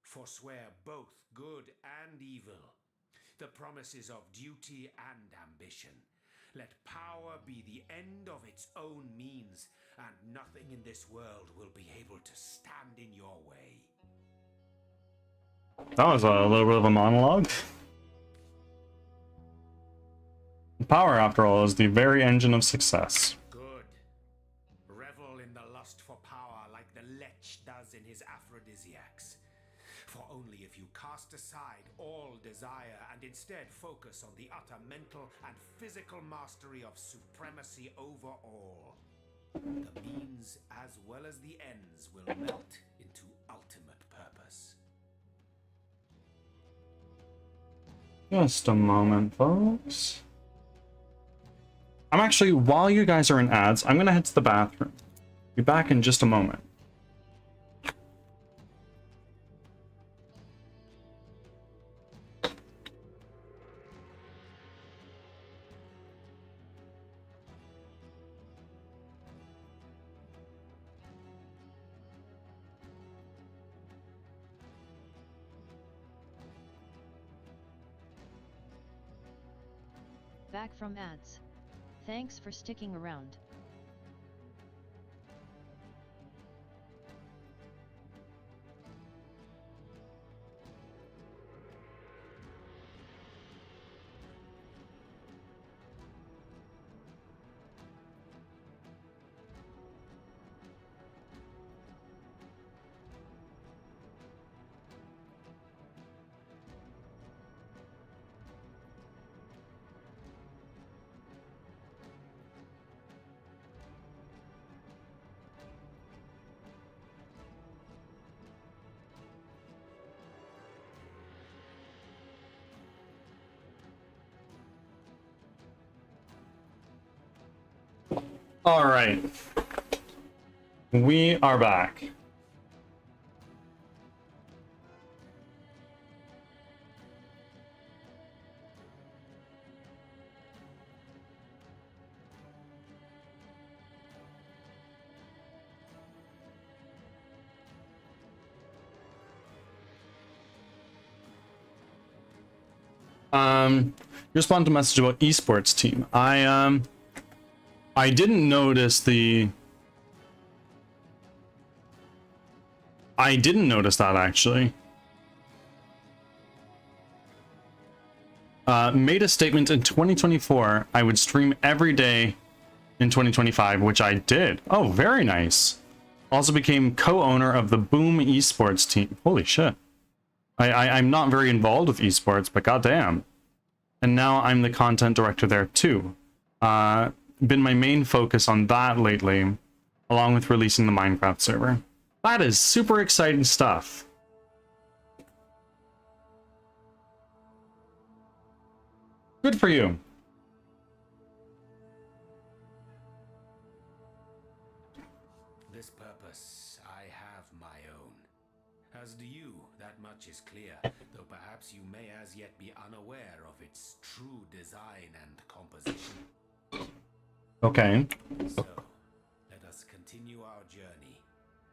S3: Forswear both good and evil. The promises of duty and ambition. Let power be the end of its own means, and nothing in this world will be able to stand in your way.
S1: That was a little bit of a monologue. Power, after all, is the very engine of success.
S3: Good. Revel in the lust for power like the lech does in his aphrodisiacs. For only if you cast aside all desire and instead focus on the utter mental and physical mastery of supremacy over all, the means as well as the ends will melt into ultimate purpose.
S1: Just a moment, folks. I'm actually, while you guys are in ads, I'm gonna head to the bathroom. Be back in just a moment.
S4: Back from ads. Thanks for sticking around.
S1: All right. We are back. You respond to a message about esports team. I didn't notice the. I didn't notice that actually. Made a statement in 2024 I would stream every day in 2025, which I did. Oh, very nice. Also became co-owner of the Boom esports team. Holy shit. I'm not very involved with esports, but goddamn. And now I'm the content director there too. Been my main focus on that lately, along with releasing the Minecraft server. That is super exciting stuff. Good for you.
S3: This purpose I have my own. As do you, that much is clear, though perhaps you may as yet be unaware of its true design and composition.
S1: Okay.
S3: So, let us continue our journey,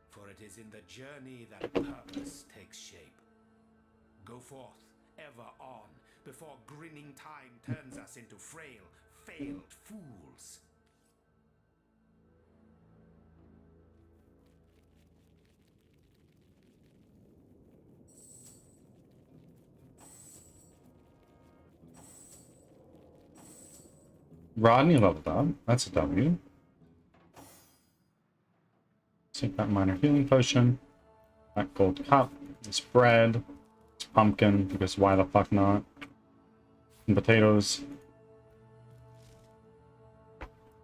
S3: for it is in the journey that purpose takes shape. Go forth, ever on, before grinning time turns us into frail, failed fools.
S1: Rodney leveled up. That's a W. Take that minor healing potion. That gold cup. This bread. This pumpkin, because why the fuck not? And potatoes.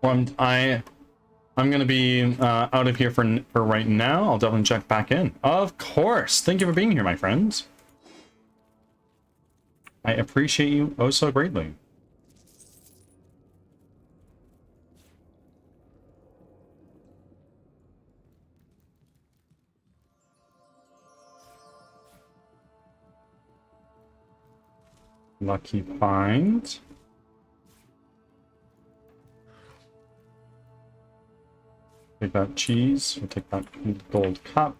S1: Well, I'm gonna be out of here for right now. I'll definitely check back in. Of course. Thank you for being here, my friends. I appreciate you oh so greatly. Lucky find. Take that cheese. We'll take that gold cup.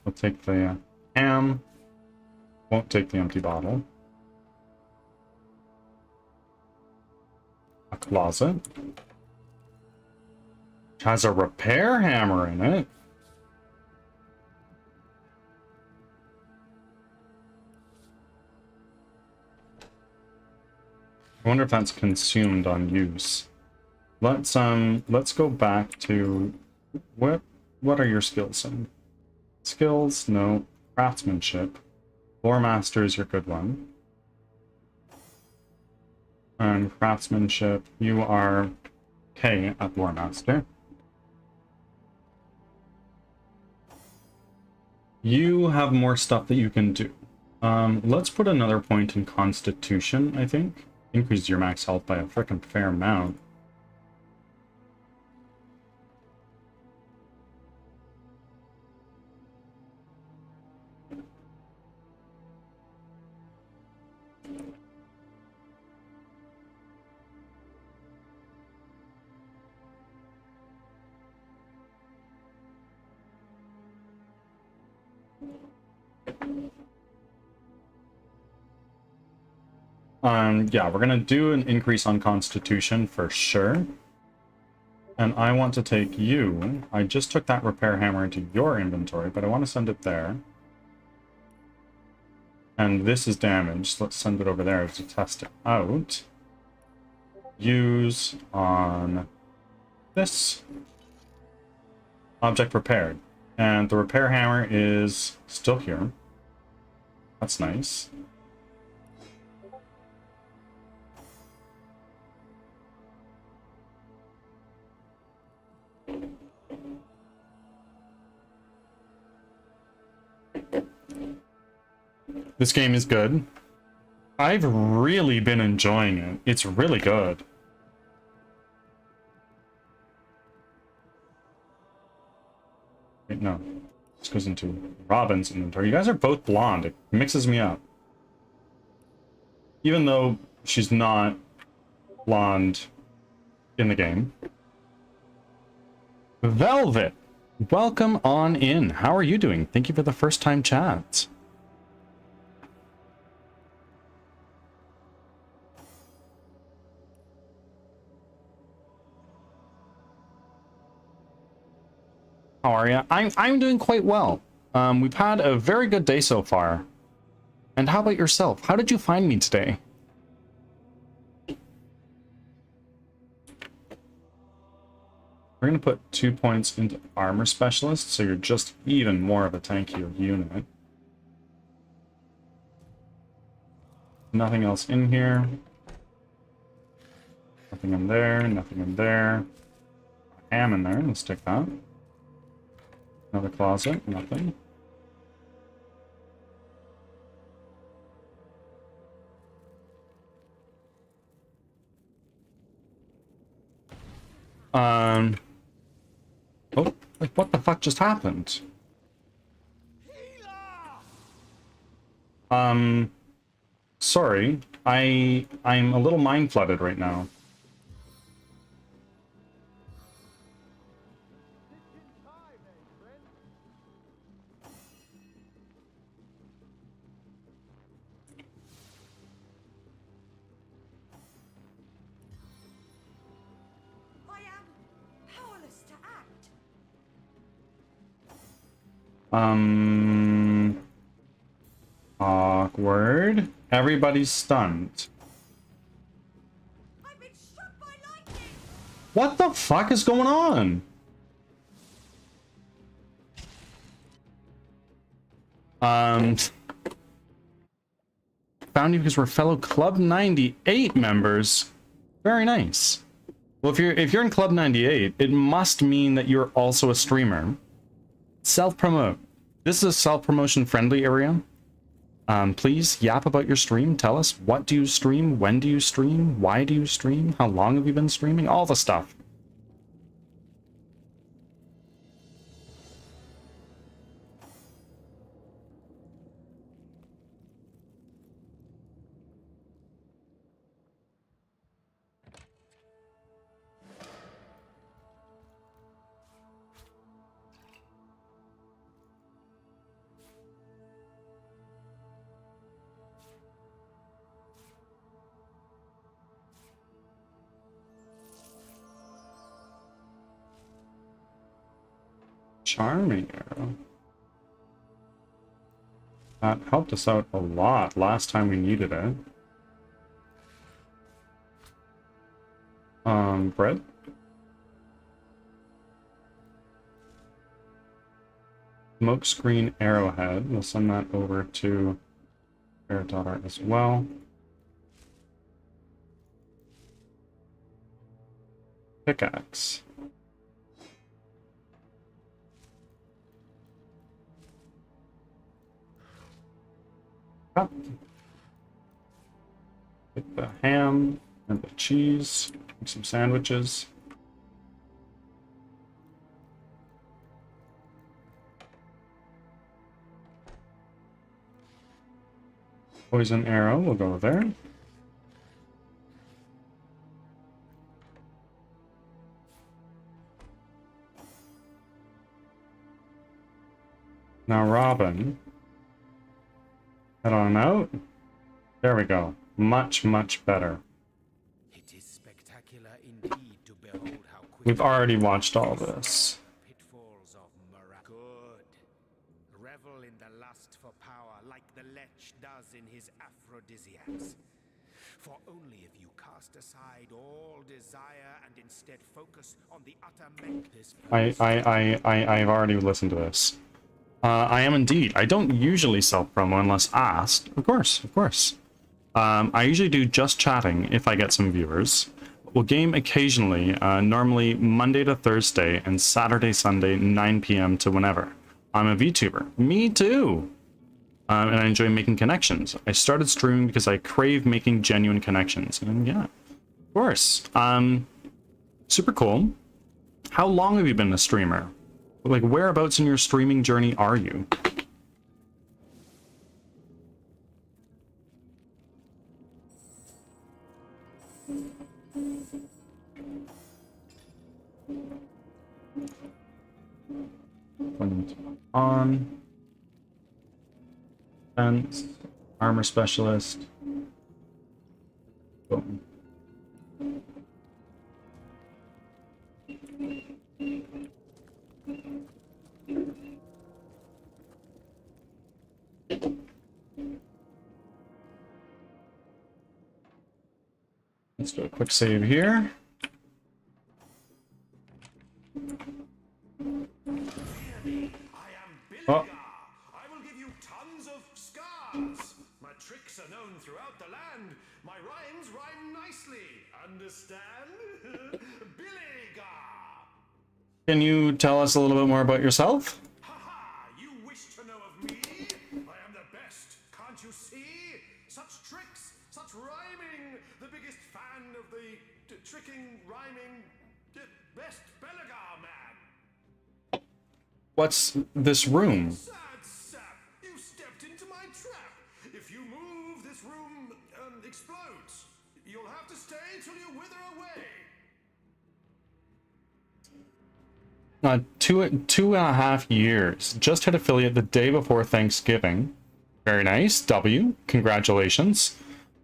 S1: We'll take the ham. Won't take the empty bottle. A closet. Which has a repair hammer in it. I wonder if that's consumed on use. Let's go back to what are your skills in? Skills, no. Craftsmanship. Lore Master is your good one. And craftsmanship, you are K at Lore Master. You have more stuff that you can do. Let's put another point in Constitution, I think. Increase your max health by a frickin' fair amount. Yeah, we're gonna do an increase on Constitution for sure. And I want to take you. I just took that repair hammer into your inventory, but I want to send it there. And this is damaged. Let's send it over there to test it out. Use on this. Object repaired. And the repair hammer is still here. That's nice. This game is good. I've really been enjoying it. It's really good. Wait, no. This goes into Robin's inventory. You guys are both blonde. It mixes me up. Even though she's not blonde in the game. Velvet, welcome on in. How are you doing? Thank you for the first time chat. How are you? I'm doing quite well. We've had a very good day so far. And how about yourself? How did you find me today? We're going to put 2 points into armor specialist, so you're just even more of a tankier unit. Nothing else in here. Nothing in there, nothing in there. Ham in there, let's take that. Another closet, nothing. Oh, like what the fuck just happened? Sorry. I'm a little mind flooded right now.
S7: I am powerless to act.
S1: Awkward. Everybody's stunned.
S7: I've been struck by lightning.
S1: What the fuck is going on? Found you because we're fellow Club 98 members. Very nice. Well, if you're in Club 98, it must mean that you're also a streamer. Self-promote. This is a self-promotion friendly area. Please yap about your stream. Tell us, what do you stream? When do you stream? Why do you stream? How long have you been streaming? All the stuff. Charming arrow. That helped us out a lot last time we needed it. Bread? Smokescreen arrowhead. We'll send that over to Art as well. Pickaxe. Get the ham and the cheese, make some sandwiches. Poison arrow will go there. Now Robin. Head on out. There we go. Much, much better.
S3: It is spectacular indeed to behold how quickly
S1: We've already watched all this.
S3: pitfalls of Good. Revel in the lust for power like the Lech does in his aphrodisiacs. For only if you cast aside all desire and instead focus on the utter this
S1: I've already listened to this. I am indeed. I don't usually self-promo unless asked. Of course, of course. I usually do just chatting if I get some viewers. We'll game occasionally, normally Monday to Thursday and Saturday, Sunday, 9 p.m. to whenever. I'm a VTuber. Me too! And I enjoy making connections. I started streaming because I crave making genuine connections. And yeah, of course. Super cool. How long have you been a streamer? like, whereabouts in your streaming journey are you? On defense, armor specialist. Boom. Let's do a quick save here. Oh.
S3: I will give you tons of scars. My tricks are known throughout the land. My rhymes rhyme nicely. Understand? Billy Gar.
S1: Can you tell us a little bit more about yourself?
S3: Haha, you wish to know of me? I am the best. Can't you see? Such tricks, such rhyming. The biggest fan of the tricking, rhyming, best Belagar man.
S1: What's this room?
S3: Sad sap, you stepped into my trap. If you move, this room explodes. You'll have to stay till you wither away.
S1: 2.5 years. Just hit affiliate the day before Thanksgiving. Very nice. W. Congratulations.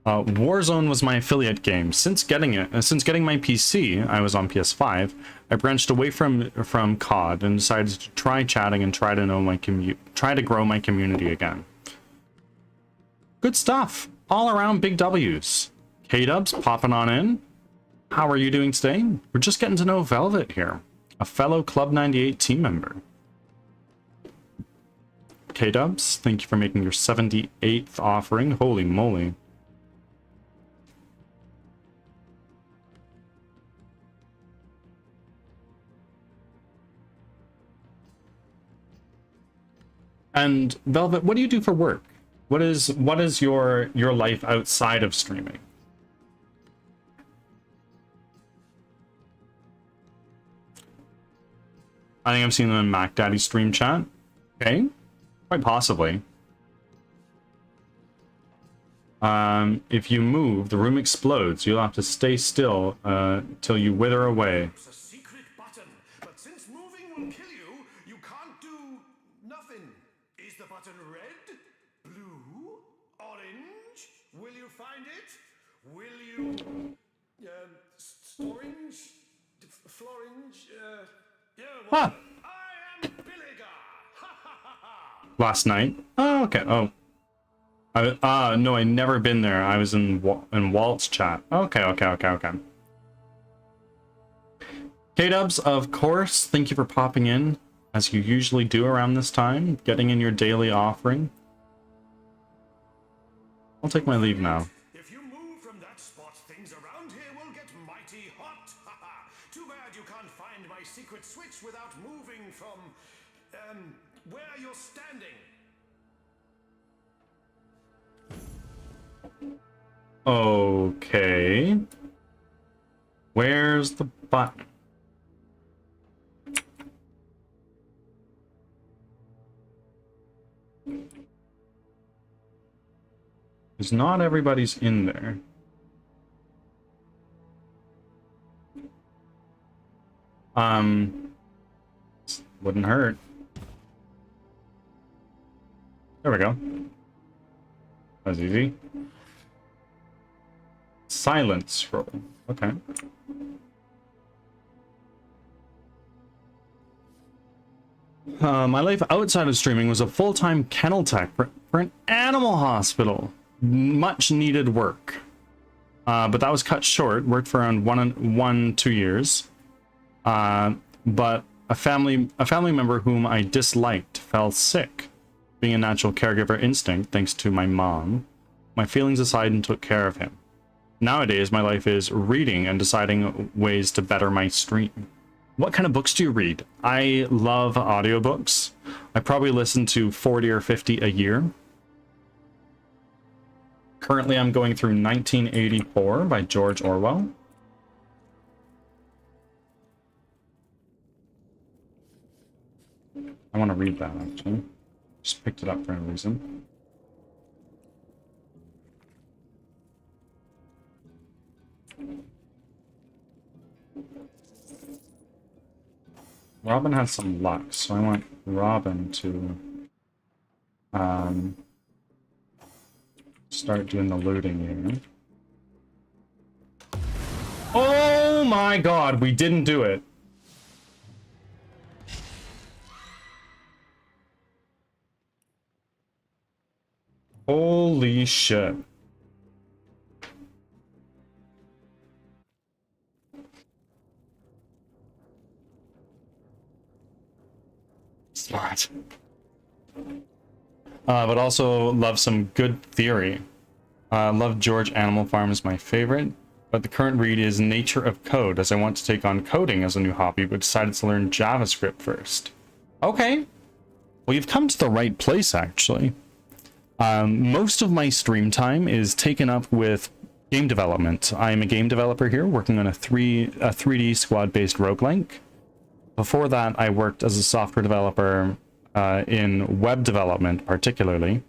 S1: Warzone was my affiliate game. Since getting my PC, I was on PS5. I branched away from COD and decided to try chatting and try to grow my community again. Good stuff. All around big W's. K-Dubs popping on in. How are you doing today? We're just getting to know Velvet here, a fellow Club 98 team member. K-Dubs, thank you for making your 78th offering. Holy moly. And Velvet, what do you do for work? What is your life outside of streaming? I think I've seen them in Mac Daddy stream chat. Okay, quite possibly. If you move, the room explodes. You'll have to stay still till you wither away.
S3: It's a secret button, but since moving will kill you, you can't do nothing. Is the button red, blue, orange? Will you find it? Will you, orange, florange, yeah,
S1: Huh.
S3: I am Billigar. Ha ha ha ha.
S1: Last night? Oh, okay. Oh. No, I never been there. I was in Walt's chat. Okay. K-Dubs, of course, thank you for popping in, as you usually do around this time, getting in your daily offering. I'll take my leave now.
S3: If you move from that spot, things around here will get mighty hot. Haha. Too bad you can't find my secret switch without moving from, where you're standing.
S1: Okay. Where's the button? Because not everybody's in there. Wouldn't hurt. There we go. That was easy. Silent scroll. Okay. My life outside of streaming was a full-time kennel tech for an animal hospital. Much needed work. But that was cut short. Worked for around 2 years. But a family member whom I disliked fell sick. Being a natural caregiver instinct, thanks to my mom, my feelings aside and took care of him. Nowadays, my life is reading and deciding ways to better my stream. What kind of books do you read? I love audiobooks. I probably listen to 40 or 50 a year. Currently, I'm going through 1984 by George Orwell.
S2: I want to read that, actually. Just picked it up for a reason. Robin has some luck, so I want Robin to start doing the looting here. Oh my god, we didn't do it. Holy shit. Smart. But also love some good theory. Love George Animal Farm is my favorite, but the current read is Nature of Code, as I want to take on coding as a new hobby, but decided to learn JavaScript first. Okay. Well, you've come to the right place, actually. Most of my stream time is taken up with game development. I am a game developer here, working on a 3D squad-based roguelike. Before that, I worked as a software developer in web development, particularly,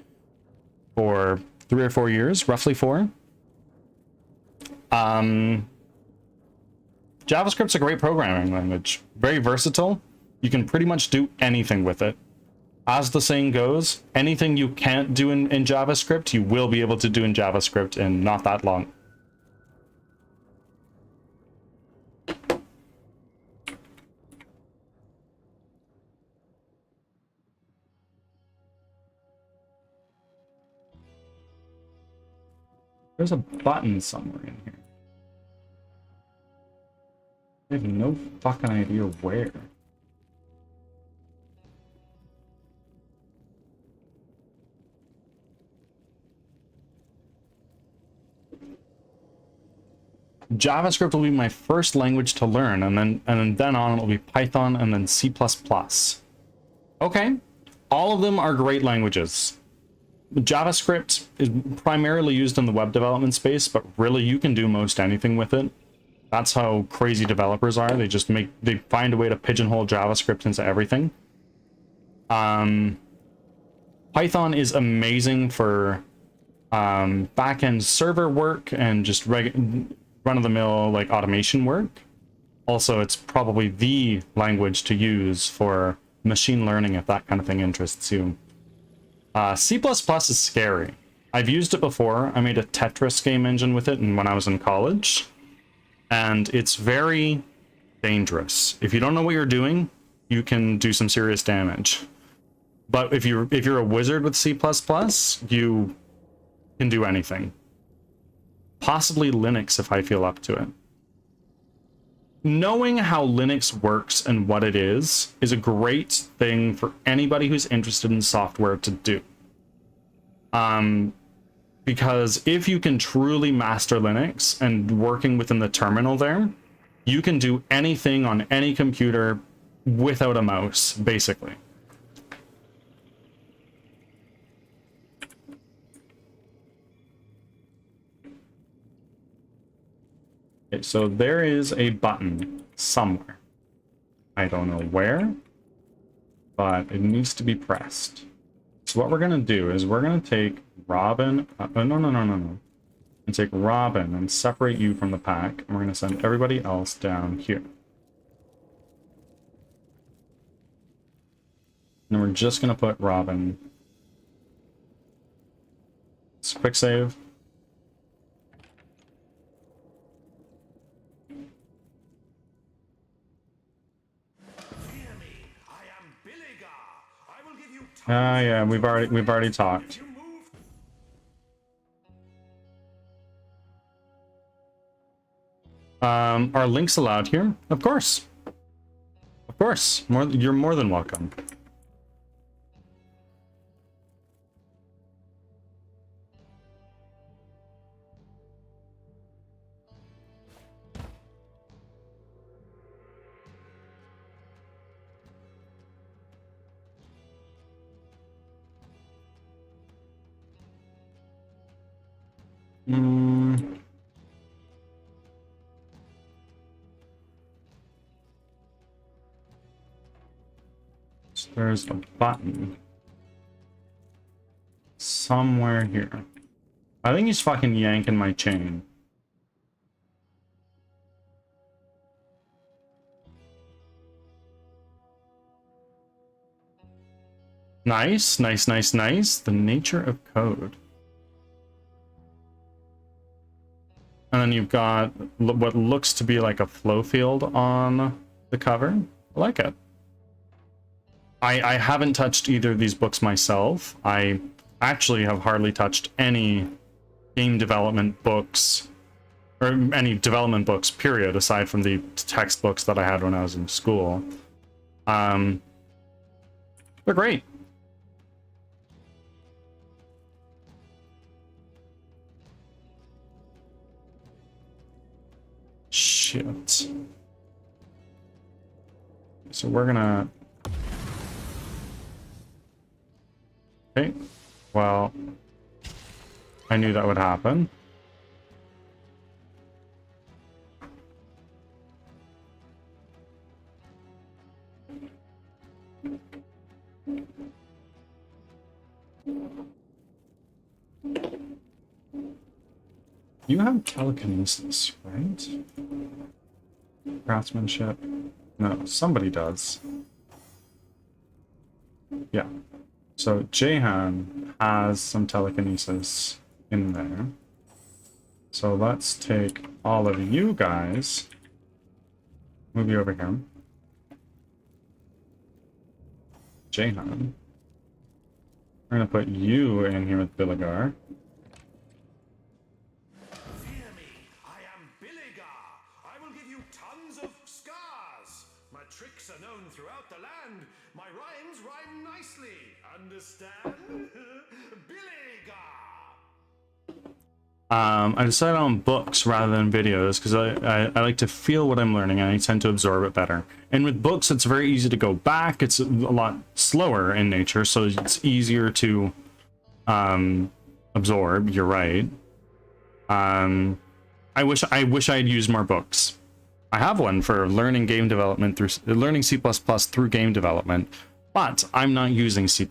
S2: for 3 or 4 years, roughly 4. JavaScript's a great programming language. Very versatile. You can pretty much do anything with it. As the saying goes, anything you can't do in JavaScript, you will be able to do in JavaScript in not that long. There's a button somewhere in here. I have no fucking idea where. JavaScript will be my first language to learn, and then on it'll be Python and then C++. Okay, all of them are great languages. JavaScript is primarily used in the web development space, but really you can do most anything with it. That's how crazy developers are. They find a way to pigeonhole JavaScript into everything. Python is amazing for back-end server work and just run-of-the-mill like automation work. Also, it's probably the language to use for machine learning if that kind of thing interests you. C++ is scary. I've used it before. I made a Tetris game engine with it when I was in college, and it's very dangerous. If you don't know what you're doing, you can do some serious damage. But if you're a wizard with C++, you can do anything. Possibly Linux if I feel up to it. Knowing how Linux works and what it is a great thing for anybody who's interested in software to do. Because if you can truly master Linux and working within the terminal there, you can do anything on any computer without a mouse, basically. Okay, so there is a button somewhere. I don't know where, but it needs to be pressed. So what we're going to do is we're going to take Robin... no. And take Robin and separate you from the pack, and we're going to send everybody else down here. And we're just going to put Robin... Let's quick save. Yeah, we've already talked. Are links allowed here? Of course. Of course. You're more than welcome.
S1: So there's a button somewhere here. I think he's fucking yanking my chain. Nice, nice, nice, nice. The nature of code. And then you've got what looks to be like a flow field on the cover. I like it. I haven't touched either of these books myself. I actually have hardly touched any game development books, or any development books, period, aside from the textbooks that I had when I was in school. They're great. Shit. So we're gonna... Okay, well, I knew that would happen. You have telekinesis, right? Craftsmanship? No, somebody does. Yeah. So Jehan has some telekinesis in there. So let's take all of you guys. Move you over here. Jehan. We're gonna put you in here with Billigar.
S3: Fear me, I am Billigar. I will give you tons of scars. My tricks are known throughout the land. My rhymes rhyme nicely. Understand? Billigar.
S1: I decided on books rather than videos because I like to feel what I'm learning and I tend to absorb it better. And with books, it's very easy to go back. It's a lot slower in nature, so it's easier to absorb. You're right. I wish I had used more books. I have one for learning game development through learning C++ through game development, but I'm not using C++.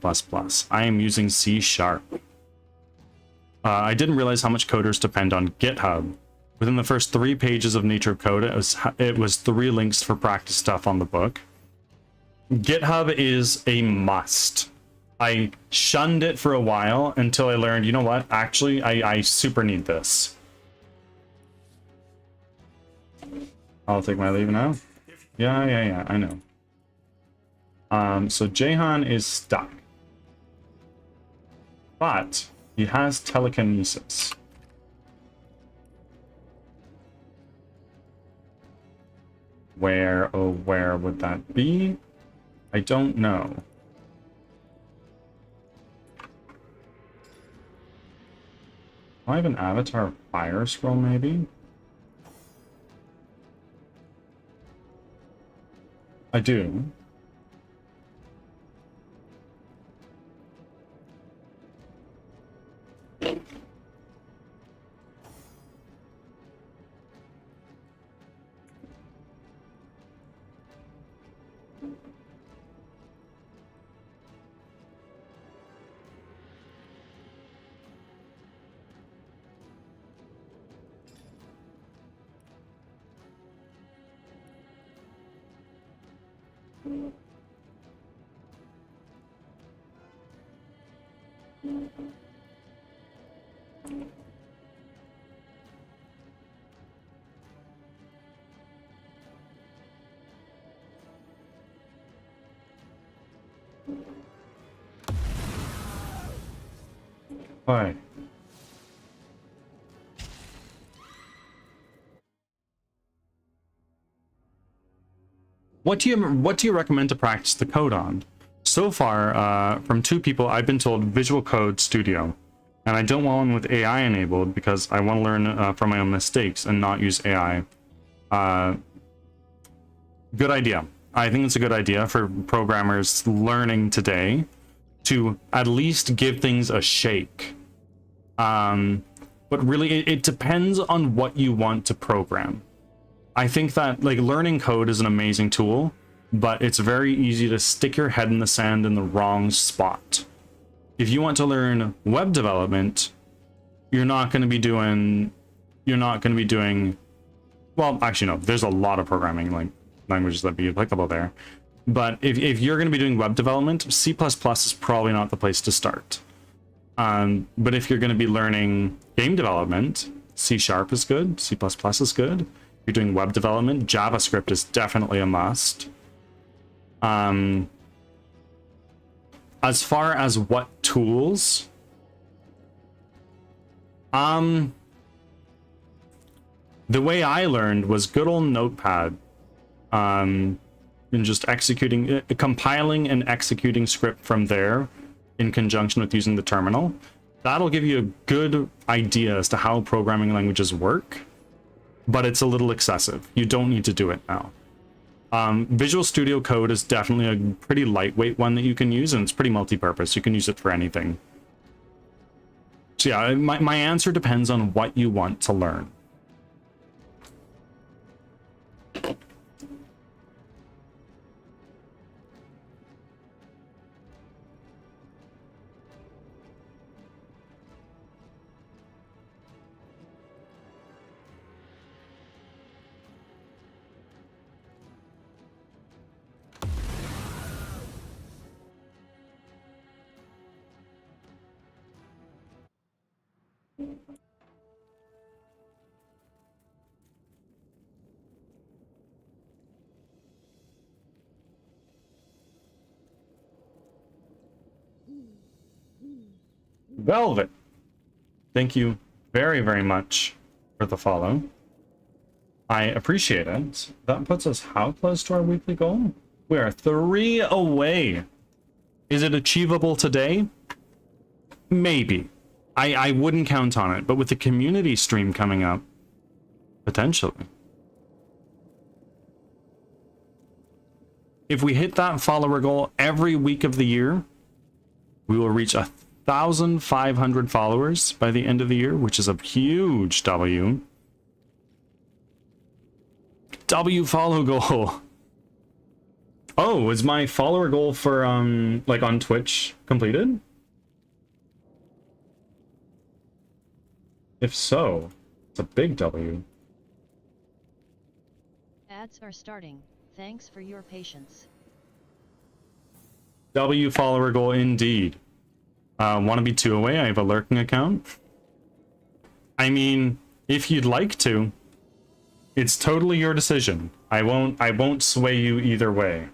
S1: I am using C#. I didn't realize how much coders depend on GitHub. Within the first 3 pages of Nature of Code, it was 3 links for practice stuff on the book. GitHub is a must. I shunned it for a while until I learned, you know what, actually, I super need this. I'll take my leave now. Yeah, I know. So Jehan is stuck. But he has telekinesis. Where, oh, where would that be? I don't know. I have an avatar fire scroll, maybe? I do. Hi. What do you recommend to practice the code on? So far, from 2 people, I've been told Visual Code Studio, and I don't want one with AI enabled because I want to learn from my own mistakes and not use AI. Good idea. I think it's a good idea for programmers learning today to at least give things a shake. But really, it depends on what you want to program. I think that like learning code is an amazing tool, but it's very easy to stick your head in the sand in the wrong spot. If you want to learn web development, you're not going to be doing, well, actually no, there's a lot of programming languages that be applicable there. But if you're going to be doing web development, C++ is probably not the place to start. But if you're going to be learning game development, C# is good, C++ is good. If you're doing web development, JavaScript is definitely a must. As far as what tools, the way I learned was good old Notepad, and just compiling and executing script from there in conjunction with using the terminal. That'll give you a good idea as to how programming languages work, but it's a little excessive. You don't need to do it now. Visual Studio Code is definitely a pretty lightweight one that you can use, and it's pretty multi-purpose. You can use it for anything. So yeah, my answer depends on what you want to learn. Velvet, thank you very, very much for the follow. I appreciate it. That puts us how close to our weekly goal? We are 3 away. Is it achievable today? Maybe. I wouldn't count on it, but with the community stream coming up, potentially. If we hit that follower goal every week of the year, we will reach 1,500 followers by the end of the year, which is a huge W. W follow goal. Oh, is my follower goal for like on Twitch completed? If so, it's a big W.
S4: Ads are starting. Thanks for your patience.
S1: W follower goal indeed. Want to be 2 away? I have a lurking account. I mean, if you'd like to, it's totally your decision. I won't sway you either way.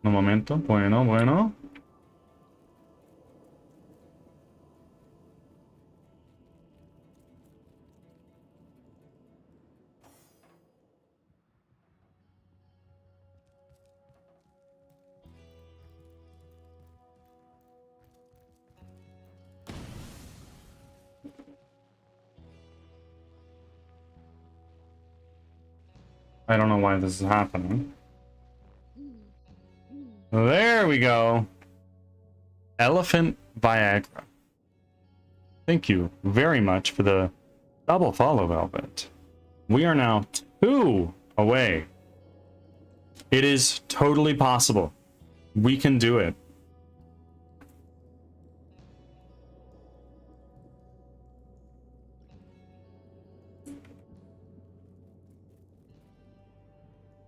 S1: Un momento, bueno. I don't know why this is happening. There we go. Elephant Viagra. Thank you very much for the double follow, Velvet. We are now 2 away. It is totally possible. We can do it.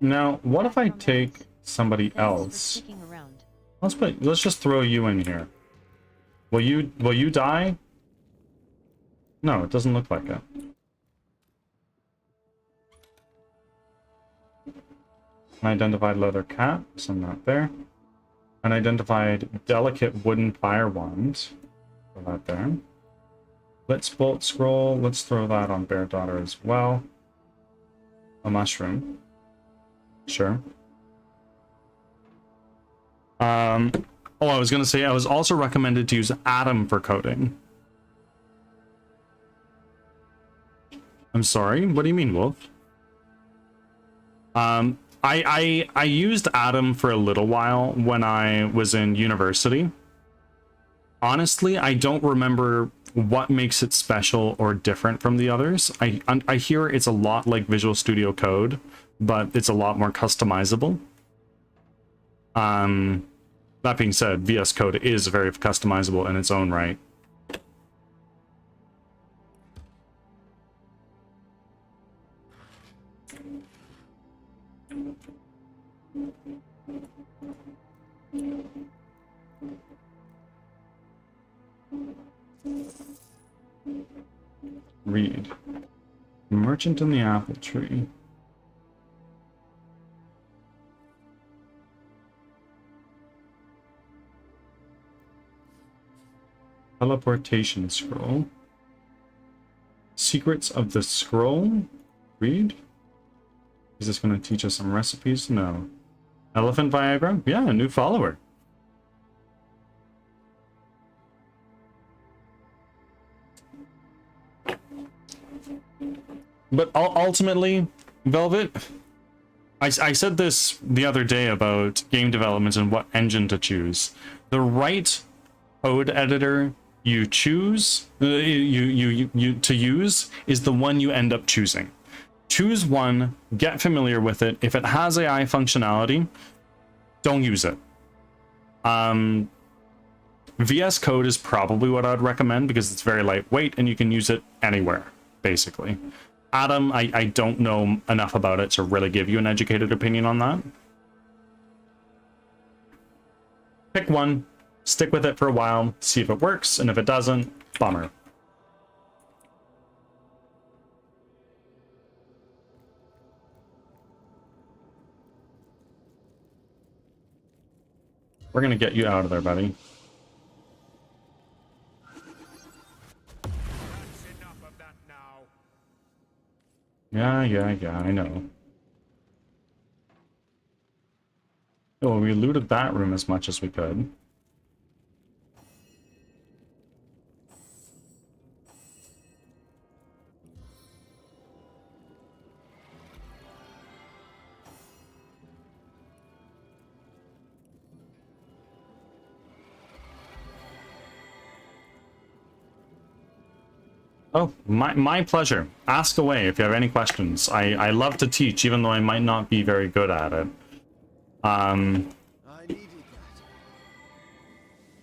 S1: Now, what if I take somebody else? Let's just throw you in here. Will you die? No, it doesn't look like it. Unidentified leather cap, so I'm not there. Unidentified delicate wooden fire wand. Throw that there. Let's bolt scroll. Let's throw that on Bear Daughter as well. A mushroom. Sure. Oh, I was gonna say I was also recommended to use Atom for coding. I'm sorry, what do you mean, Wolf? I used Adam for a little while when I was in university. Honestly, I don't remember what makes it special or different from the others. I hear it's a lot like Visual Studio Code, but it's a lot more customizable. That being said, VS Code is very customizable in its own right. Read. Merchant in the apple tree. Teleportation scroll. Secrets of the scroll. Read. Is this going to teach us some recipes? No. Elephant Viagra? Yeah, a new follower. But ultimately, Velvet, I said this the other day about game development and what engine to choose. The right code editor you choose, you to use is the one you end up choosing. Choose one, get familiar with it. If it has AI functionality, don't use it. VS Code is probably what I'd recommend because it's very lightweight and you can use it anywhere, basically. Adam, I don't know enough about it to really give you an educated opinion on that. Pick one, stick with it for a while, see if it works, and if it doesn't, bummer. We're gonna get you out of there, buddy. Yeah, I know. Oh, we looted that room as much as we could. Oh, my pleasure. Ask away if you have any questions. I love to teach, even though I might not be very good at it.
S6: I needed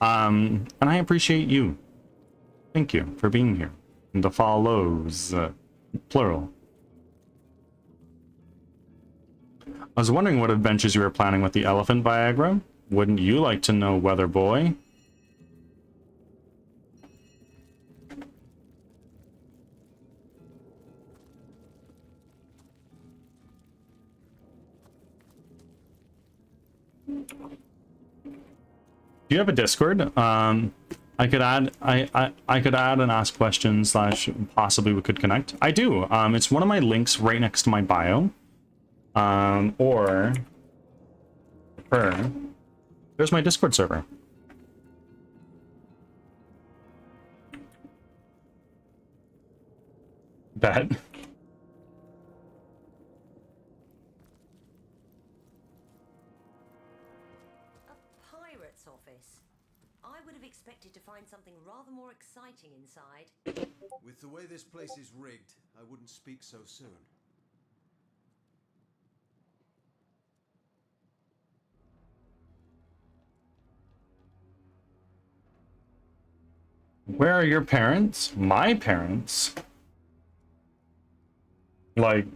S6: that.
S1: And I appreciate you. Thank you for being here. And the follows, plural. I was wondering what adventures you were planning with the elephant Viagra. Wouldn't you like to know, Weather Boy? Do you have a Discord? I could add I could add and ask questions slash possibly we could connect. I do. It's one of my links right next to my bio. Or there's my Discord server. Bet.
S7: Expected to find something rather more exciting inside.
S6: With the way this place is rigged, I wouldn't speak so soon.
S1: Where are your parents? My parents? Like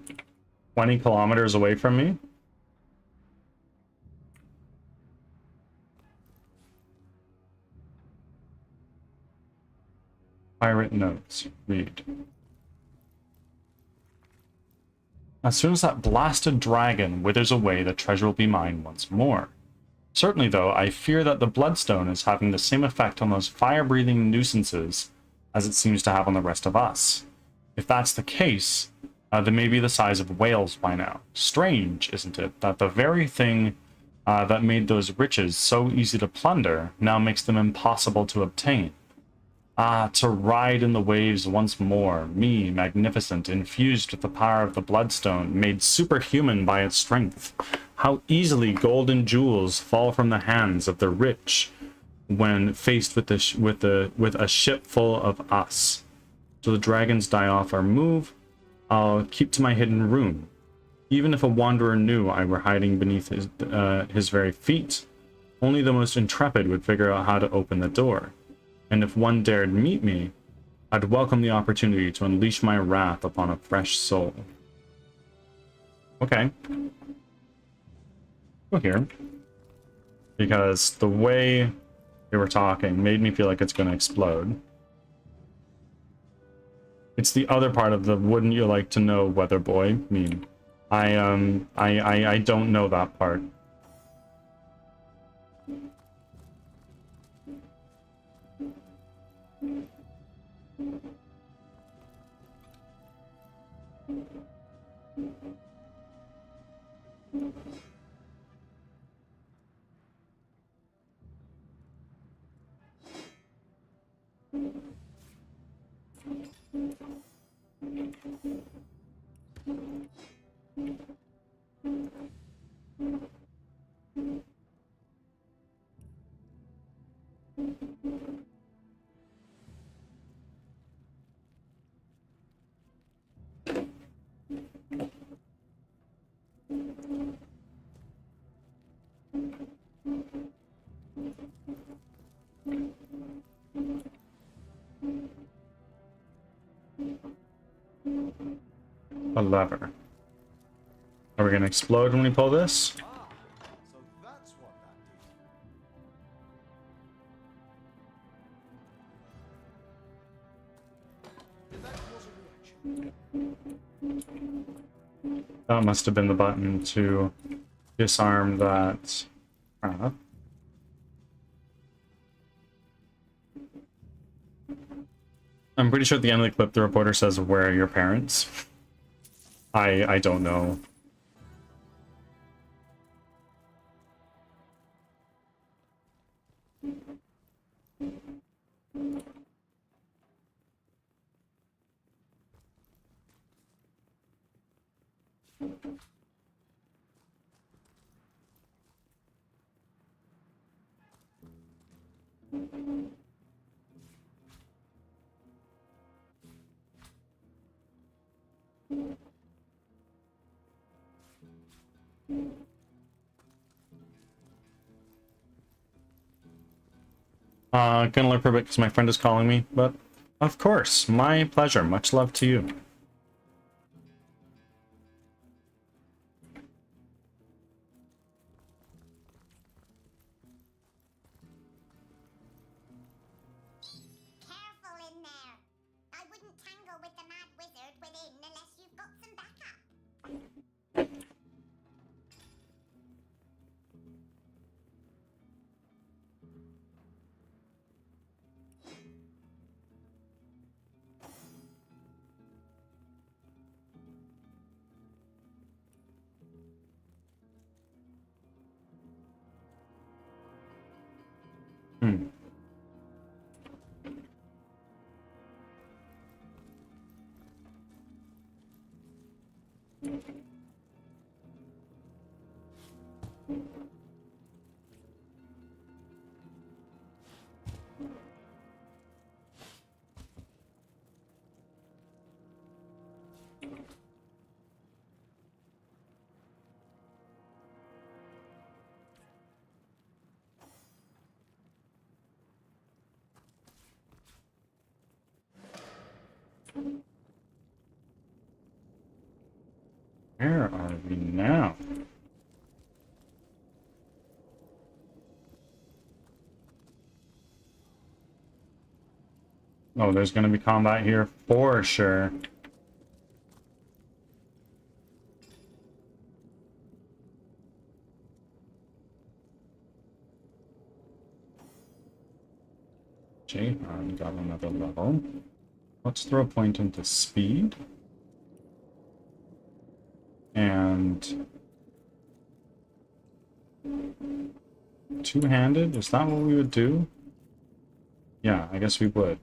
S1: 20 kilometers away from me? Pirate notes. Read. As soon as that blasted dragon withers away, the treasure will be mine once more. Certainly, though, I fear that the bloodstone is having the same effect on those fire-breathing nuisances as it seems to have on the rest of us. If that's the case, they may be the size of whales by now. Strange, isn't it, that the very thing that made those riches so easy to plunder now makes them impossible to obtain. Ah, to ride in the waves once more, me, magnificent, infused with the power of the bloodstone, made superhuman by its strength. How easily golden jewels fall from the hands of the rich when faced with with a ship full of us. So the dragons die off our move. I'll keep to my hidden room. Even if a wanderer knew I were hiding beneath his very feet, only the most intrepid would figure out how to open the door. And if one dared meet me, I'd welcome the opportunity to unleash my wrath upon a fresh soul. Okay. Go here. Because the way they were talking made me feel like it's going to explode. It's the other part of the wouldn't you like to know, weather boy meme. I don't know that part. A lever. Are we gonna explode when we pull this?
S6: Ah, so that's what that did. That was a reaction.
S1: That must have been the button to disarm that trap. I'm pretty sure at the end of the clip the reporter says, "Where are your parents?" I don't know. Gonna look for a bit because my friend is calling me, but of course, my pleasure. Much love to you.
S5: Careful in there. I wouldn't tangle with the mad wizard within unless you've got some backup.
S1: Hmm. Where are we now? Oh, there's gonna be combat here for sure. Okay, we got another level. Let's throw a point into speed. And two-handed, is that what we would do? Yeah, I guess we would.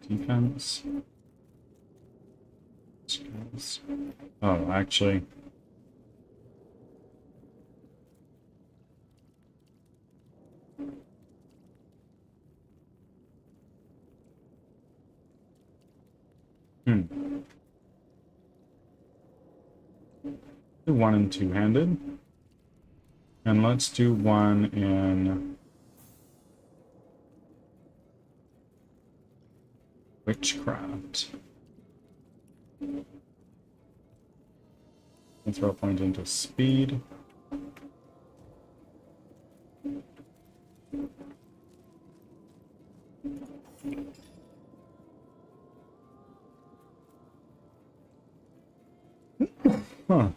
S1: defense. Skills. Oh, actually. Do one in two-handed. And let's do one in witchcraft. And throw a point into speed. Huh.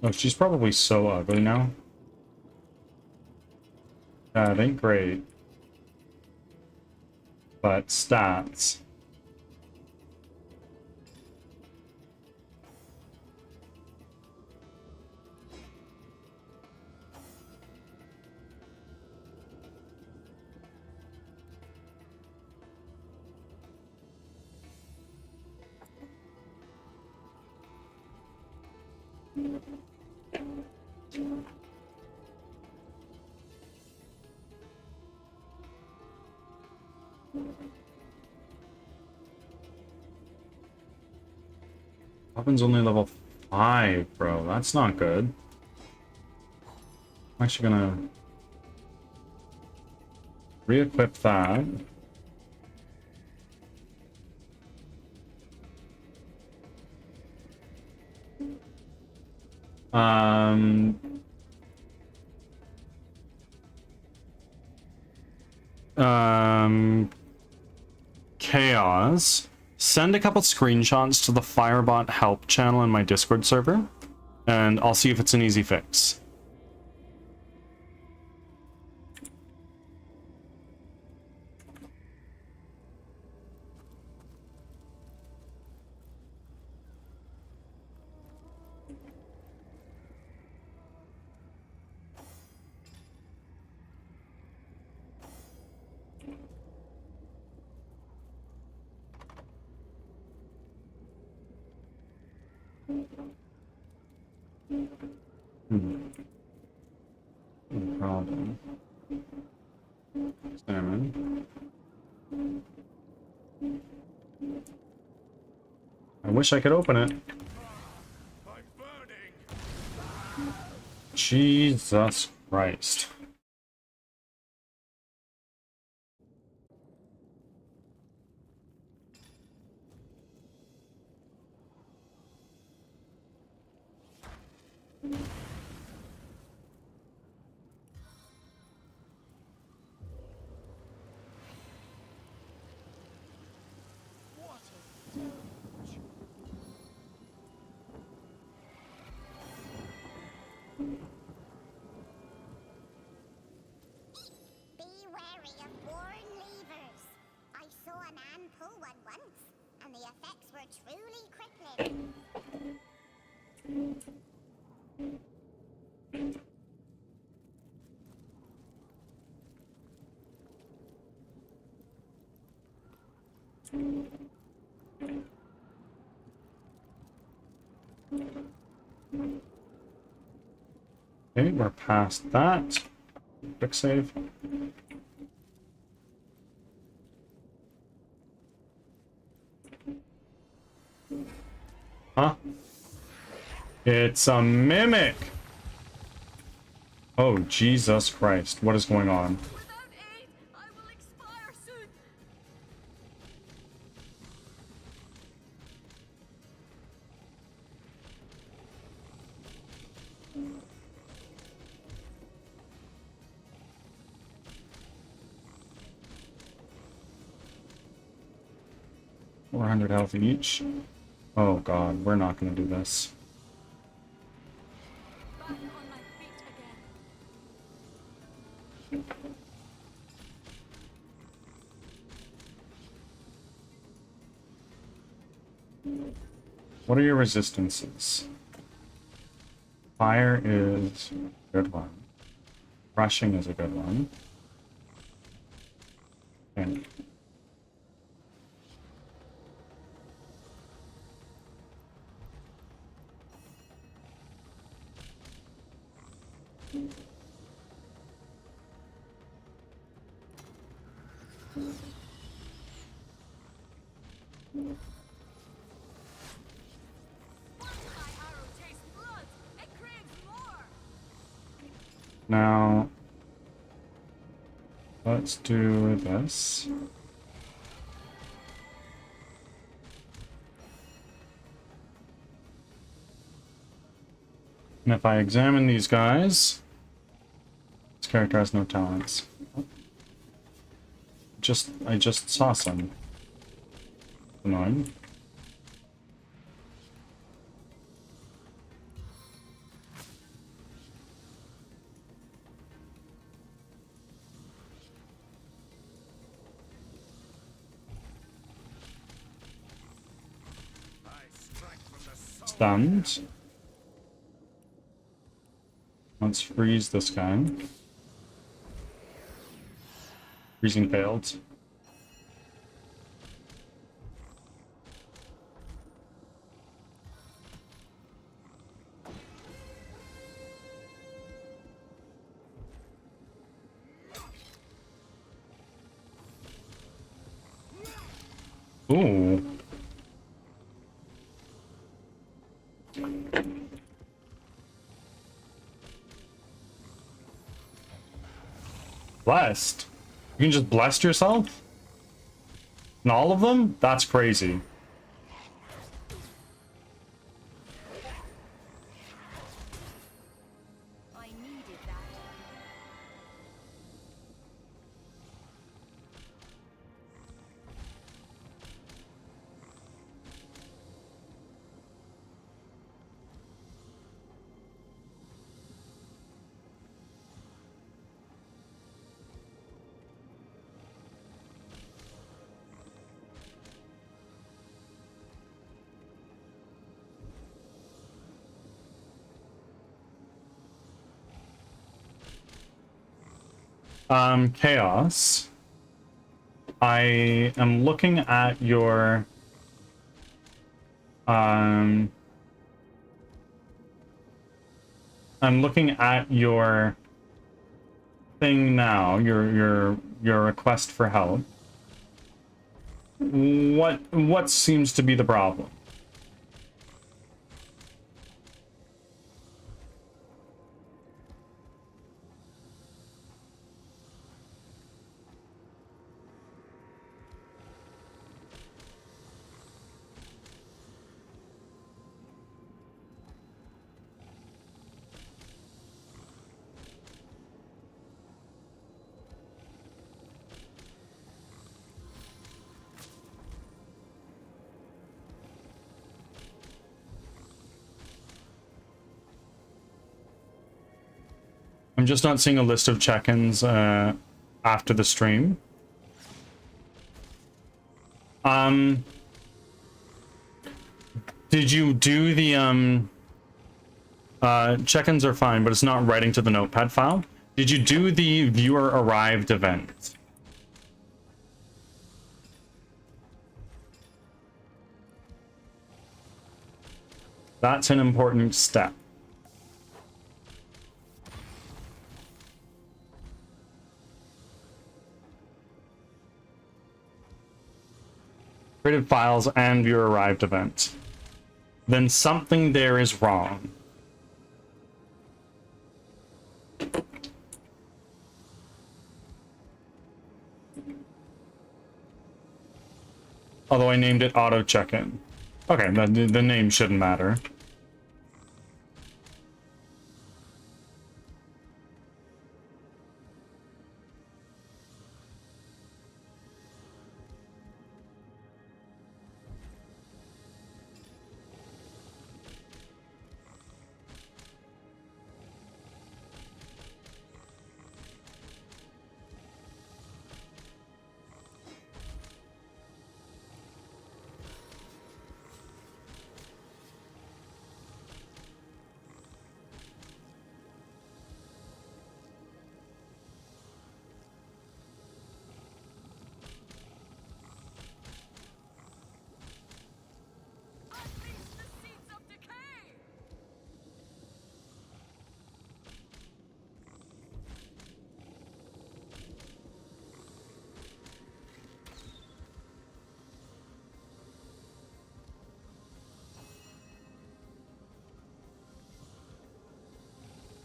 S1: Oh, she's probably so ugly now. That ain't great. But stats. Weapon's only level 5, bro. That's not good. I'm actually gonna re-equip that. Um, Chaos. Send a couple screenshots to the Firebot help channel in my Discord server, and I'll see if it's an easy fix. No problem. Salmon. I wish I could open it. Jesus Christ.
S5: Be wary of worn levers. I saw a man pull one once, and the effects were truly crippling.
S1: Okay, we're past that. Quick save. Huh? It's a mimic!
S2: Oh, Jesus Christ. What is going on?
S8: Without aid, I will expire soon.
S2: 400 health each. Oh god, we're not gonna do this.
S8: Back on my feet again.
S2: What are your resistances? Fire is a good one. Rushing is a good one. And
S8: Once my arrow tastes blood, it craves more.
S2: now let's do this. And if I examine these guys, this character has no talents. I just saw some. Annoying.
S3: I strike from the soul.
S2: Stunned. Let's freeze this guy. Freezing failed. Ooh. Blessed. You can just bless yourself? And all of them? That's crazy.
S8: I needed that.
S2: Chaos. I am looking at your I'm looking at your thing now, your request for help. What seems to be the problem? I'm just not seeing a list of check-ins after the stream. Did you do the check-ins are fine, but it's not writing to the notepad file. Did you do the viewer arrived event? That's an important step. Created files and viewer arrived event. Then something there is wrong.
S1: Although I named it auto check-in. Okay, the name shouldn't matter.
S8: Unleash the seeds of decay!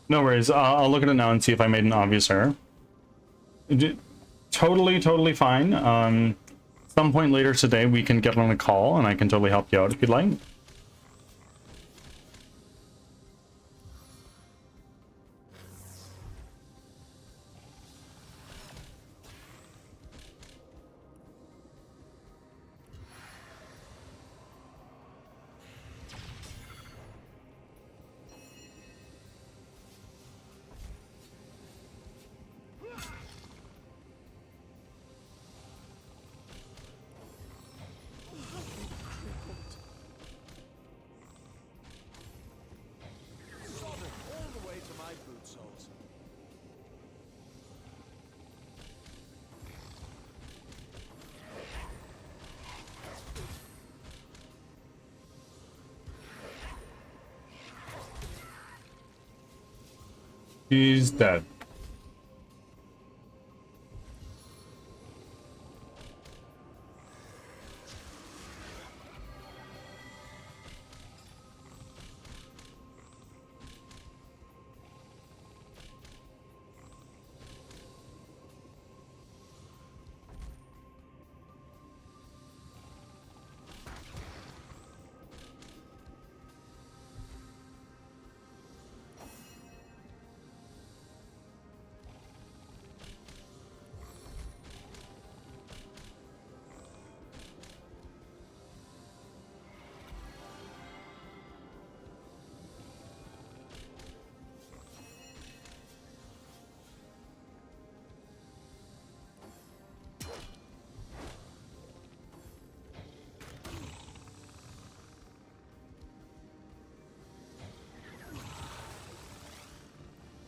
S1: No worries. I'll look at it now and see if I made an obvious error. Totally fine. Some point later today we can get on a call and I can totally help you out if you'd like.
S6: Sodden all the way to my boot soles.
S1: He's dead.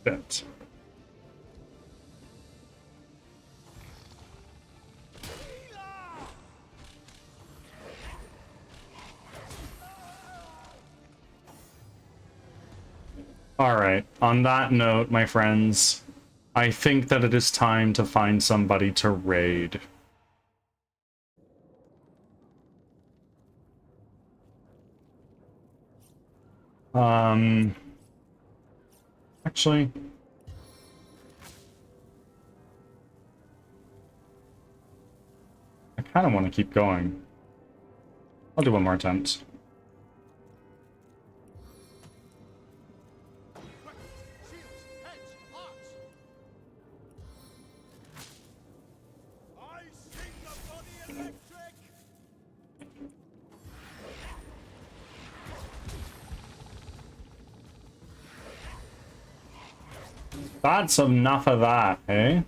S1: Dead. Alright, on that note, my friends, I think that it is time to find somebody to raid. Actually, I kind of want to keep going. I'll do one more attempt.
S6: Shields, heads, hearts. I sing the body electric.
S1: That's enough of that, eh?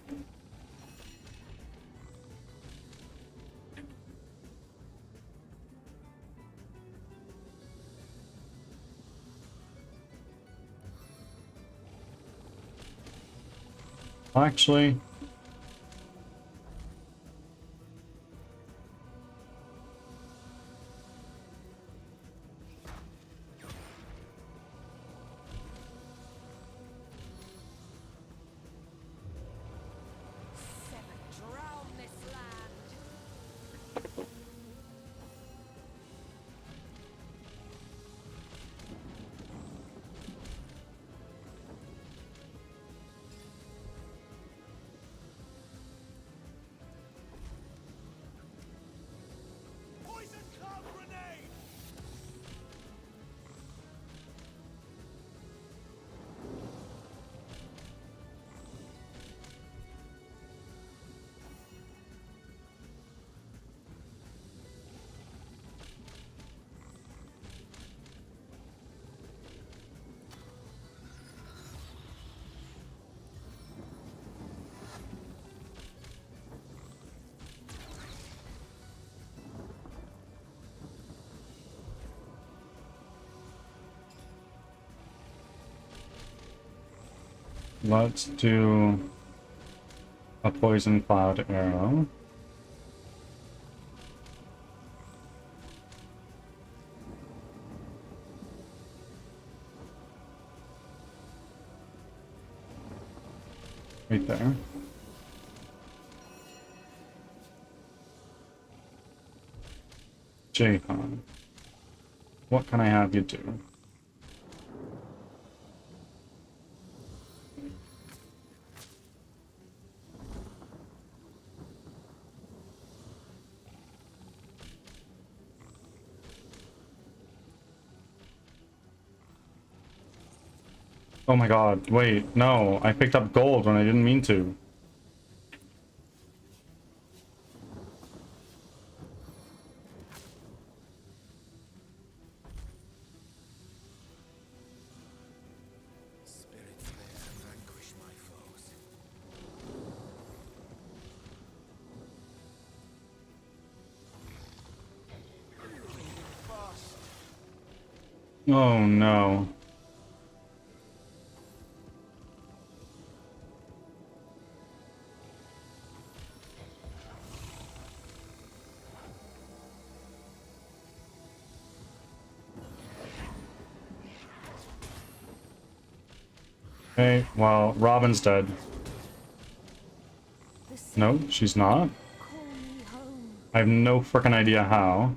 S1: Actually,
S8: Drown this land!
S2: let's do a poison cloud arrow. Right there. Jahan, what can I have you do? Oh my god, wait, no, I picked up gold when I didn't mean to.
S3: Spirits there vanquish my foes.
S2: Oh no. Okay, well, Robin's dead. No, she's not.
S7: Call me home.
S2: I have no frickin' idea how.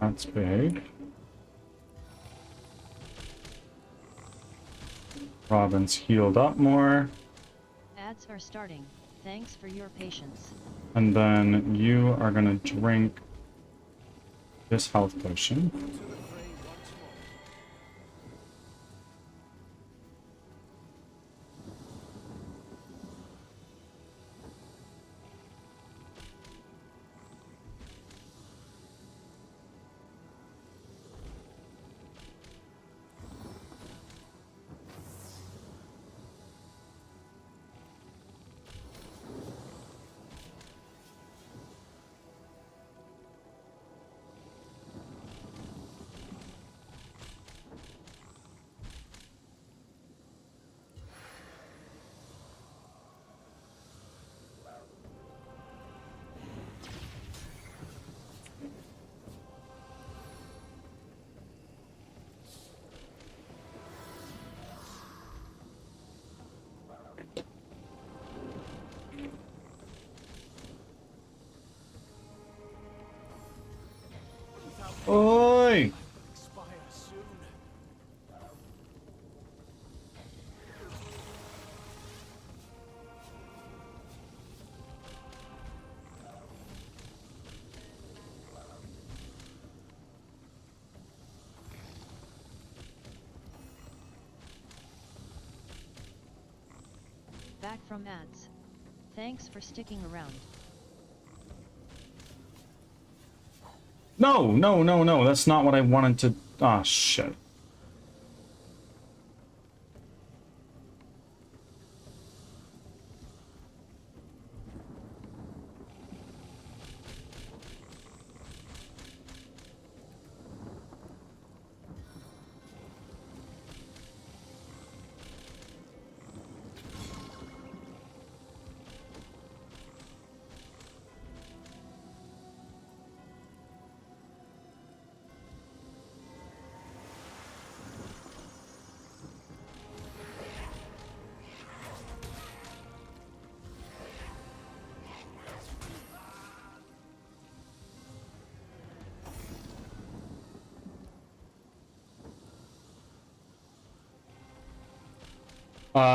S2: That's big. Robin's healed up more.
S4: Ads are starting. Thanks for your patience.
S2: And then you are gonna drink this health potion. Oi!
S6: Expire soon.
S4: Back from ads. Thanks for sticking around.
S2: No, no, no, no, that's not what I wanted to... Ah, shit.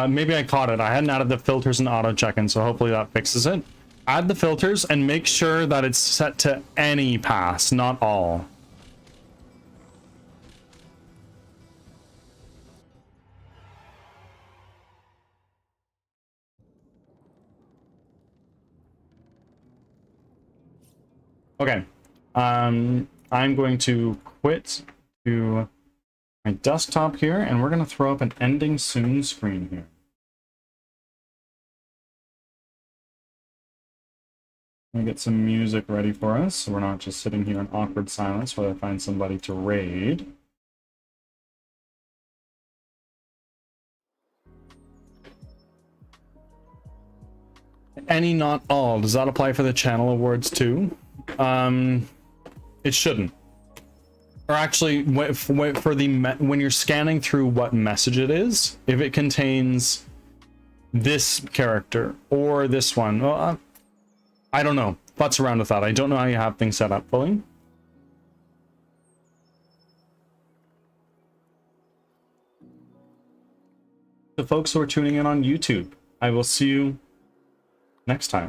S2: Maybe I caught it. I hadn't added the filters and auto check-in, so hopefully that fixes it. Add the filters and make sure that it's set to any pass, not all. Okay.
S1: I'm going to quit to my desktop here, and we're going to throw up an ending soon screen here. Let me get some music ready for us, so we're not just sitting here in awkward silence while I find somebody to raid. Any, not all. Does that apply for the channel awards too? It shouldn't. Or actually, when you're scanning through what message it is, if it contains this character or this one, well, I don't know. Futz around with that. I don't know how you have things set up fully. The folks who are tuning in on YouTube, I will see you next time.